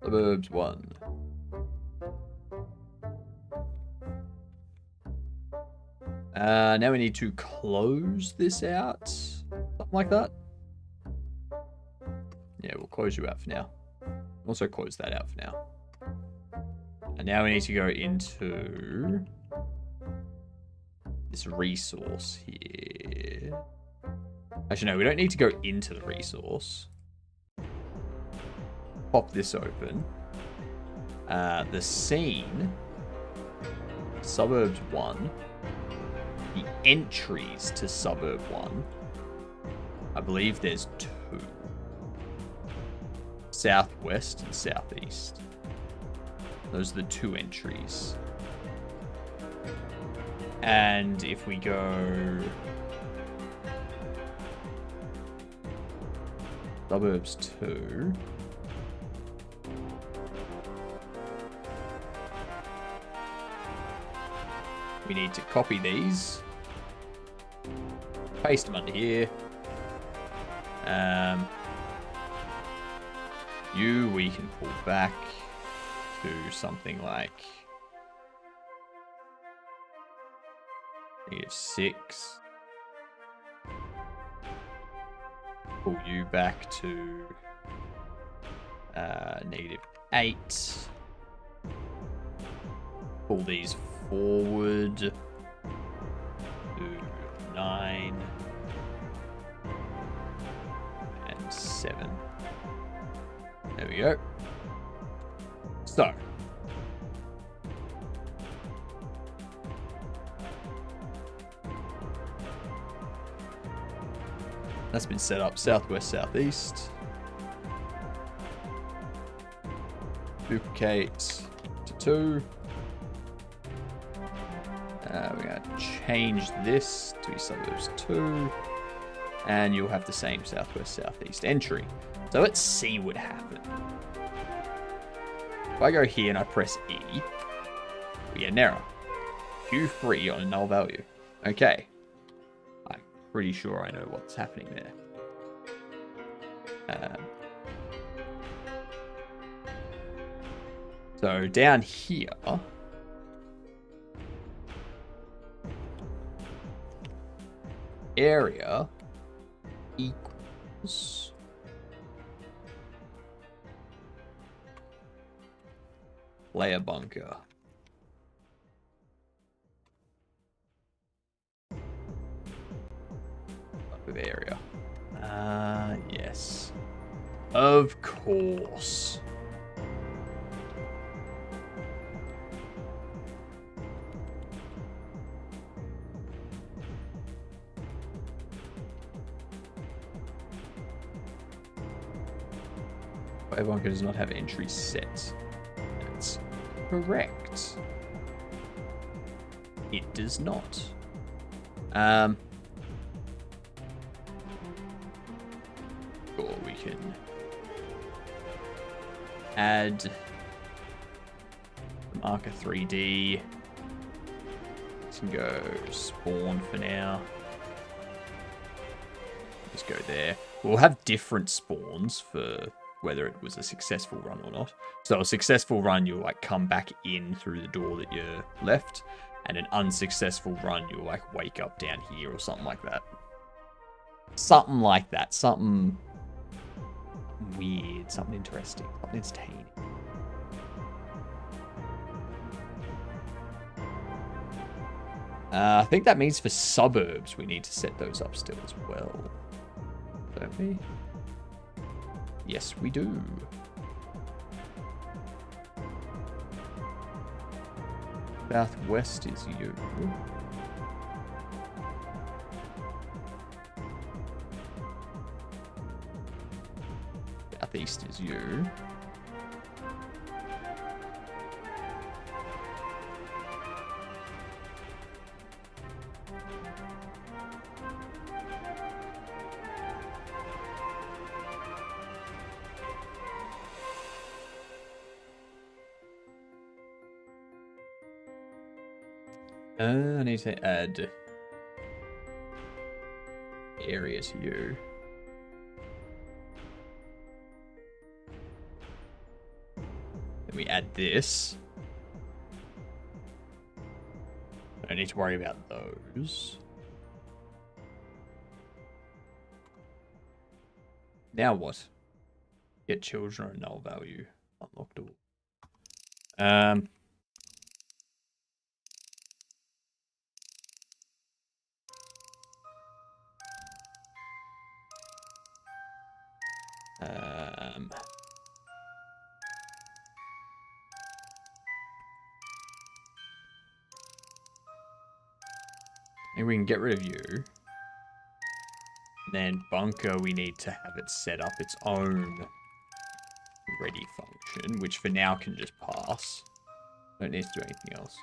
Suburbs 1. Now we need to close this out. Something like that. Yeah, we'll close you out for now. Also close that out for now. And now we need to go into this resource here. Actually, no, we don't need to go into the resource. Pop this open. The scene, Suburbs 1, the entries to Suburb 1, I believe there's 2. Southwest and Southeast. Those are the 2 entries. And if we go Suburbs 2, we need to copy these, paste them under here. We can pull back to something like -6. Pull you back to -8. Pull these forward to 9 and 7. There we go. So that's been set up. Southwest, Southeast. Duplicate to 2. We're going to change this to Suburbs 2. And you'll have the same Southwest, Southeast entry. So let's see what happens. If I go here and I press E, we get an error. Q3 on a null value. Okay. I'm pretty sure I know what's happening there. So down here, area equals player bunker. Of area. Yes. Of course. Player bunker does not have entry set. That's correct. it does not. Or we can add marker 3D. Let's go spawn for now. Just go there. We'll have different spawns for whether it was a successful run or not. So a successful run, you'll like come back in through the door that you left, and an unsuccessful run, you'll like wake up down here or something like that. Something like that. Something weird. Something interesting. Something entertaining. I think that means for suburbs, we need to set those up still as well. Don't we? Yes, we do. Southwest is you. Southeast is you. I need to add area to you. Then we add this. I don't need to worry about those. Now what? Get children or null value. Unlocked all. And we can get rid of you. And then bunker, we need to have it set up its own ready function, which for now can just pass. Don't need to do anything else.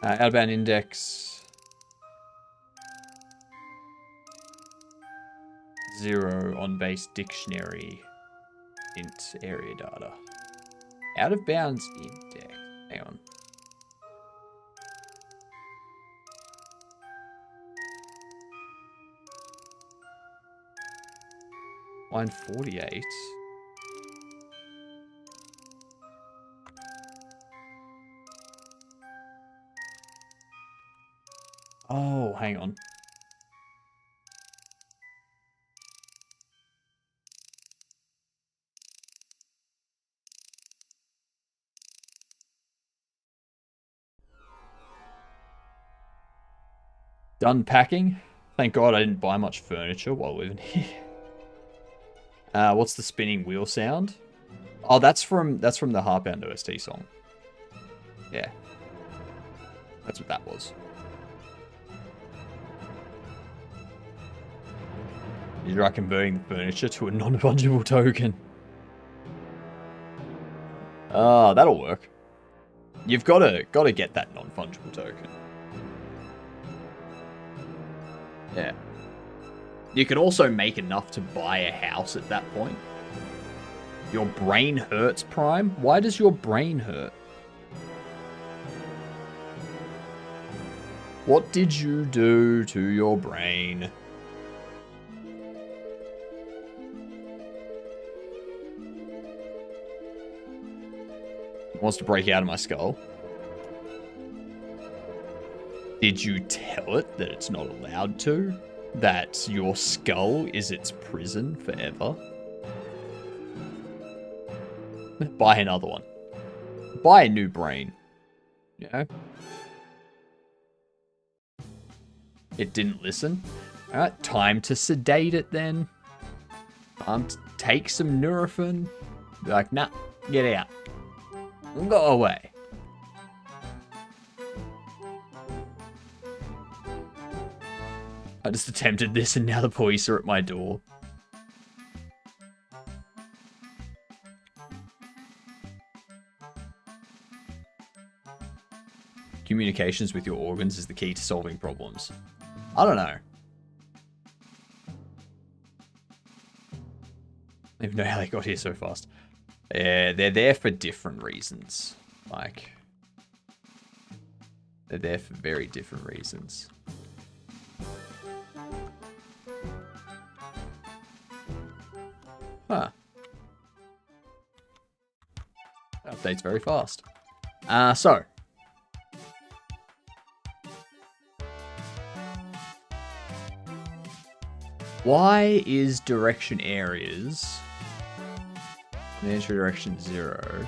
Outbound index 0 on base dictionary int area data. Out of bounds index. Hang on. Line 48. Oh, hang on. Done packing. Thank God I didn't buy much furniture while living here. What's the spinning wheel sound? Oh, that's from the Heartbound OST song. Yeah. That's what that was. You try converting the furniture to a non-fungible token. Oh, that'll work. You've gotta get that non-fungible token. Yeah. You can also make enough to buy a house at that point. Your brain hurts, Prime? Why does your brain hurt? What did you do to your brain? It wants to break out of my skull. Did you tell it that it's not allowed to? That your skull is its prison forever? Buy another one. Buy a new brain. You know? It didn't listen. Alright, time to sedate it then. Take some Nurofen. Be like, nah, get out. Go away. I just attempted this and now the police are at my door. communications with your organs is the key to solving problems. I don't know. I don't even know how they got here so fast. Yeah, they're there for different reasons. Like, they're there for very different reasons. Huh. Updates very fast. So. Why is direction areas in entry direction 0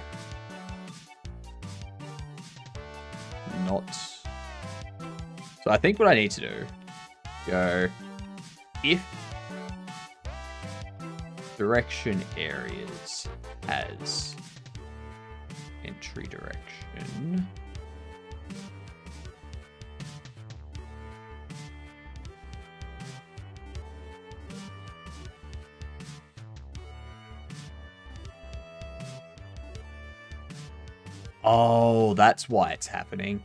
not? So I think what I need to do, go if direction areas has entry direction. Oh, that's why it's happening.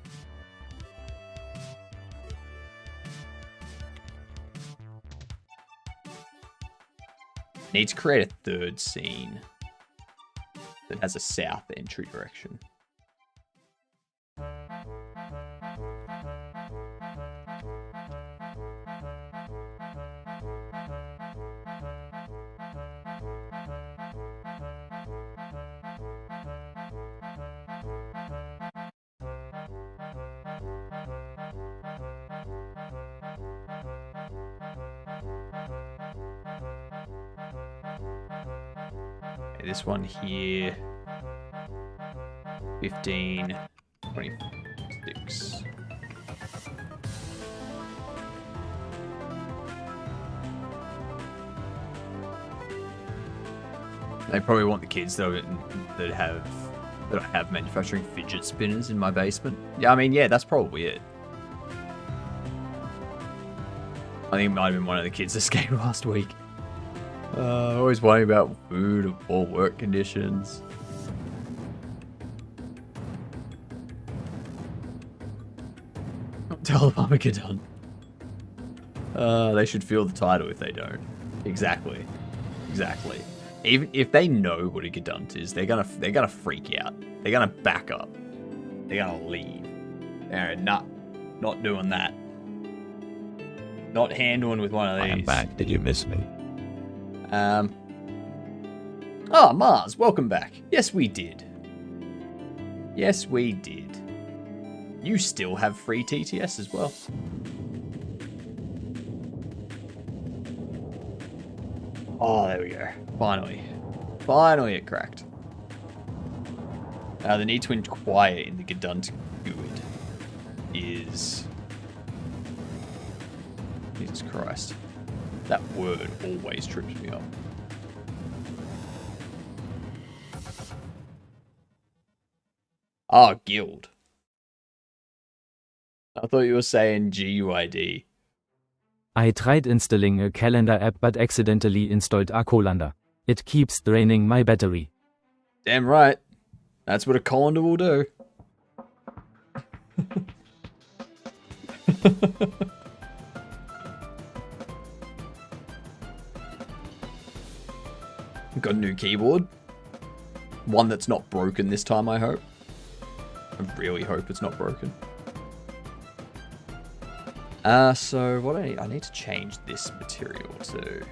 Need to create a third scene that has a south entry direction. This one here, 15, 26. They probably want the kids though that I have manufacturing fidget spinners in my basement. Yeah, I mean, yeah, that's probably it. I think it might have been one of the kids that came last week. Always worrying about food or poor work conditions. Tell them I'm a Gadun. They should feel the title if they don't. Exactly. Exactly. Even if they know what a Gadunt is, they're gonna freak out. They're gonna back up. They're gonna leave. They're not doing that. Not handling with one of these. I am back. Did you miss me? Oh, Mars, welcome back. Yes, we did. Yes, we did. You still have free TTS as well. Oh, there we go. Finally. Finally it cracked. The need to inquire in the Gadunt GUID is... Jesus Christ. That word always trips me up. Ah, guild. I thought you were saying GUID. I tried installing a calendar app but accidentally installed Acolander. It keeps draining my battery. Damn right. That's what a colander will do. Got a new keyboard. One that's not broken this time, I hope. I really hope it's not broken. So what I need to change this material to.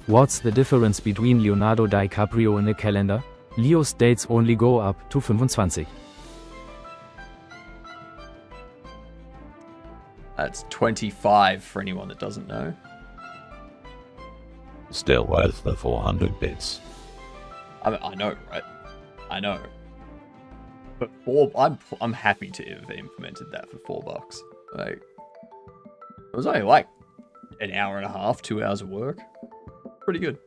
What's the difference between Leonardo DiCaprio and a calendar? Leo's dates only go up to 25. That's 25 for anyone that doesn't know. Still worth the 400 bits. I know, right? I know. But I'm happy to have implemented that for $4. Like, it was only like an hour and a half, 2 hours of work. Pretty good.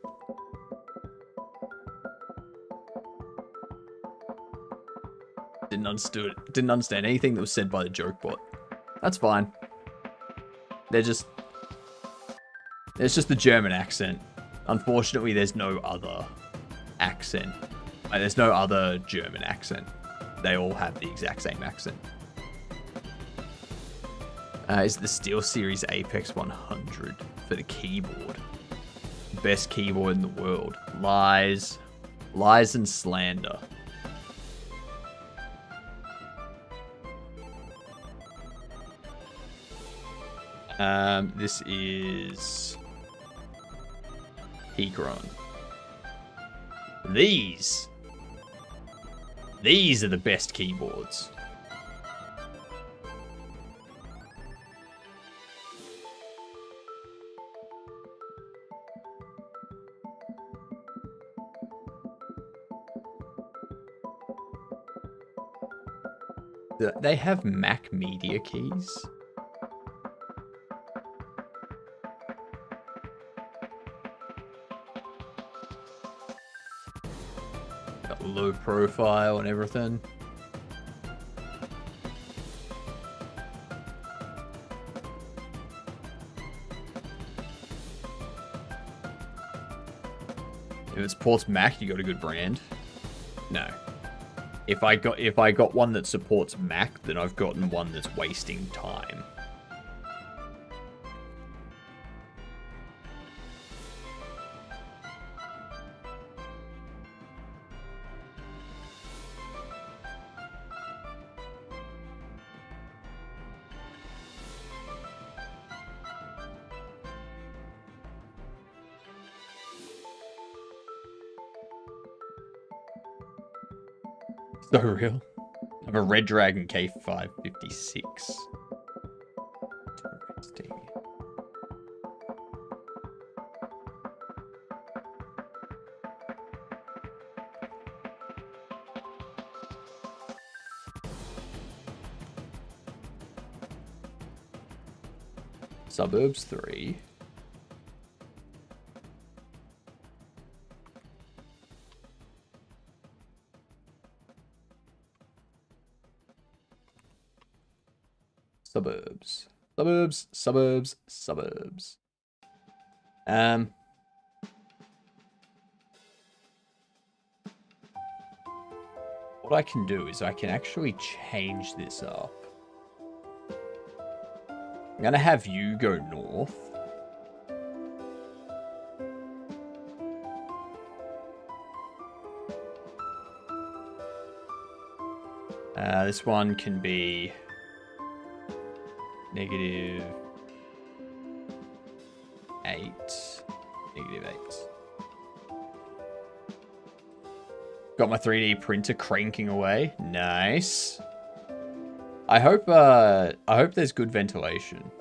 Didn't understand anything that was said by the joke bot. That's fine. It's just the German accent. Unfortunately, there's no other accent. There's no other German accent. They all have the exact same accent. Is the SteelSeries Apex 100 for the keyboard. Best keyboard in the world. Lies. Lies and slander. This is Keychron. These are the best keyboards. They have Mac Media keys. Got low profile and everything. If it supports Mac, you got a good brand. No. If I got one that supports Mac, then I've gotten one that's wasting time. So real. I have a Red Dragon K556. Interesting. Suburbs 3. Suburbs. Suburbs, suburbs, suburbs. What I can do is I can actually change this up. I'm gonna have you go north. This one can be -8. -8. Got my 3D printer cranking away. Nice. I hope there's good ventilation.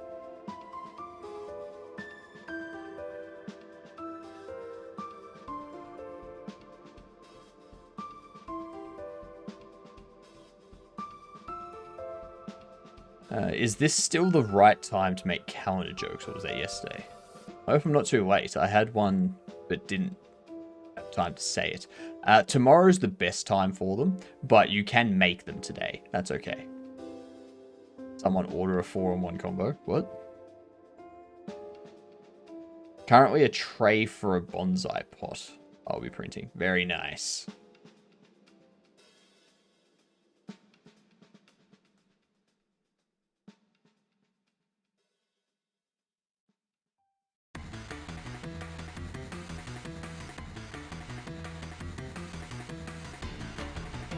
Is this still the right time to make calendar jokes, or was that yesterday? I hope I'm not too late. I had one, but didn't have time to say it. Tomorrow's the best time for them, but you can make them today. That's okay. Someone order a 4-in-1 combo. What? Currently a tray for a bonsai pot. I'll be printing. Very nice.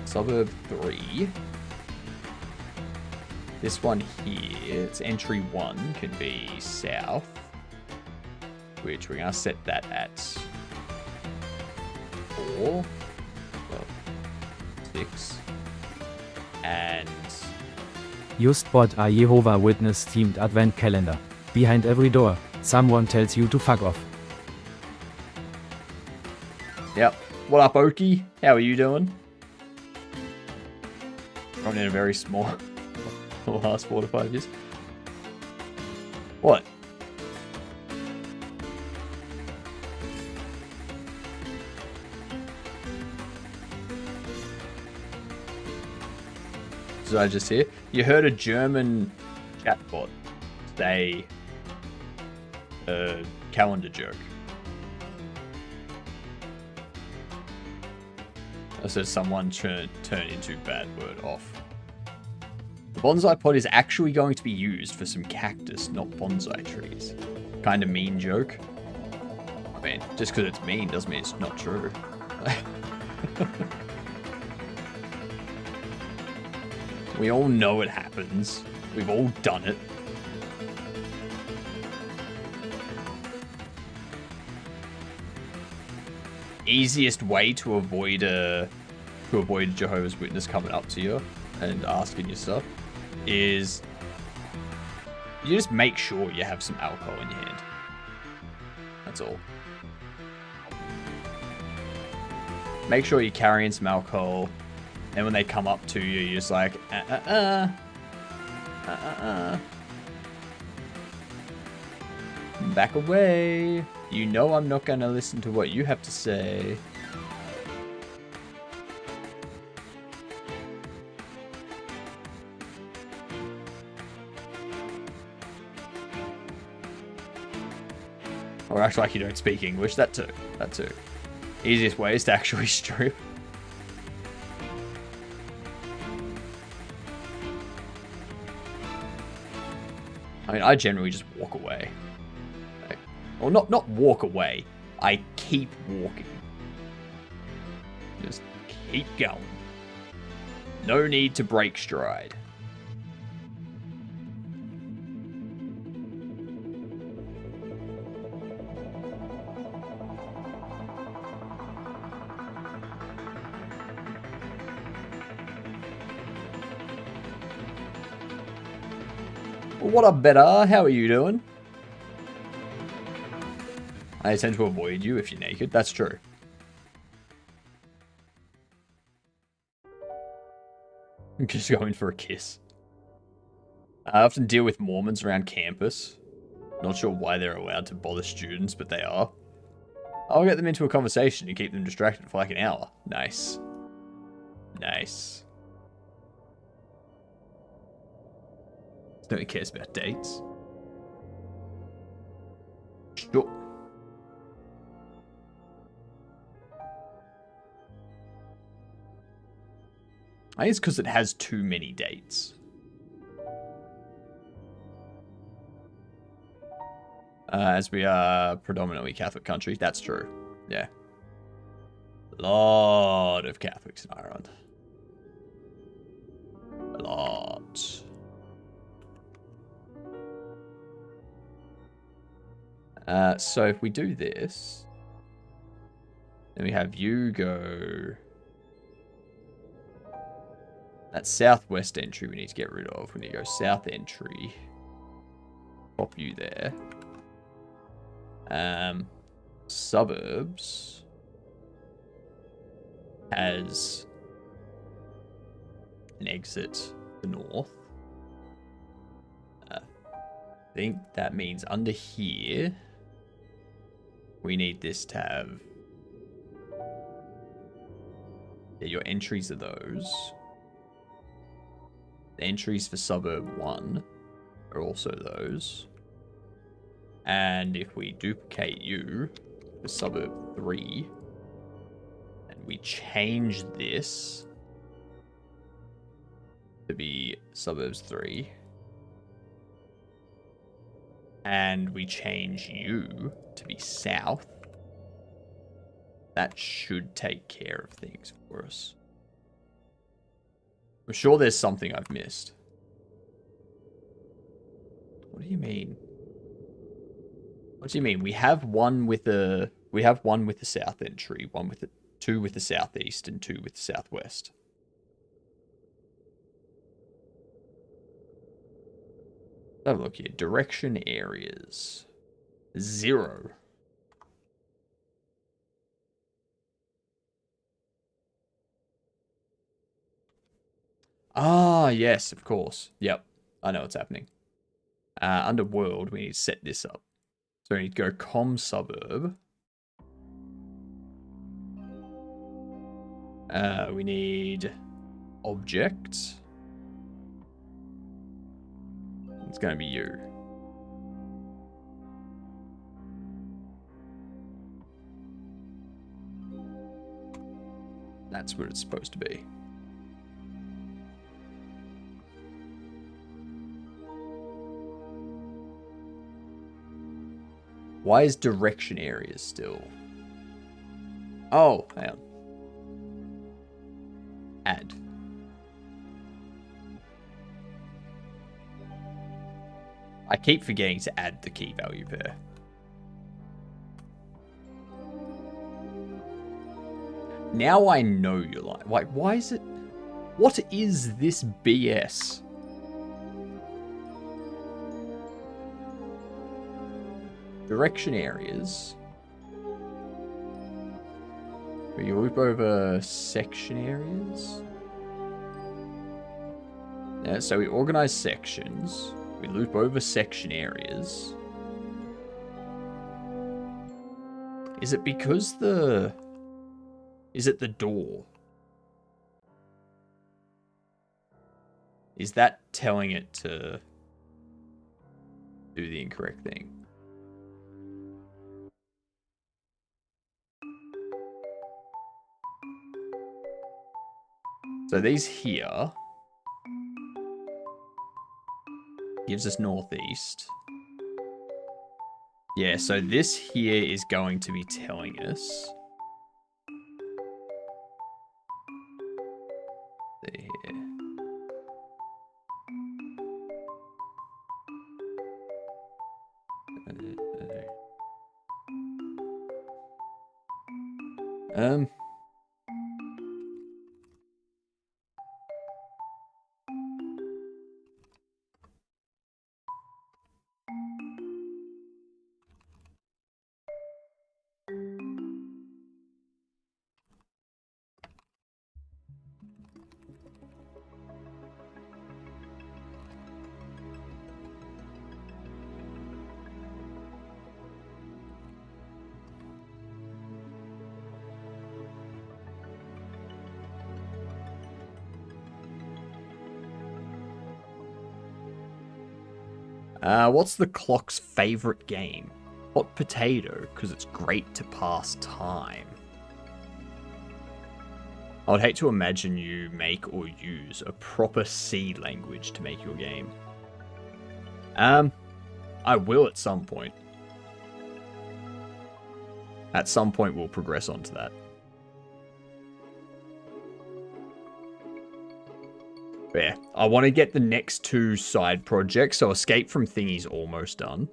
Suburb 3. This one here, it's entry 1, can be south, which we're going to set that at 4, well, 6, and... Just bought a Jehovah Witness themed advent calendar. Behind every door, someone tells you to fuck off. Yep. What up, Oki? How are you doing? Grown in a very small the last 4 to 5 years. What? Did I just hear? You heard a German chatbot say a calendar joke. I said someone turn into bad word off. bonsai pot is actually going to be used for some cactus, not bonsai trees. Kind of mean joke. I mean, just because it's mean doesn't mean it's not true. We all know it happens. We've all done it. Easiest way to avoid a Jehovah's Witness coming up to you and asking you stuff is you just make sure you have some alcohol in your hand. That's all. Make sure you're carrying some alcohol, and when they come up to you, you're just like, back away. You know I'm not gonna listen to what you have to say. Or act like you don't speak English. That too. That too. Easiest way is to actually strip. I mean, I generally just walk away. Like, or not walk away. I keep walking. Just keep going. No need to break stride. What up, Better? How are you doing? I tend to avoid you if you're naked. That's true. I'm just going for a kiss. I often deal with Mormons around campus. Not sure why they're allowed to bother students, but they are. I'll get them into a conversation and keep them distracted for like an hour. Nice. Nice. Nobody cares about dates. Sure. I think it's because it has too many dates. As we are predominantly Catholic country, that's true. Yeah. A lot of Catholics in Ireland. A lot. So if we do this, then we have you go. That southwest entry we need to get rid of. We need to go south entry. Pop you there. Suburbs has an exit to the north. I think that means under here we need this to have, yeah, your entries are those. The entries for suburb 1 are also those. And if we duplicate you for suburb 3, and we change this to be suburbs 3, and we change you to be south, that should take care of things for us. I'm sure there's something I've missed. What do you mean? What do you mean? We have one with the south entry, two with the southeast, and 2 with the southwest. Let's have a look here. Direction areas. 0. Ah, yes, of course. Yep. I know what's happening. Under world, we need to set this up. So we need to go com suburb. We need object. It's going to be you. That's what it's supposed to be. Why is direction areas still? Oh, hang on. Add. I keep forgetting to add the key value pair. Now I know you're like, why is it? What is this BS? Direction areas. We loop over section areas. Yeah, so we organize sections. We loop over section areas. Is it because is it the door? Is that telling it to do the incorrect thing? So these here gives us northeast. Yeah, so this here is going to be telling us. See here. What's the clock's favorite game? Hot potato, because it's great to pass time. I would hate to imagine you make or use a proper C language to make your game. I will at some point. At some point we'll progress onto that. But yeah, I want to get the next two side projects. So Escape from Thingy's almost done.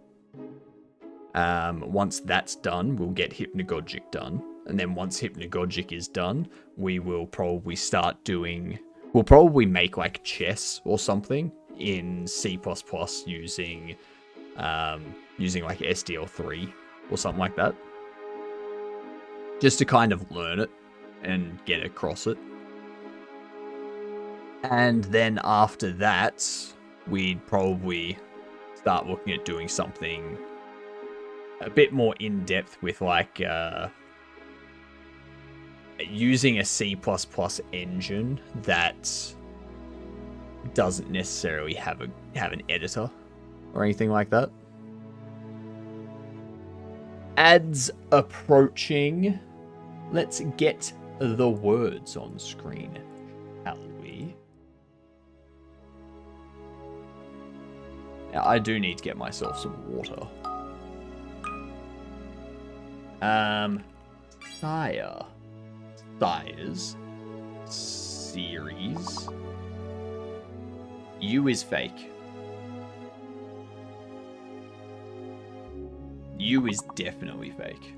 Once that's done, we'll get Hypnagogic done. And then once Hypnagogic is done, we will probably start doing... We'll probably make like chess or something in C++ using like SDL3 or something like that. Just to kind of learn it and get across it. And then after that, we'd probably start looking at doing something a bit more in-depth with like using a C++ engine that doesn't necessarily have an editor or anything like that. Ads approaching. Let's get the words on screen, shall we? Now, I do need to get myself some water. Sires. Series. U is fake. U is definitely fake.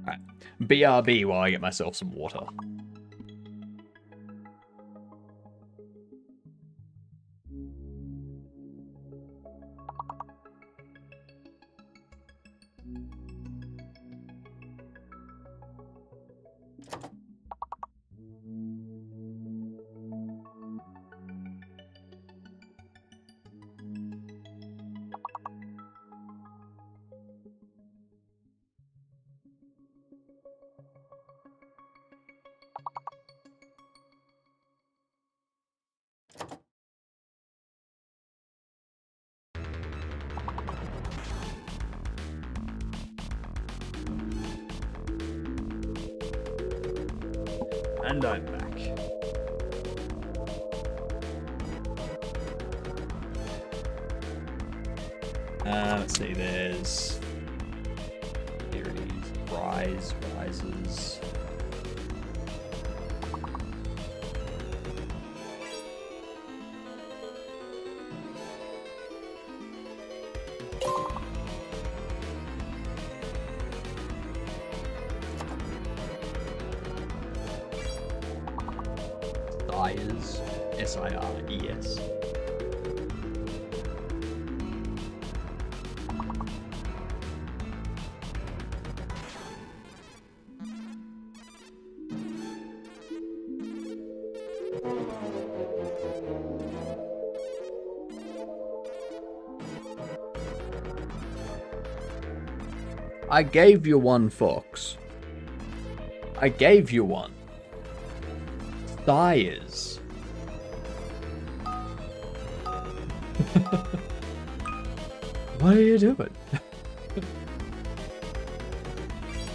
Alright. BRB while I get myself some water. And I'm back. Let's see, there's theories, rises. Sires, S-I-R-E-S. I gave you one, Fox. I gave you one. Sires. What are you doing?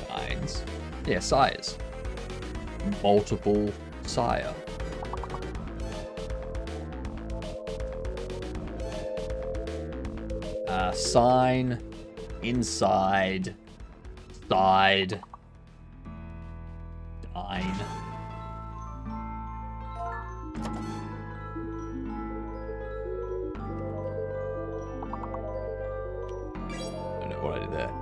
Sires. Yeah, sires. Multiple sire. Sign. Inside. Side. Dine. Don't know what I did there.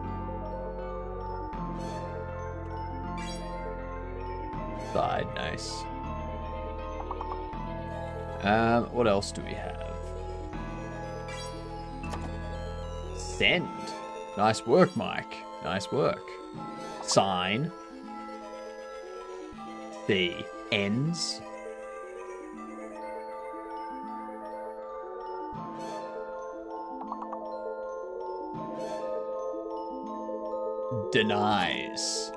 Side, nice. What else do we have? Send. Nice work, Mike. Nice work. Sign. The ends. Denies.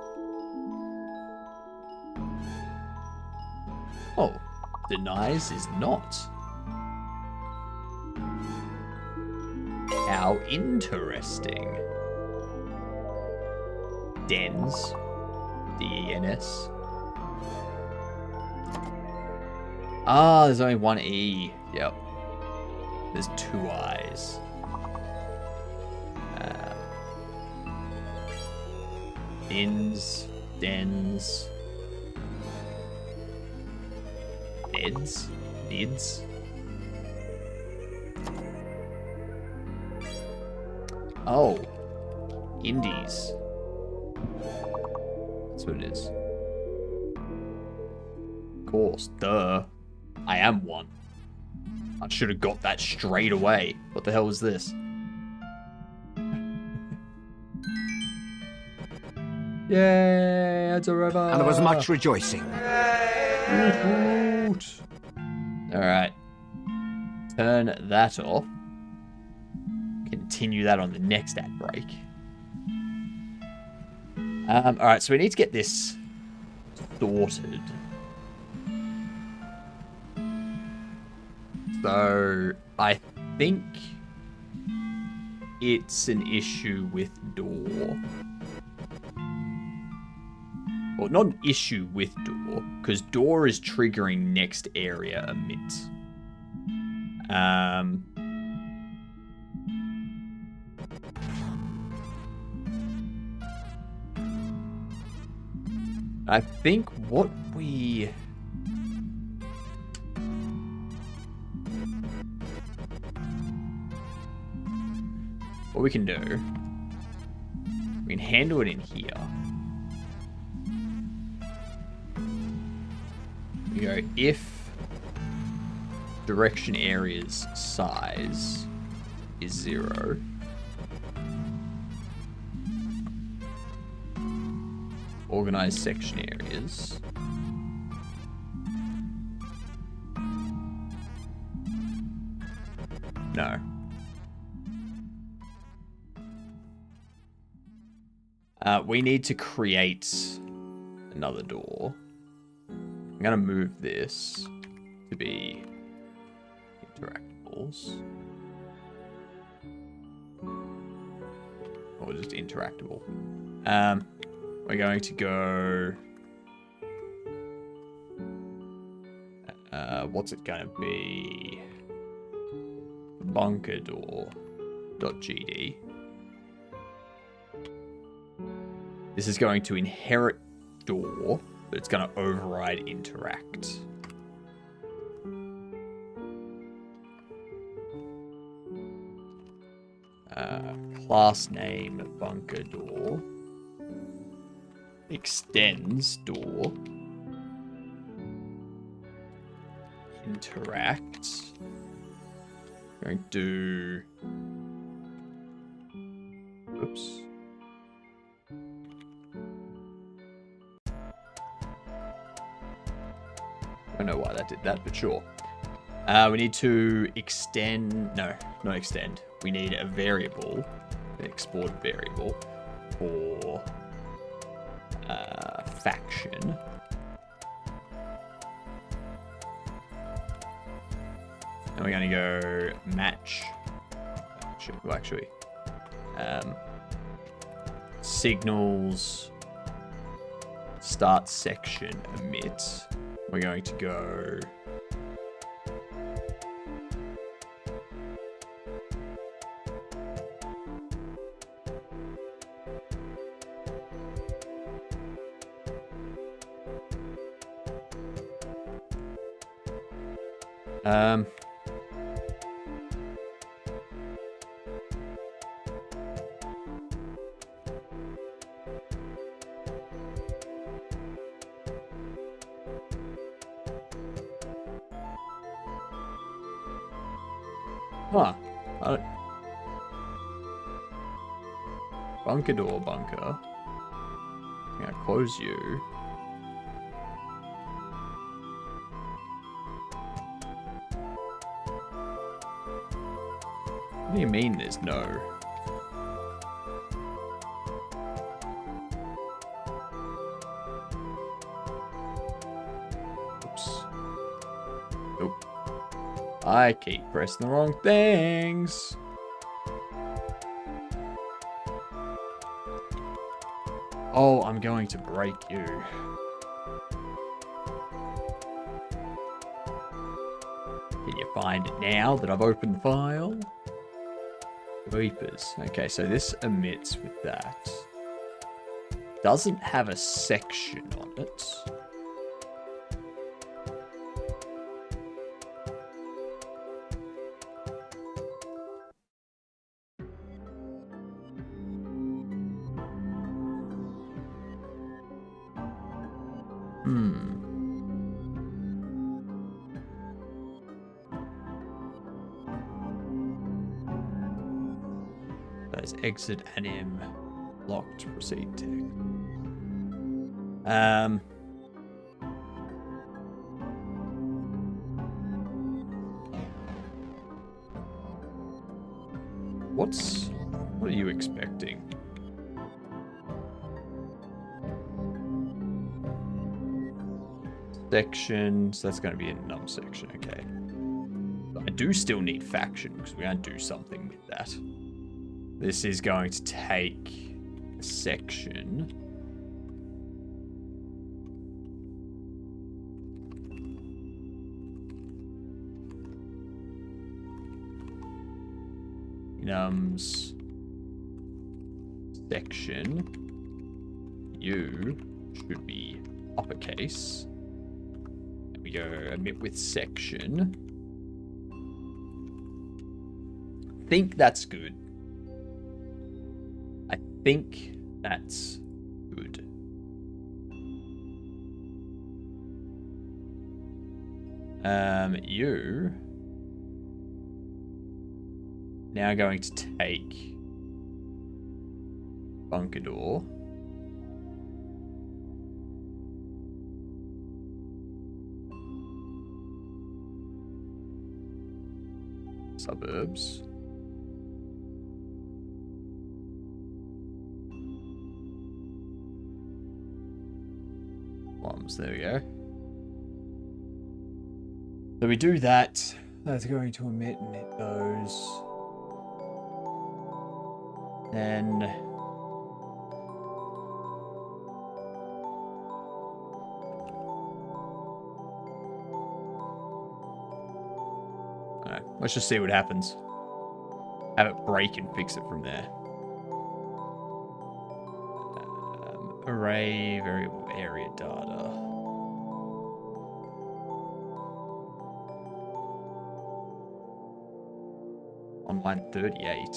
Oh, denies is not. How interesting. Dens. D-E-N-S. Ah, there's only one E. Yep. There's two I's. Ins. Dens. Neds. Nids. Oh. Indies. That's what it is. Of course, duh. I am one. I should have got that straight away. What the hell was this? Yay, it's a river. And there was much rejoicing. Alright. Turn that off. Continue that on the next ad break. Alright, so we need to get this sorted. So, I think it's an issue with door. Well, not an issue with door, because door is triggering next area emit. I think what we... What we can do, we can handle it in here. We go if direction area's size is 0. Organize section areas. No. We need to create another door. I'm going to move this to be interactables. Or just interactable. We're going to go What's it gonna be? Bunker door.gd. This is going to inherit door, but it's going to override interact. Class name bunker door. Extends door. Interact. Going to do. Oops. I don't know why that did that, but sure. We need to extend. No, not extend. We need a variable, an export variable for faction. And we're going to go match. Actually, signals start section emit. We're going to go bunker door bunker. I'm gonna close you. What do you mean there's no? Oops. Nope. I keep pressing the wrong things. Oh, I'm going to break you. Can you find it now that I've opened the file? Weepers. Okay, so this emits with that. Doesn't have a section on it. There's exit anim locked proceed text. What are you expecting? Section, so that's going to be a num section, okay. But I do still need faction because we're going to do something with that. This is going to take a section. Nums section. U should be uppercase. And we go emit with section. I think that's good. I think that's good. You now going to take bunker door. Suburbs. There we go. So we do that. That's going to emit those. Then Alright, let's just see what happens. Have it break and fix it from there. Array, variable area data. On line 38.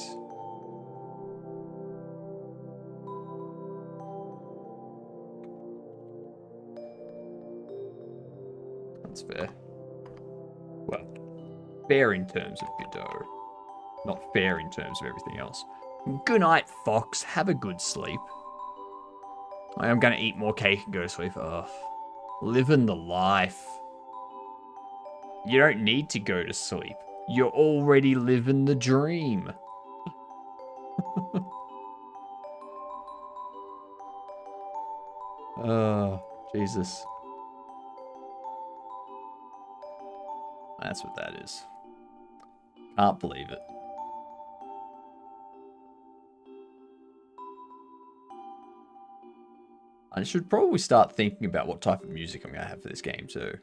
That's fair. Well, fair in terms of Godot. Not fair in terms of everything else. Good night, Fox. Have a good sleep. I am gonna eat more cake and go to sleep. Ugh. Living the life. You don't need to go to sleep. You're already living the dream. Oh, Jesus. That's what that is. Can't believe it. I should probably start thinking about what type of music I'm going to have for this game too.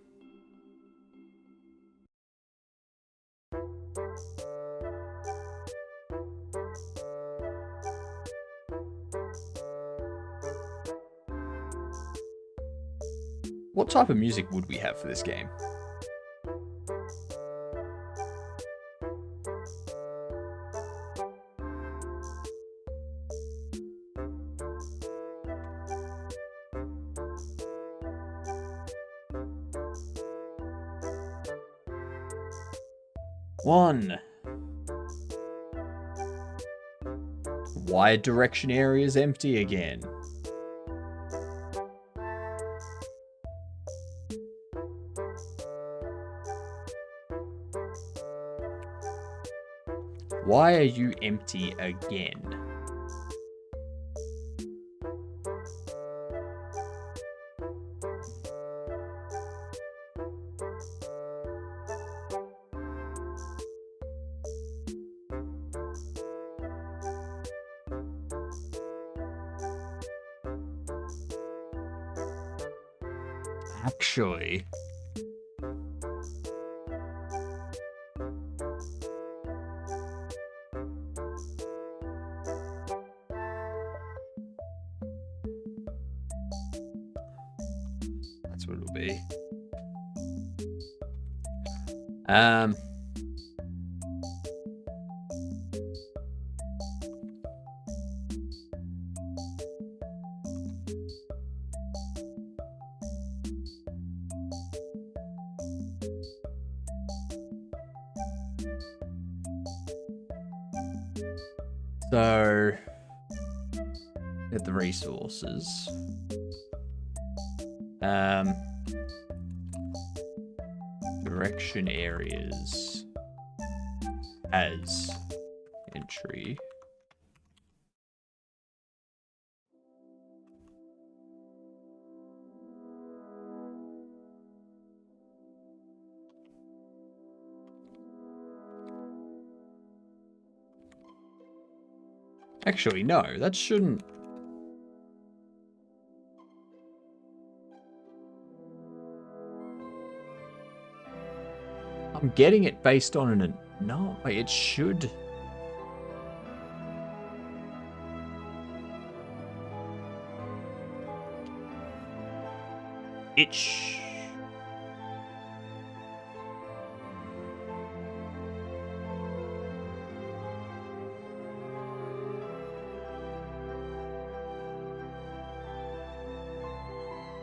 What type of music would we have for this game? One. Why direction area is empty again? Why are you empty again? Actually, that's what it'll be. So, get the resources. Direction areas as entry. Actually, no, that shouldn't. I'm getting it based on an... No, it should.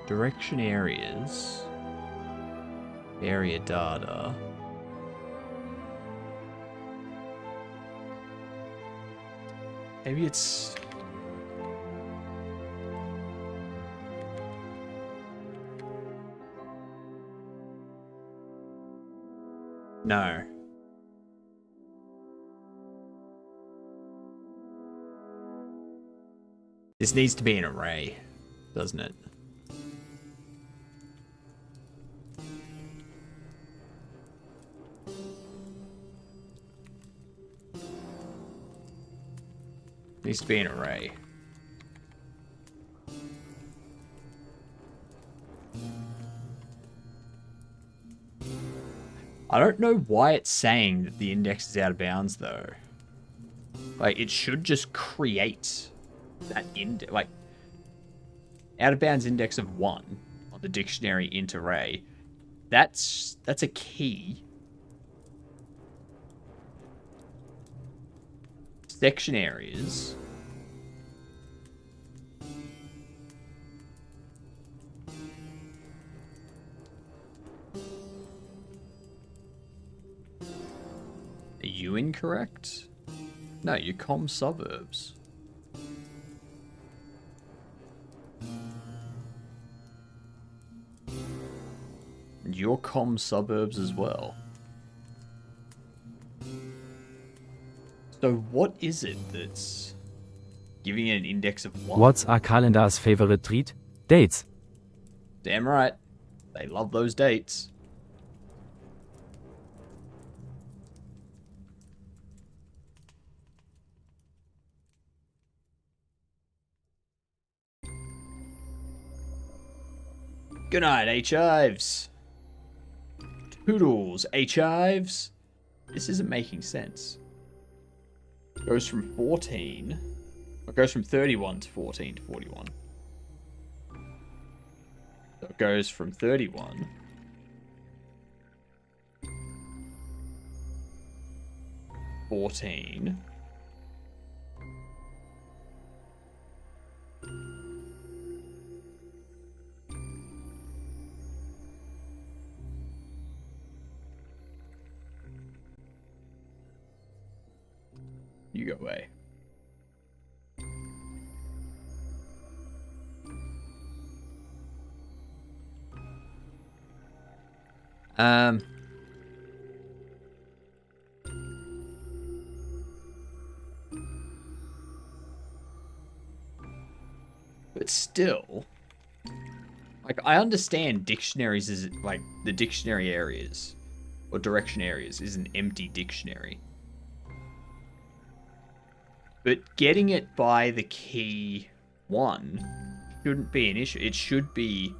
Direction areas. Area data. Maybe it's... No. This needs to be an array, doesn't it? Needs to be an array. I don't know why it's saying that the index is out of bounds, though. Like, it should just create that index. Like, out of bounds index of 1 on the dictionary int array. That's a key. Section areas. Are you incorrect? No, you're com suburbs. And you're com suburbs as well. So what is it that's giving it an index of 1? What's our calendar's favorite treat? Dates. Damn right. They love those dates. Good night, H-Ives. Toodles, H-Ives. This isn't making sense. It goes from 14. It goes from 31 to 14 to 41. So it goes from 31. $14. You go away. But still, like, I understand dictionaries is like the dictionary areas or direction areas is an empty dictionary. But getting it by the key 1 shouldn't be an issue. It should be...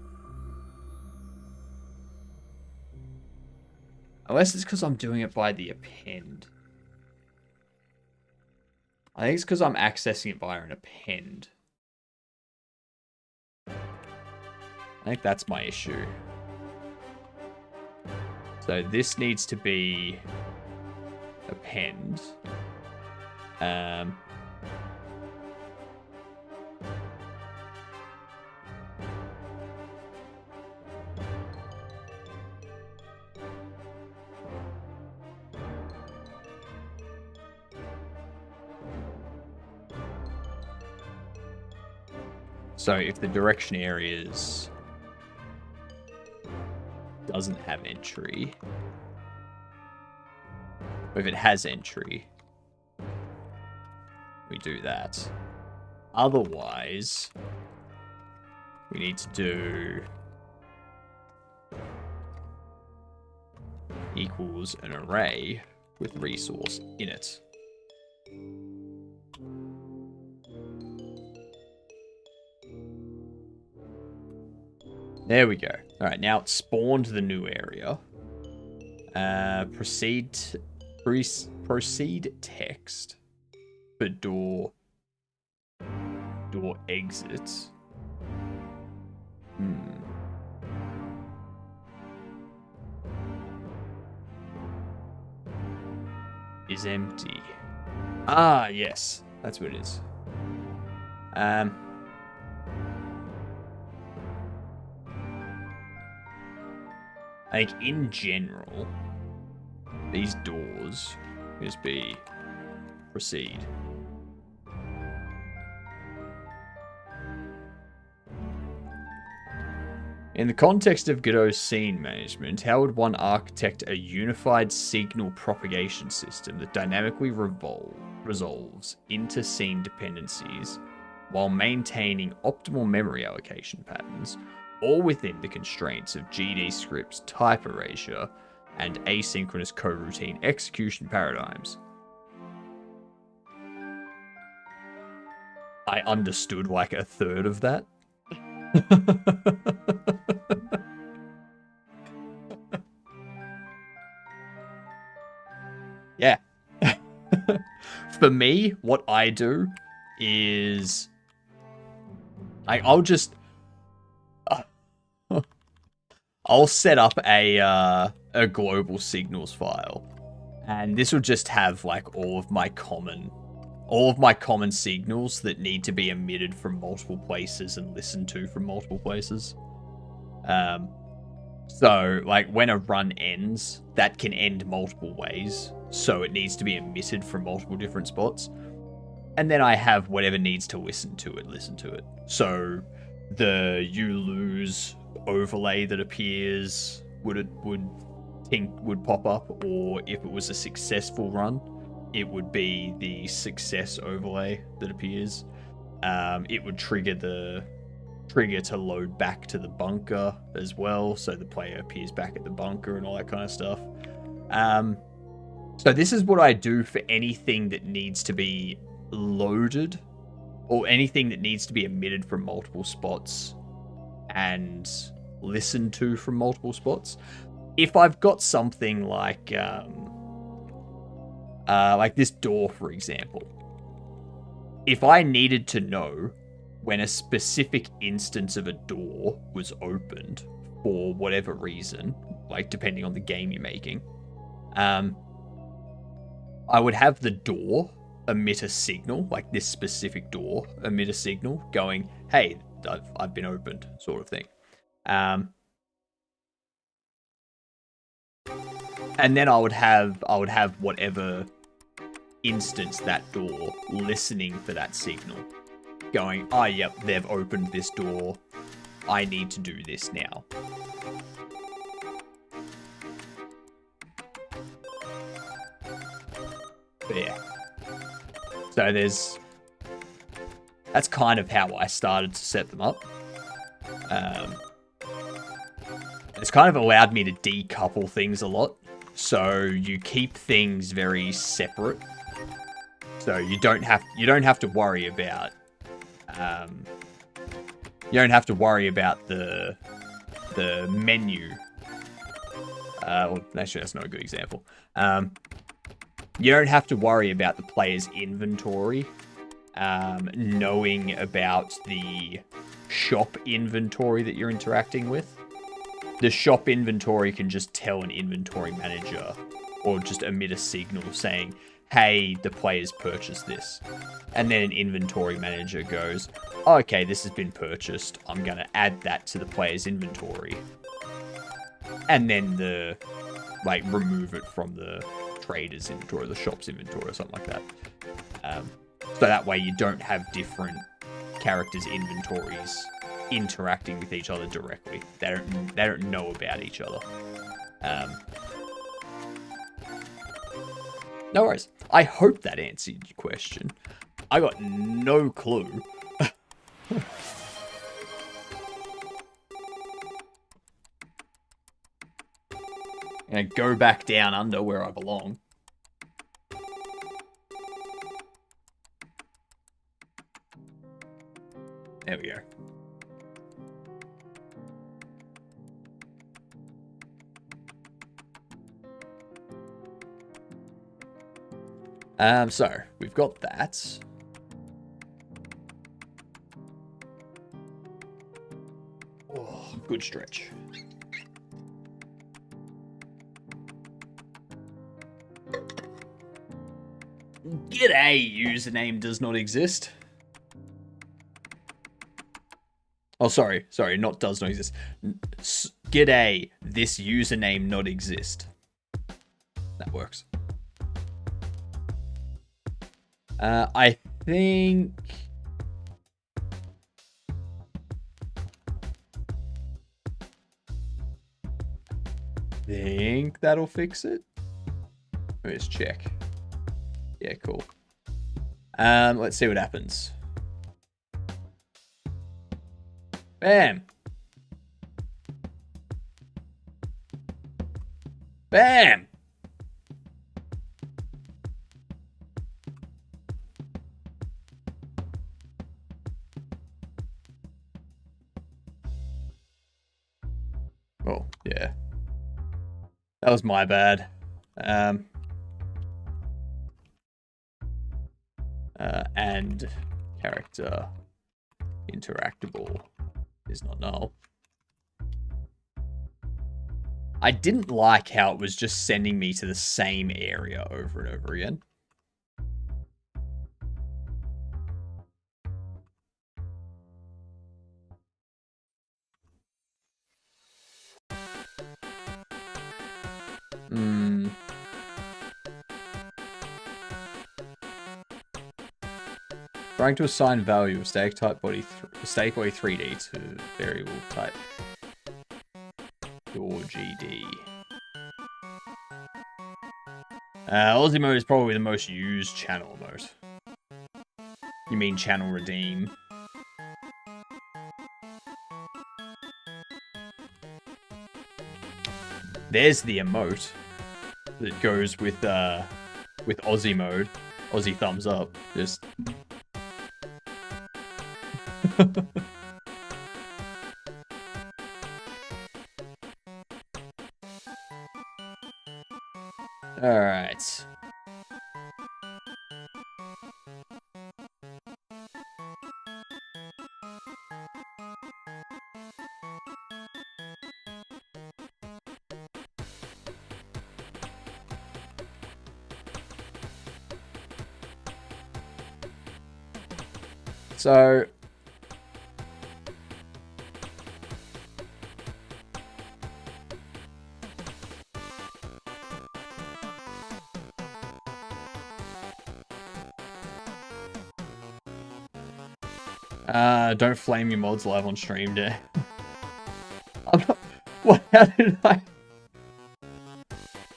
Unless it's because I'm doing it by the append. I think it's because I'm accessing it via an append. I think that's my issue. So this needs to be append. So if the direction areas doesn't have entry, or if it has entry, we do that. Otherwise, we need to do equals an array with resource in it. There we go. All right, now it spawned the new area. Proceed text for door exits. Is empty. Ah, yes, that's what it is. Like, in general, these doors just be proceed. In the context of Godot's scene management, how would one architect a unified signal propagation system that dynamically resolves inter-scene dependencies while maintaining optimal memory allocation patterns, all within the constraints of GDScript's type erasure and asynchronous coroutine execution paradigms? I understood like a third of that. Yeah. For me, what I do is I'll just I'll set up a global signals file, and this will just have like all of my common signals that need to be emitted from multiple places and listened to from multiple places. So like when a run ends, that can end multiple ways, so it needs to be emitted from multiple different spots. And then I have whatever needs to listen to it. So the you lose overlay that appears would pop up, or if it was a successful run, it would be the success overlay that appears. It would trigger to load back to the bunker as well, so the player appears back at the bunker and all that kind of stuff. So this is what I do for anything that needs to be loaded, or anything that needs to be emitted from multiple spots and listened to from multiple spots. If I've got something like this door, for example, if I needed to know when a specific instance of a door was opened for whatever reason, like depending on the game you're making, I would have the door emit a signal, like this specific door emit a signal going, hey, I've been opened, sort of thing. And then I would have whatever instance that door listening for that signal, going, oh, yep, they've opened this door. I need to do this now. But yeah. So that's kind of how I started to set them up. It's kind of allowed me to decouple things a lot. So you keep things very separate. So you don't have to worry about the menu. Well, actually, that's not a good example. You don't have to worry about the player's inventory, knowing about the shop inventory that you're interacting with. The shop inventory can just tell an inventory manager, or just emit a signal saying, hey, the player's purchased this. And then an inventory manager goes, oh, okay, this has been purchased. I'm going to add that to the player's inventory. And then remove it from the trader's inventory, the shop's inventory, or something like that. So that way you don't have different characters' inventories interacting with each other directly. They don't know about each other. No worries. I hope that answered your question. I got no clue. And go back down under where I belong. There we go. So we've got that. Oh, good stretch. G'day, username does not exist. Oh, sorry, not does not exist. G'day, this username not exist. That works. I think that'll fix it. Let me just check. Yeah, cool. Let's see what happens. Bam. Bam. Oh, yeah. That was my bad. and character interactable is not null. I didn't like how it was just sending me to the same area over and over again. Trying to assign value of static type body, static body 3D to variable type or GD. Aussie mode is probably the most used channel mode. You mean channel redeem? There's the emote that goes with Aussie mode. Aussie thumbs up. Just all right. So don't flame your mods live on stream, Dan. I'm not, what, how did I?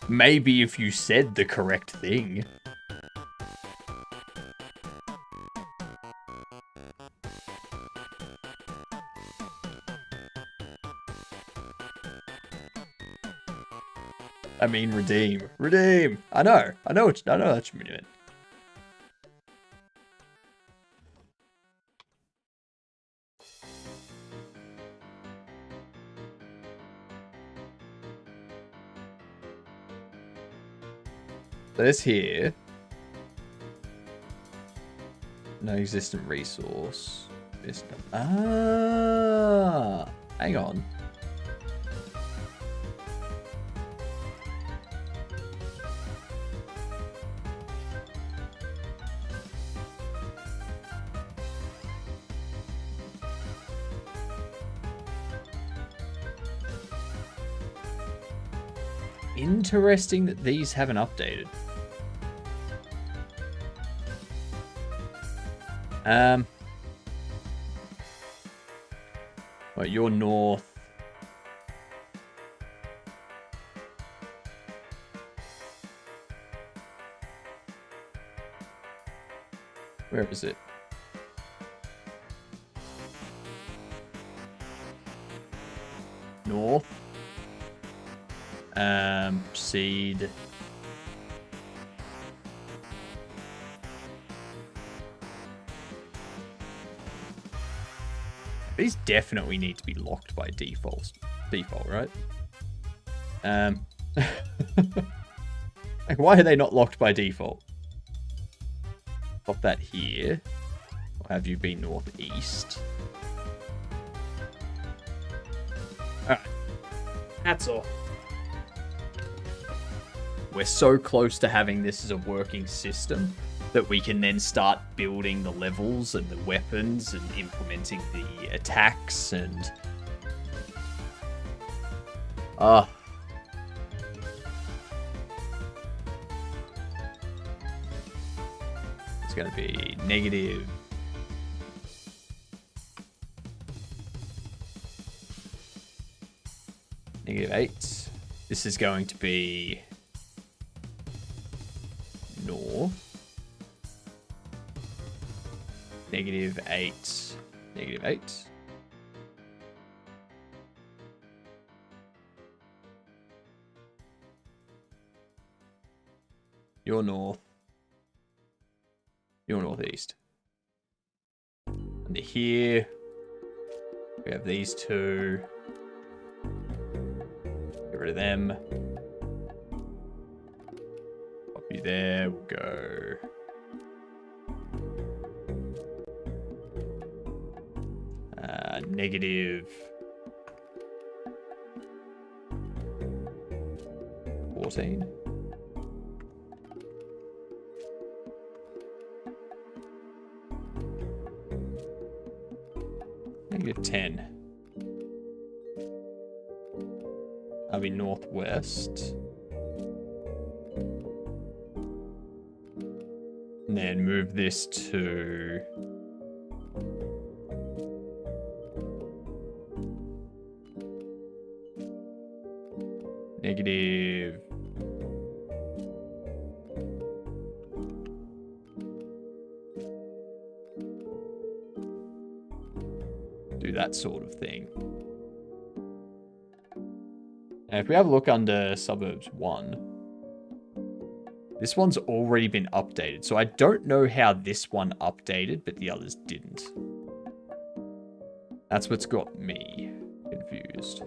Maybe if you said the correct thing. I mean, redeem. Redeem! I know that's what you meant. This here. No existent resource. Hang on. Interesting that these haven't updated. Well, you're north. Where is it? North. Seed. These definitely need to be locked by default, right? Like, why are they not locked by default? Pop that here. Or have you been northeast? Alright. That's all. We're so close to having this as a working system that we can then start building the levels and the weapons and implementing the attacks and... It's going to be negative... -8. This is going to be... north. -8. -8. You're north. You're northeast. And here we have these two. Get rid of them. Pop you there. We'll go negative 14. Negative 10. That'll be northwest. And then move this to negative 2. Do that sort of thing. And if we have a look under suburbs 1, this one's already been updated. So I don't know how this one updated, but the others didn't. That's what's got me confused.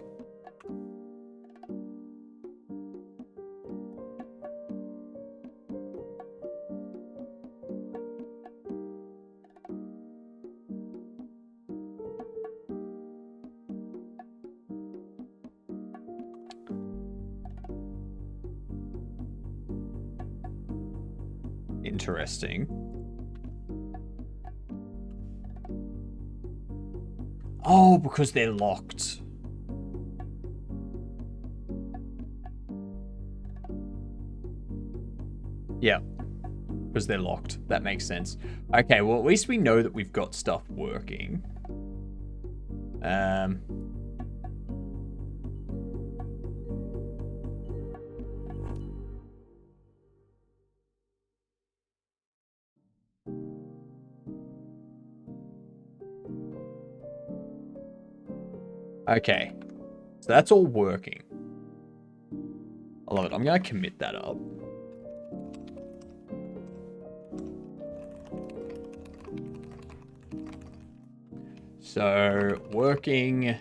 Interesting. Oh, because they're locked. Yeah, because they're locked. That makes sense. Okay, well, at least we know that we've got stuff working. Okay, so that's all working. I love it. I'm going to commit that up. So, working,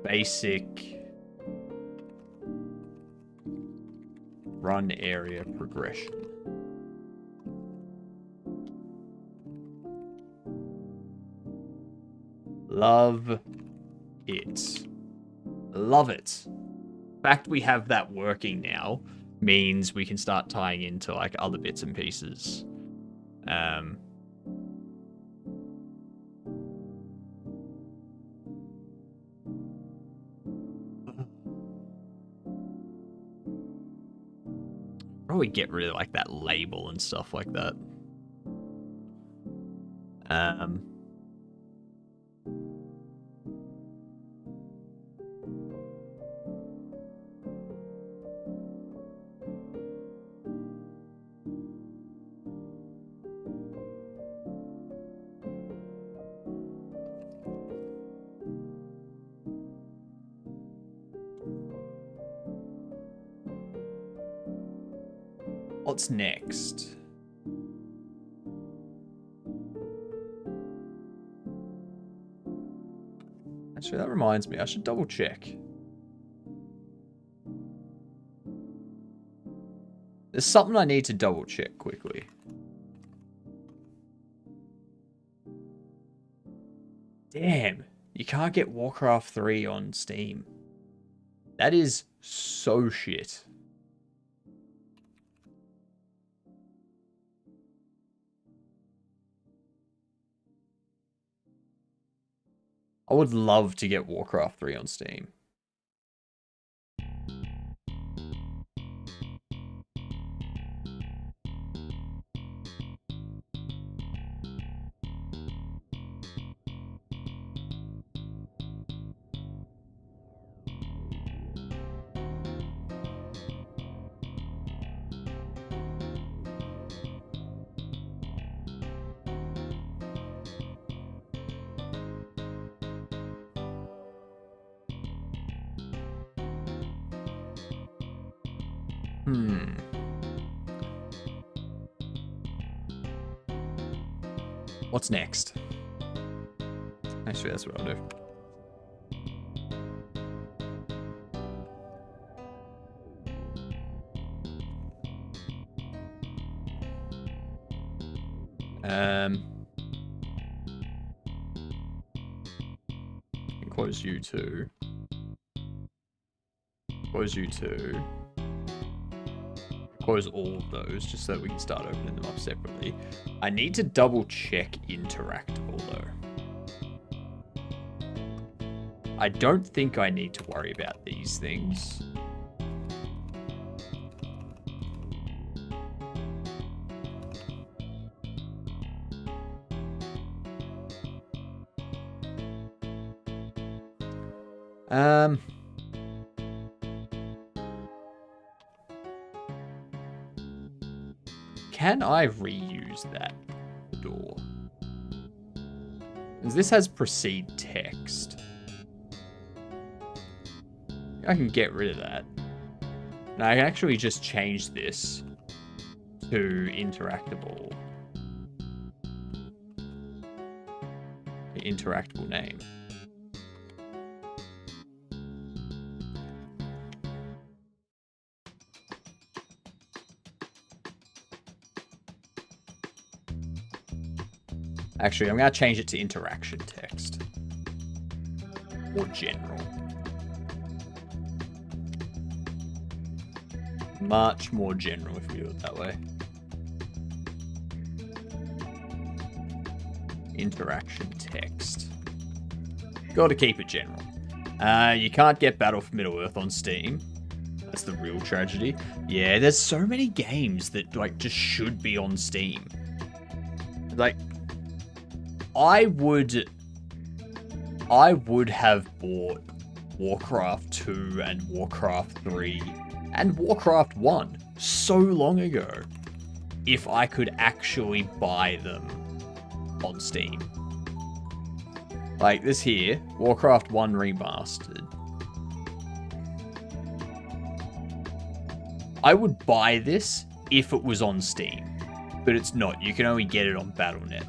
basic, run area progression. Love it. Love it. The fact we have that working now means we can start tying into like other bits and pieces. Probably get rid of like that label and stuff like that. What's next? Actually, that reminds me, I should double check. There's something I need to double check quickly. Damn, you can't get Warcraft 3 on Steam. That is so shit. I would love to get Warcraft 3 on Steam. What's next? Actually, that's what I'll do. close you two. Close you two. Close all of those just so that we can start opening them up separately. I need to double check Interactable though. I don't think I need to worry about these things. Can I reuse that door? Because this has proceed text. I can get rid of that. Now I can actually just change this to interactable. The interactable name. Actually, I'm going to change it to interaction text. Or general. Much more general if we do it that way. Interaction text. Got to keep it general. You can't get Battle for Middle-earth on Steam. That's the real tragedy. Yeah, there's so many games that like just should be on Steam. Like, I would have bought Warcraft 2 and Warcraft 3 and Warcraft 1 so long ago if I could actually buy them on Steam. Like this here, Warcraft 1 Remastered. I would buy this if it was on Steam, but it's not. You can only get it on Battle.net.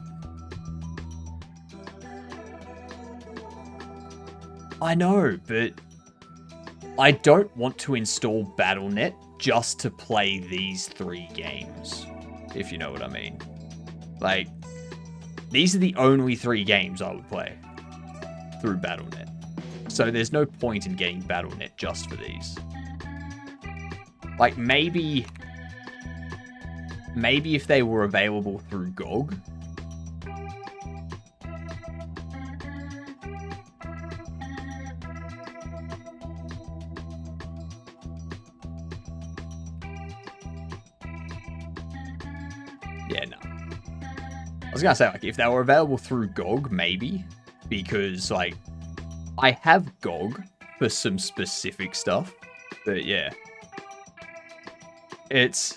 I know, but I don't want to install Battle.net just to play these 3 games, if you know what I mean. Like, these are the only 3 games I would play through Battle.net. So there's no point in getting Battle.net just for these. Like, maybe if they were available through GOG. Yeah, no. I was gonna say, like, if they were available through GOG, maybe. Because, like, I have GOG for some specific stuff. But, yeah. It's...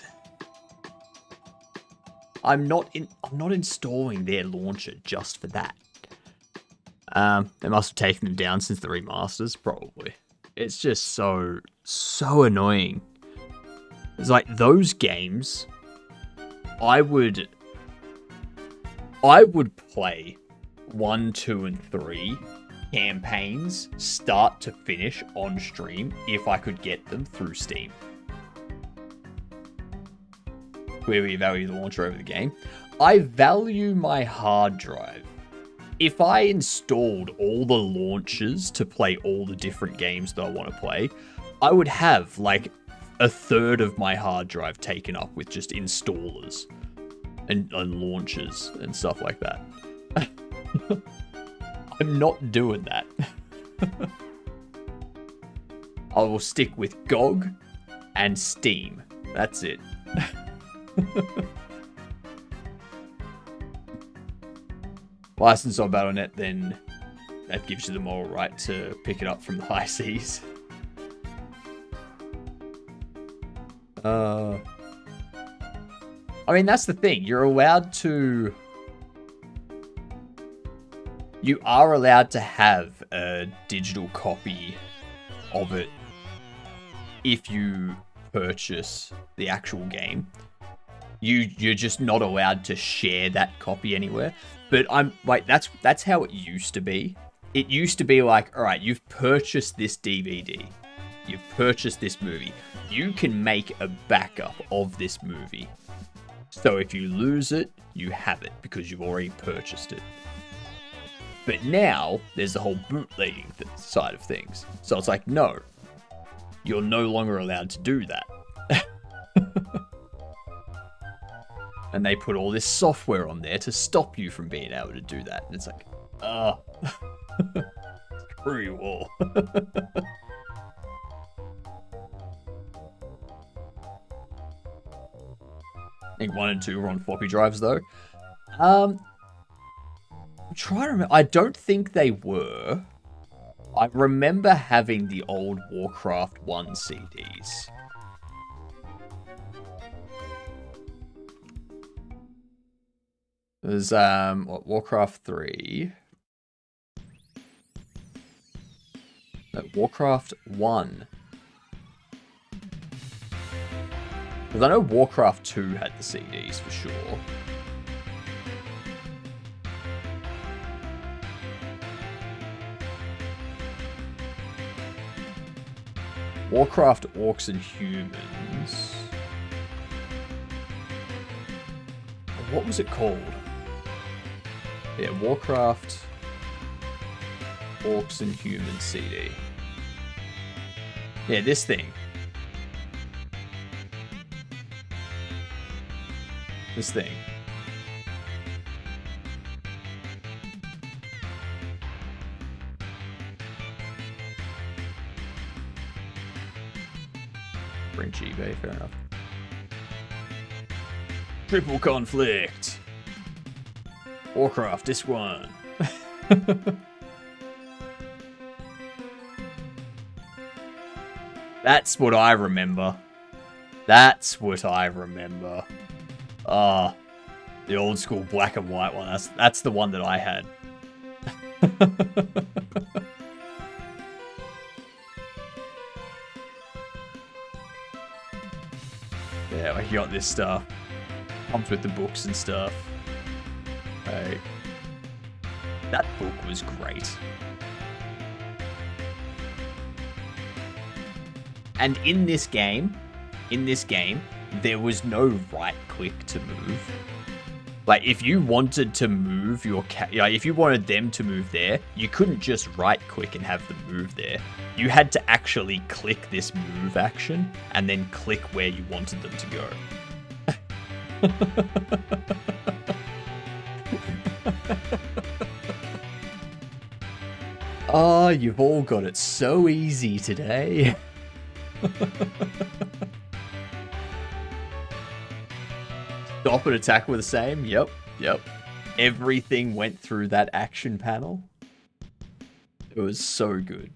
I'm not installing their launcher just for that. They must have taken them down since the remasters, probably. It's just so annoying. It's like, those games... I would play 1, 2, and 3 campaigns start to finish on stream if I could get them through Steam. Where we value the launcher over the game. I value my hard drive. If I installed all the launchers to play all the different games that I want to play, I would have like a third of my hard drive taken up with just installers and launchers and stuff like that. I'm not doing that. I will stick with GOG and Steam. That's it. License on Battle.net, then that gives you the moral right to pick it up from the high seas. I mean, that's the thing. You are allowed to have a digital copy of it if you purchase the actual game. You're just not allowed to share that copy anywhere. But I'm like, that's how it used to be. It used to be like, all right, you've purchased this DVD. You've purchased this movie. You can make a backup of this movie. So if you lose it, you have it because you've already purchased it. But now, there's the whole bootlegging side of things. So it's like, no, you're no longer allowed to do that. And they put all this software on there to stop you from being able to do that. And it's like, screw you all. I think 1 and 2 were on floppy drives though. I'm trying to remember. I don't think they were. I remember having the old Warcraft 1 CDs. There's Warcraft 3. No, Warcraft 1. Because I know Warcraft 2 had the CDs for sure. Warcraft Orcs and Humans. What was it called? Yeah, Warcraft Orcs and Humans CD. Yeah, this thing. This thing. French eBay, fair enough. Triple Conflict. Warcraft, this one. That's what I remember. That's what I remember. Ah, the old school black and white one. That's the one that I had. Yeah, I got this stuff. Comes with the books and stuff. Hey. That book was great. And in this game, there was no right click to move. Like, if you wanted to move your if you wanted them to move there, you couldn't just right click and have them move there. You had to actually click this move action and then click where you wanted them to go. Oh, you've all got it so easy today. Stop and attack were the same. Yep. Everything went through that action panel. It was so good.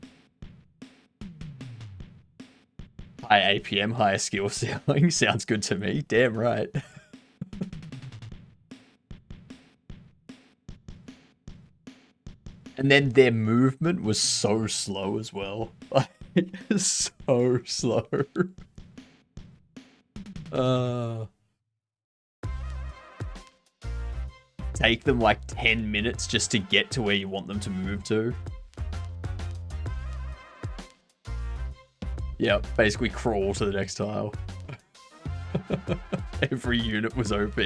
High APM, higher skill ceiling. Sounds good to me. Damn right. And then their movement was so slow as well. So slow. Take them like 10 minutes just to get to where you want them to move to. Yep, basically crawl to the next tile. Every unit was OP.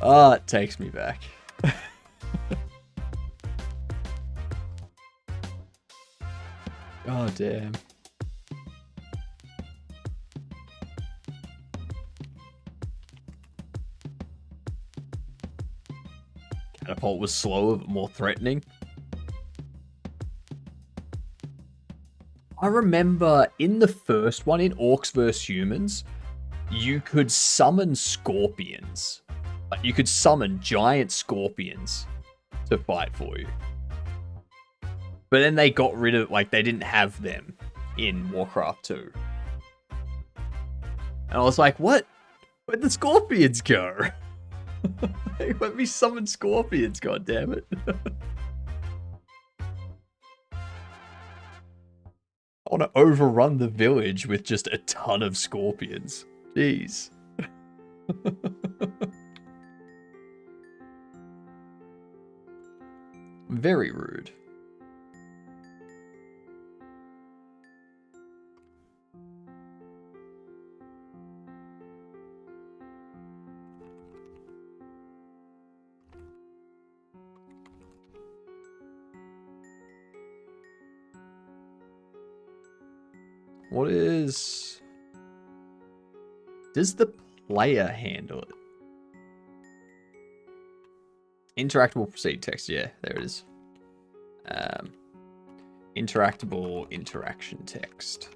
It takes me back. Oh, damn. Catapult was slower but more threatening. I remember in the first one, in Orcs vs Humans, you could summon scorpions. Like, you could summon giant scorpions to fight for you. But then they got rid of, like, they didn't have them in Warcraft 2. And I was like, what? Where'd the scorpions go? Let me summon scorpions, goddammit. I want to overrun the village with just a ton of scorpions. Jeez. Very rude. What is... Does the player handle it? Interactable proceed text. Yeah, there it is. Interactable interaction text.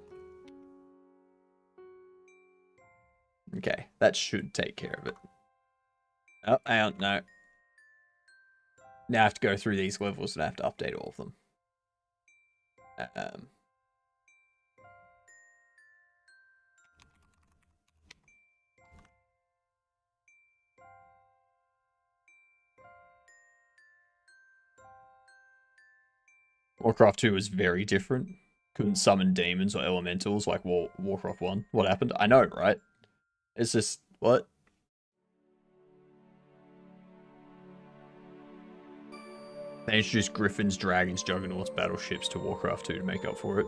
Okay, that should take care of it. Oh, hang on, no. Now I have to go through these levels and I have to update all of them. Warcraft 2 was very different. Couldn't summon demons or elementals like Warcraft 1. What happened? I know, right? It's just... What? They introduced griffins, dragons, juggernauts, battleships to Warcraft 2 to make up for it.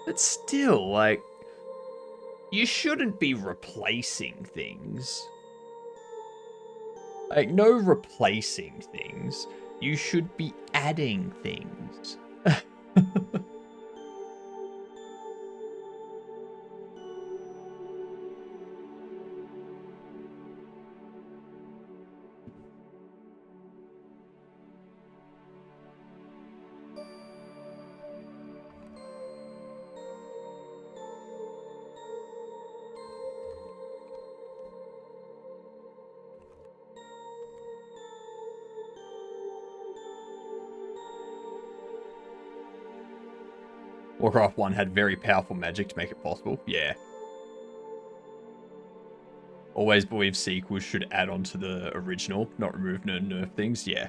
But still, like... You shouldn't be replacing things. Like, no replacing things. You should be adding things. Warcraft 1 had very powerful magic to make it possible. Yeah. Always believe sequels should add on to the original, not remove no nerf things. Yeah.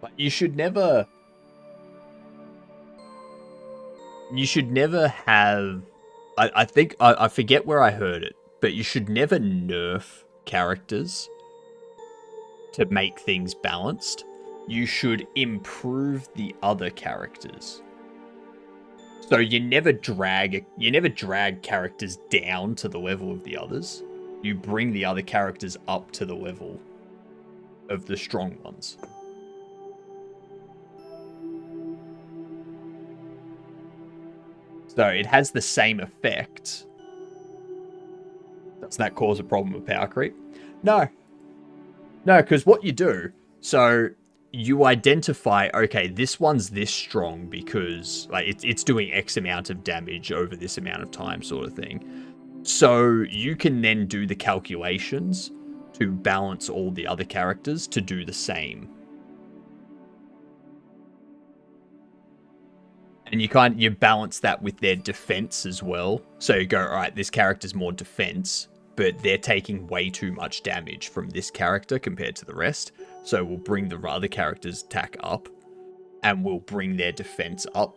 But you should never... You should never have... I think... I forget where I heard it, but you should never nerf characters to make things balanced. You should improve the other characters. So you never drag characters down to the level of the others. You bring the other characters up to the level of the strong ones. So it has the same effect. Does that cause a problem with power creep? No. No, because what you do, so you identify, okay, this one's this strong because like it's doing X amount of damage over this amount of time sort of thing. So you can then do the calculations to balance all the other characters to do the same. And you balance that with their defense as well. So you go, all right, this character's more defense, but they're taking way too much damage from this character compared to the rest. So we'll bring the other character's attack up, and we'll bring their defense up,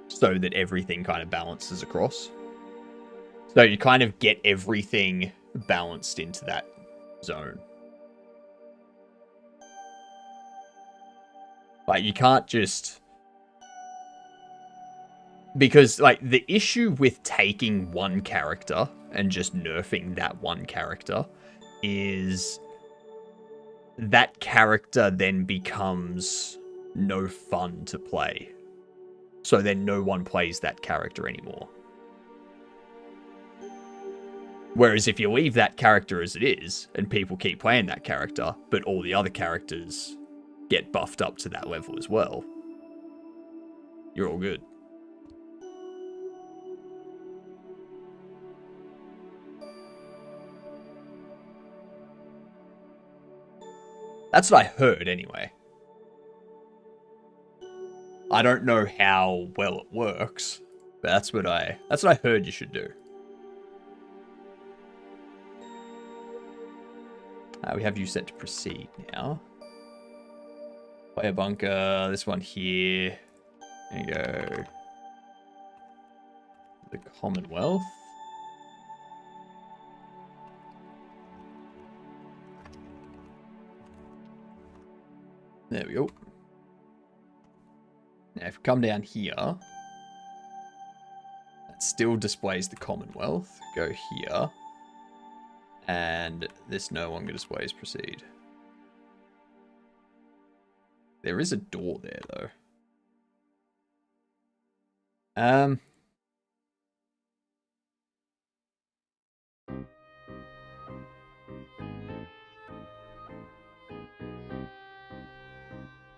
so that everything kind of balances across. So you kind of get everything balanced into that zone. Like, you can't just... Because, like, the issue with taking one character and just nerfing that one character is that character then becomes no fun to play. So then no one plays that character anymore. Whereas if you leave that character as it is, and people keep playing that character, but all the other characters get buffed up to that level as well, you're all good. That's what I heard, anyway. I don't know how well it works, but that's what I heard you should do. We have you set to proceed now. Player bunker, this one here. There you go. The Commonwealth. There we go. Now, if you come down here, that still displays the Commonwealth. Go here. And this no longer displays proceed. There is a door there, though.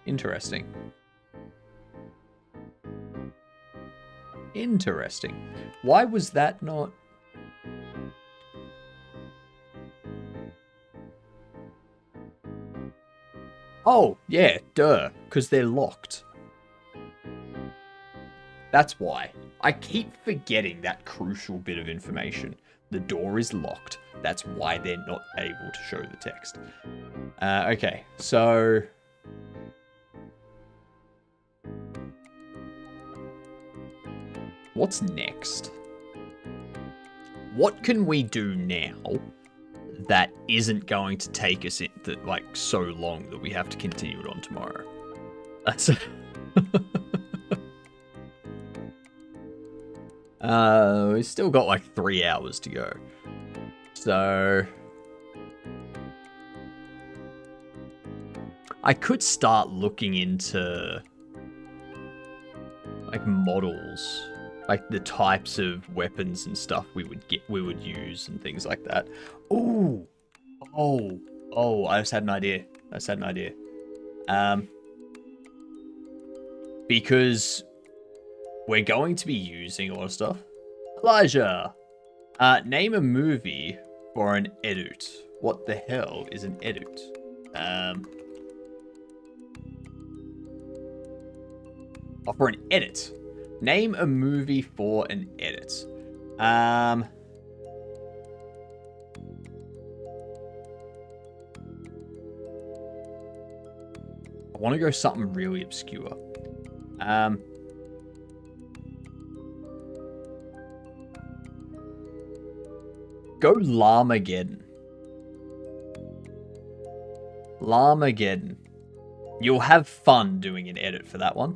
Interesting. Interesting. Why was that not... Oh, yeah, duh, because they're locked. That's why. I keep forgetting that crucial bit of information. The door is locked. That's why they're not able to show the text. Okay, so... what's next? What can we do now that isn't going to take us like so long that we have to continue it on tomorrow? That's we've still got like 3 hours to go. So I could start looking into like models, like the types of weapons and stuff we would use and things like that. Ooh. Oh, I just had an idea. Because we're going to be using a lot of stuff. Elijah, name a movie for an edit. What the hell is an edit? For an edit. Name a movie for an edit. I want to go something really obscure. Go Llamageddon. Llamageddon. You'll have fun doing an edit for that one.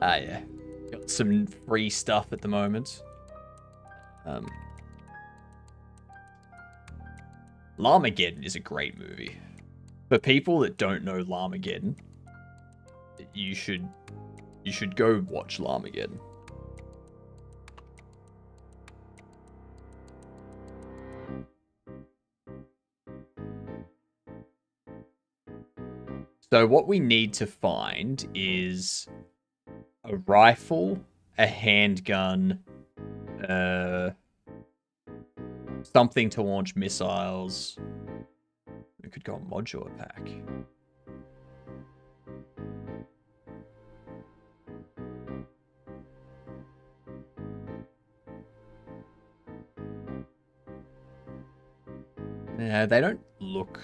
Yeah. Got some free stuff at the moment. Llamageddon is a great movie. For people that don't know Llamageddon, you should go watch Llamageddon. So what we need to find is a rifle, a handgun, something to launch missiles. We could go a modular pack. Yeah, they don't look...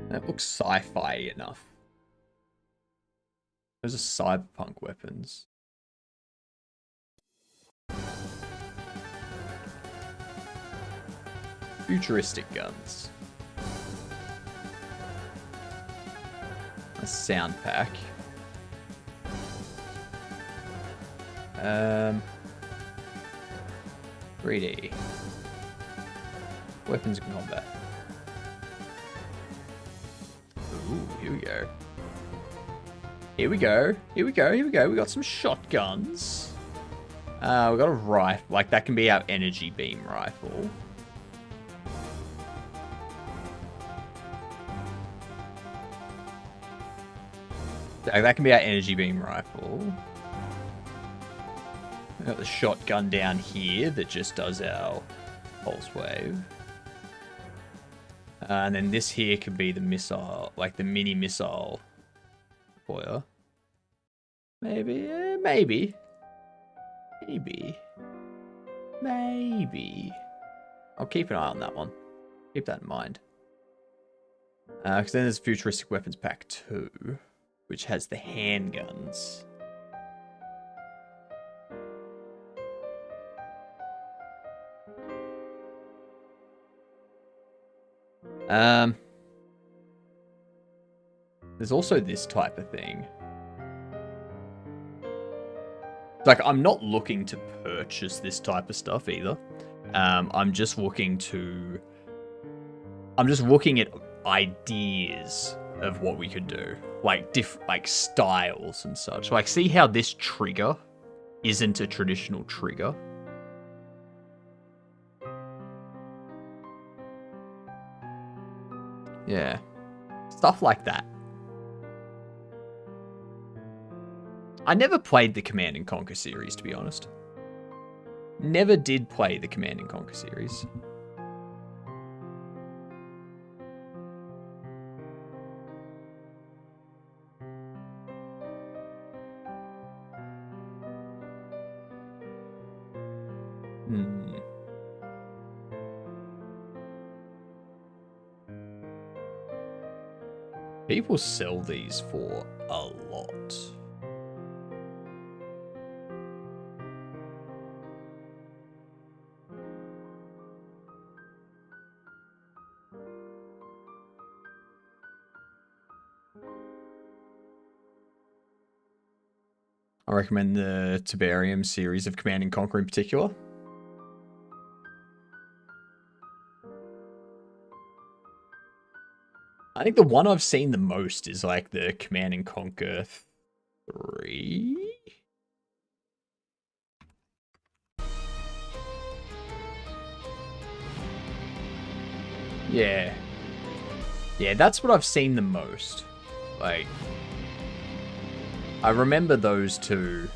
that looks sci-fi enough. Those are cyberpunk weapons. Futuristic guns. A sound pack. 3D. Weapons in combat. Ooh, here we go. Here we go. Here we go. Here we go. We got some shotguns. We got a rifle. Like, that can be our energy beam rifle. That can be our energy beam rifle. We got the shotgun down here that just does our pulse wave. And then this here could be the missile, like the mini missile fire. Maybe, maybe. I'll keep an eye on that one. Keep that in mind. Because then there's Futuristic Weapons Pack 2, which has the handguns. There's also this type of thing. Like, I'm not looking to purchase this type of stuff either. I'm just looking at ideas of what we could do. Like, like styles and such. Like, see how this trigger isn't a traditional trigger? Yeah. Stuff like that. I never played the Command & Conquer series, to be honest. Never did play the Command & Conquer series. People sell these for a lot. I recommend the Tiberium series of Command & Conquer in particular. I think the one I've seen the most is like the Command & Conquer 3? Yeah. Yeah, that's what I've seen the most. Like, I remember those two.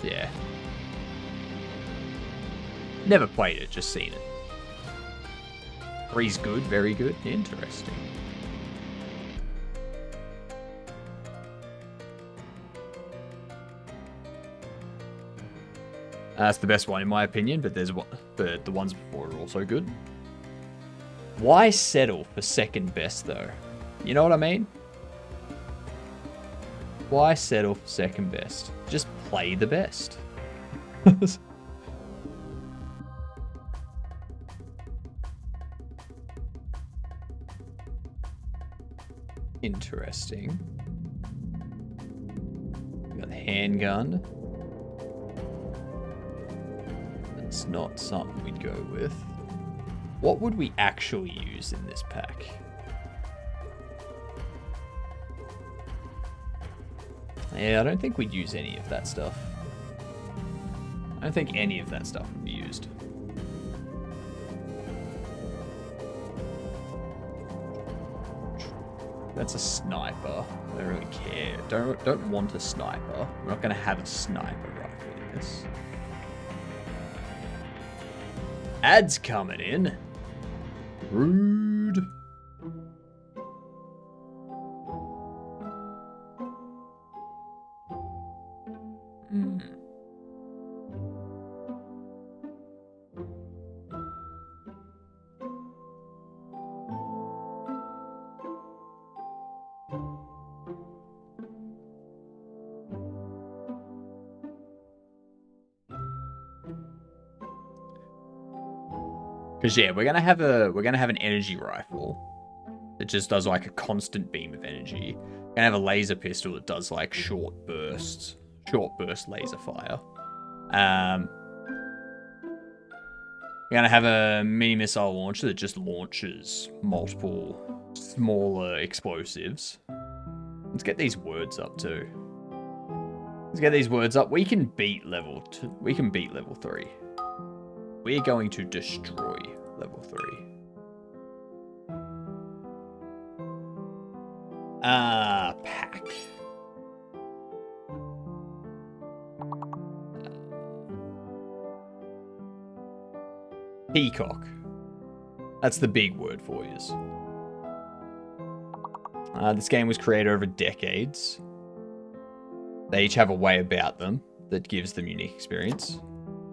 Yeah. Never played it, just seen it. 3's good, very good. Interesting. That's the best one in my opinion, but there's but the ones before are also good. Why settle for second best though? You know what I mean? Why settle for second best? Just play the best. Interesting. We got the handgun. That's not something we'd go with. What would we actually use in this pack? Yeah, I don't think we'd use any of that stuff. I don't think any of that stuff would be used. That's a sniper. I don't really care. Don't want a sniper. We're not going to have a sniper rifle in this. Ads coming in. Rude. Because yeah, we're gonna have an energy rifle that just does like a constant beam of energy. We're gonna have a laser pistol that does like short burst laser fire. We're gonna have a mini missile launcher that just launches multiple smaller explosives. Let's get these words up too. Let's get these words up. We can beat level 2. We can beat level 3. We're going to destroy level 3. Pack. Peacock. That's the big word for you. This game was created over decades. They each have a way about them that gives them unique experience.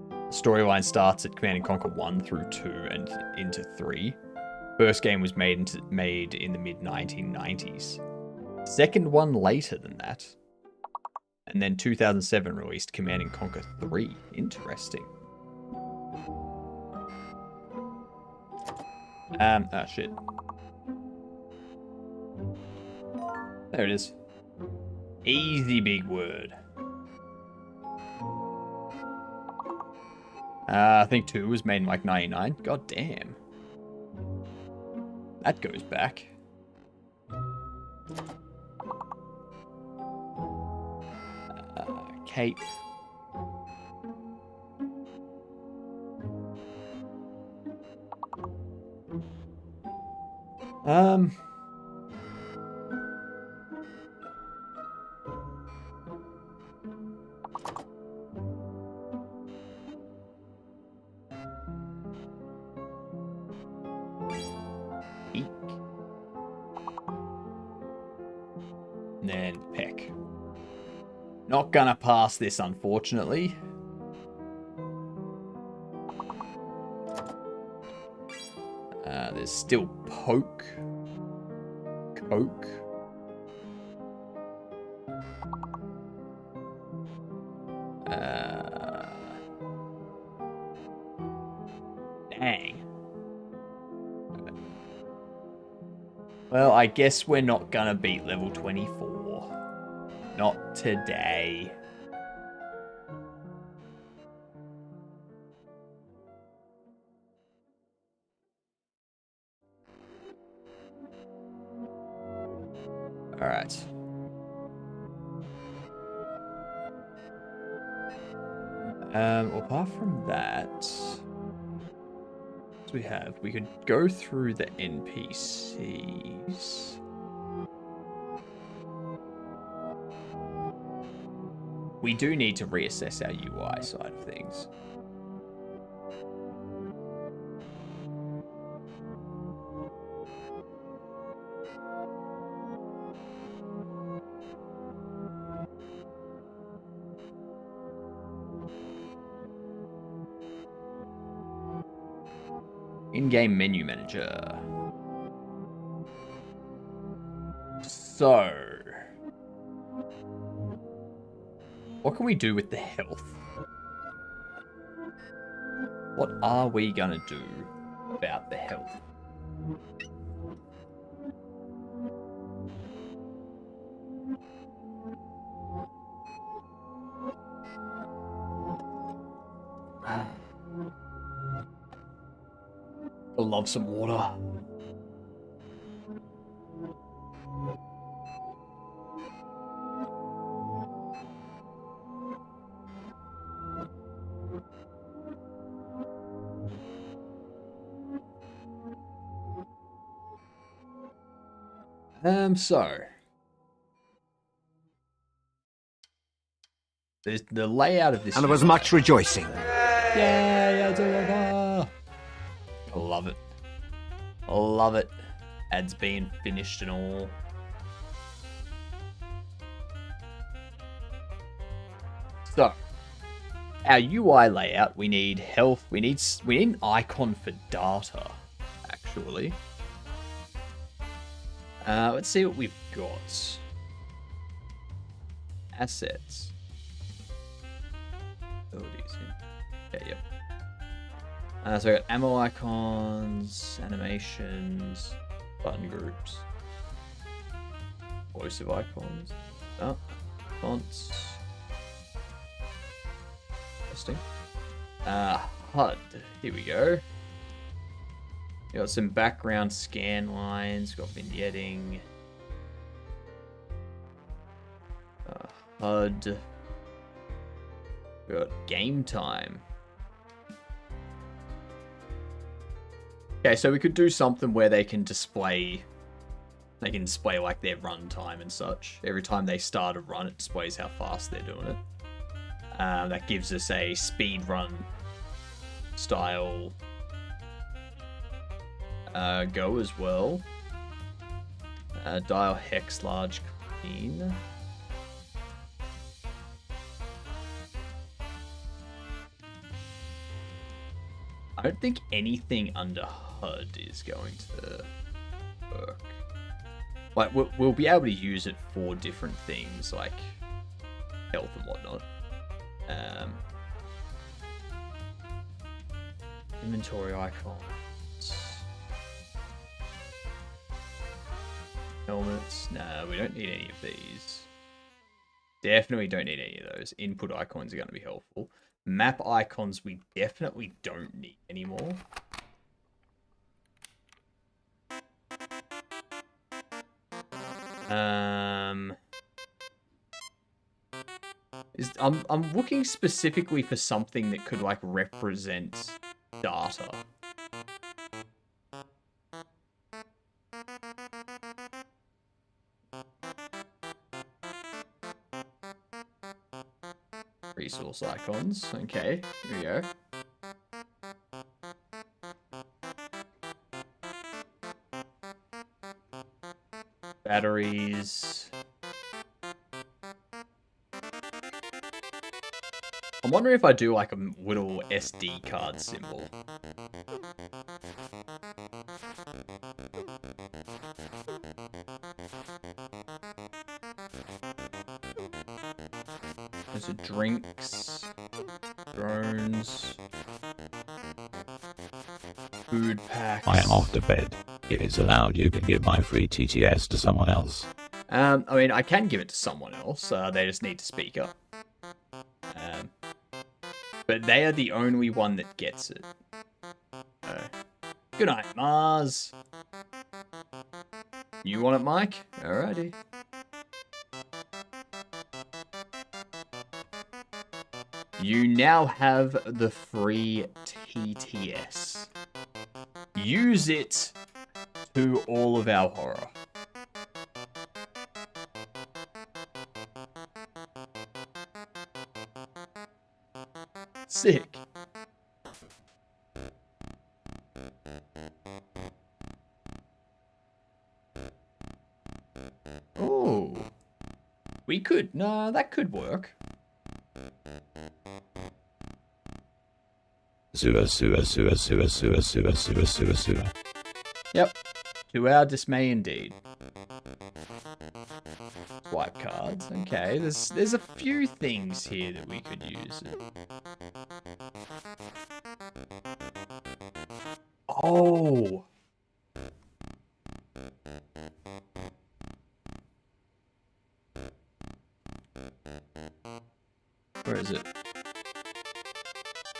The storyline starts at Command & Conquer 1 through 2 and into 3. First game was made in the mid-1990s. Second one later than that. And then 2007 released Command & Conquer 3. Interesting. Shit. There it is. Easy big word. I think 2 was made in like 99. God damn. That goes back. Cape. Eek. And then Peck. Not gonna pass this, unfortunately. There's still Poke. Coke. Dang. Well, I guess we're not gonna beat level 24. Not today. Alright. Apart from that, what do we have? We could go through the NPCs. We do need to reassess our UI side of things. In-game menu manager. So, what can we do with the health? What are we gonna do about the health? I love some water. So there's the layout of this. And there was much rejoicing. Yeah, I love it. I love it. Ads being finished and all. So, our UI layout, we need health. We need an icon for data, actually. Let's see what we've got. Assets. Abilities. Okay, yep. So I got ammo icons, animations, button groups, voice icons, fonts, interesting. HUD, here we go. We got some background scan lines, got vignetting, HUD, we got game time. Okay, so we could do something where they can display like their run time and such. Every time they start a run, it displays how fast they're doing it. That gives us a speed run style go as well. Dial hex large clean. I don't think anything under HUD is going to work. Like, we'll be able to use it for different things, like health and whatnot. Inventory icons. Helmets. No, we don't need any of these. Definitely don't need any of those. Input icons are going to be helpful. Map icons we definitely don't need anymore. I'm looking specifically for something that could like represent data. Resource icons. Okay, here we go. Batteries. I'm wondering if I do like a little SD card symbol. There's a drinks, drones, food packs. I am off to bed. If it's allowed, you can give my free TTS to someone else. I mean, I can give it to someone else. They just need to speak up. But they are the only one that gets it. Good night, Mars. You want it, Mike? Alrighty. You now have the free TTS. Use it to all of our horror. Sick. Oh. We could. Nah, that could work. Sewer. Yep. To our dismay indeed. Swipe cards. Okay, there's a few things here that we could use. Oh. Where is it?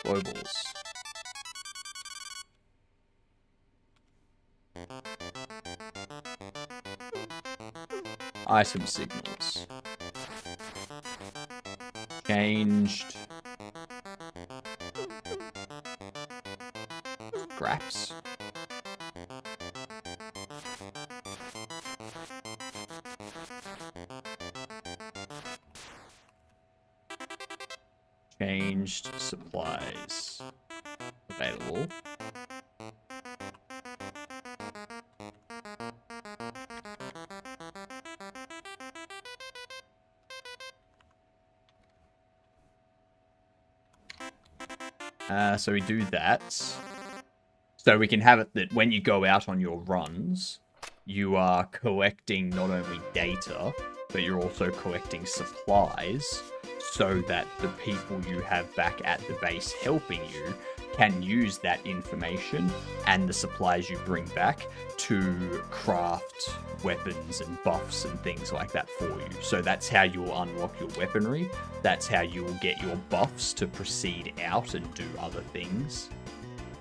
Globals. Item signals. Changed. Scraps. Changed supplies. Available. So we do that. So we can have it that when you go out on your runs, you are collecting not only data, but you're also collecting supplies so that the people you have back at the base helping you can use that information and the supplies you bring back to craft weapons and buffs and things like that for you. So that's how you will unlock your weaponry. That's how you will get your buffs to proceed out and do other things.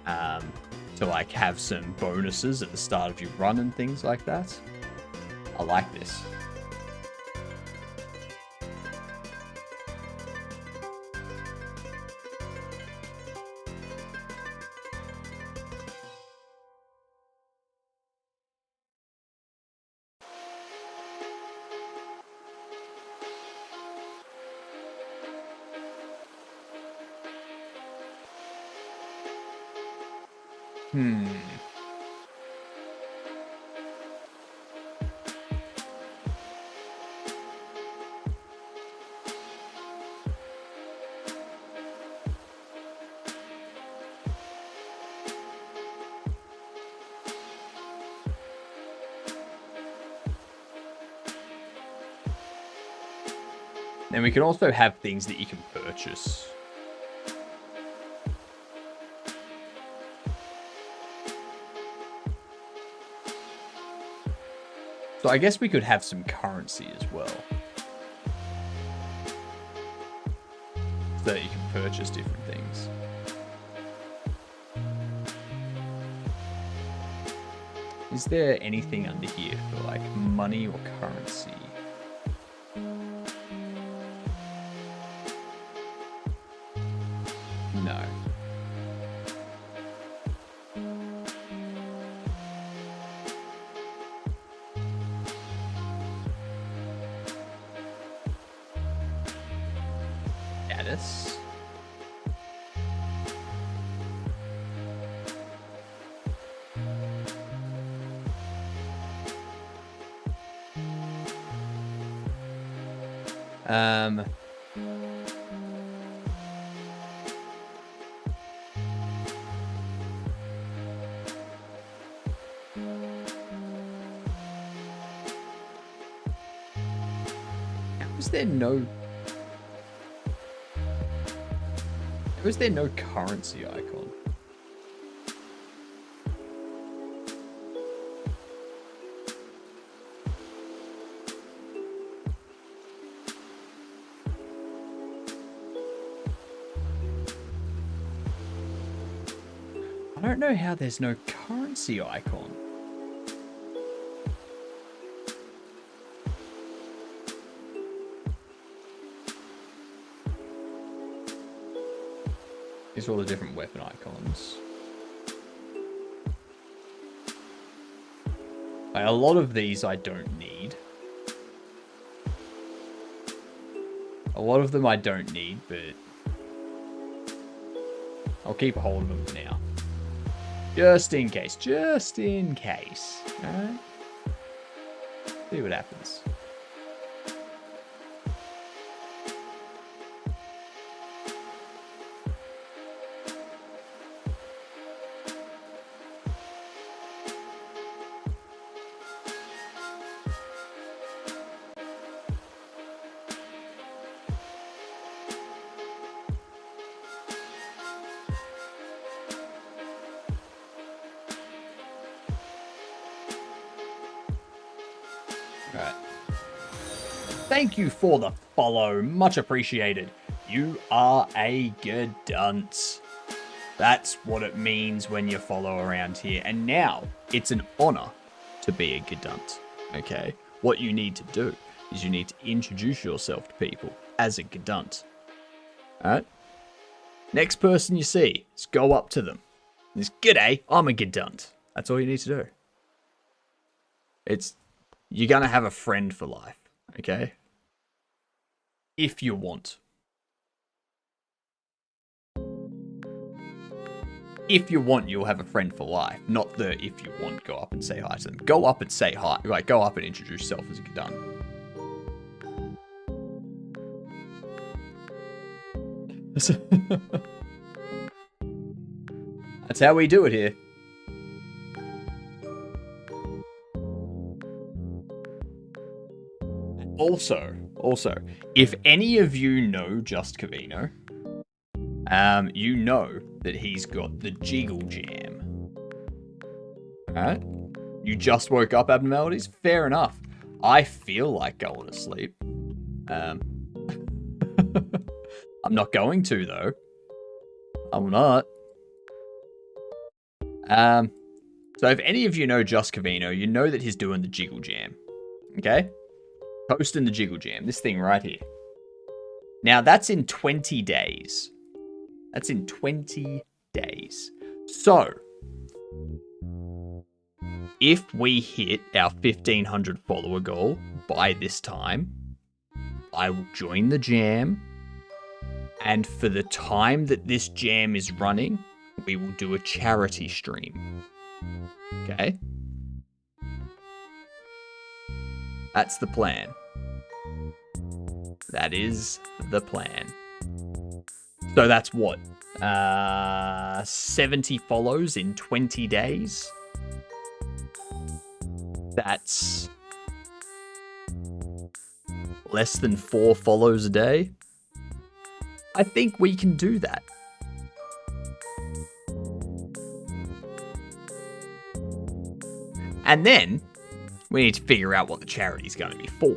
To like have some bonuses at the start of your run and things like that. I like this. Then we can also have things that you can purchase. So I guess we could have some currency as well. So that you can purchase different things. Is there anything under here for like money or currency? No. Status. How is there no currency icon? I don't know how there's no currency icon. These are all the different weapon icons. Like, a lot of these I don't need. A lot of them I don't need, but I'll keep a hold of them for now. Just in case. Just in case. Alright? See what happens. Thank you for the follow. Much appreciated. You are a Gedunt. That's what it means when you follow around here. And now, it's an honor to be a Gedunt. Okay? What you need to do is you need to introduce yourself to people as a Gedunt. Alright? Next person you see, just go up to them. Just, g'day, I'm a Gedunt. That's all you need to do. You're gonna have a friend for life. Okay? If you want. If you want, you'll have a friend for life. Not the if you want, go up and say hi to them. Go up and say hi. Like, go up and introduce yourself as a Gedunt. That's how we do it here. Also, if any of you know Just Cavino, you know that he's got the Jiggle Jam. Alright? You just woke up, Abnormalities? Fair enough. I feel like going to sleep. I'm not going to, though. I'm not. So if any of you know Just Cavino, you know that he's doing the Jiggle Jam. Okay? Posting the Jiggle Jam. This thing right here. Now, that's in 20 days. That's in 20 days. So, if we hit our 1,500 follower goal by this time, I will join the jam. And for the time that this jam is running, we will do a charity stream. Okay? That's the plan. That is the plan. So that's what? 70 follows in 20 days? That's less than 4 follows a day? I think we can do that. And then we need to figure out what the charity's going to be for,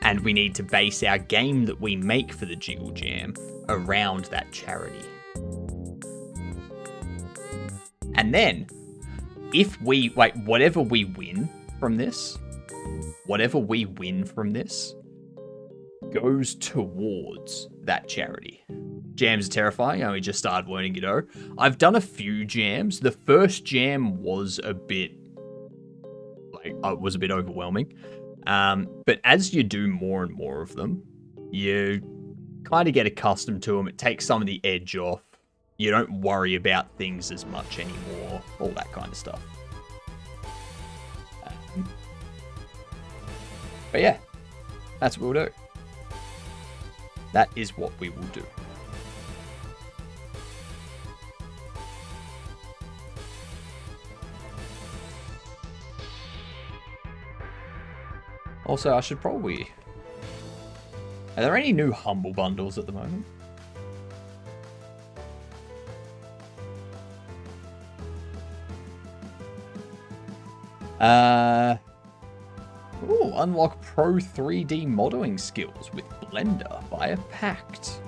and we need to base our game that we make for the Jiggle Jam around that charity. And then if we, like, whatever we win from this goes towards that charity. Jams are terrifying. I only just started learning Godot. I've done a few jams. The first jam was a bit, overwhelming. But as you do more and more of them, you kind of get accustomed to them. It takes some of the edge off. You don't worry about things as much anymore. All that kind of stuff. But yeah, that's what we'll do. That is what we will do. Also, I should probably... Are there any new Humble Bundles at the moment? Ooh, unlock Pro 3D modeling skills with Blender via Pact.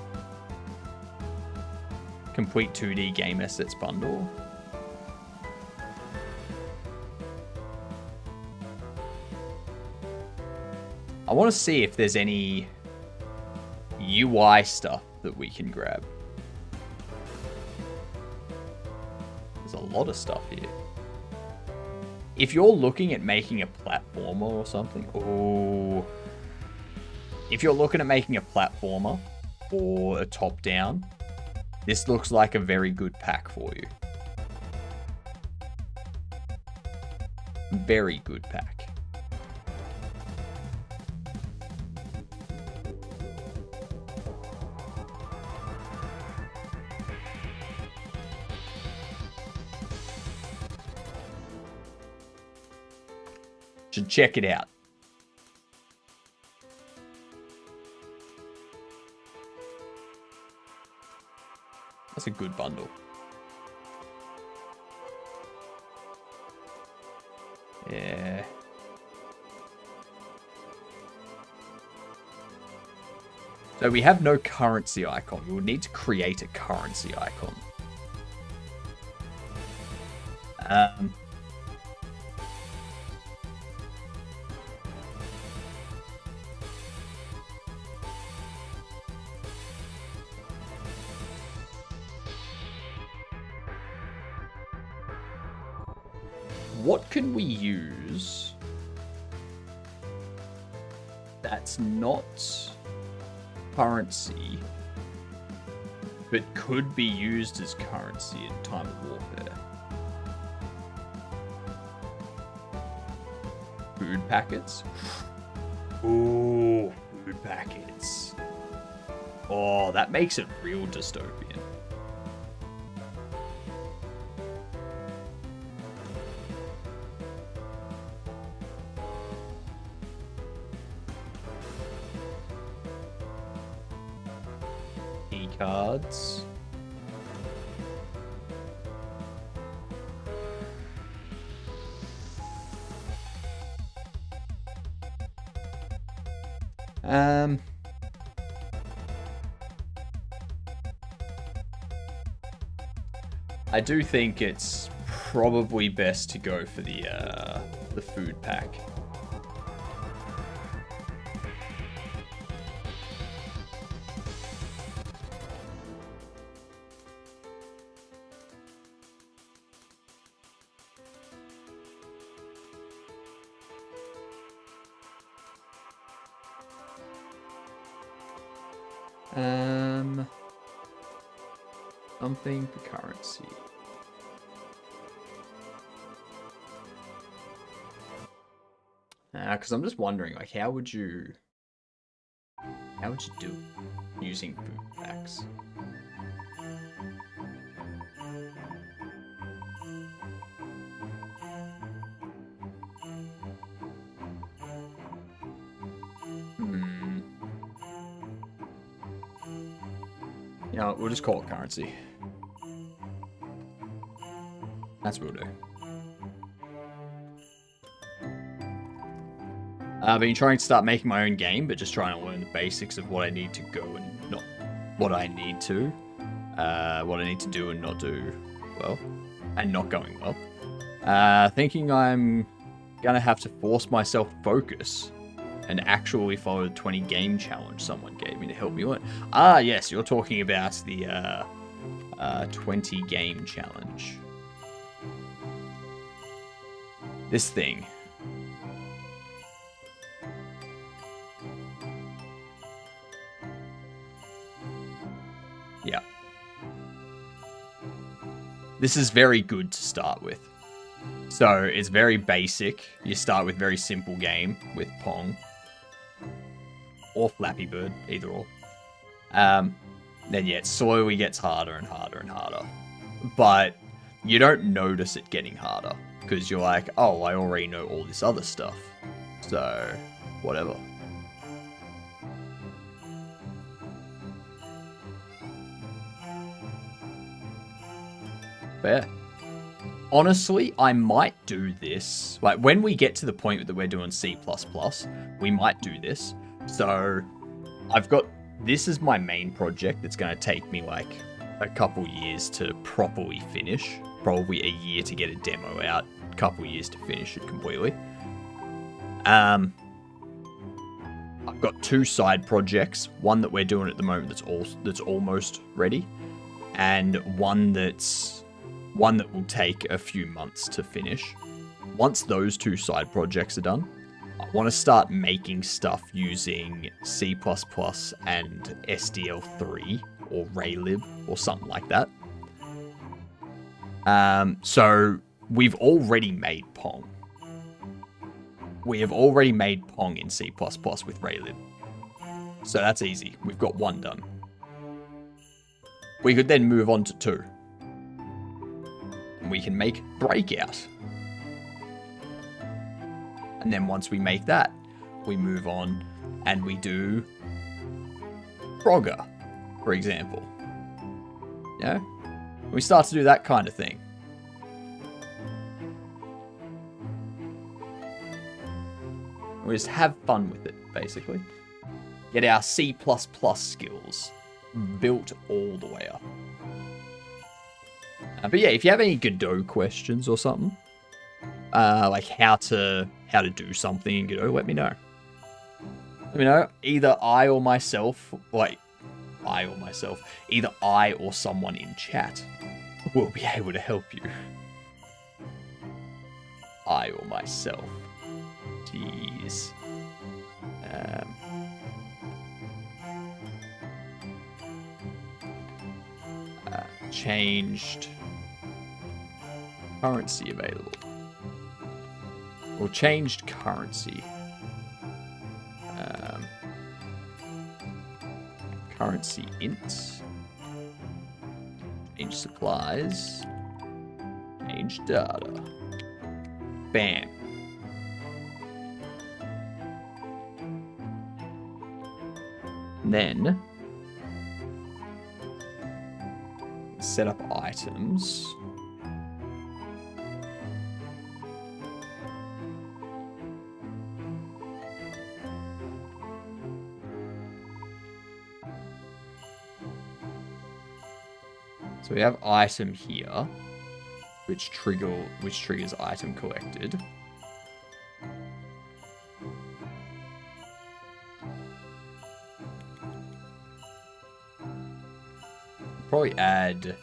Complete 2D game assets bundle. I want to see if there's any UI stuff that we can grab. There's a lot of stuff here. If you're looking at making a platformer or something, if you're looking at making a platformer or a top-down, this looks like a very good pack for you. Very good pack. Should check it out. That's a good bundle. Yeah. So we have no currency icon. We would need to create a currency icon. What can we use that's not currency, but could be used as currency in time of warfare? Food packets? Ooh, food packets. Oh, that makes it real dystopian. Cards. I do think it's probably best to go for the food pack. Something for currency. Because I'm just wondering, like, how would you do it using food packs? You know, we'll just call it currency. That's what we'll do. I've been trying to start making my own game, but just trying to learn the basics of what I need to go and not what I need to. What I need to do and not do well. And not going well. Thinking I'm gonna have to force myself to focus and actually follow the 20 game challenge someone gave me to help me win. Ah, yes, you're talking about the 20 game challenge. This thing. Yeah. This is very good to start with. So, it's very basic. You start with very simple game with Pong. Or Flappy Bird, either or. Then yeah, it slowly gets harder and harder and harder. But you don't notice it getting harder. Because you're like, oh, I already know all this other stuff. So, whatever. But yeah. Honestly, I might do this. Like, when we get to the point that we're doing C++, we might do this. So, I've got... This is my main project that's going to take me, like, a couple years to properly finish. Probably a year to get a demo out. A couple years to finish it completely. I've got 2 side projects. One that we're doing at the moment that's almost ready. And one that will take a few months to finish. Once those 2 side projects are done, I want to start making stuff using C++ and SDL3 or Raylib or something like that. So we've already made Pong. We have already made Pong in C++ with Raylib. So that's easy. We've got 1 done. We could then move on to 2. And we can make Breakout. And then once we make that, we move on and we do Frogger, for example. Yeah? We start to do that kind of thing. We just have fun with it, basically. Get our C++ skills built all the way up. But yeah, if you have any Godot questions or something, like how to do something in Godot, let me know. Let me know. Either I or myself, either I or someone in chat will be able to help you. I or myself. Jeez. Changed currency available. Or changed currency. Currency int. Change supplies. Change data. Bam. And then set up items. So we have item here, which triggers item collected. Probably add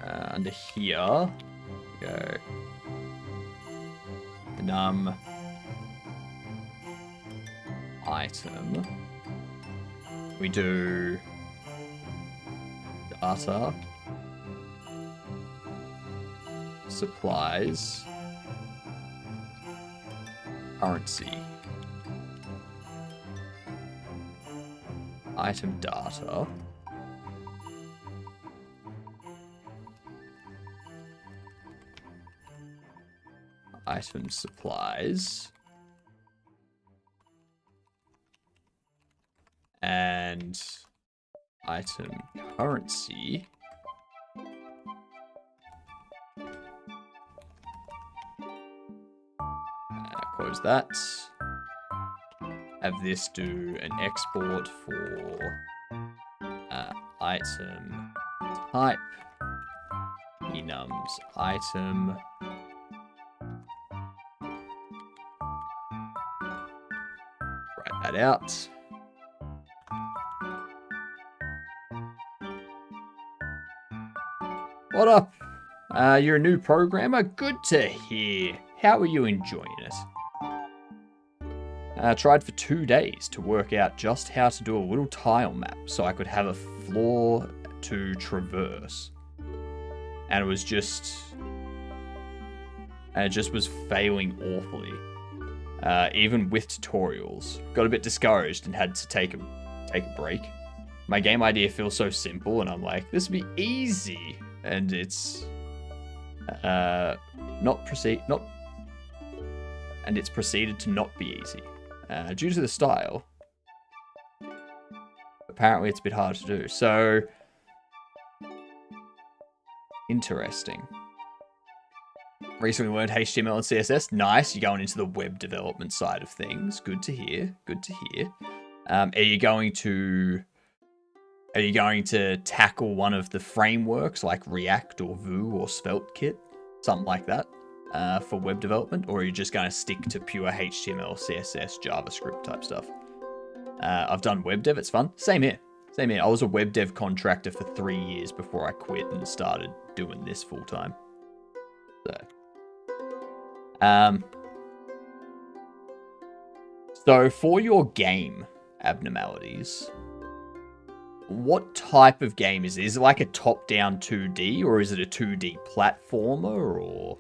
under here, go num item. We do data, supplies, currency. Item data. Item supplies. And item currency. Close that. Have this do an export for item type enums item write that out. What up? You're a new programmer? Good to hear. How are you enjoying it? I tried for 2 days to work out just how to do a little tile map so I could have a floor to traverse. And it just was failing awfully. Even with tutorials. Got a bit discouraged and had to take a break. My game idea feels so simple and I'm like, this would be easy. And it's it's proceeded to not be easy. Due to the style. Apparently it's a bit hard to do. So, interesting. Recently learned HTML and CSS. Nice, you're going into the web development side of things. Good to hear. Good to hear. Are you going to tackle one of the frameworks like React or Vue or SvelteKit? Something like that. For web development, or are you just going to stick to pure HTML, CSS, JavaScript type stuff? I've done web dev, it's fun. Same here. I was a web dev contractor for 3 years before I quit and started doing this full time. So for your game abnormalities, what type of game is it? Is it like a top-down 2D, or is it a 2D platformer, or...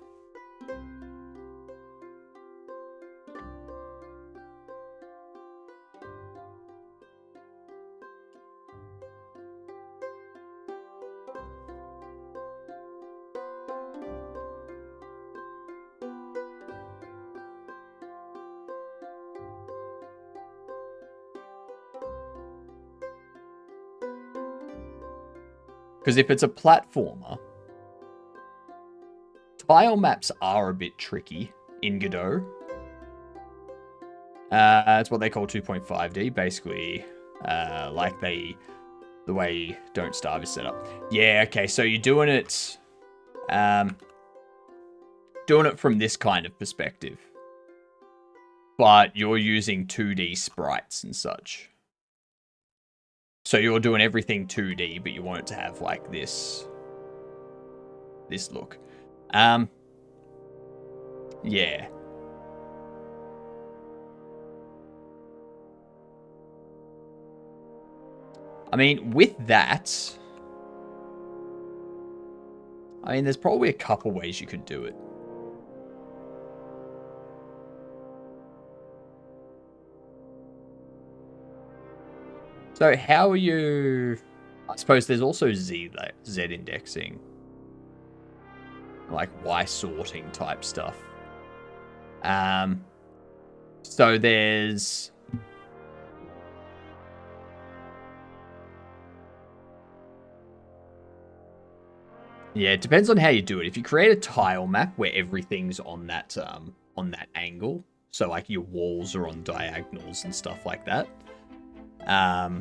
Because if it's a platformer, tile maps are a bit tricky in Godot. That's what they call 2.5D, basically, like the way Don't Starve is set up. Yeah, okay, so you're doing it from this kind of perspective, but you're using 2D sprites and such. So you're doing everything 2D, but you want it to have like this look. Yeah. I mean, with that, there's probably a couple ways you could do it. So how are you... I suppose there's also Z indexing. Like Y sorting type stuff. So there's... Yeah, it depends on how you do it. If you create a tile map where everything's on that angle, so like your walls are on diagonals and stuff like that, I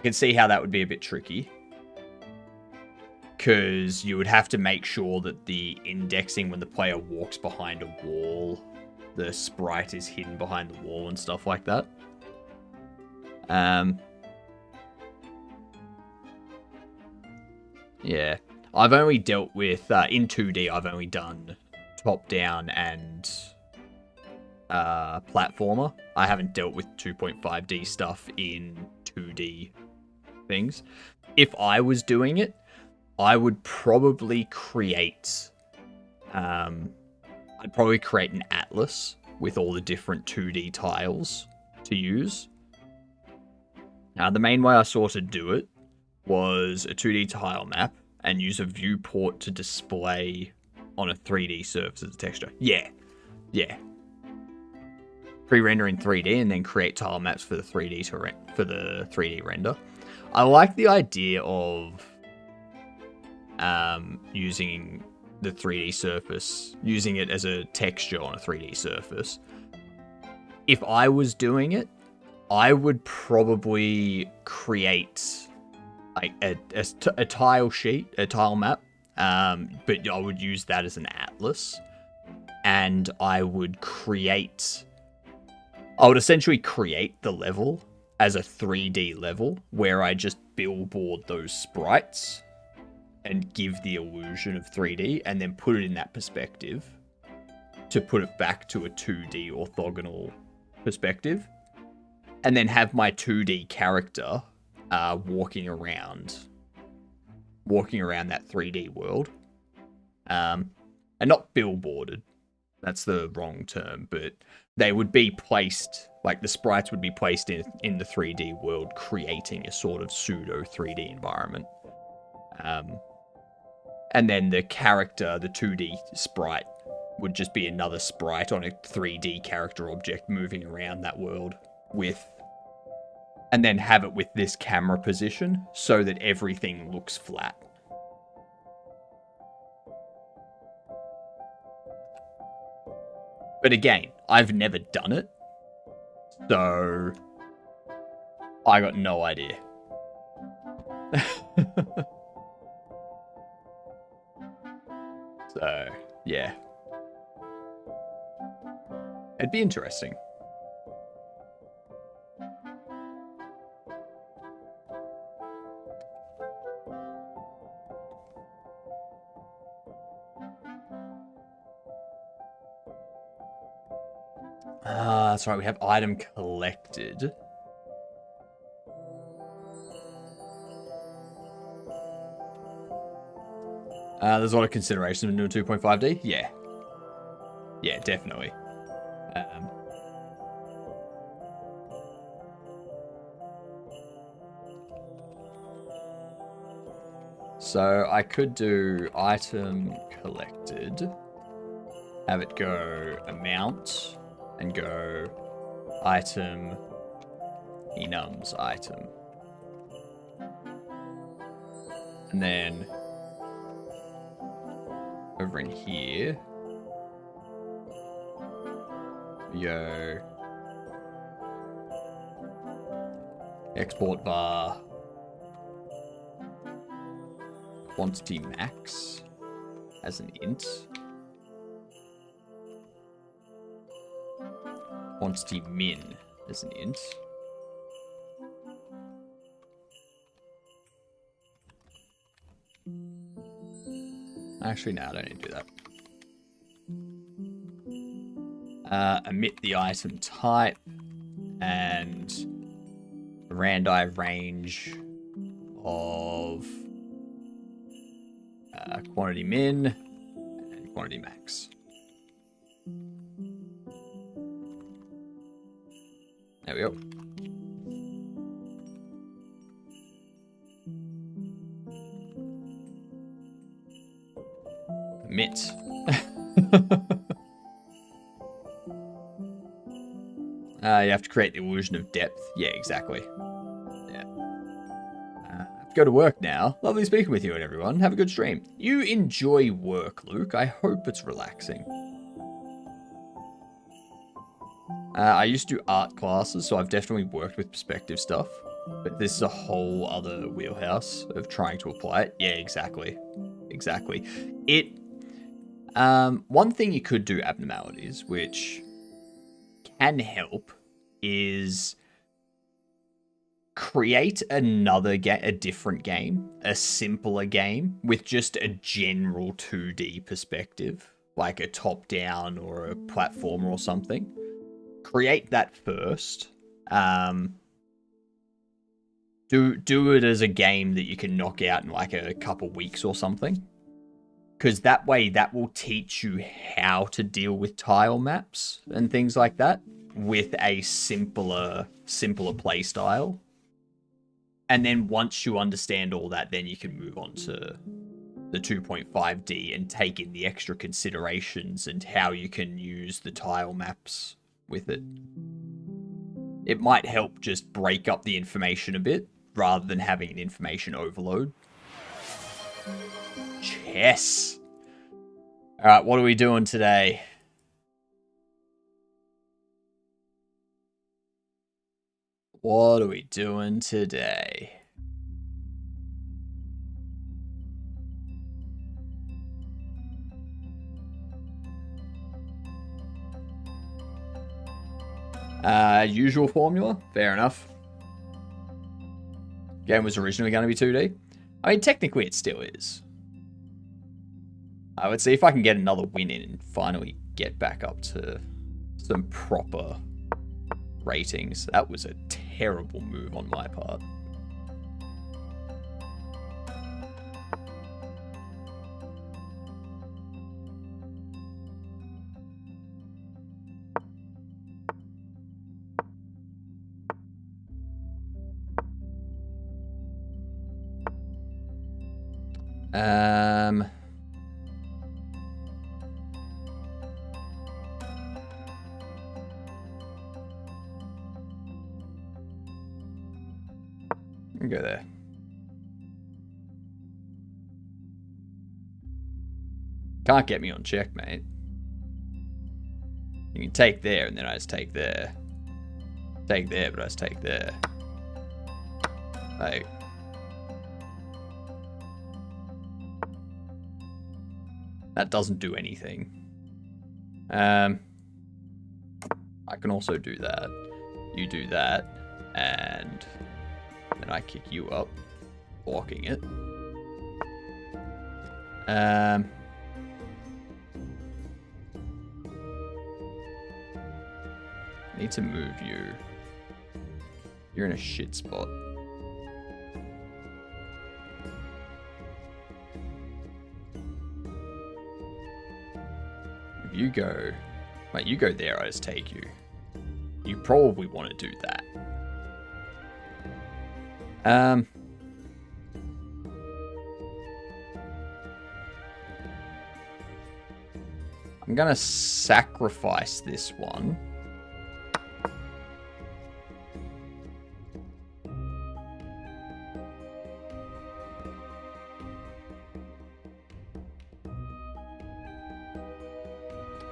can see how that would be a bit tricky. Because you would have to make sure that the indexing, when the player walks behind a wall, the sprite is hidden behind the wall and stuff like that. Yeah. I've only dealt with, in 2D, I've only done top-down and platformer. I haven't dealt with 2.5D stuff in 2D things. If I was doing it, I would probably create... I'd probably create an atlas with all the different 2D tiles to use. Now, the main way I saw to do it was a 2D tile map and use a viewport to display on a 3D surface as a texture. Yeah. Pre-render in 3D and then create tile maps for the 3D render. I like the idea of using the 3D surface, using it as a texture on a 3D surface. If I was doing it, I would probably create like a tile sheet, a tile map, but I would use that as an atlas, and I would essentially create the level as a 3D level where I just billboard those sprites and give the illusion of 3D and then put it in that perspective to put it back to a 2D orthogonal perspective, and then have my 2D character walking around that 3D world, and not billboarded. That's the wrong term, but they would be placed, like the sprites would be placed in the 3D world, creating a sort of pseudo 3D environment. And then the character, the 2D sprite, would just be another sprite on a 3D character object moving around that world and then have it with this camera position so that everything looks flat. But again, I've never done it, so I got no idea. So, yeah. It'd be interesting. That's right, we have item collected. There's a lot of consideration in doing 2.5D. Yeah. Yeah, definitely. So I could do item collected, have it go amount, and go item enums item. And then over in here, we go export bar quantity max as an int, quantity min as an int, actually no, I don't need to do that. Emit the item type and randi range of quantity min and quantity max. There we go. Emit. You have to create the illusion of depth. Yeah, exactly. Yeah. Go to work now. Lovely speaking with you and everyone. Have a good stream. You enjoy work, Luke. I hope it's relaxing. I used to do art classes, so I've definitely worked with perspective stuff. But this is a whole other wheelhouse of trying to apply it. Yeah, exactly. Exactly. One thing you could do, Abnormalities, which can help, is create another a different game, a simpler game with just a general 2D perspective, like a top-down or a platformer or something. Create that first. Do it as a game that you can knock out in like a couple weeks or something. Because that way, that will teach you how to deal with tile maps and things like that with a simpler play style. And then once you understand all that, then you can move on to the 2.5D and take in the extra considerations and how you can use the tile maps with it. It might help just break up the information a bit rather than having an information overload. Chess. All right, what are we doing today? What are we doing today? Usual formula. Fair enough. Game was originally going to be 2D. I mean, technically it still is. I would see if I can get another win in and finally get back up to some proper ratings. That was a terrible move on my part. Go there. Can't get me on checkmate. You can take there, and then I just take there. Take there, but I just take there. Like... that doesn't do anything. I can also do that. You do that, and then I kick you up, blocking it. Need to move you. You're in a shit spot. If you go... wait, you go there, I just take you. You probably want to do that. I'm gonna sacrifice this one.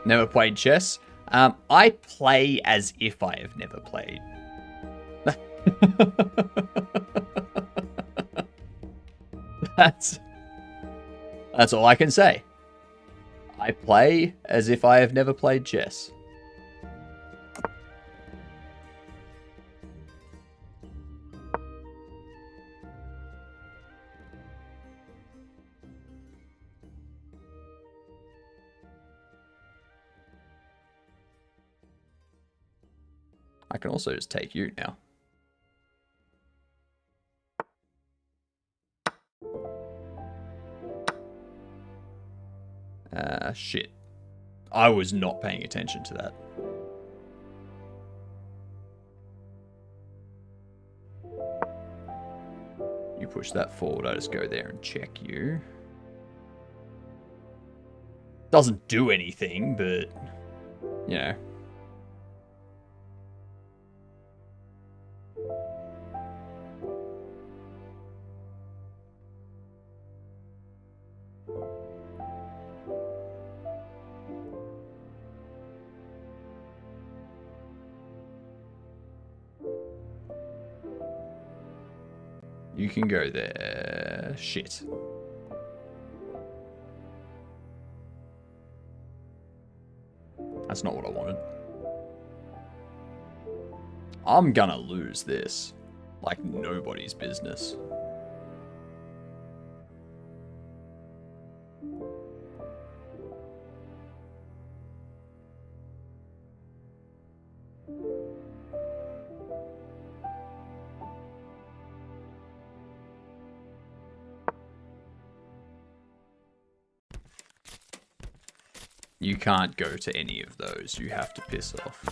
Never played chess. I play as if I have never played. That's all I can say. I play as if I have never played chess. I can also just take you now. Shit. I was not paying attention to that. You push that forward, I just go there and check you. Doesn't do anything, but, you know. You can go there. Shit. That's not what I wanted. I'm gonna lose this. Like nobody's business. You can't go to any of those. You have to piss off.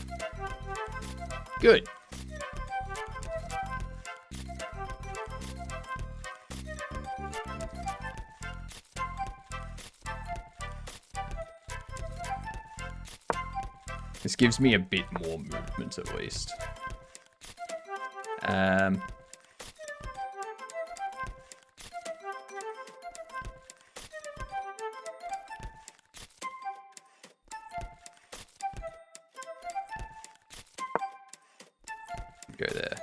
Good. This gives me a bit more movement at least. Go there.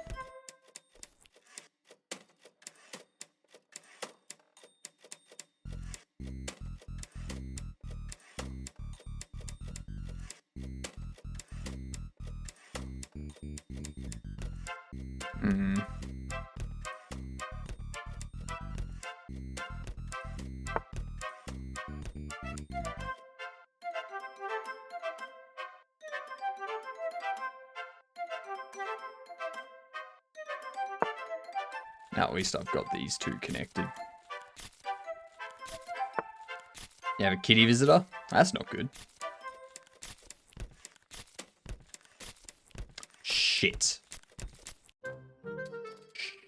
Hmm. Now at least I've got these two connected. You have a kitty visitor? That's not good. Shit.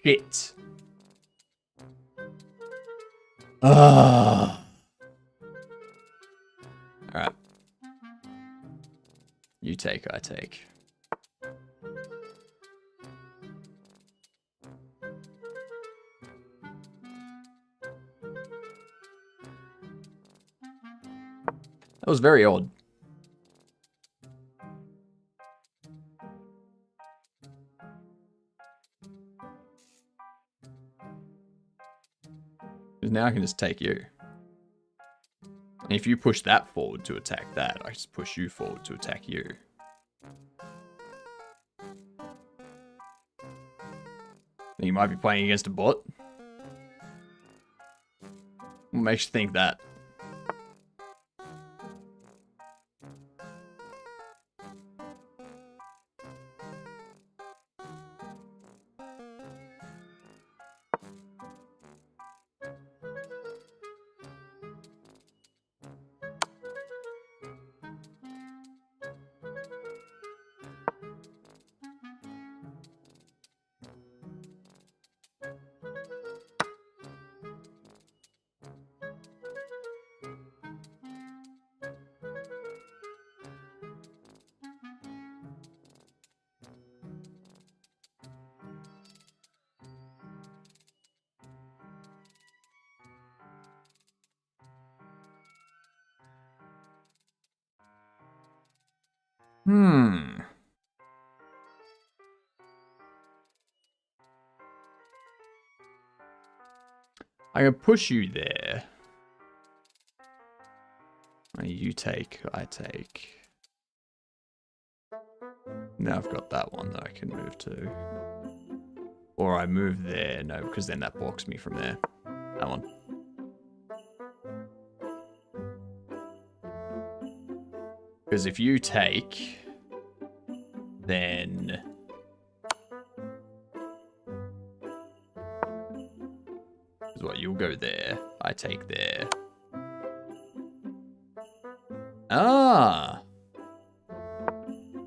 Shit. Alright. You take, I take. That was very odd. Because now I can just take you. And if you push that forward to attack that, I just push you forward to attack you. You might be playing against a bot. What makes you think that? Hmm. I can push you there. You take, I take. Now I've got that one that I can move to. Or I move there. No, because then that blocks me from there. That one. Because if you take, then is what you'll go there. I take there. Ah,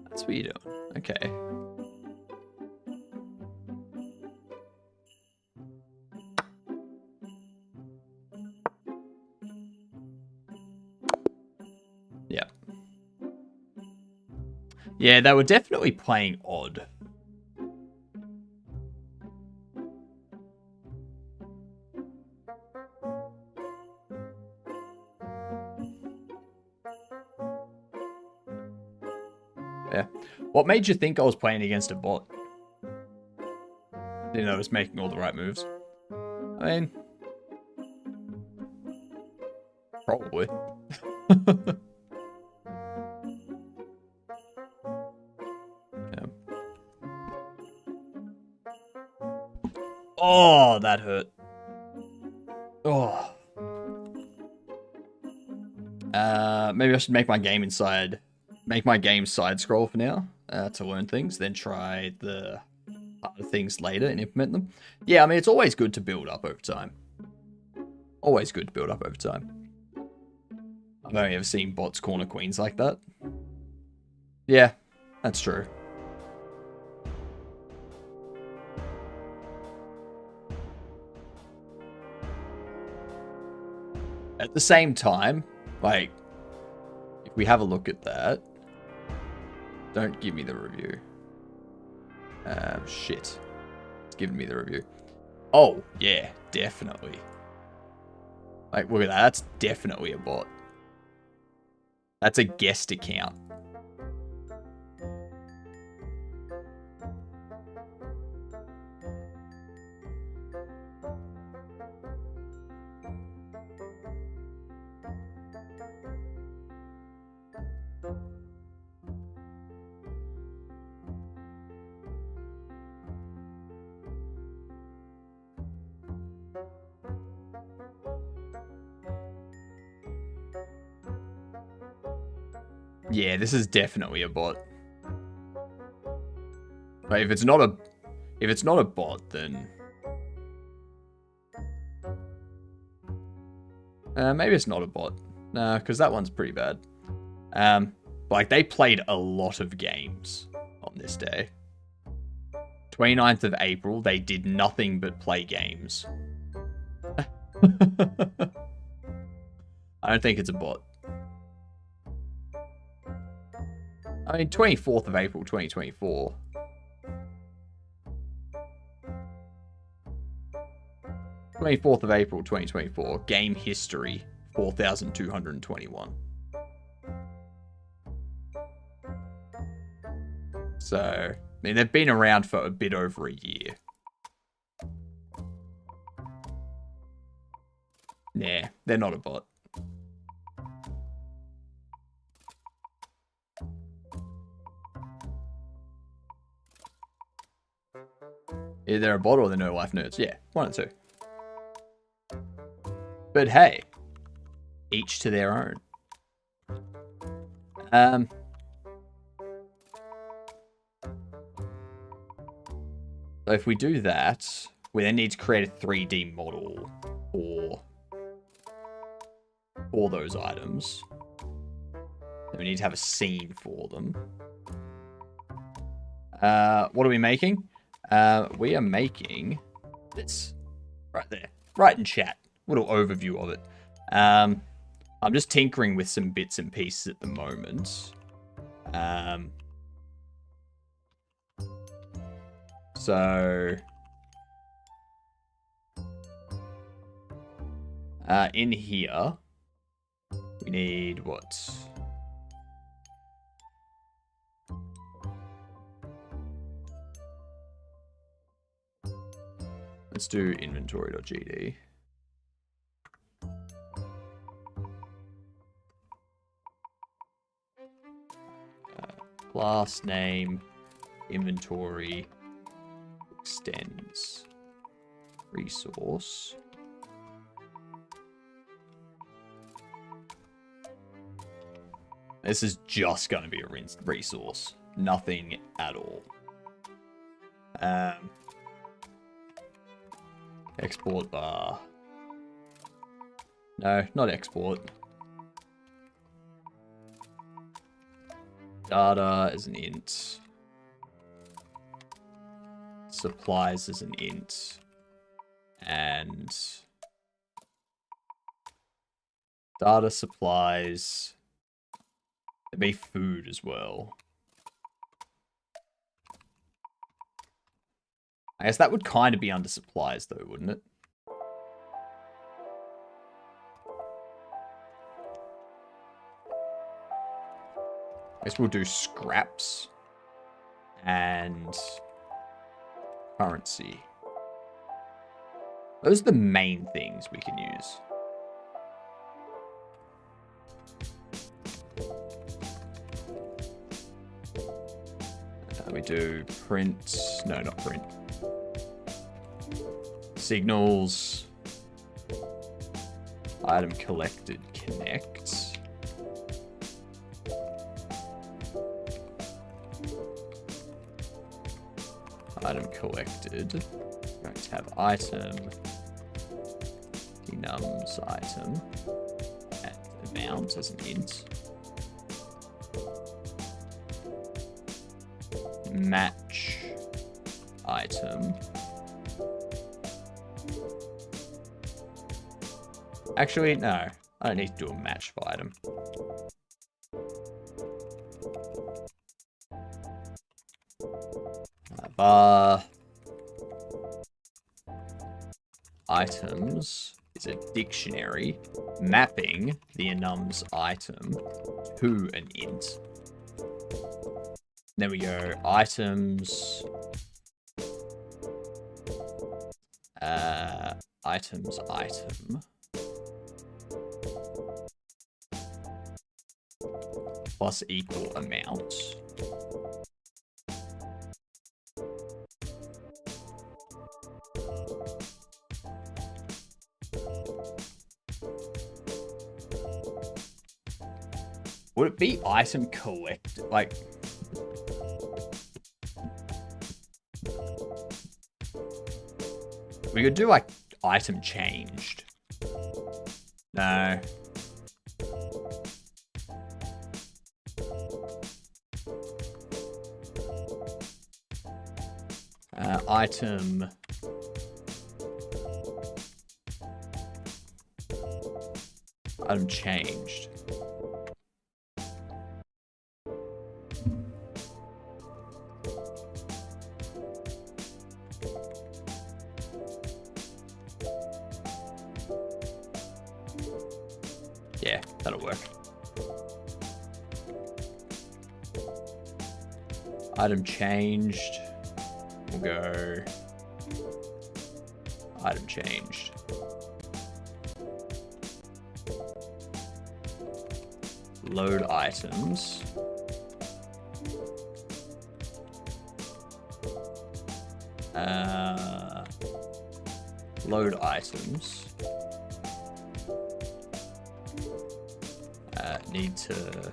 that's what you're doing. Okay. Yeah. Yeah, they were definitely playing odd. Yeah. What made you think I was playing against a bot? Didn't know I was making all the right moves. I mean, probably. Yeah. Oh, that hurt. Oh. Maybe I should make my game side scroll for now to learn things, then try the other things later and implement them. Yeah, I mean, it's always good to build up over time. Always good to build up over time. I've only ever seen bots corner queens like that. Yeah, that's true. At the same time, like, if we have a look at that, don't give me the review. Shit. It's giving me the review. Oh, yeah, definitely. Like, look at that. That's definitely a bot. That's a guest account. Yeah, this is definitely a bot. But if it's not a bot, then maybe it's not a bot. Nah, because that one's pretty bad. Like they played a lot of games on this day. 29th of April, they did nothing but play games. I don't think it's a bot. I mean, 24th of April, 2024. April 2024. Game history, 4,221. So, I mean, they've been around for a bit over a year. Nah, they're not a bot. Either they're a bot or they're no life nerds. Yeah, one or two. But hey, each to their own. So if we do that, we then need to create a 3D model for those items. Then we need to have a scene for them. What are we making? We are making this right there, right in chat. Little overview of it. I'm just tinkering with some bits and pieces at the moment. So in here we need what? Let's do inventory.gd. Class name, inventory, extends, resource. This is just going to be a resource. Nothing at all. Export bar. No, not export. Data as an int. Supplies as an int. And data supplies. There'd be food as well. I guess that would kind of be under supplies though, wouldn't it? I guess we'll do scraps and currency. Those are the main things we can use. We do print, no, not print. Signals, item collected, connect. Item collected. We're going to have item, enums item, and amount as an int. Match item. Actually, no. I don't need to do a match for item. Bar items is a dictionary mapping the enums item to an int. Then we go items, items item plus equal amount. Would it be item collect? Like... We could do, like, item changed. No. Item... Item changed. Yeah, that'll work. Item changed. We'll go... Item changed. Load items. Load items. Need to...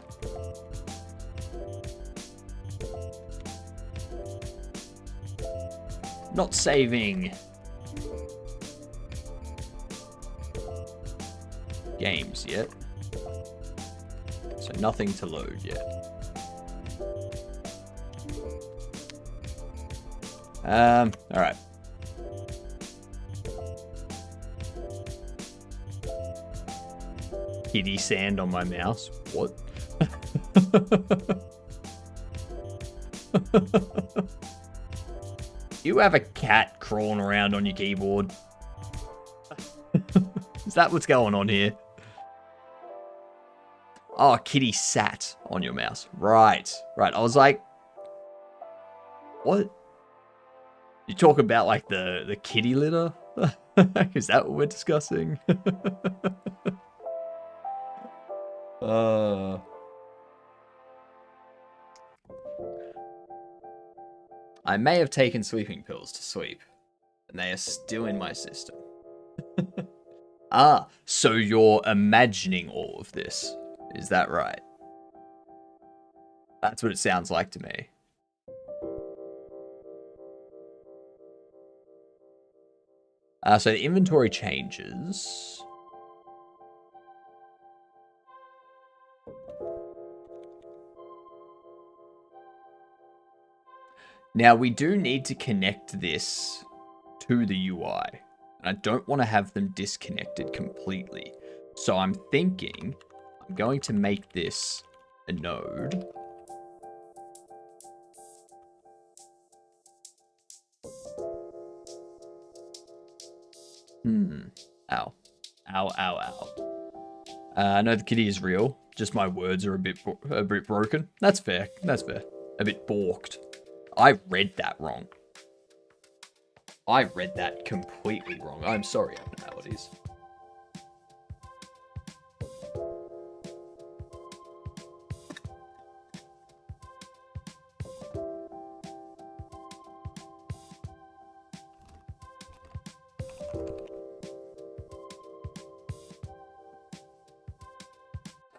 Not saving games yet. So nothing to load yet. Alright. Kitty sand on my mouse. What? You have a cat crawling around on your keyboard. Is that what's going on here? Oh, kitty sat on your mouse. Right. Right. I was like, what? You talk about like the kitty litter? Is that what we're discussing? I may have taken sleeping pills to sleep, and they are still in my system. Ah, so you're imagining all of this. Is that right? That's what it sounds like to me. So the inventory changes. Now, we do need to connect this to the UI. And I don't want to have them disconnected completely. So I'm thinking I'm going to make this a node. Ow. Ow, ow, ow. I know the kitty is real. Just my words are a bit broken. That's fair. That's fair. A bit balked. I read that wrong. I read that completely wrong. I'm sorry, abnormalities.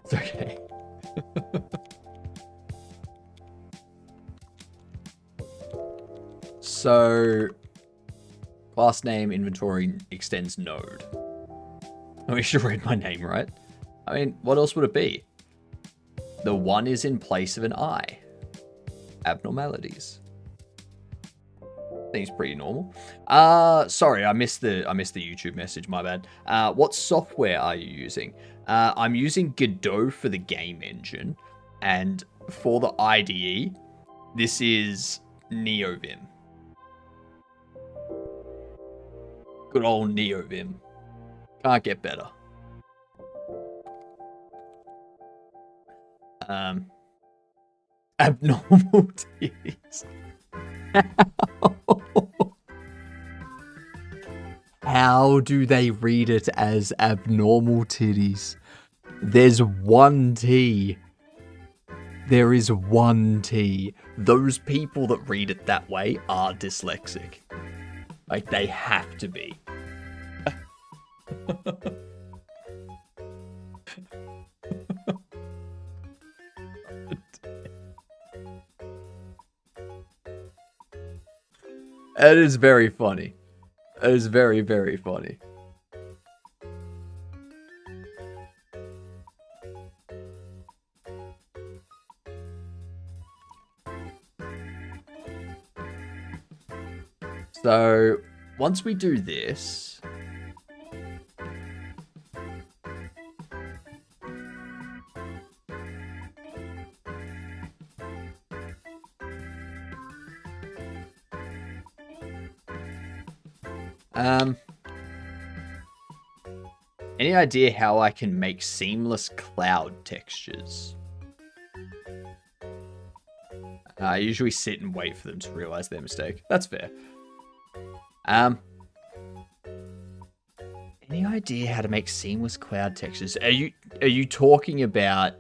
It's okay. So, class name inventory extends node. Oh, you should read my name, right? I mean, what else would it be? The 1 is in place of an I. Abnormalities. Seems pretty normal. Sorry, I missed the YouTube message, my bad. What software are you using? I'm using Godot for the game engine, and for the IDE, this is NeoVim. Good old NeoVim. Can't get better. Abnormal titties. How do they read it as abnormal titties? There's one T. There is one T. Those people that read it that way are dyslexic. Like, they have to be. It is very funny. It is very, very funny. So, once we do this... Any idea how I can make seamless cloud textures? I usually sit and wait for them to realize their mistake. That's fair. Any idea how to make seamless cloud textures? Are you talking about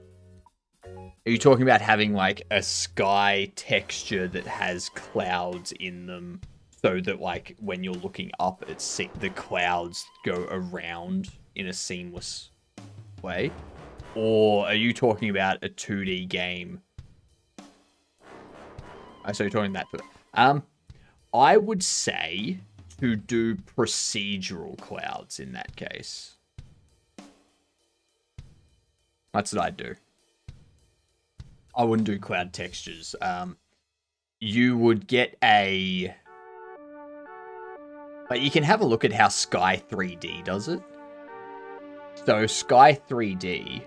having like a sky texture that has clouds in them so that like when you're looking up the clouds go around in a seamless way? Or are you talking about a 2D game? So you're talking that. I would say to do procedural clouds in that case. That's what I'd do. I wouldn't do cloud textures. You would get a... But you can have a look at how Sky 3D does it. So Sky 3D...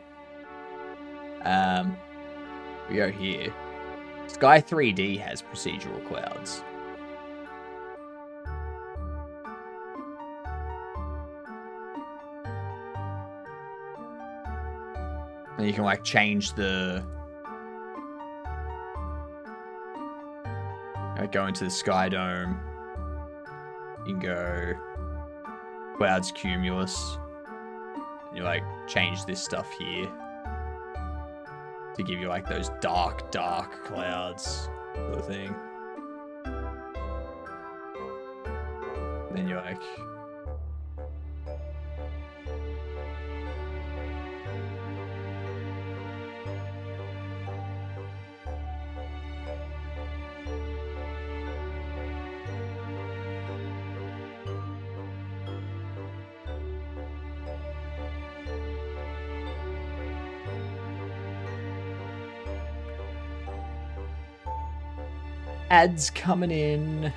we go here. Sky 3D has procedural clouds. And you can like change the... go into the Sky Dome. You can go Clouds Cumulus. And you like change this stuff here to give you like those dark clouds sort of thing. And then you're like... Ads coming in.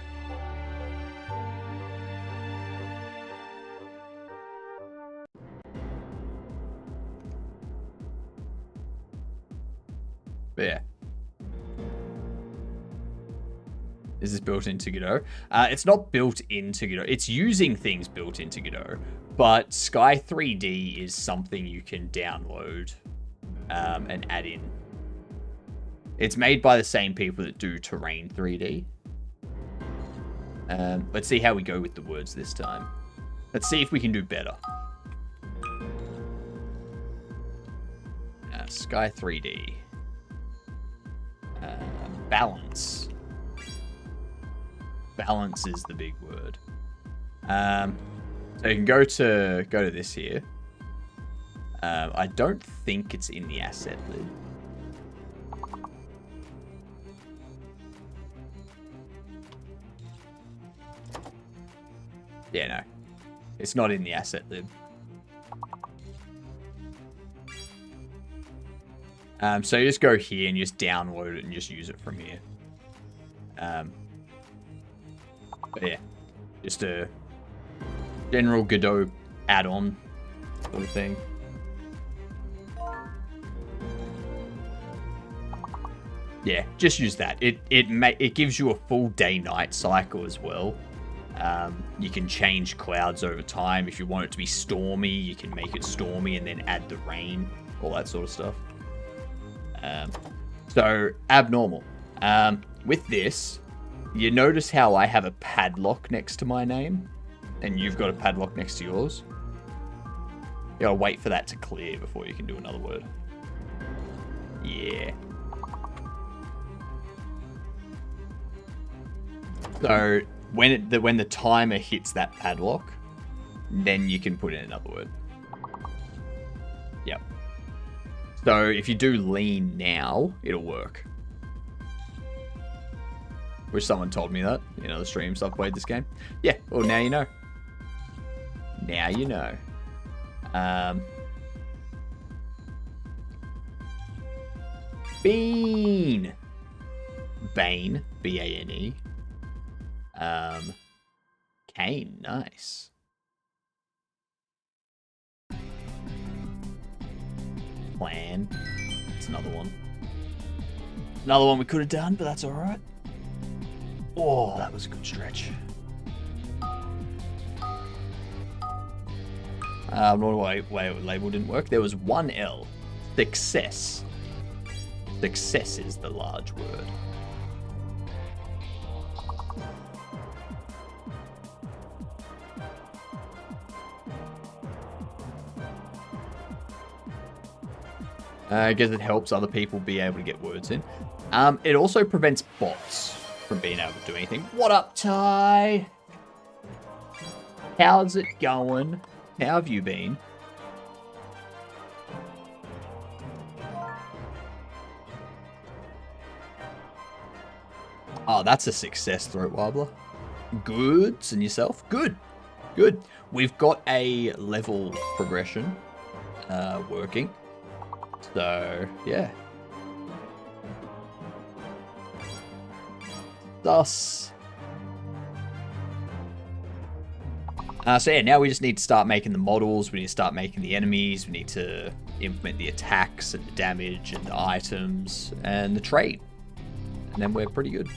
Yeah. Is this built into Godot? It's not built into Godot. It's using things built into Godot, but Sky 3D is something you can download and add in. It's made by the same people that do Terrain 3D. Let's see how we go with the words this time. Let's see if we can do better. Sky 3D. Balance. Balance is the big word. So you can go to this here. I don't think it's in the asset lid. Yeah, no. It's not in the asset lib. So you just go here and just download it and just use it from here. But yeah, just a general Godot add-on sort of thing. Yeah, just use that. It gives you a full day-night cycle as well. You can change clouds over time. If you want it to be stormy, you can make it stormy and then add the rain, all that sort of stuff. So, abnormal. With this, you notice how I have a padlock next to my name, and you've got a padlock next to yours? You gotta wait for that to clear before you can do another word. Yeah. So, when the timer hits that padlock, then you can put in another word. Yep. So if you do lean now, it'll work. Wish someone told me that. You know, the streams I've played this game. Yeah, well, now you know. Now you know. Bean. Bane. B-A-N-E. Kane. Nice. Plan. That's another one. Another one we could have done, but that's alright. Oh, that was a good stretch. I don't know why label didn't work. There was one L. Success. Success is the large word. I guess it helps other people be able to get words in. It also prevents bots from being able to do anything. What up, Ty? How's it going? How have you been? Oh, that's a success, Throat Warbler. Goods, and yourself? Good. Good. We've got a level progression working. So, yeah. Thus. So yeah, now we just need to start making the models, we need to start making the enemies, we need to implement the attacks and the damage and the items and the trade. And then we're pretty good.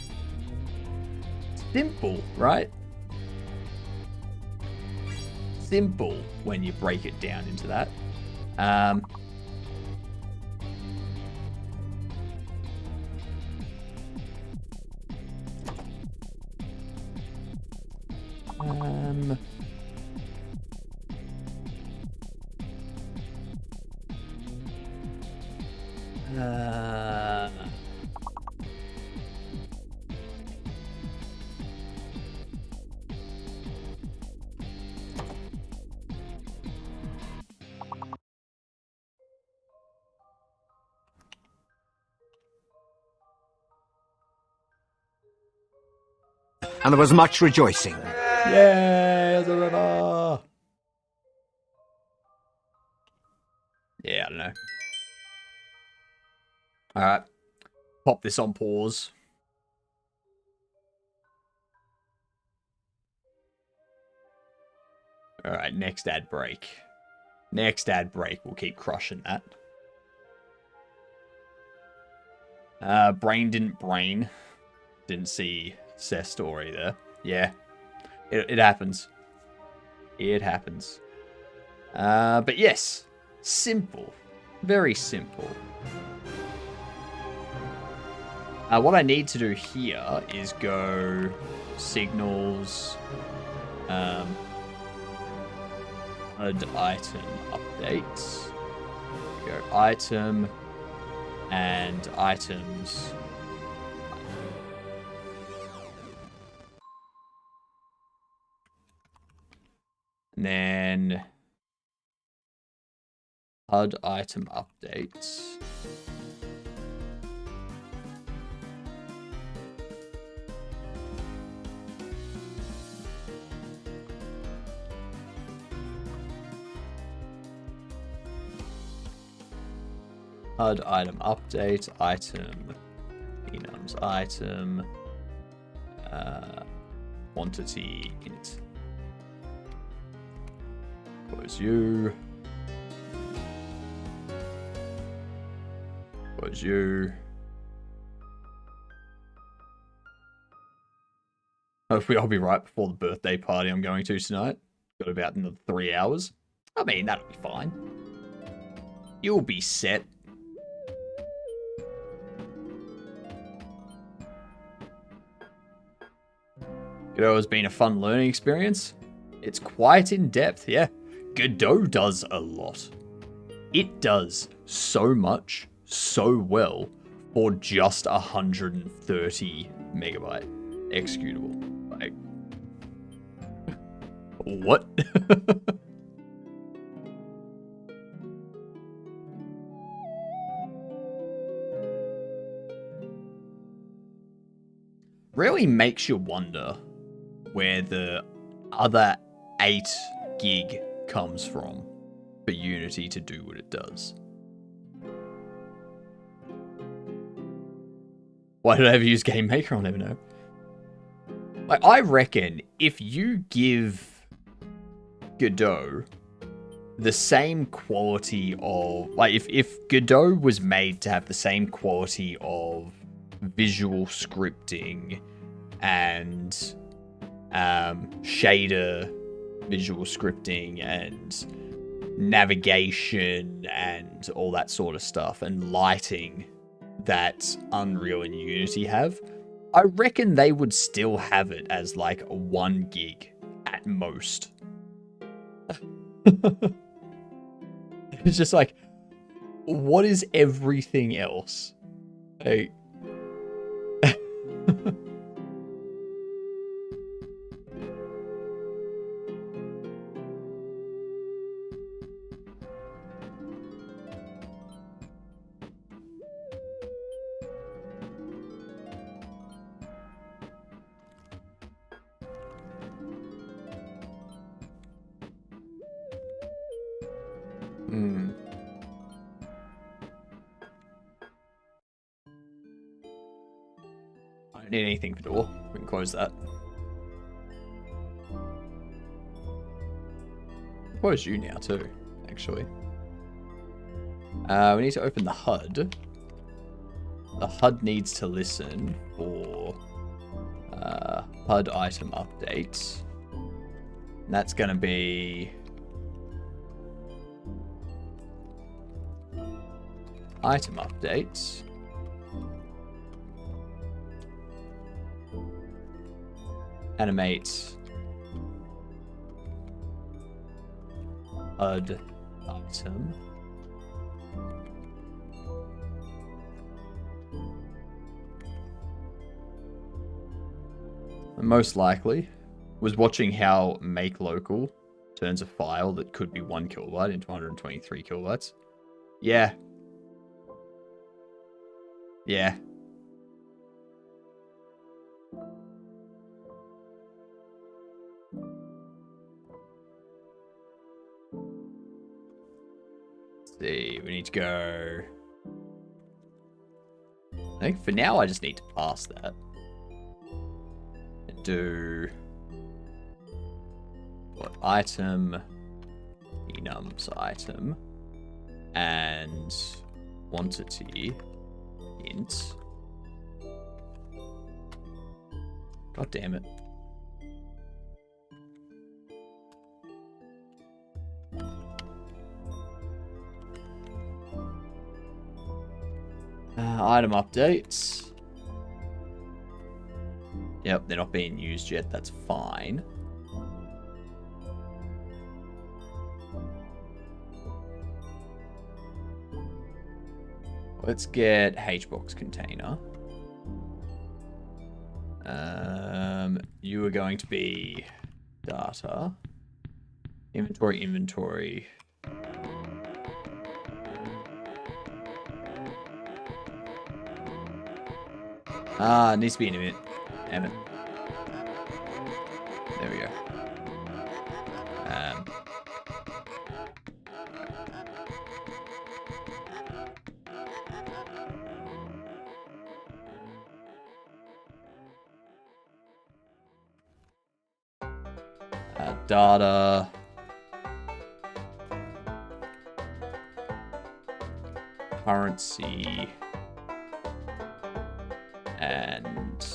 Simple, right? Simple when you break it down into that. And there was much rejoicing. Yay, the river! Yeah, I don't know. Alright. Pop this on pause. Alright, next ad break. Next ad break, we'll keep crushing that. Brain didn't brain. Didn't see Seth's story there. Yeah. It happens. It happens. But yes. Simple. Very simple. What I need to do here is go signals, add item updates. Go item and items. And then HUD item updates. HUD item update, item, enums item, quantity int. Close you. Close you. Hopefully I'll be right before the birthday party I'm going to tonight. Got about another 3 hours. I mean, that'll be fine. You'll be set. Godot has been a fun learning experience. It's quite in depth, yeah. Godot does a lot. It does so much, so well, for just 130 megabyte executable. Like, what? really makes you wonder where the other 8 gig comes from for Unity to do what it does. Why did I ever use Game Maker? I'll never know. Like, I reckon if you give Godot the same quality of... Like, if Godot was made to have the same quality of visual scripting and shader visual scripting and navigation and all that sort of stuff and lighting that Unreal and Unity have, I reckon they would still have it as like 1 gig at most. It's just like, what is everything else? Like... I don't need anything for door. We can close that. Close you now too, actually. We need to open the HUD. The HUD needs to listen for HUD item updates. And that's going to be item updates. Animate HUD item. And most likely was watching how make local turns a file that could be 1 kilobyte into 123 kilobytes. Yeah. Yeah. See, we need to go... I think for now I just need to pass that. And do... What? Item... enums item. And... quantity... int. God damn it. Item updates. Yep, they're not being used yet. That's fine. Let's get HBox container. You are going to be data. Inventory. It needs to be an image. Damn it. There we go. Data. Currency. And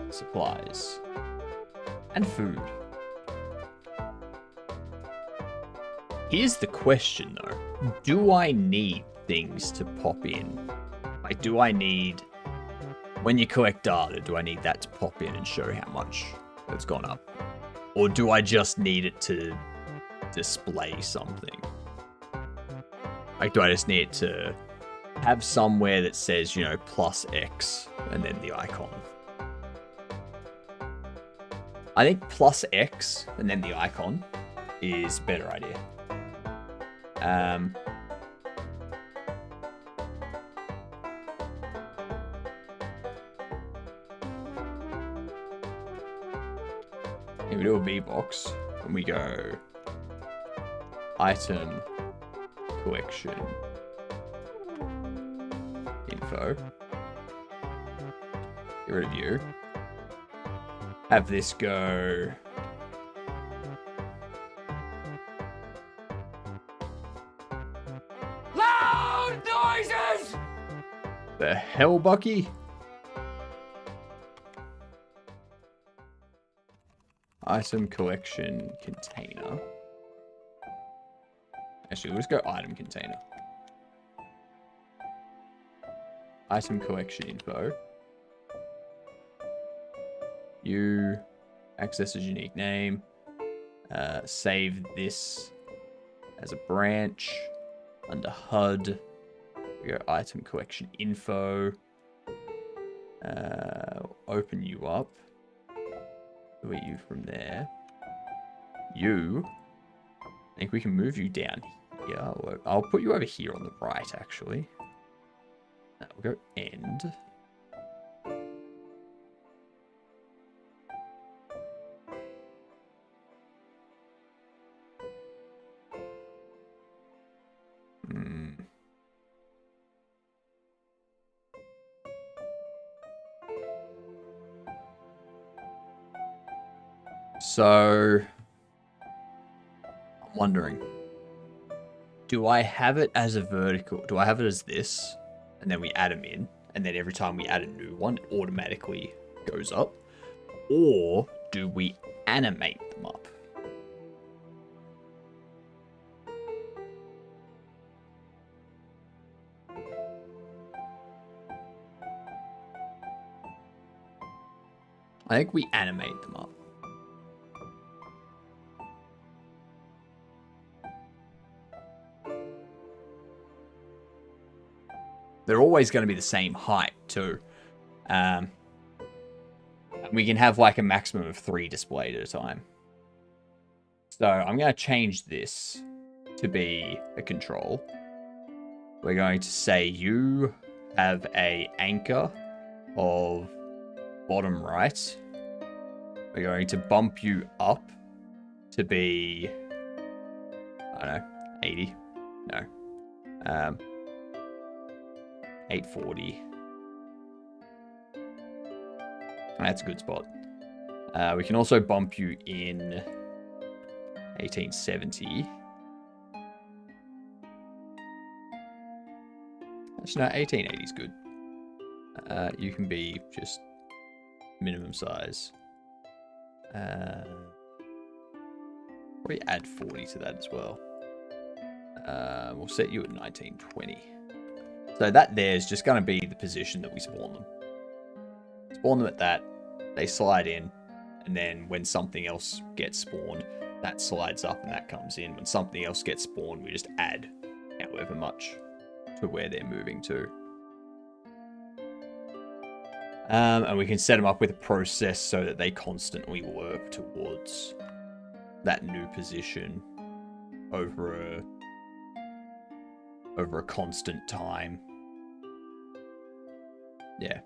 supplies. And food. Here's the question though. Do I need things to pop in? Like, do I need... When you collect data, do I need that to pop in and show how much it's gone up? Or do I just need it to display something? Like, do I just need it to have somewhere that says, you know, plus X and then the icon? I think plus X and then the icon is a better idea. we do a B box and we go item collection info. Get rid of you. Have this go Loud noises! the hell, Bucky? Item collection container. Actually, we'll just go item container. Item collection info. You access as unique name. Save this as a branch under HUD. We go item collection info. Open you up. Delete you from there. You. I think we can move you down here. I'll put you over here on the right, actually. We'll go end. So, I'm wondering, do I have it as a vertical? Do I have it as this? And then we add them in, and then every time we add a new one, it automatically goes up? Or do we animate them up? I think we animate them up. They're always going to be the same height, too. We can have like a maximum of 3 displayed at a time. So I'm going to change this to be a control. We're going to say you have a anchor of bottom right. We're going to bump you up to be, I don't know, 80. No. 840. That's a good spot. We can also bump you in 1870. Actually, no, 1880 is good. You can be just minimum size. Probably add 40 to that as well. We'll set you at 1920. So that there is just going to be the position that we spawn them. Spawn them at that, they slide in, and then when something else gets spawned, that slides up and that comes in. When something else gets spawned, we just add however much to where they're moving to. And we can set them up with a process so that they constantly work towards that new position over a constant time. Yeah.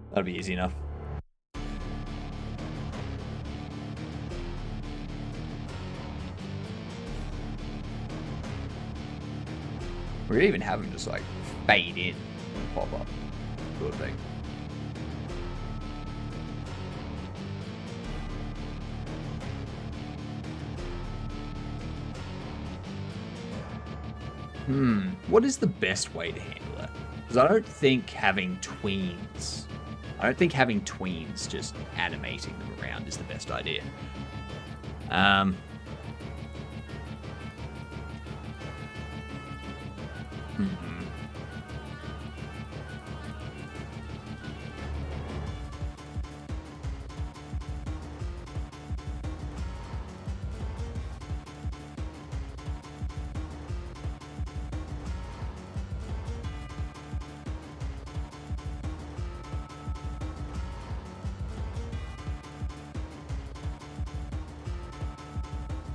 That'll be easy enough. We could even have them just like fade in and pop up, sort of thing. What is the best way to handle that? Because I don't think having tweens just animating them around is the best idea.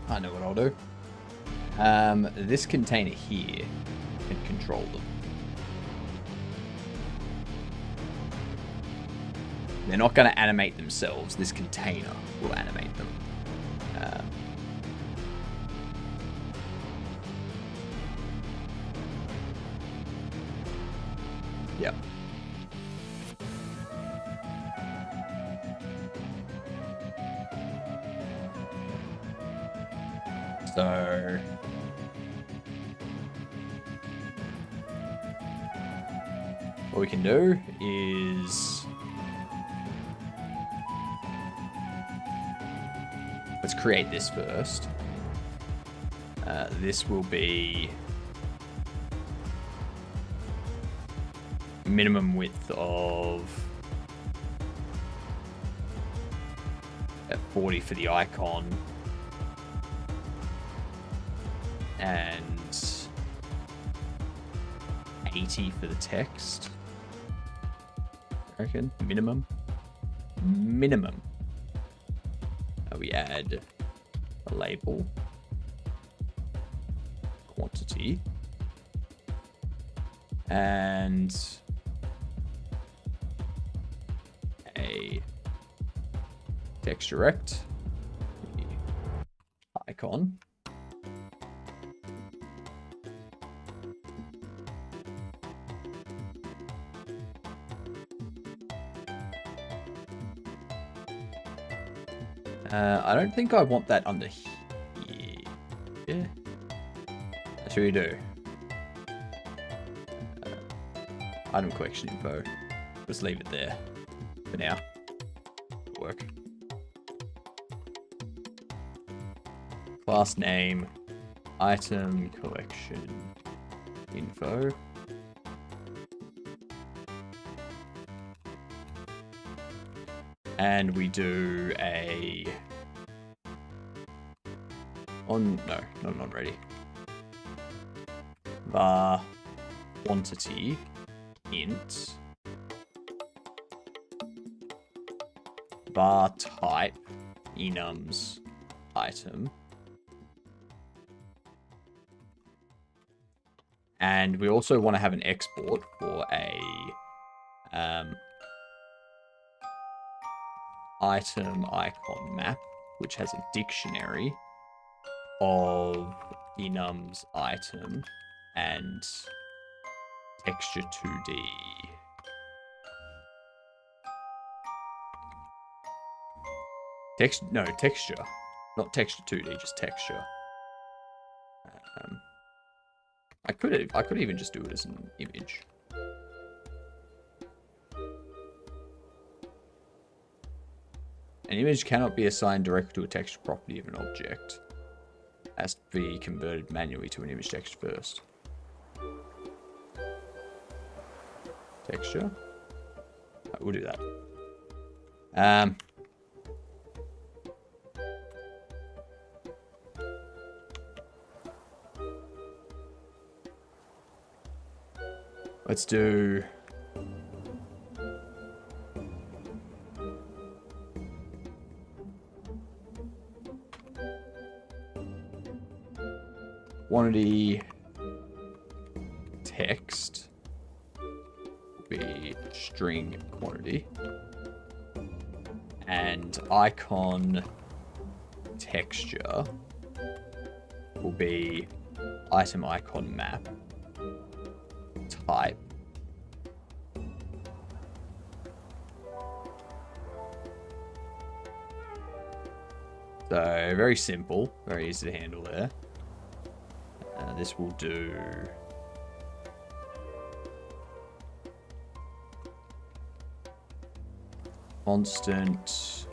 I know what I'll do. This container here can control them. They're not going to animate themselves. This container will animate them. Yep. So what we can do is let's create this first. This will be minimum width of 40 for the icon and 80 for the text. I reckon minimum. We add a label, quantity, and a text direct icon. I don't think I want that under here. Yeah. That's what we do. Item collection info. Just leave it there for now. Work. Class name. Item collection info. And we do a not ready. Var quantity int var type enums item, and we also want to have an export for a item icon map, which has a dictionary of enums item and texture 2D. Texture. Not texture 2D, just texture. I could even just do it as an image. An image cannot be assigned directly to a texture property of an object. It has to be converted manually to an image text first. Texture. Right, we'll do that. Let's do quantity text will be string quantity, and icon texture will be item icon map type so very simple, very easy to handle there. This will do constant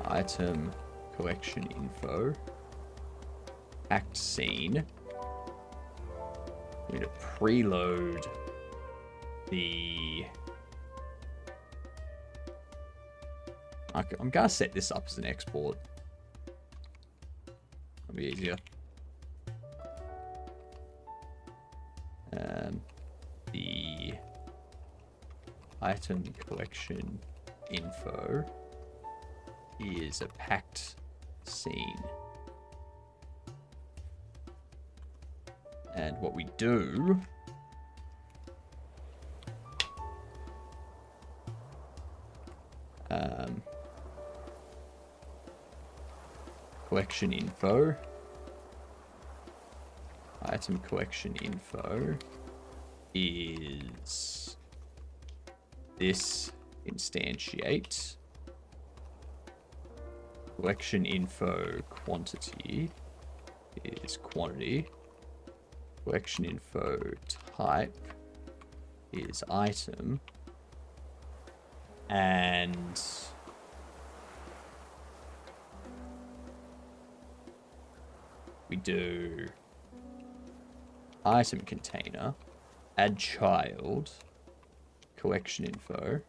item collection info act scene. We need to preload the I'm gonna set this up as an export. That'll be easier. The item collection info is a packed scene. And what we do... collection info. Item collection info is this instantiate. Collection info quantity is quantity. Collection info type is item. And we do item container, add child, collection info,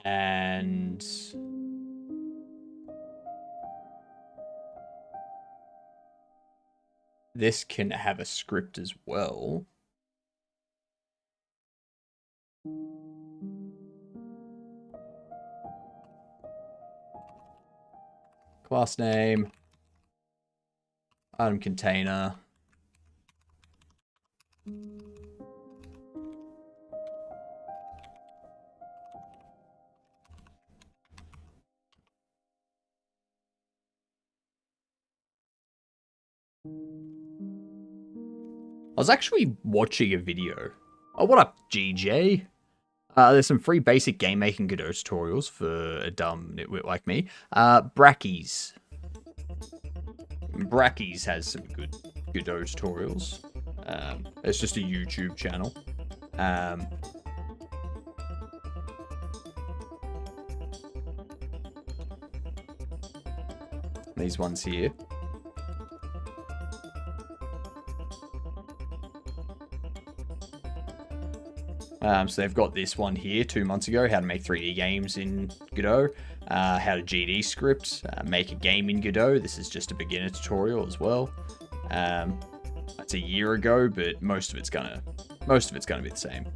and this can have a script as well. Class name, item container, I was actually watching a video. Oh, what up, GJ? There's some free basic game making Godot tutorials for a dumb nitwit like me. Brackies. Brackies has some good Godot tutorials. It's just a YouTube channel. These ones here. So they've got this one here 2 months ago, how to make 3D games in Godot, how to GD script, make a game in Godot. This is just a beginner tutorial as well. That's a year ago, but most of it's gonna be the same.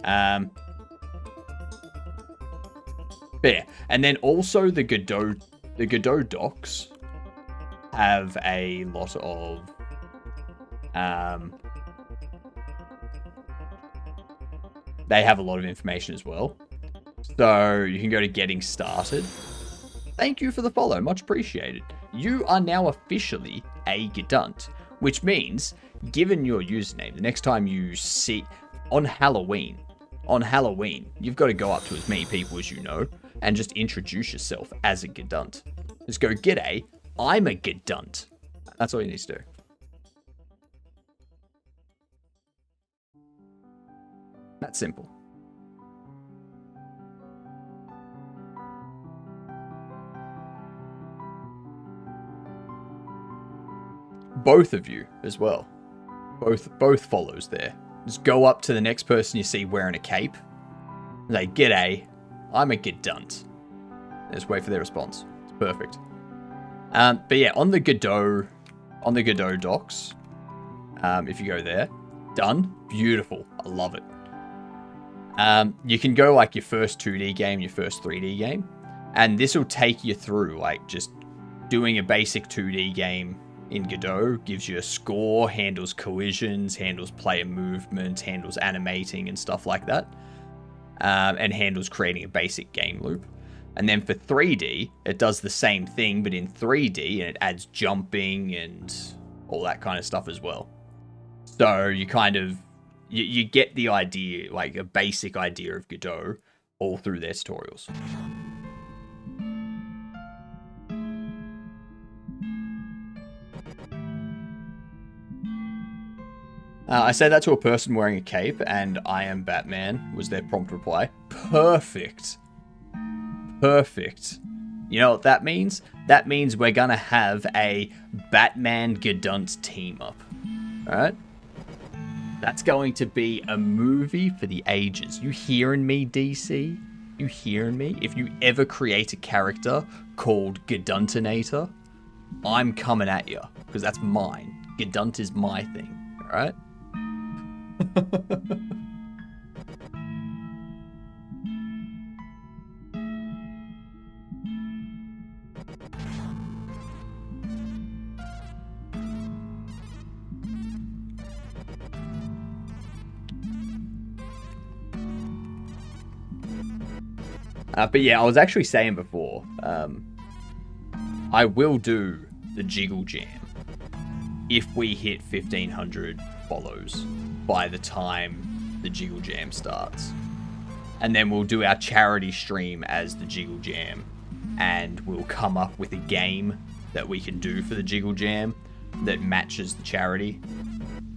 But yeah, and then also the Godot docs have a lot of they have a lot of information as well. So you can go to getting started. Thank you for the follow, much appreciated. You are now officially a Gedunt, which means, given your username, the next time you see on Halloween, you've got to go up to as many people as you know and just introduce yourself as a Gedunt. Just go, g'day, I'm a Gedunt. That's all you need to do. That's simple. Both of you as well. Both follows there. Just go up to the next person you see wearing a cape. Say, g'day, I'm a Gedunt. Just wait for their response. It's perfect. But yeah, on the Godot docs, if you go there, done, beautiful, I love it. You can go like your first 2D game, your first 3D game, and this will take you through like just doing a basic 2D game in Godot, gives you a score, handles collisions, handles player movement, handles animating and stuff like that, and handles creating a basic game loop. And then for 3D, it does the same thing, but in 3D, and it adds jumping and all that kind of stuff as well. So you kind of you get the idea, like a basic idea of Godot, all through their tutorials. I said that to a person wearing a cape, and I am Batman was their prompt reply. Perfect. Perfect. You know what that means? That means we're gonna have a Batman Gedunt team up. Alright? That's going to be a movie for the ages. You hearing me, DC? You hearing me? If you ever create a character called Geduntinator, I'm coming at you, because that's mine. Gedunt is my thing, alright? But yeah, I was actually saying before, I will do the Jiggle Jam if we hit 1,500 follows by the time the Jiggle Jam starts. And then we'll do our charity stream as the Jiggle Jam, and we'll come up with a game that we can do for the Jiggle Jam that matches the charity.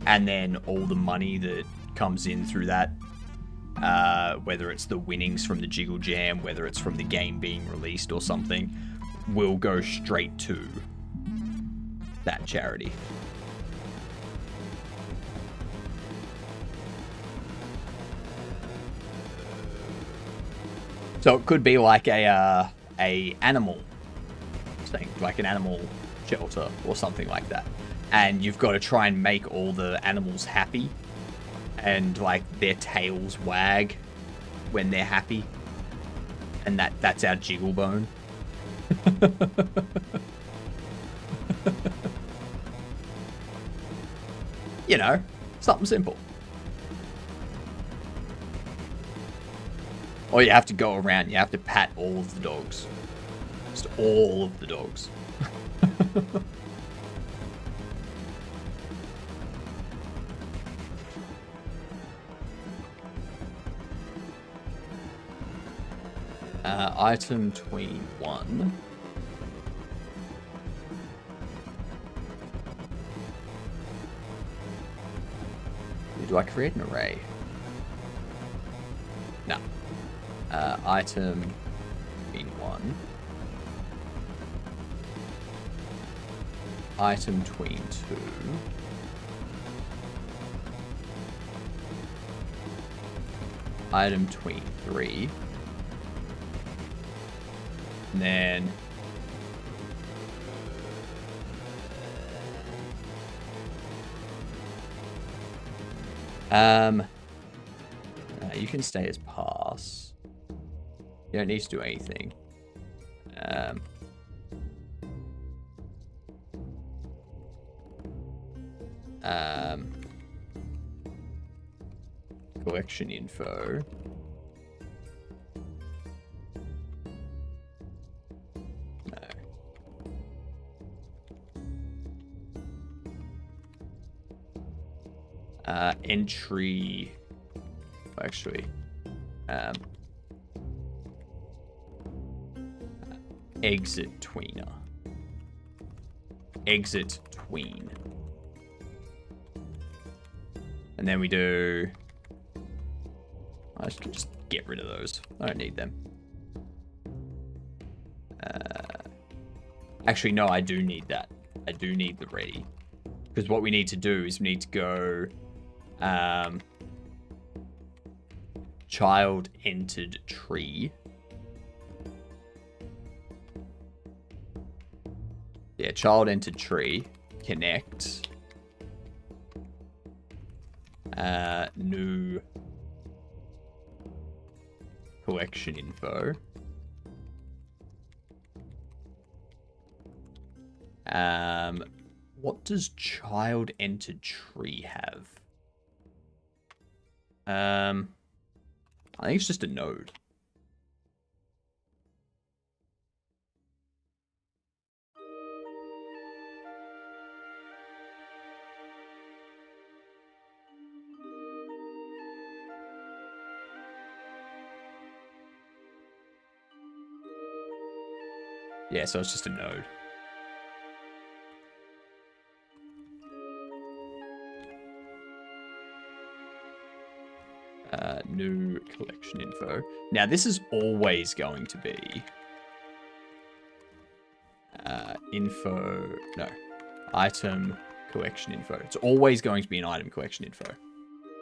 And then all the money that comes in through that, whether it's the winnings from the Jiggle Jam, whether it's from the game being released or something, will go straight to that charity. So it could be like a animal thing, like an animal shelter or something like that. And you've got to try and make all the animals happy, and like their tails wag when they're happy, and that's our Jiggle Bone. You know, something simple. Or you have to go around, you have to pat all of the dogs. Just all of the dogs. Item tween 1. Do I create an array? No. Item tween 1. Item tween 2. Item tween 3. And then you can stay as pass. You don't need to do anything. Collection info. Entry, actually, exit tweener, exit tween, and then we do, I should just get rid of those, I don't need them. Actually no, I do need that, I do need the ready, because what we need to do is we need to go child entered tree. Yeah, child entered tree. Connect. New collection info. What does child entered tree have? I think it's just a node. Yeah, so it's just a node. New collection info. Now, this is always going to be info, no, item collection info. It's always going to be an item collection info.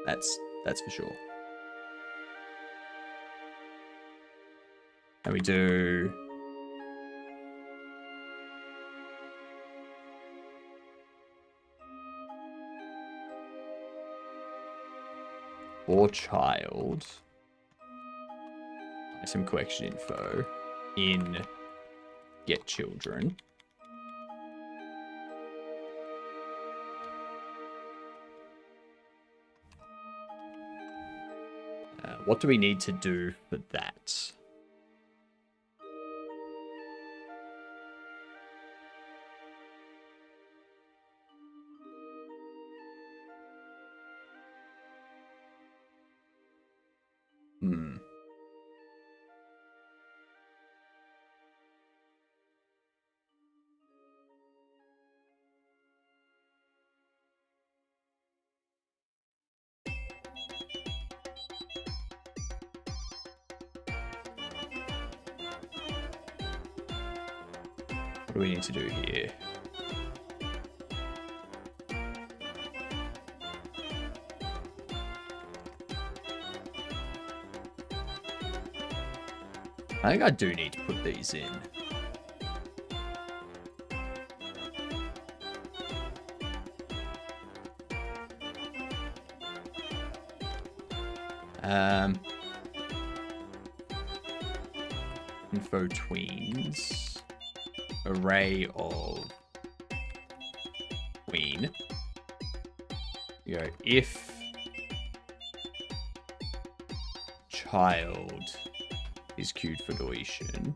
That's for sure. And we do or child item collection info in get children. What do we need to do for that? Hmm. What do we need to do here? I think I do need to put these in. Info tweens. Array of tween. You go if child is queued for deletion.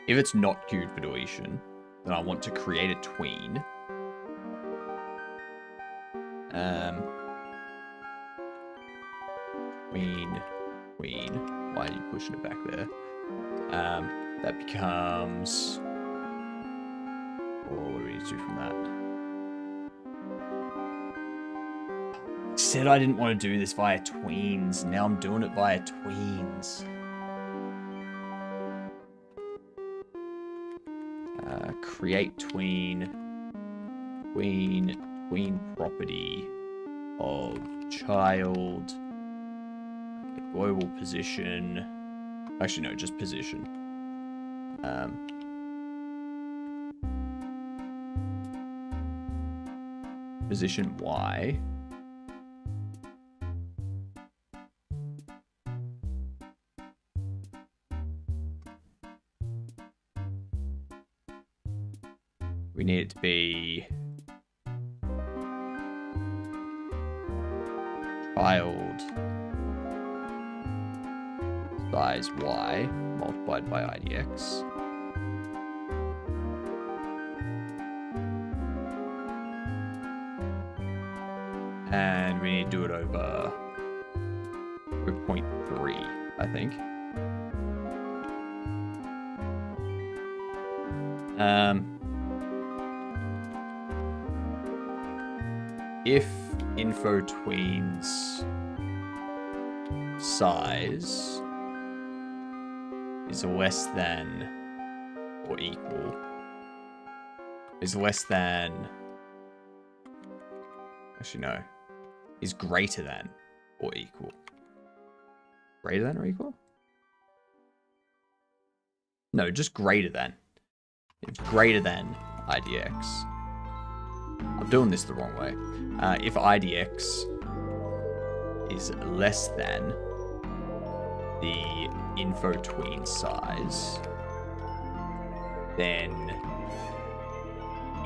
If it's not queued for deletion, then I want to create a tween. Queen. Why are you pushing it back there? That becomes... what do we need to do from that? Said I didn't want to do this via tweens. Now I'm doing it via tweens. Create tween. Tween property of child. Global position. Actually, no, just position. Position Y. We need it to be child size Y multiplied by IDX. And we need to do it over 0.3, I think. If info tweens size is less than or equal, is greater than or equal. Greater than or equal? No, just greater than. It's greater than IDX. I'm doing this the wrong way. If IDX is less than the info tween size, then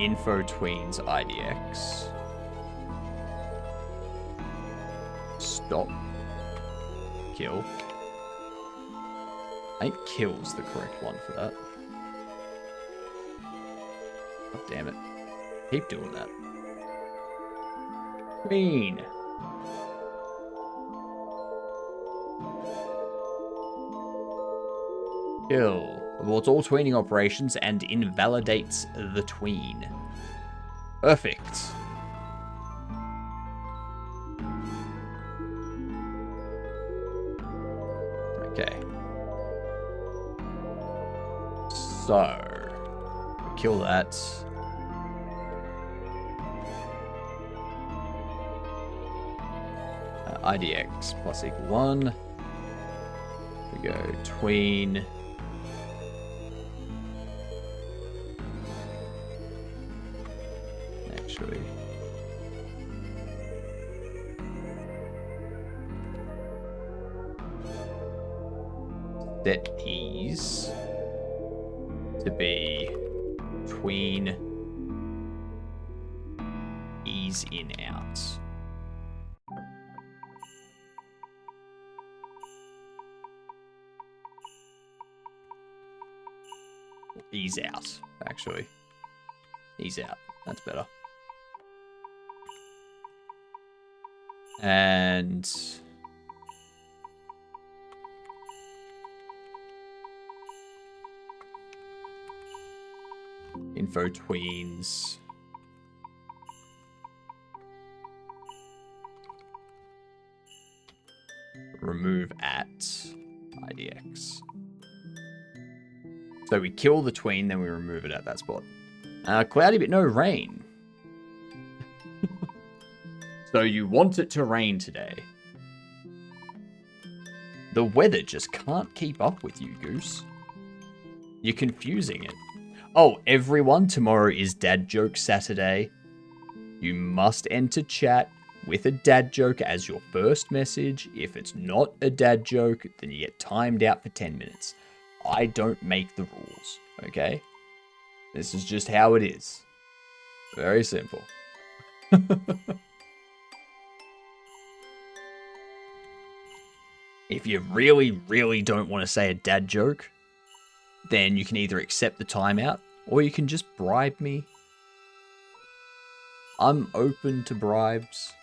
info tweens IDX stop kill. I think kill's the correct one for that. God damn it. Keep doing that. Queen. Kill. Aborts all tweening operations and invalidates the tween. Perfect. Okay. So, kill that. IDX plus equal 1. We go tween. Actually. Set these to be tween ease in out. Ease out, actually. Ease out. That's better. And info tweens. Remove at IDX. So we kill the tween, then we remove it at that spot. Cloudy, but no rain. So you want it to rain today. The weather just can't keep up with you, Goose. You're confusing it. Oh, everyone, tomorrow is Dad Joke Saturday. You must enter chat with a dad joke as your first message. If it's not a dad joke, then you get timed out for 10 minutes. I don't make the rules, okay? This is just how it is. Very simple. If you really, really don't want to say a dad joke, then you can either accept the timeout or you can just bribe me. I'm open to bribes.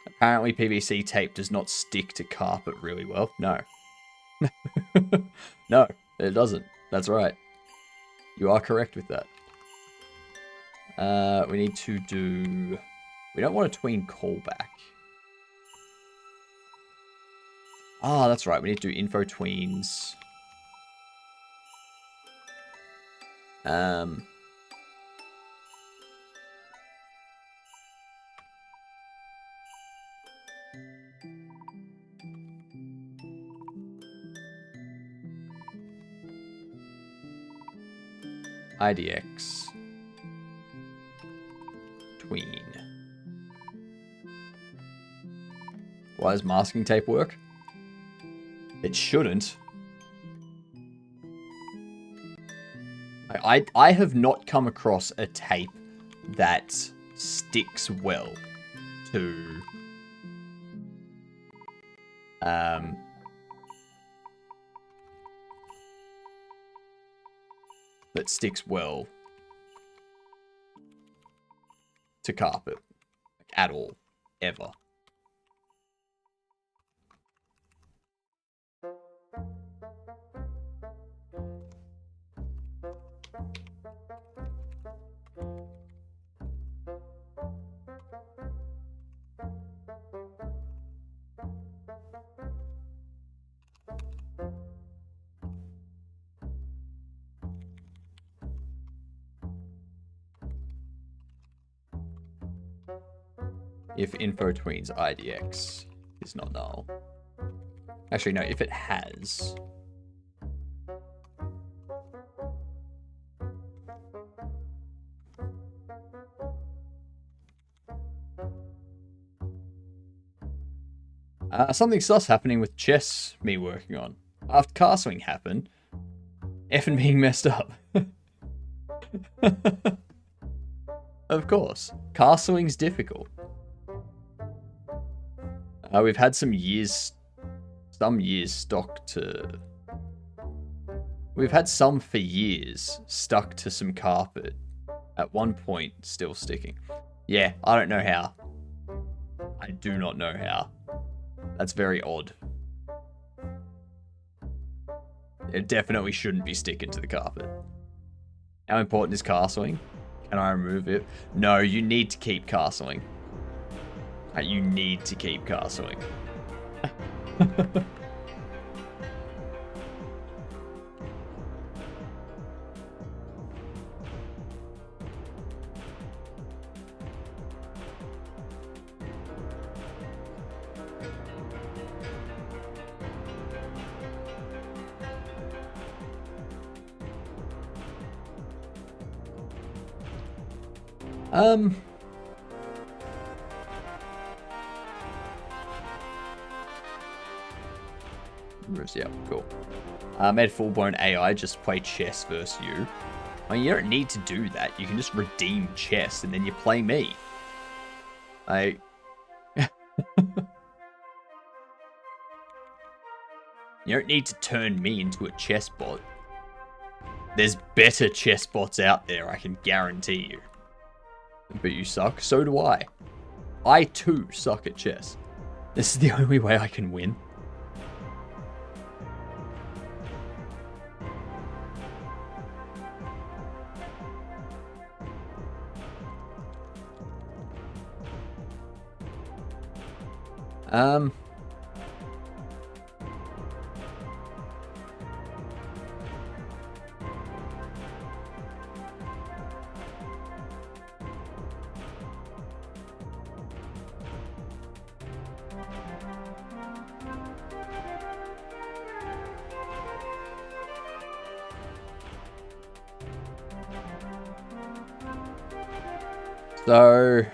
Apparently PVC tape does not stick to carpet really well. No. No, it doesn't. That's right. You are correct with that. We need to do... We don't want a tween callback. Ah, that's right. We need to do info tweens. IDX. Tween. Why does masking tape work? It shouldn't. I have not come across a tape that sticks well to that sticks well to carpet, like, at all, ever. If info tweens IDX is not null. Actually, no, if it has. Something sus happening with chess me working on. After castling happened, effing being messed up. Of course, castling's difficult. We've had some years stuck to... We've had some for years stuck to some carpet. At one point, still sticking. Yeah, I don't know how. I do not know how. That's very odd. It definitely shouldn't be sticking to the carpet. How important is castling? Can I remove it? No, you need to keep castling. You need to keep castling. Yeah, cool. Made full-blown AI just play chess versus you. I mean, you don't need to do that. You can just redeem chess and then you play me. You don't need to turn me into a chess bot. There's better chess bots out there, I can guarantee you. But you suck, so do I. I too suck at chess. This is the only way I can win. So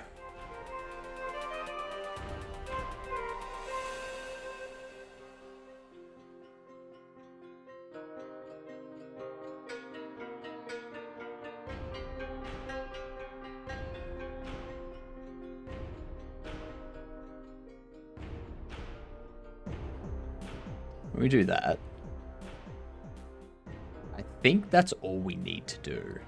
we do that. I think that's all we need to do.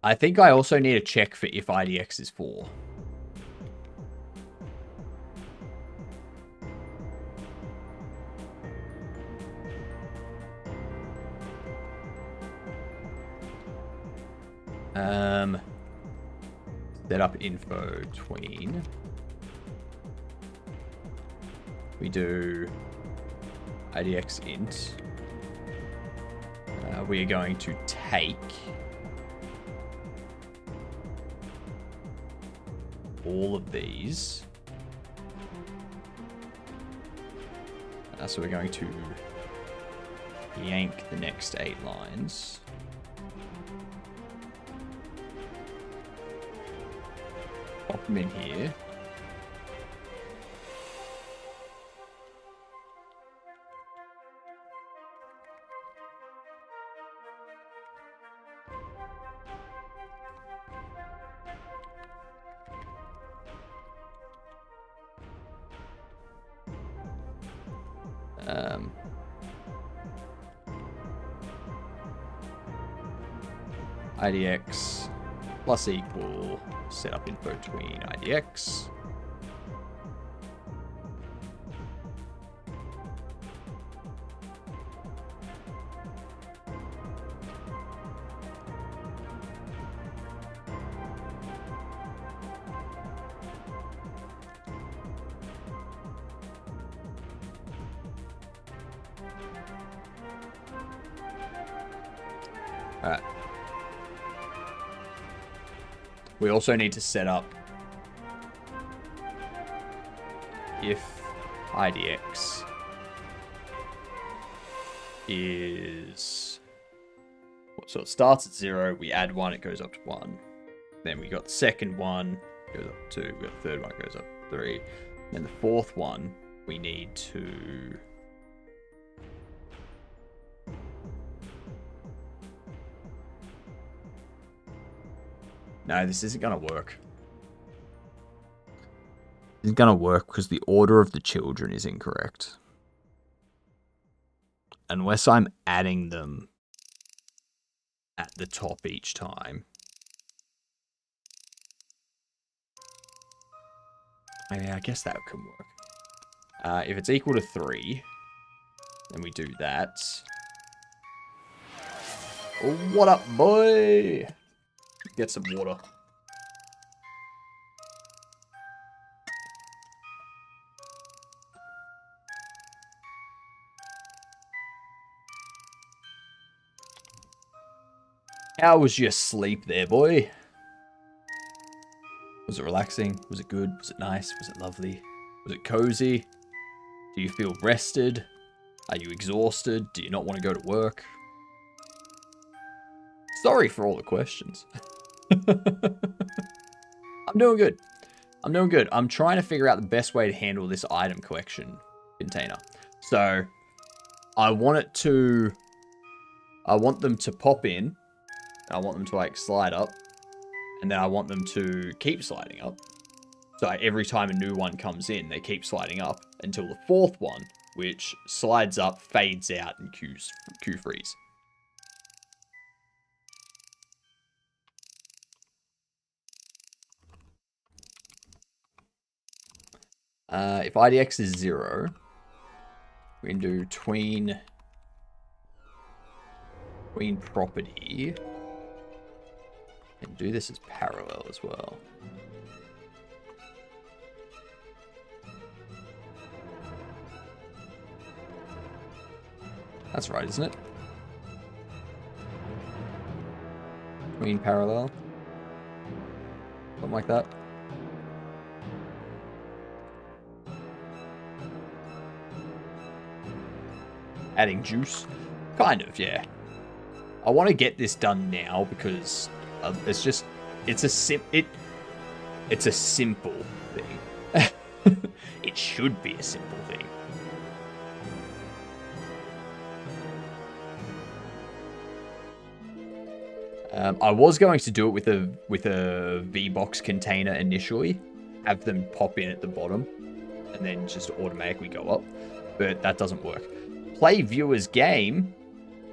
I think I also need to check for if IDX is 4. Set up info tween. We do IDX int. We are going to take all of these. So we're going to yank the next 8 lines. Pop them in here. IDX plus equal set up info tween IDX. Alright. We also need to set up if IDX is... So it starts at 0, we add 1, it goes up to 1. Then we got the second one, goes up to 2, we got the third one, goes up to 3. Then the fourth one, we need to... No, this isn't going to work. This isn't going to work because the order of the children is incorrect. Unless I'm adding them at the top each time. I mean, I guess that can work. If it's equal to 3, then we do that. Oh, what up, boy? Get some water. How was your sleep there, boy? Was it relaxing? Was it good? Was it nice? Was it lovely? Was it cozy? Do you feel rested? Are you exhausted? Do you not want to go to work? Sorry for all the questions. I'm doing good. I'm doing good. I'm trying to figure out the best way to handle this item collection container. So I want them to pop in. I want them to like slide up. And then I want them to keep sliding up. So every time a new one comes in, they keep sliding up until the fourth one, which slides up, fades out, and Q freeze. If IDX is 0, we can do tween property, and do this as parallel as well. That's right, isn't it? Tween parallel. Something like that. Adding juice. Kind of, yeah. I want to get this done now because it's just, it's a simple thing. It should be a simple thing. I was going to do it with a V-Box container initially, have them pop in at the bottom, and then just automatically go up, but that doesn't work. Play viewers game?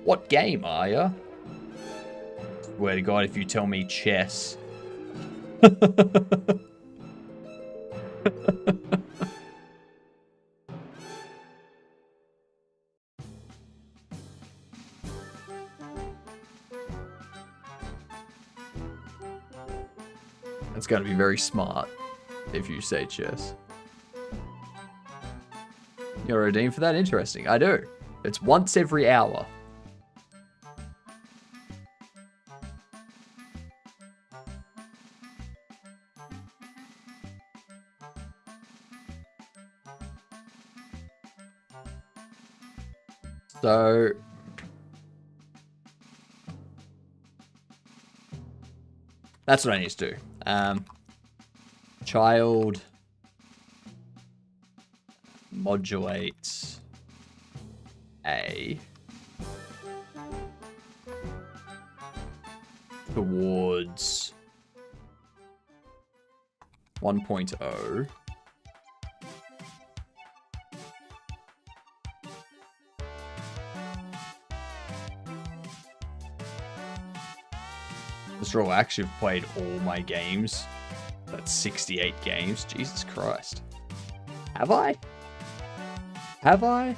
What game are ya? Swear to God, if you tell me chess. It's going to be very smart if you say chess. You're redeemed for that? Interesting. I do. It's once every hour. So that's what I need to do. Child modulates A towards 1.0. This roll actually have played all my games. That's 68 games. Jesus Christ. Have I? Have I?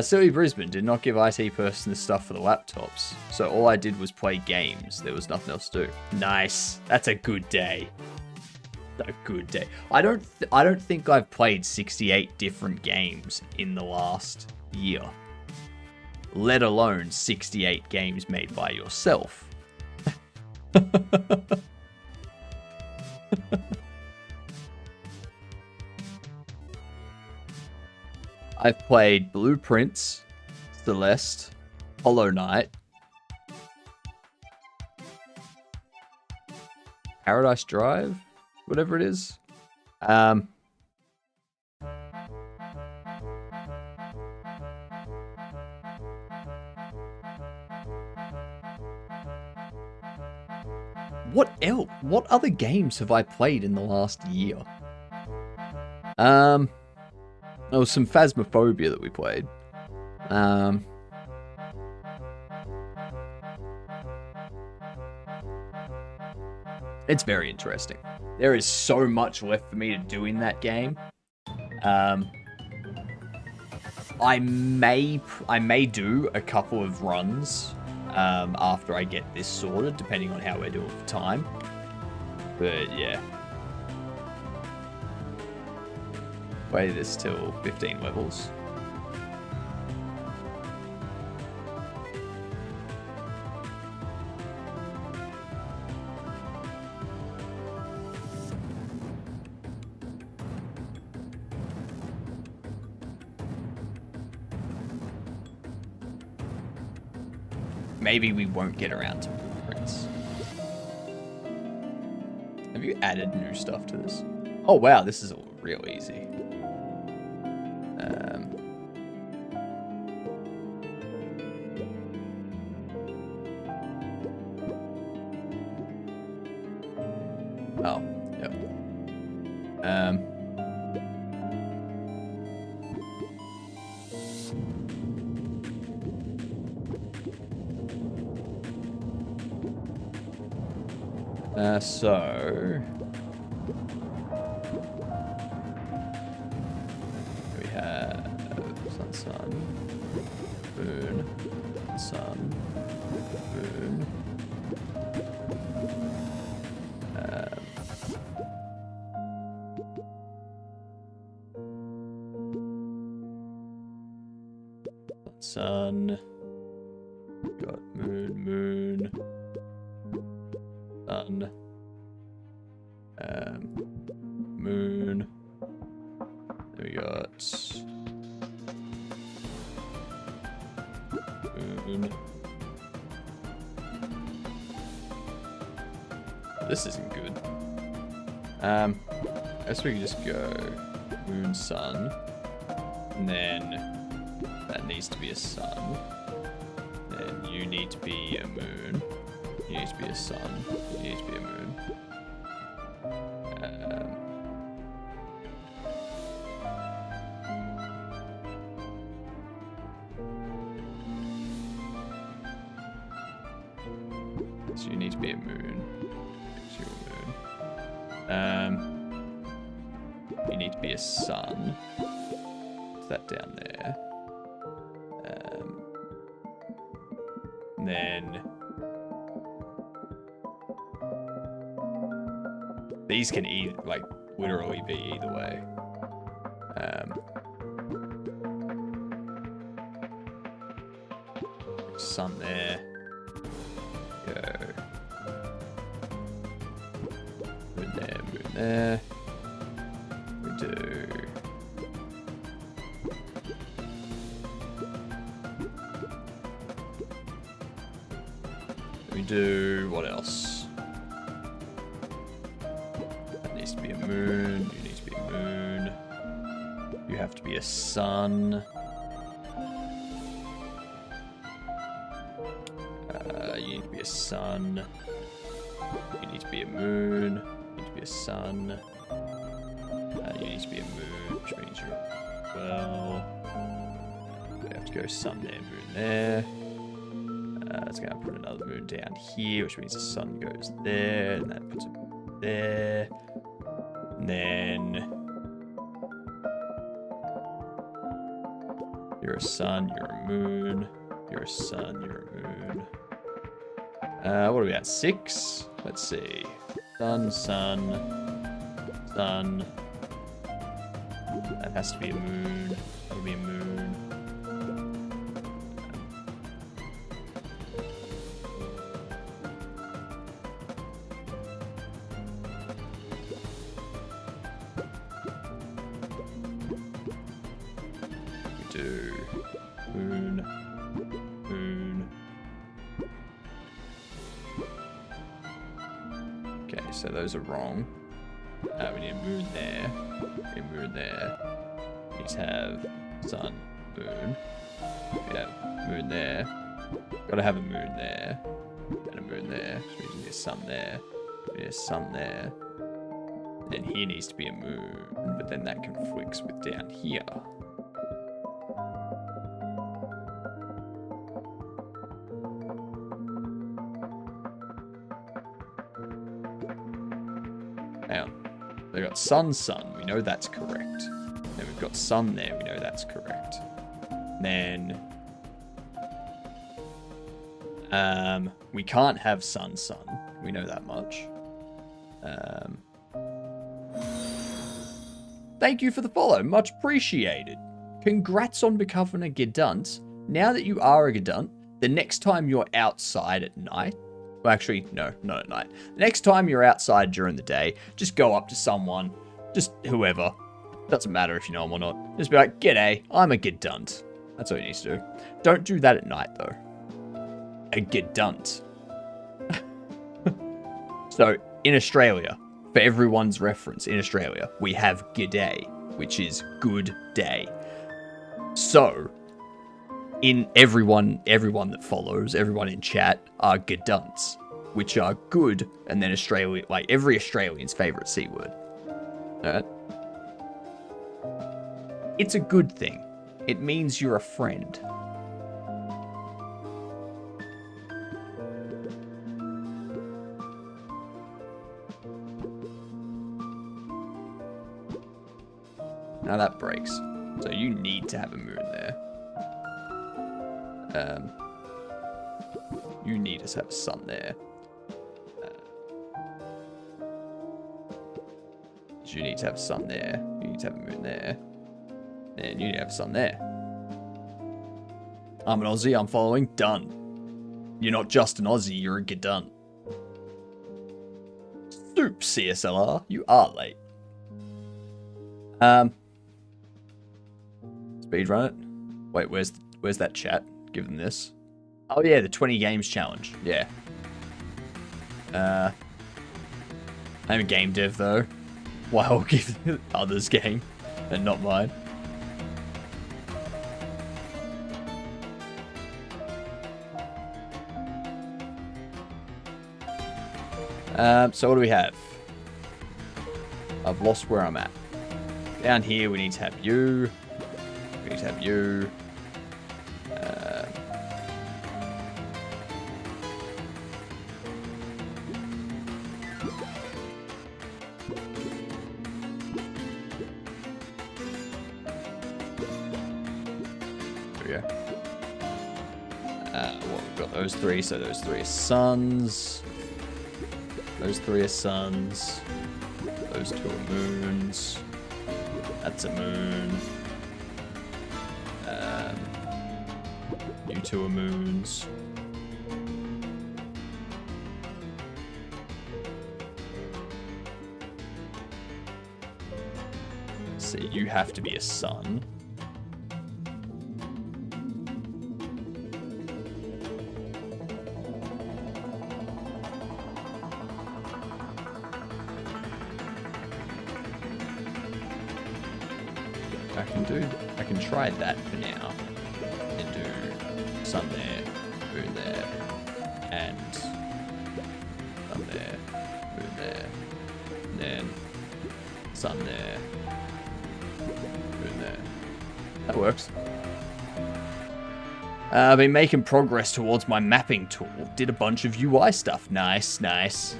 Silly Brisbane did not give IT person the stuff for the laptops. So all I did was play games. There was nothing else to do. Nice. That's a good day. A good day. I don't think I've played 68 different games in the last year. Let alone 68 games made by yourself. I've played Blueprints, Celeste, Hollow Knight, Paradise Drive, whatever it is. What else? What other games have I played in the last year? There was some Phasmophobia that we played. It's very interesting. There is so much left for me to do in that game. I may do a couple of runs after I get this sorted, depending on how we're doing for time. But yeah. Play this till 15 levels. Maybe we won't get around to Blueprints. Have you added new stuff to this? Oh wow, this is all real easy. Oh, yep. So we have sun, moon, sun, moon. Sun. Got moon, sun. Moon. Then we got moon. This isn't good. I guess we can just go moon, sun, and then that needs to be a sun. Then you need to be a moon. You need to be a sun. You need to be a moon. So you need to be a moon. So you're a moon. You need to be a sun. Put that down there. And then these can like literally be either way. Sun there. Go. Moon there, moon there. We do. We do. What else? That needs to be a moon. You need to be a moon. You have to be a sun. You need to be a sun. You need to be a moon. You need to be a sun. You need to be a moon, which means you're well. We have to go sun there, moon there. It's going to put another moon down here, which means the sun goes there, and that puts it there. And then you're a sun, you're a moon. You're a sun, you're a moon. What are we at? 6? Let's see. Sun, sun, sun. That has to be a moon. That'll be a moon. We do moon, moon. Okay, so those are wrong. We need a moon there. We need a moon there. We need to have sun, moon. We have moon there. Gotta have a moon there. And a moon there. So we need a sun there. We need a sun there. And then here needs to be a moon, but then that conflicts with down here. Hang on. They got sun, sun. We know that's correct. Then we've got sun there. We know that's correct. Then we can't have sun, sun. We know that much. Thank you for the follow. Much appreciated. Congrats on becoming a Gedunt. Now that you are a Gedunt, the next time you're outside at night, well, actually, no, not at night. The next time you're outside during the day, just go up to someone, just whoever. Doesn't matter if you know them or not. Just be like, "G'day, I'm a Gedunt." That's all you need to do. Don't do that at night, though. A Gedunt. So, in Australia, for everyone's reference, in Australia, we have G'day, which is good day. So, in everyone that follows, everyone in chat are Gedunts, which are good, and then Australia, like every Australian's favourite C word. Alright. It's a good thing. It means you're a friend. Now that breaks. So you need to have a moon there. You need to have a sun there. You need to have a sun there. You need to have a moon there. And you need to have a sun there. I'm an Aussie, I'm following. Done. You're not just an Aussie, you're a Gidun. Soup, CSLR. You are late. Speedrun it. Wait, where's that chat? Give them this. Oh yeah, the 20 games challenge. Yeah. I'm a game dev though. Why I'll give others game and not mine. So what do we have? I've lost where I'm at. Down here we need to have you. We need to have you. There we go. Well, we've got those three, so those three are suns. Those three are suns. Those two are moons. That's a moon. You two are moons. See, you have to be a sun. I can try that for now. And do sun there, moon there, and sun there, moon there, and then sun there, moon there. That works. I've been making progress towards my mapping tool. Did a bunch of UI stuff. Nice, nice.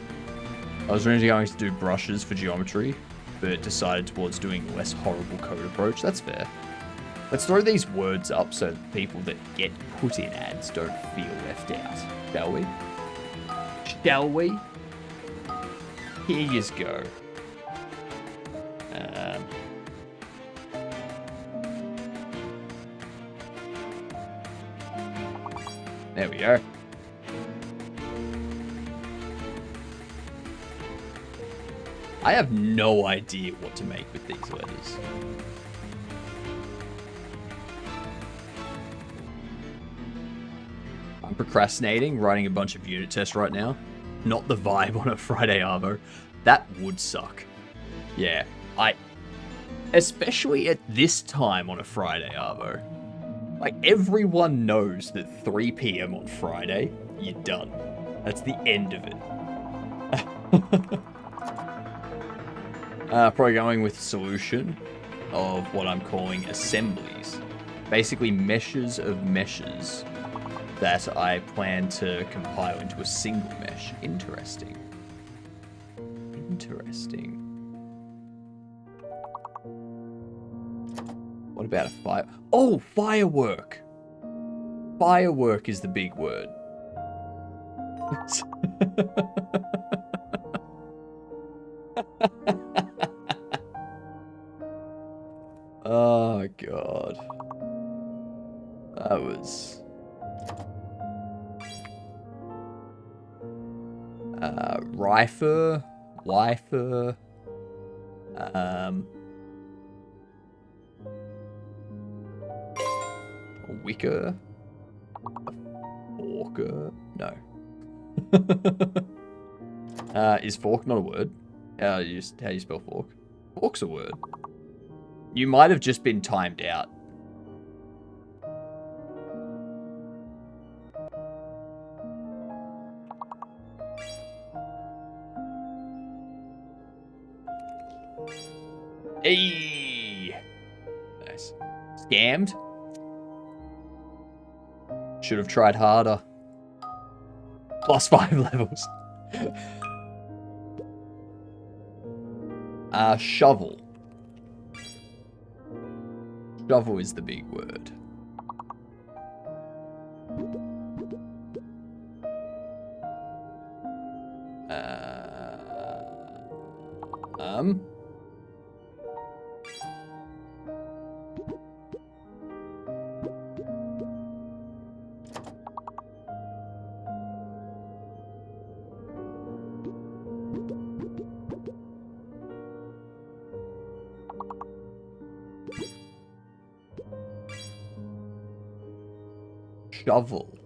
I was originally going to do brushes for geometry, but decided towards doing a less horrible code approach. That's fair. Let's throw these words up so that people that get put in ads don't feel left out. Shall we? Shall we? Here yous go. There we go. I have no idea what to make with these letters. I'm procrastinating, writing a bunch of unit tests right now. Not the vibe on a Friday Arvo. That would suck. Yeah, especially at this time on a Friday Arvo. Like, everyone knows that 3 PM on Friday, you're done. That's the end of it. Probably going with solution of what I'm calling assemblies. Basically meshes of meshes that I plan to compile into a single mesh. Interesting. Interesting. What about a fire? Oh, firework! Firework is the big word. Oh, God. That was... Rifer, Wifer, a Wicker, a Forker, no. Is fork not a word? How do you spell fork? Fork's a word. You might have just been timed out. Hey! Nice. Scammed? Should have tried harder. +5 levels. Shovel. Shovel is the big word. Shovel.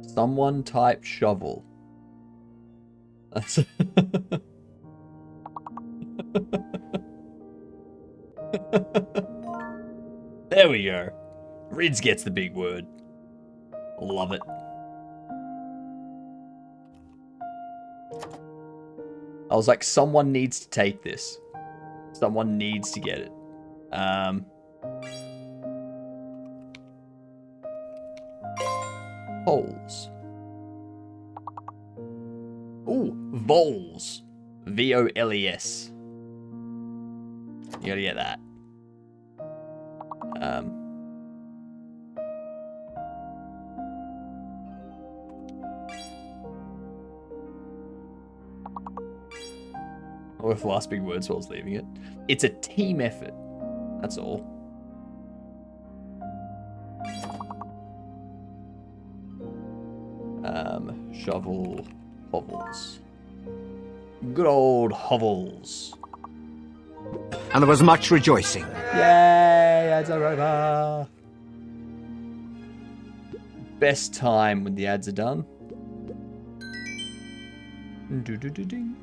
Someone type shovel. That's there we go. Rids gets the big word. Love it. I was like, someone needs to take this. Someone needs to get it. Holes. Ooh, voles. V-O-L-E-S. You gotta get that. Or if last big words while I was leaving it. It's a team effort. That's all. Shovel hovels. Good old hovels. And there was much rejoicing. Yay, ads are over. Best time when the ads are done. Do-do-do-ding.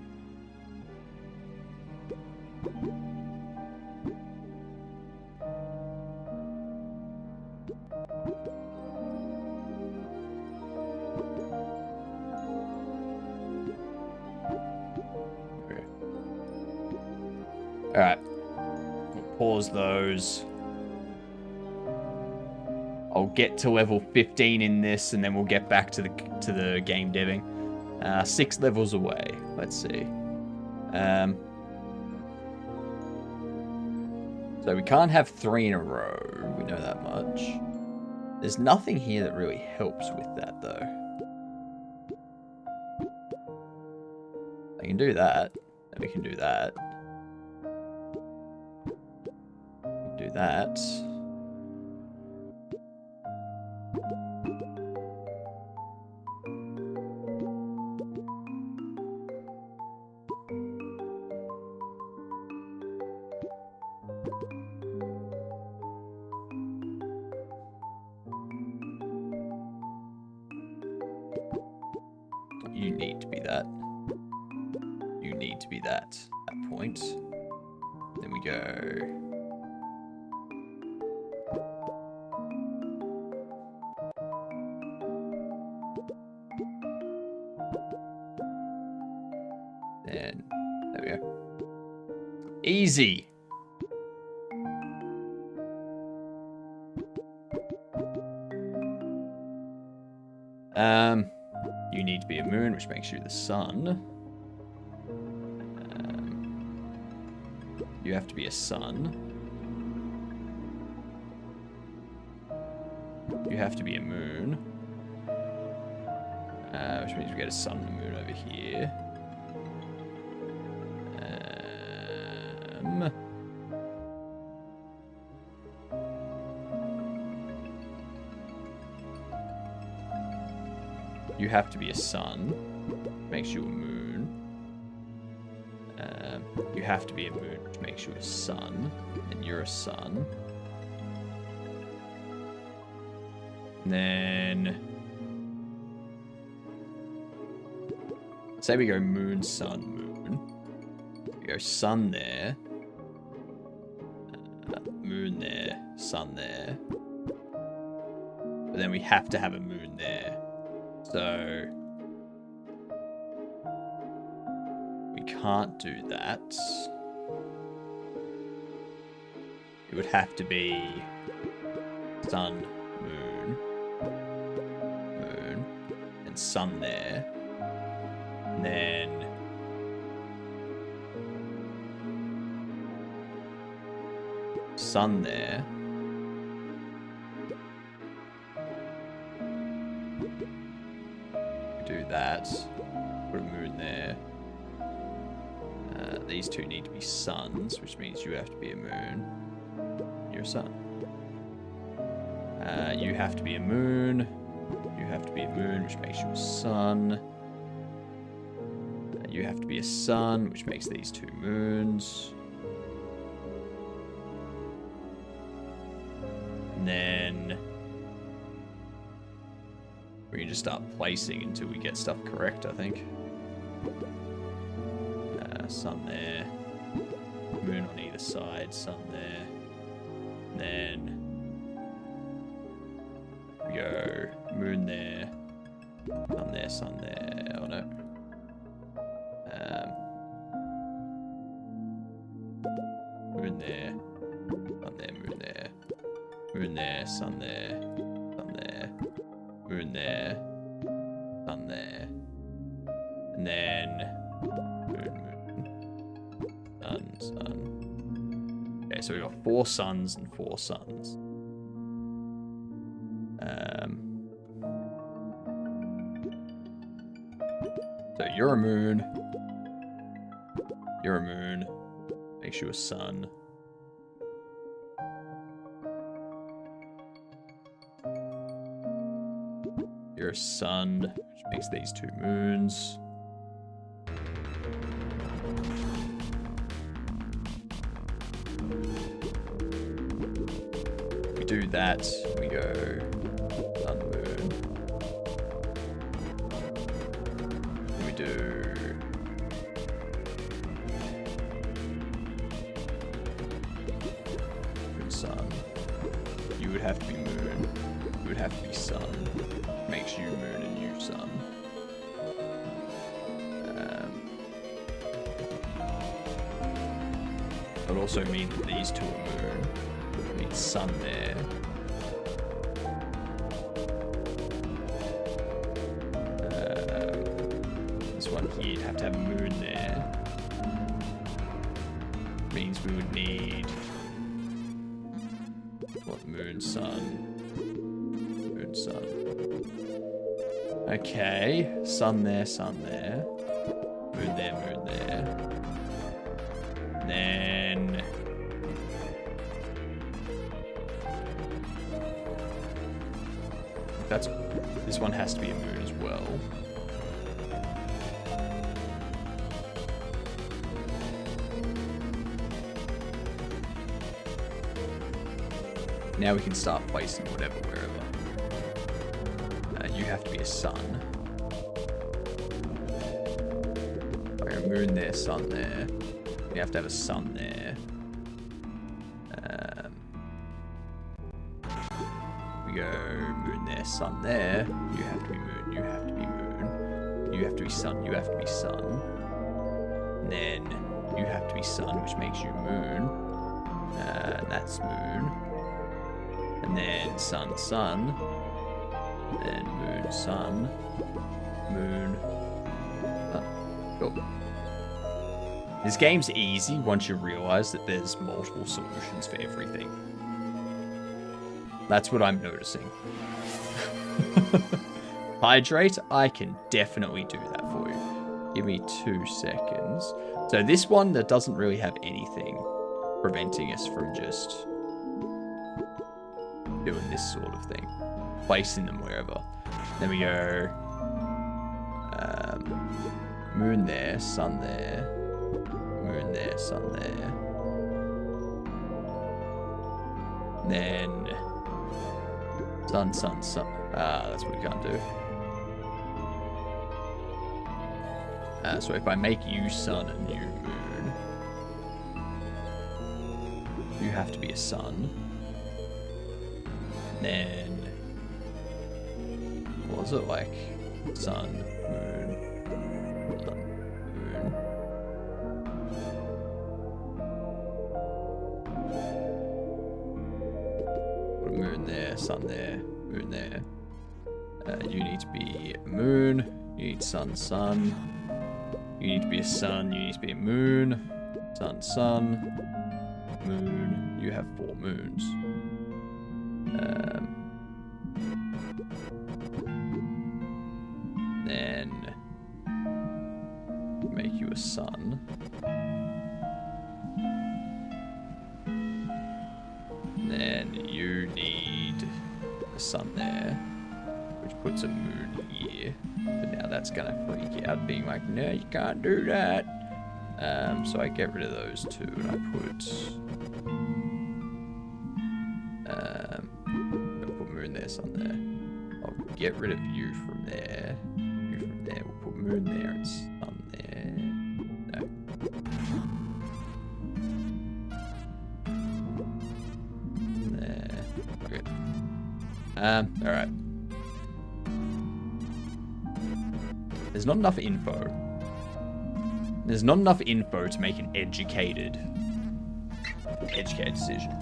Alright. We'll pause those. I'll get to level 15 in this and then we'll get back to the game deving. 6 levels away. Let's see. So we can't have 3 in a row. We know that much. There's nothing here that really helps with that though. I can do that. And we can do that. Do that. You need to be that. You need to be that at that point. Then we go. Then, there we go. Easy. You need to be a moon, which makes you the sun. You have to be a sun. You have to be a moon. Which means we get a sun and a moon over here. You have to be a sun. Makes you a moon. You have to be a moon, which makes you a sun. And you're a sun. And then... say we go moon, sun, moon. We go sun there. Moon there. Sun there. But then we have to have a moon there. So... can't do that. It would have to be sun, moon, moon, and sun there. And then sun there. Do that. Put a moon there. These two need to be suns, which means you have to be a moon. You're a sun. You have to be a moon. You have to be a moon, which makes you a sun. You have to be a sun, which makes these two moons. And then we can just start placing until we get stuff correct, I think. Sun there. Moon on either side. Sun there. And then we go moon there. Sun there, sun there. Oh no. Moon there. Sun there, moon there. Moon there, sun there. Sun there. Moon there. Sun there. And then moon, moon. Sun, sun. Okay, so we got 4 suns and 4 suns. So you're a moon. You're a moon. Makes you a sun. You're a sun, which makes these 2 moons. We do that, we go sun, moon. We do moon, sun. You would have to be moon. You would have to be sun. Makes you moon and you sun. It would also mean that these 2 are moon. It means sun there. This one here, you'd have to have a moon there. Means we would need what, moon, sun. Moon, sun. Okay, sun there, sun there. Moon there, moon there. Then that's, this one has to be a moon as well. Now we can start placing whatever wherever. You have to be a sun. Okay, moon there, sun there. You have to have a sun there. We go moon there, sun there. You have to be moon, you have to be moon. You have to be sun, you have to be sun. And then you have to be sun, which makes you moon. That's moon. And then sun, sun. Then moon, sun. Moon. Sun. Cool. This game's easy once you realize that there's multiple solutions for everything. That's what I'm noticing. Hydrate, I can definitely do that for you. Give me 2 seconds. So this one that doesn't really have anything preventing us from just doing this sort of thing. Placing them wherever. Then we go moon there, sun there. Moon there, sun there. Then sun, sun, sun. That's what we can't do. So if I make you sun and you moon, you have to be a sun. Then what was it like? Sun, moon, sun, moon. sun there, moon there. You need to be a moon. You need sun, sun. You need to be a sun. You need to be a moon. Sun, sun. Moon. You have 4 moons. Then make you a sun. Then you need a sun there, which puts a moon here. But now that's gonna freak you out, being like, no, you can't do that. So I get rid of those 2, and I put moon there, sun there. I'll get rid of you from there. You from there. We'll put moon there and sun there. No. There. Good. Alright. There's not enough info. There's not enough info to make an educated decision.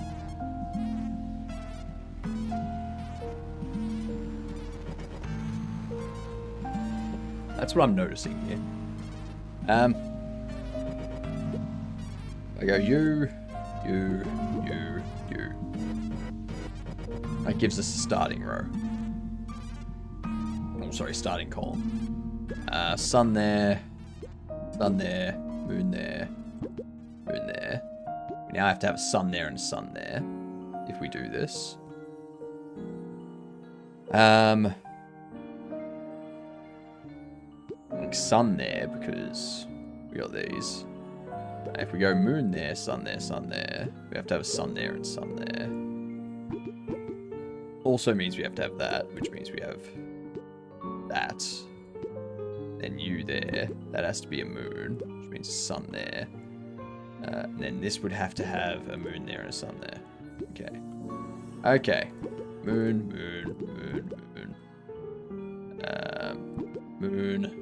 That's what I'm noticing here. I go you. That gives us a starting row. I'm sorry, starting column. Sun there, moon there, moon there. We now have to have a sun there and a sun there if we do this. Like sun there because we got these. If we go moon there, sun there, sun there, we have to have a sun there and sun there. Also means we have to have that, which means we have that. Then you there, that has to be a moon, which means a sun there. And then this would have to have a moon there and a sun there. Okay. Okay. Moon, moon, moon, moon. Moon.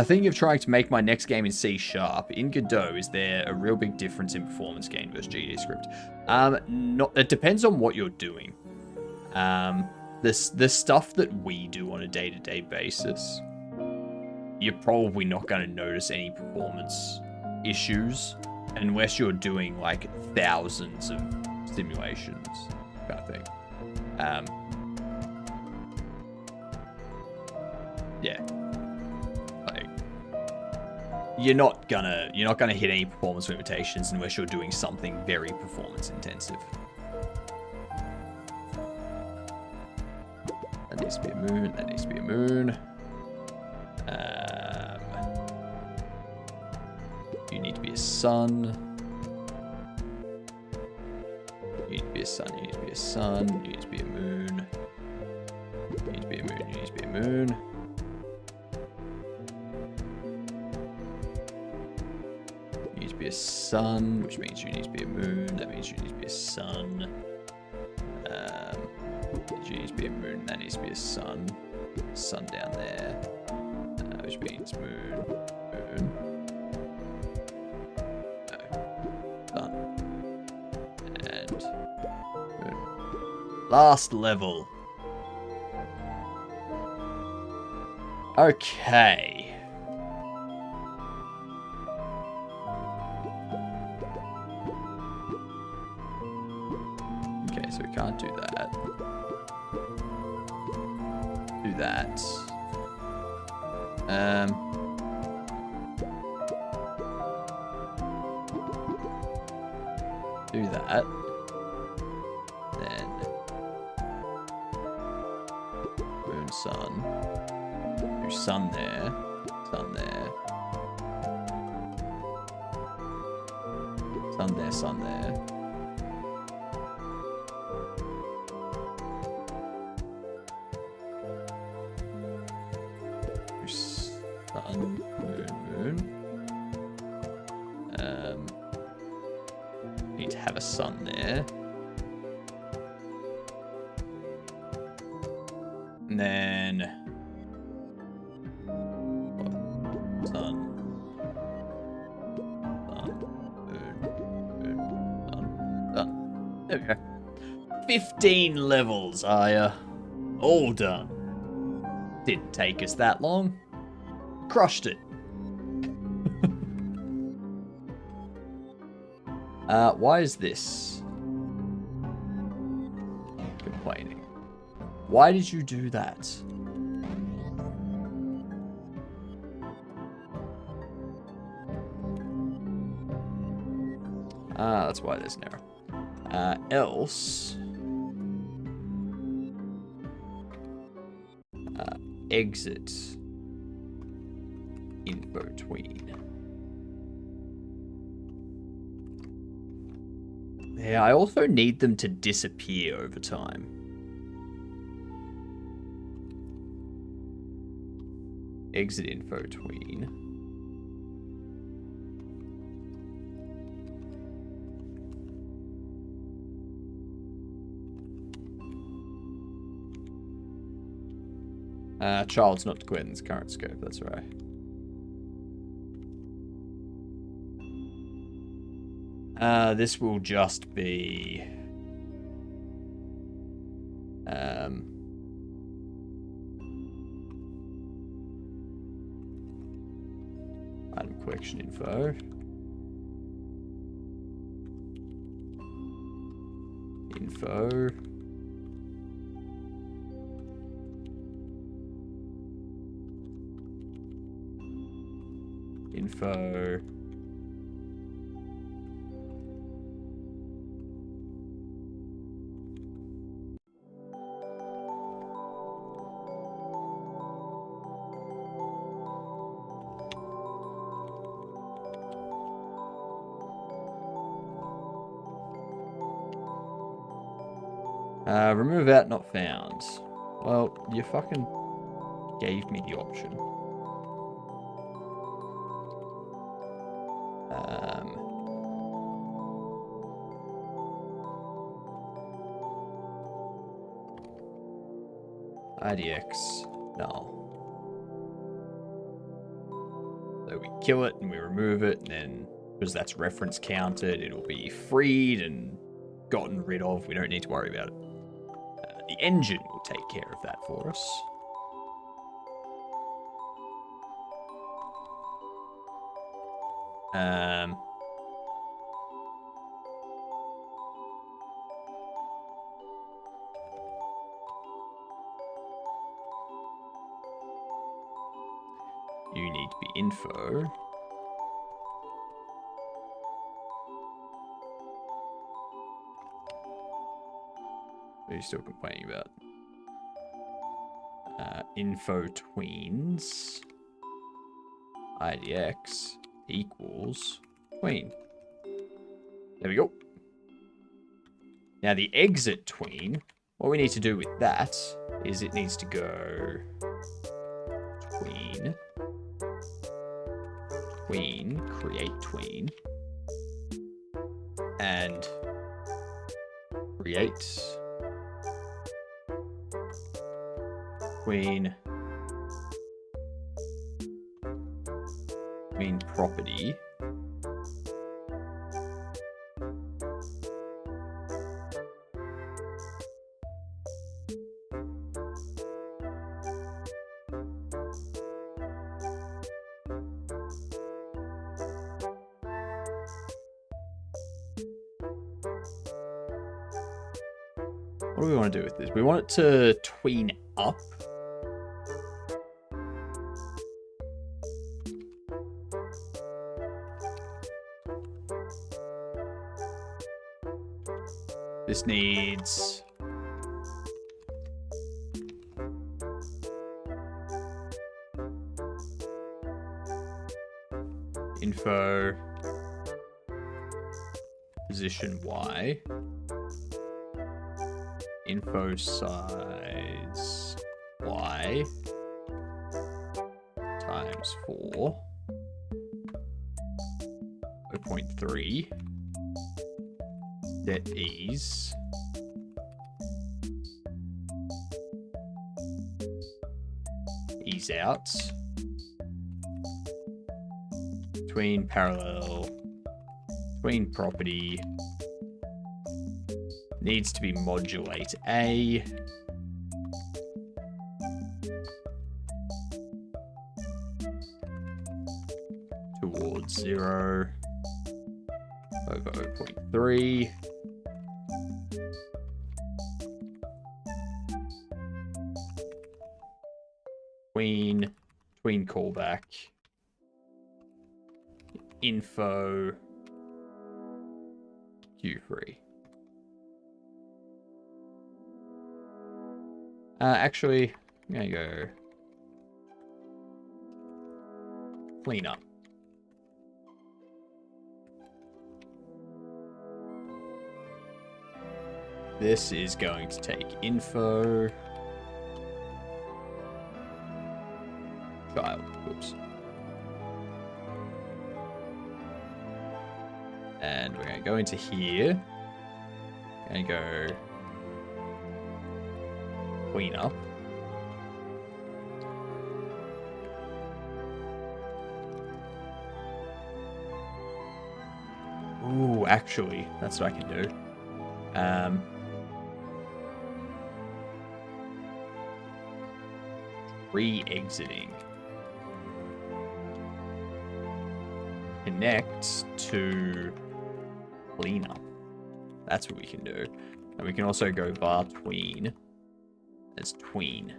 Thinking of trying to make my next game in C#. In Godot, is there a real big difference in performance gain versus GDScript? It depends on what you're doing. The stuff that we do on a day-to-day basis, you're probably not going to notice any performance issues unless you're doing like thousands of simulations, kind of thing. Yeah. You're not gonna hit any performance limitations unless you're doing something very performance intensive. That needs to be a moon. That needs to be a moon. You need to be a sun. You need to be a sun. You need to be a sun. You need to be a moon. You need to be a moon. You need to be a moon. Be a sun, which means you need to be a moon. That means you need to be a sun. You need to be a moon. That needs to be a sun. Sun down there, which means moon. Moon. No. Sun. And moon. Last level. Okay. So we can't do that. Do that. Do that. Then moon, sun. Do sun there. Sun there. Sun there, sun there. Need to have a sun there. And then sun, moon, moon. There we go. 15 levels, all done. Didn't take us that long. Crushed it. Why is this complaining? Why did you do that? That's why there's an error. Else... exit info tween. Yeah, I also need them to disappear over time. Exit info tween. Child's not declared in this current scope, that's right. This will just be... item collection info. Info. Info. Remove out not found. Well, you fucking gave me the option. IDX null. So we kill it and we remove it, and then because that's reference counted, it'll be freed and gotten rid of. We don't need to worry about it. The engine will take care of that for us. You need to be info. What are you still complaining about? Info tweens. IDX equals tween. There we go. Now the exit tween, what we need to do with that is it needs to go tween, tween, create tween, and create tween, tween property. What do we want to do with this? We want it to tween up. This needs info position Y, info size Y times 4, 0.3. That is ease out tween parallel tween property needs to be modulate A. Towards 0 over 0.3. Tween callback. Info. Q3. Actually, I'm gonna go clean up. This is going to take info. Child. Oops. And we're going to go into here. Going to go clean up. Ooh, actually, that's what I can do. Re-exiting. Connect to cleanup. That's what we can do. And we can also go var tween as tween.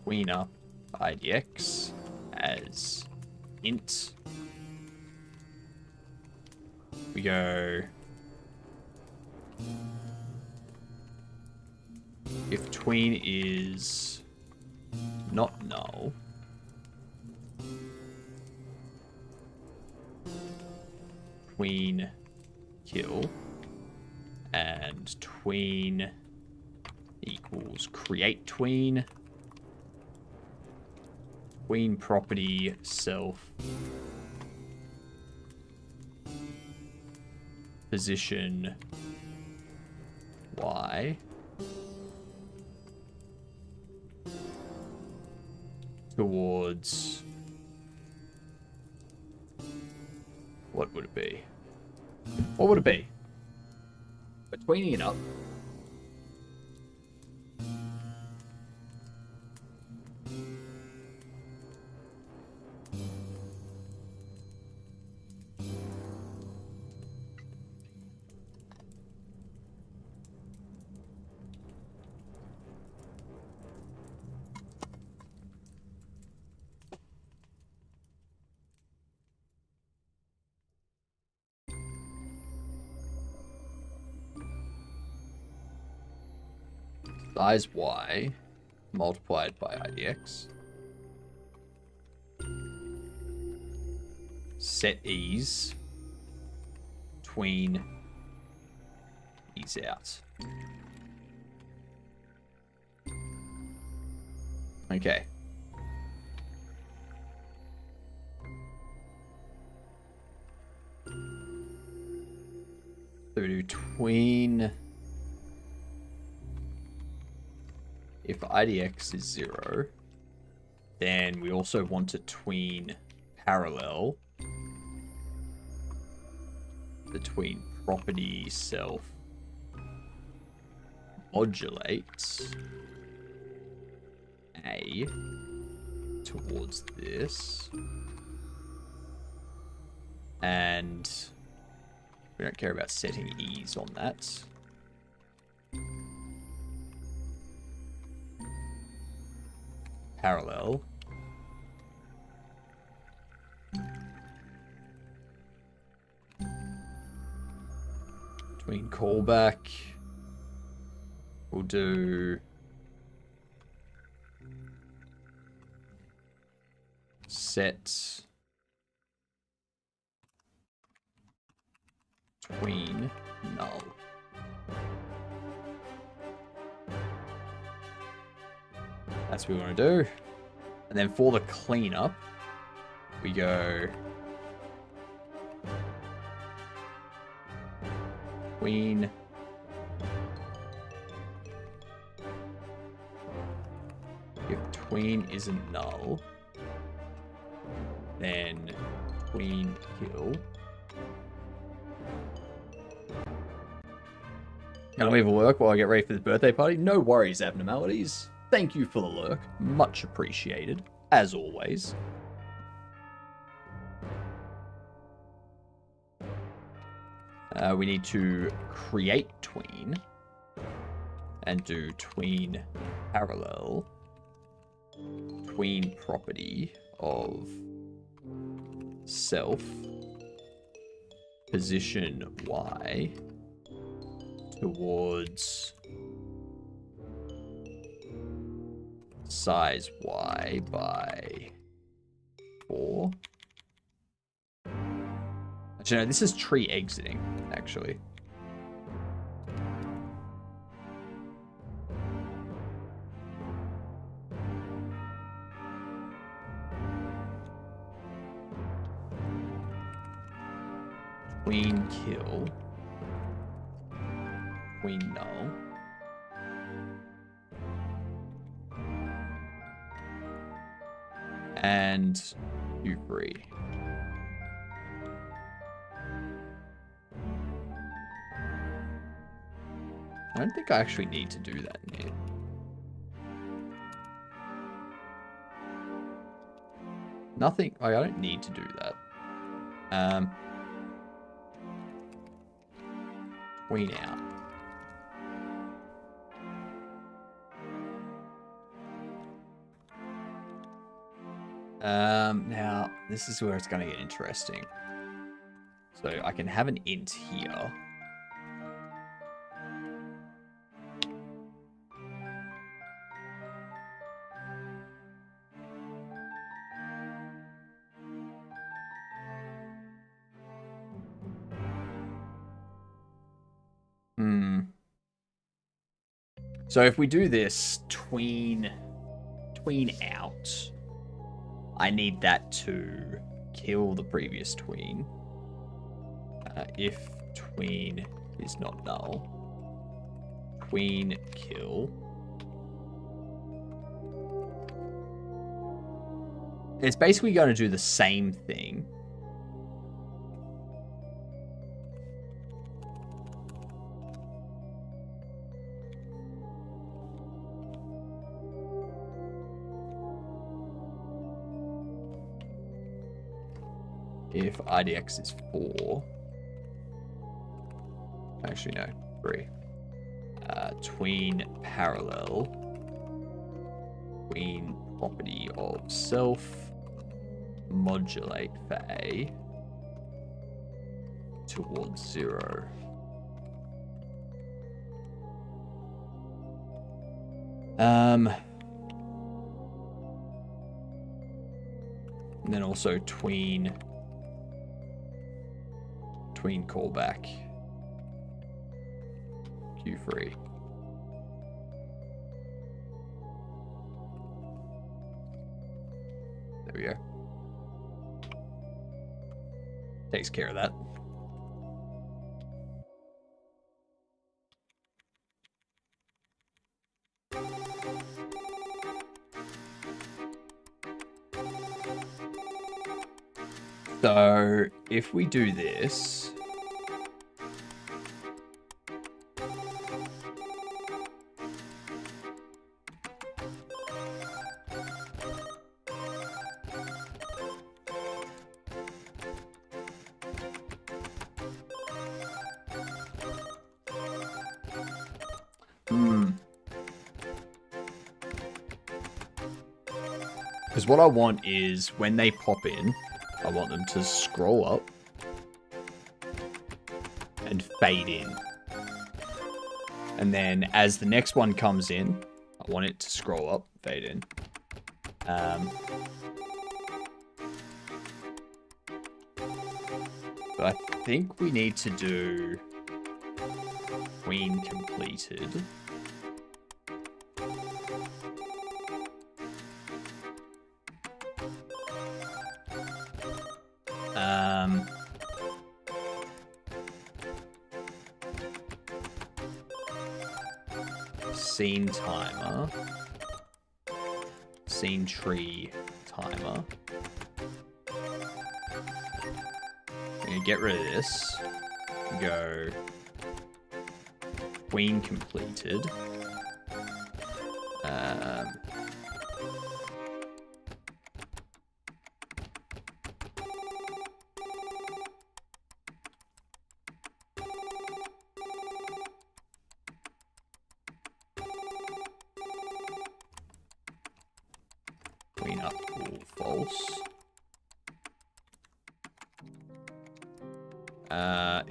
Tween up IDX as int. We go if tween is not null, tween kill, and tween equals create tween. Tween property self position Y towards, what would it be? What would it be? We're tweening it up. Size Y multiplied by IDX. Set ease. Tween ease out. Okay. So we do tween. If IDX is 0, then we also want to tween parallel between property self modulates A towards this, and we don't care about setting ease on that. Parallel between callback, we'll do set tween null. That's what we want to do. And then for the cleanup, we go tween If tween isn't null, then tween kill. Gonna leave a lurk while I get ready for the birthday party. No worries, abnormalities. Thank you for the lurk. Much appreciated, as always. We need to create tween and do tween parallel, tween property of self, position Y towards size Y by 4. Actually, no, this is tree exiting, actually. Queen kill. Queen null. And you free. I don't think I actually need to do that in here. Nothing. I don't need to do that. Queen out. Now this is where it's going to get interesting. So I can have an int here. So if we do this, tween out, I need that to kill the previous tween. If tween is not null, tween kill. It's basically going to do the same thing. If IDX is 4, actually no, 3. Tween parallel, tween property of self, modulate for A towards 0. And then also tween callback Q3. There we go. Takes care of that. So if we do this, because what I want is when they pop in, I want them to scroll up and fade in. And then as the next one comes in, I want it to scroll up, fade in. But I think we need to do queen completed. Scene timer. scene tree timer. We're gonna get rid of this. Go queen completed. Queen up, all false.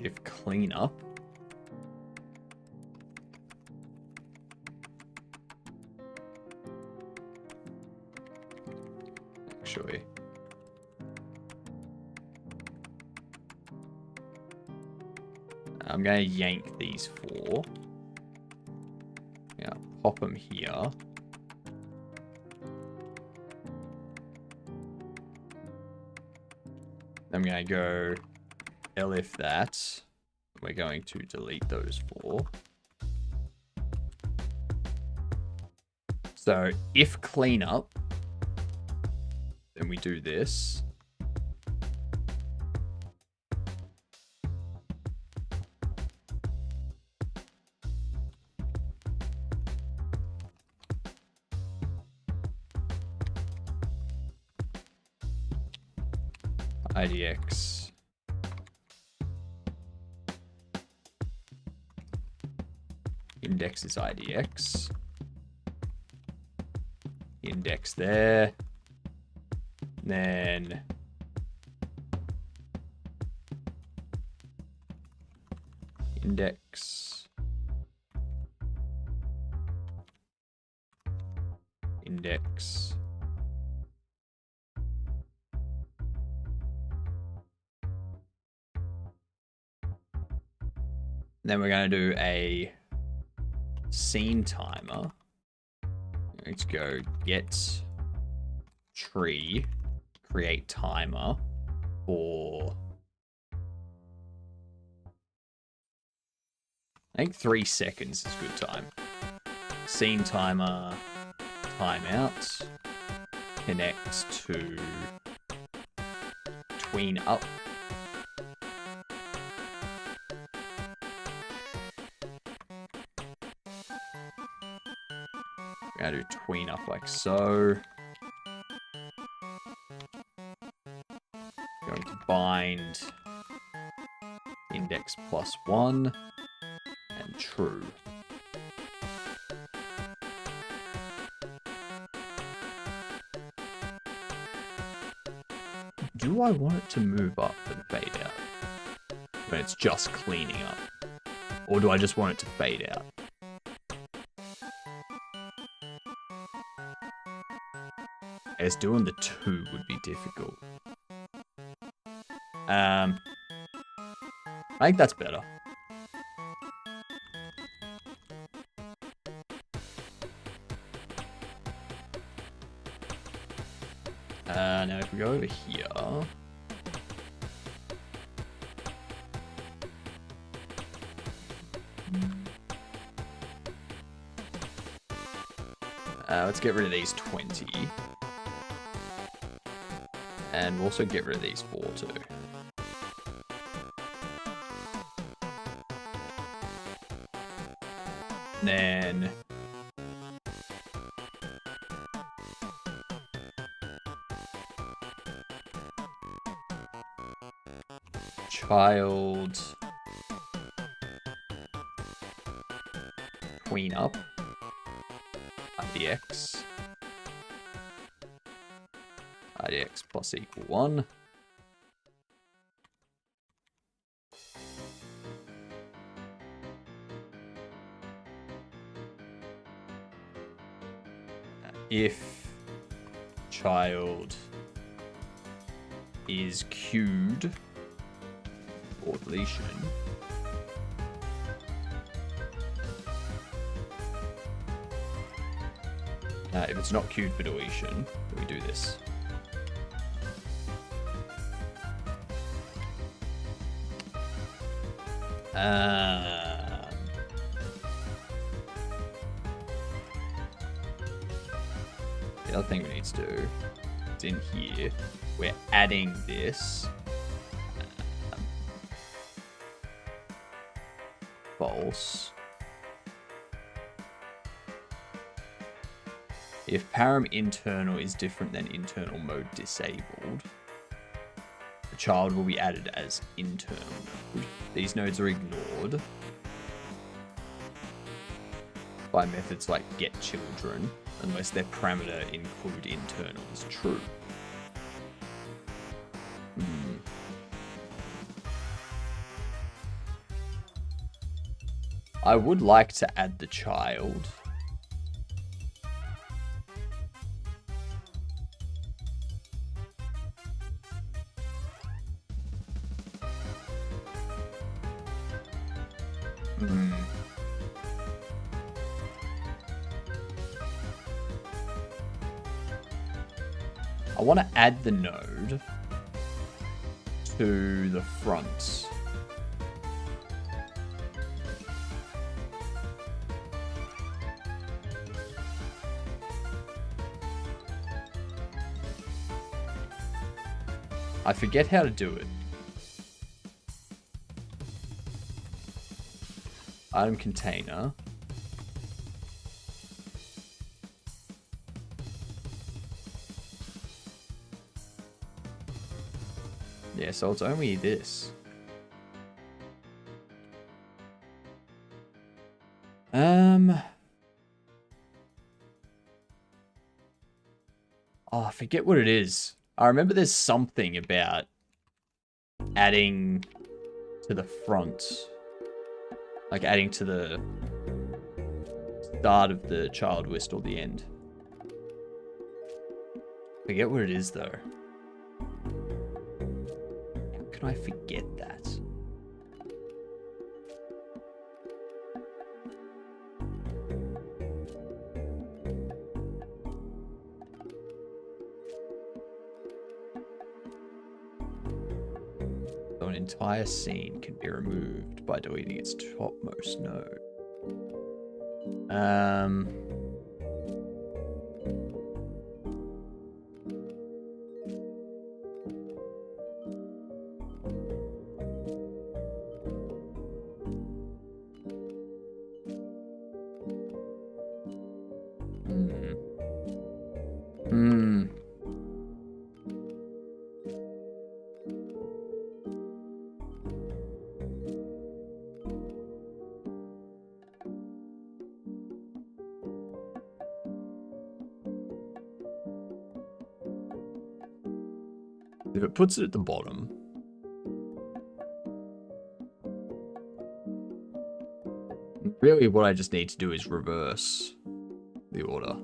If clean up. Actually. I'm gonna yank these 4. Yeah, pop them here. I'm gonna go elif that. We're going to delete those 4. So if cleanup, then we do this. IDX. Index is IDX. Index there. Then index. Index. Then we're going to do a scene timer. Let's go get tree, create timer for, I think 3 seconds is good time. Scene timer, timeout, connect to tween up. We're gonna do tween up like so. Going to bind index +1 and true. Do I want it to move up and fade out when it's just cleaning up? Or do I just want it to fade out? As doing the 2 would be difficult. I think that's better. Now if we go over here, let's get rid of these 20. And we'll also get rid of these 4 too. Then child queen up IDX +=1. If child is queued for deletion, if it's not queued for deletion, we do this. The other thing we need to do is in here, we're adding this. False. If param internal is different than internal mode disabled, the child will be added as internal mode. These nodes are ignored by methods like getChildren unless their parameter include internal is true. I would like to add the child. I want to add the node to the front. I forget how to do it. Item container. Yeah, so it's only this. Oh, I forget what it is. I remember there's something about adding to the front. Like adding to the start of the child list or the end. Forget what it is though. How can I forget that? So an entire scene can be removed by deleting its topmost node. If it puts it at the bottom, really what I just need to do is reverse the order.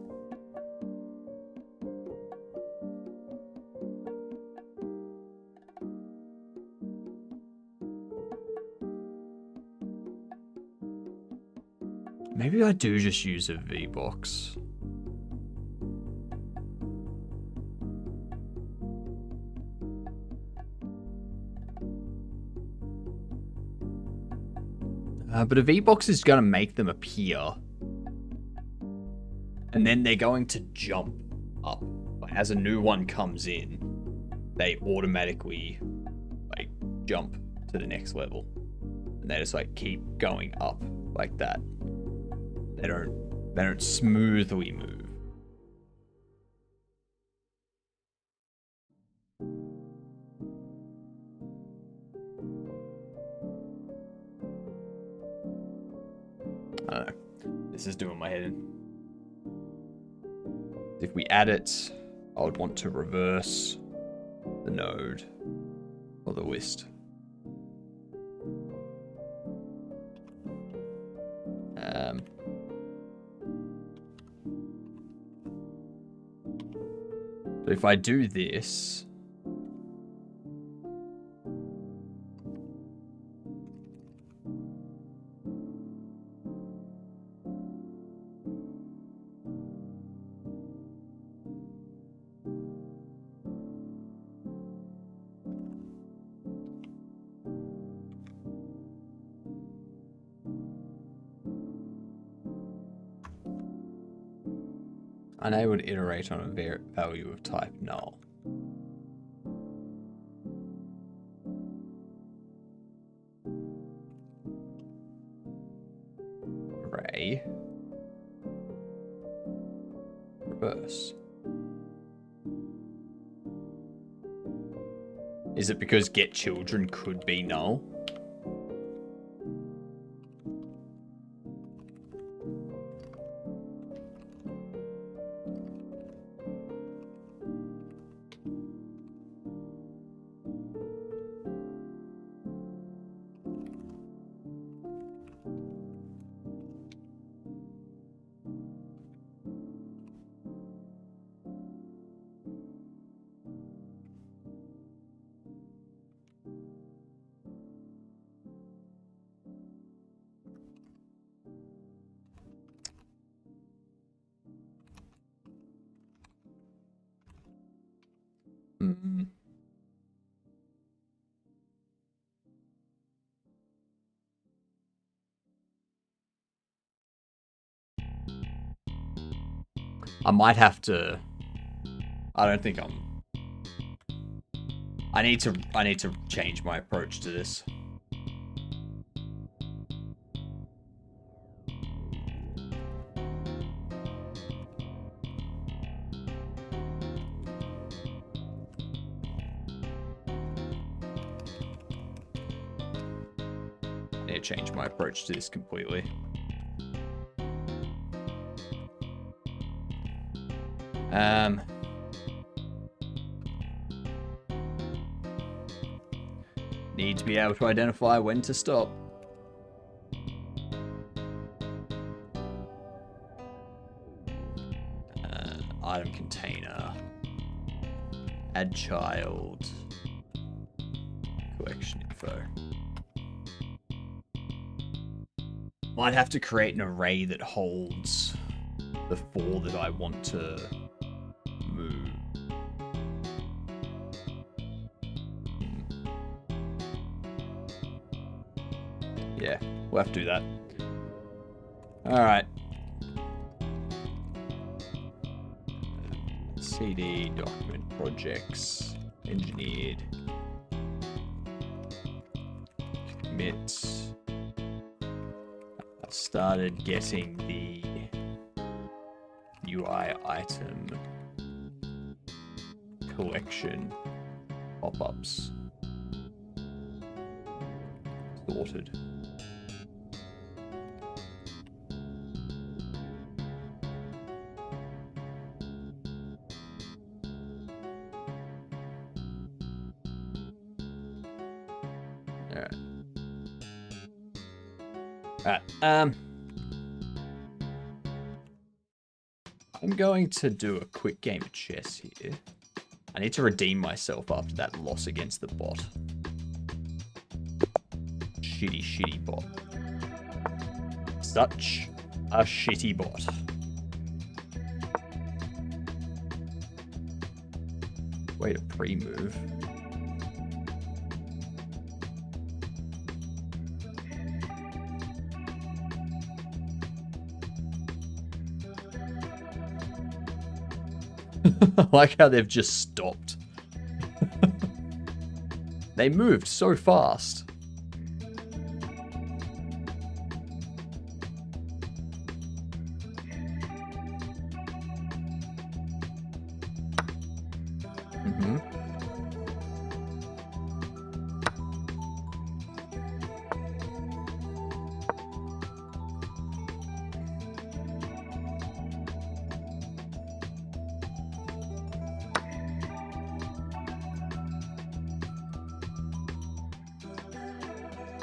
Maybe I do just use a VBox. But a VBox is going to make them appear. And then they're going to jump up. Like, as a new one comes in, they automatically like jump to the next level. And they just like keep going up like that. They don't smoothly move. I don't know. This is doing my head in. If we add it, I would want to reverse the node or the list. So if I do this, Unable to iterate on a value of type null. Array. Reverse. Is it because get children could be null? I might have to. I don't think I'm. I need to change my approach to this. I need to change my approach to this completely. Need to be able to identify when to stop. Item container. Add child. Collection info. Might have to create an array that holds the 4 that I want to move. Yeah, we'll have to do that. Alright. CD, document, projects, engineered. Commit. I started getting the UI item collection pop-ups sorted. Alright, I'm going to do a quick game of chess here. I need to redeem myself after that loss against the bot. Shitty bot. Such a shitty bot. Way to pre-move. I like how they've just stopped. They moved so fast.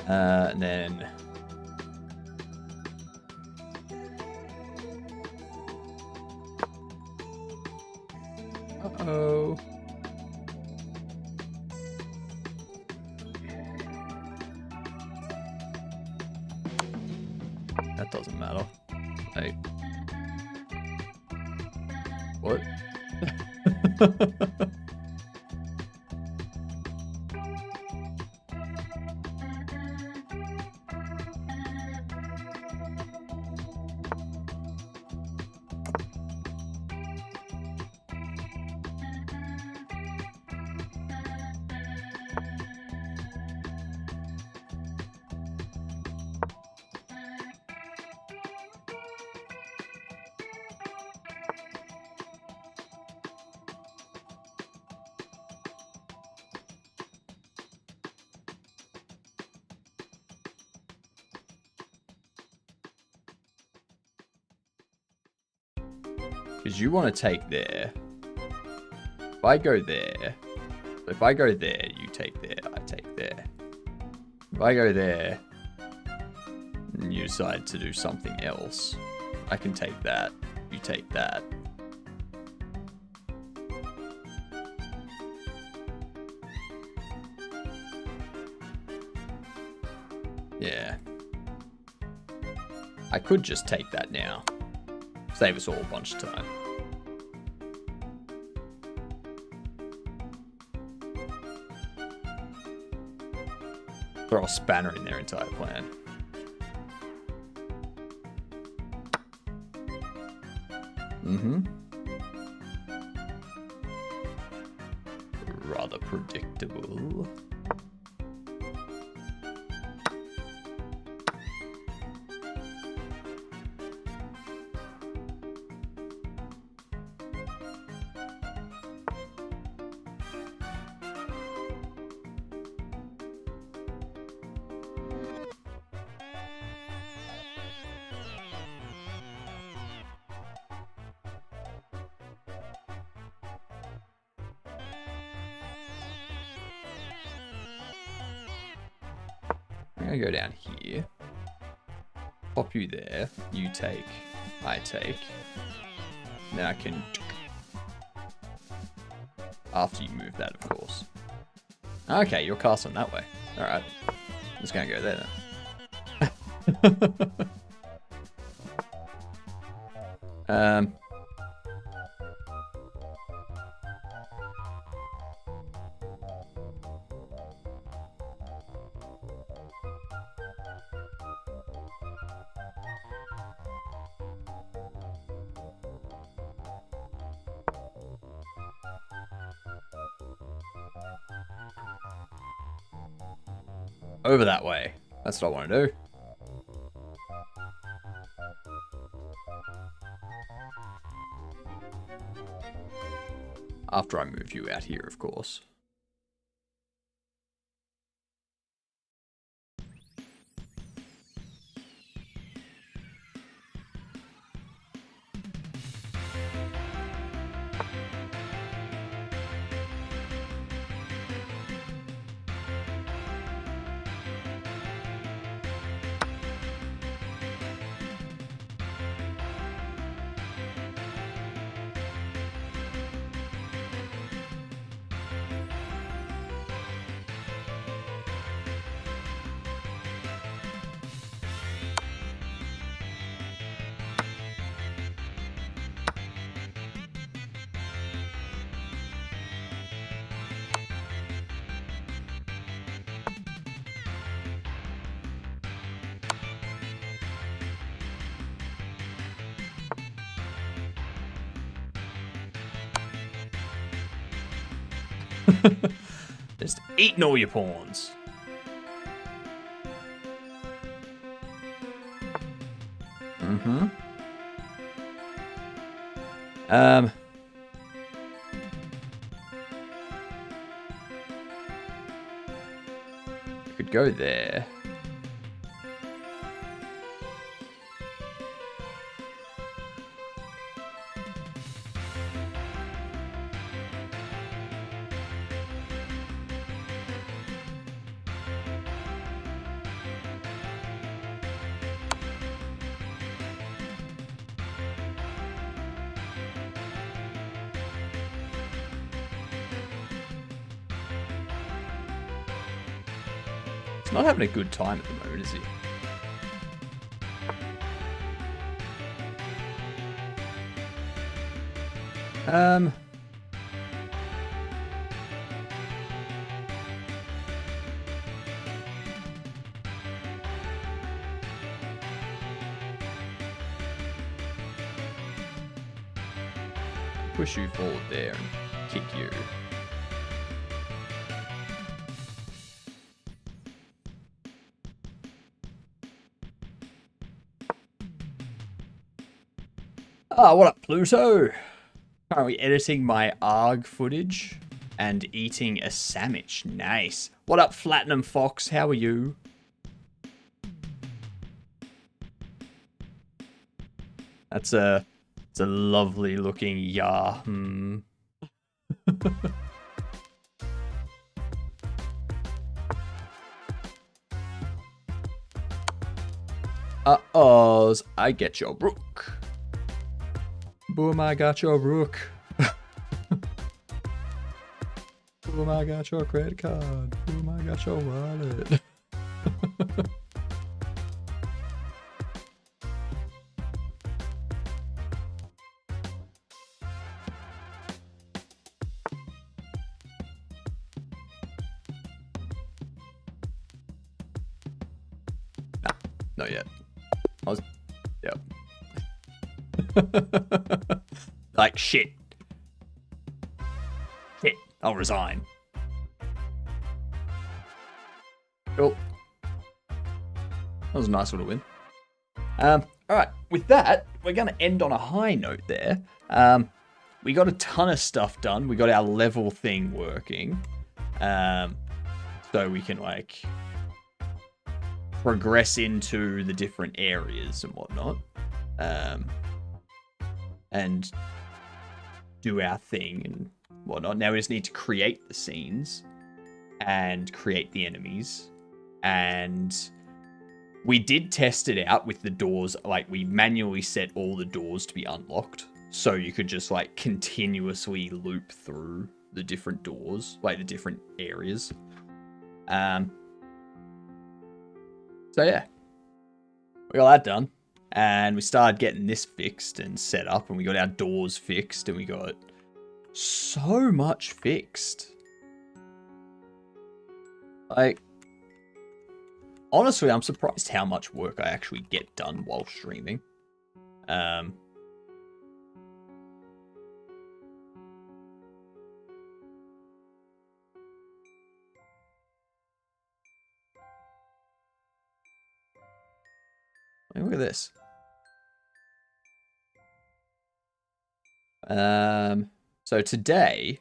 And then uh-oh. That doesn't matter. Hey. What? Because you want to take there. If I go there, if I go there, you take there, I take there. If I go there, and you decide to do something else, I can take that, you take that. Yeah. I could just take that now. Save us all a bunch of time. Throw a spanner in their entire plan. Mm-hmm. Rather predictable. I'm gonna go down here. Pop you there. You take. I take. Now I can... After you move that, of course. Okay, you're casting that way. Alright. I'm just gonna go there then. Over that way. That's what I want to do. After I move you out here, of course. Just eating all your pawns. Mm-hmm. I could go there. He's not having a good time at the moment, is he? Push you forward there and kick you. Ah, what up, Pluto? Currently editing my ARG footage and eating a sandwich. Nice. What up, Platinum Fox? How are you? It's It's a lovely looking yah. Uh-ohs, I get your rook. Boom, I got your rook. Boom, I got your credit card. Boom, I got your wallet. Not yet. I was... Yep. Like, shit. Shit. I'll resign. Cool. That was a nice little win. Alright. With that, we're going to end on a high note there. We got a ton of stuff done. We got our level thing working. So we can, like... progress into the different areas and whatnot, and do our thing and whatnot. Now we just need to create the scenes and create the enemies, and we did test it out with the doors. Like, we manually set all the doors to be unlocked, so you could just like continuously loop through the different doors, like the different areas. So yeah, we got that done, and we started getting this fixed and set up, and we got our doors fixed, and we got so much fixed. Like, honestly, I'm surprised how much work I actually get done while streaming. Look at this. So today,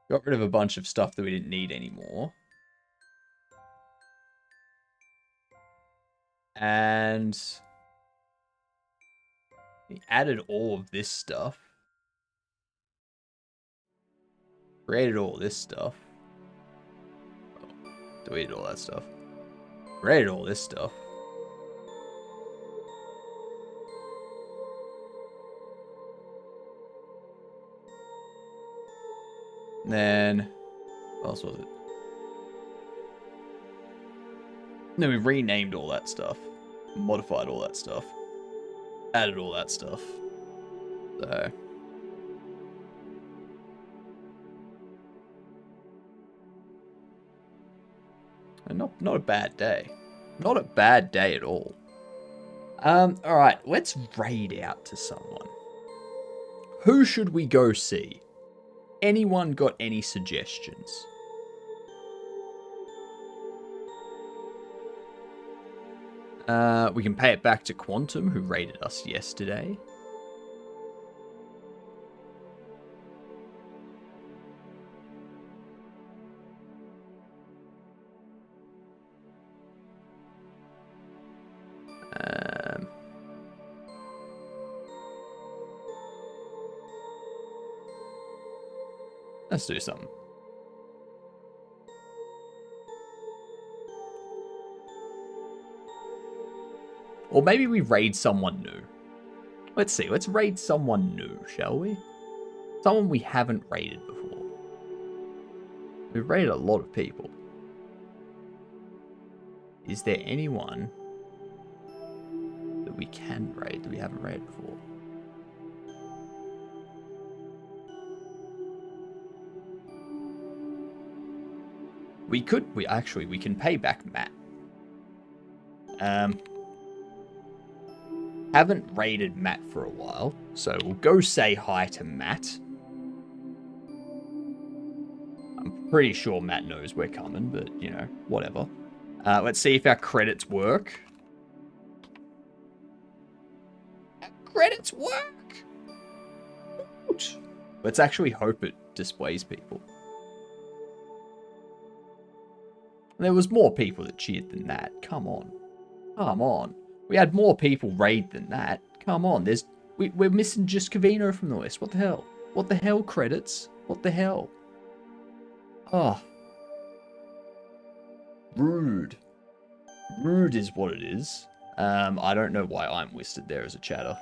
got rid of a bunch of stuff that we didn't need anymore. And we added all of this stuff. Created all this stuff. Deleted all that stuff. Created all this stuff. And then, what else was it? No, we renamed all that stuff. Modified all that stuff. Added all that stuff. So... Not a bad day. Not a bad day at all. Alright, let's raid out to someone. Who should we go see? Anyone got any suggestions? We can pay it back to Quantum, who raided us yesterday. Let's do something. Or maybe we raid someone new. Let's see. Let's raid someone new, shall we? Someone we haven't raided before. We've raided a lot of people. Is there anyone that we can raid that we haven't raided before? We can pay back Matt. Haven't raided Matt for a while, so we'll go say hi to Matt. I'm pretty sure Matt knows we're coming, but, you know, whatever. Let's see if our credits work. Our credits work! Let's actually hope it displays people. And there was more people that cheered than that. Come on. Come on. We had more people raid than that. Come on. We're missing just Cavino from the list. What the hell? What the hell, credits? What the hell? Oh. Rude. Rude is what it is. I don't know why I'm listed there as a chatter.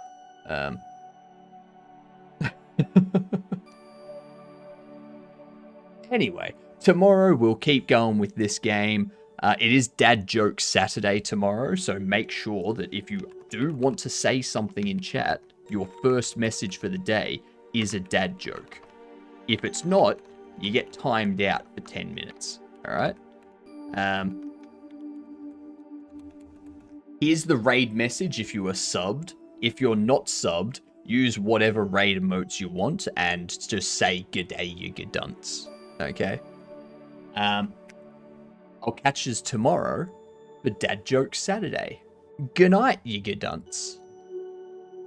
Anyway, tomorrow we'll keep going with this game. It is Dad Joke Saturday tomorrow, so make sure that if you do want to say something in chat, your first message for the day is a dad joke. If it's not, you get timed out for 10 minutes. Alright? Here's the raid message if you are subbed. If you're not subbed, use whatever raid emotes you want and just say "G'day, you gadunts." Okay? I'll catch yous tomorrow for Dad Joke Saturday. Good night, you gadunts.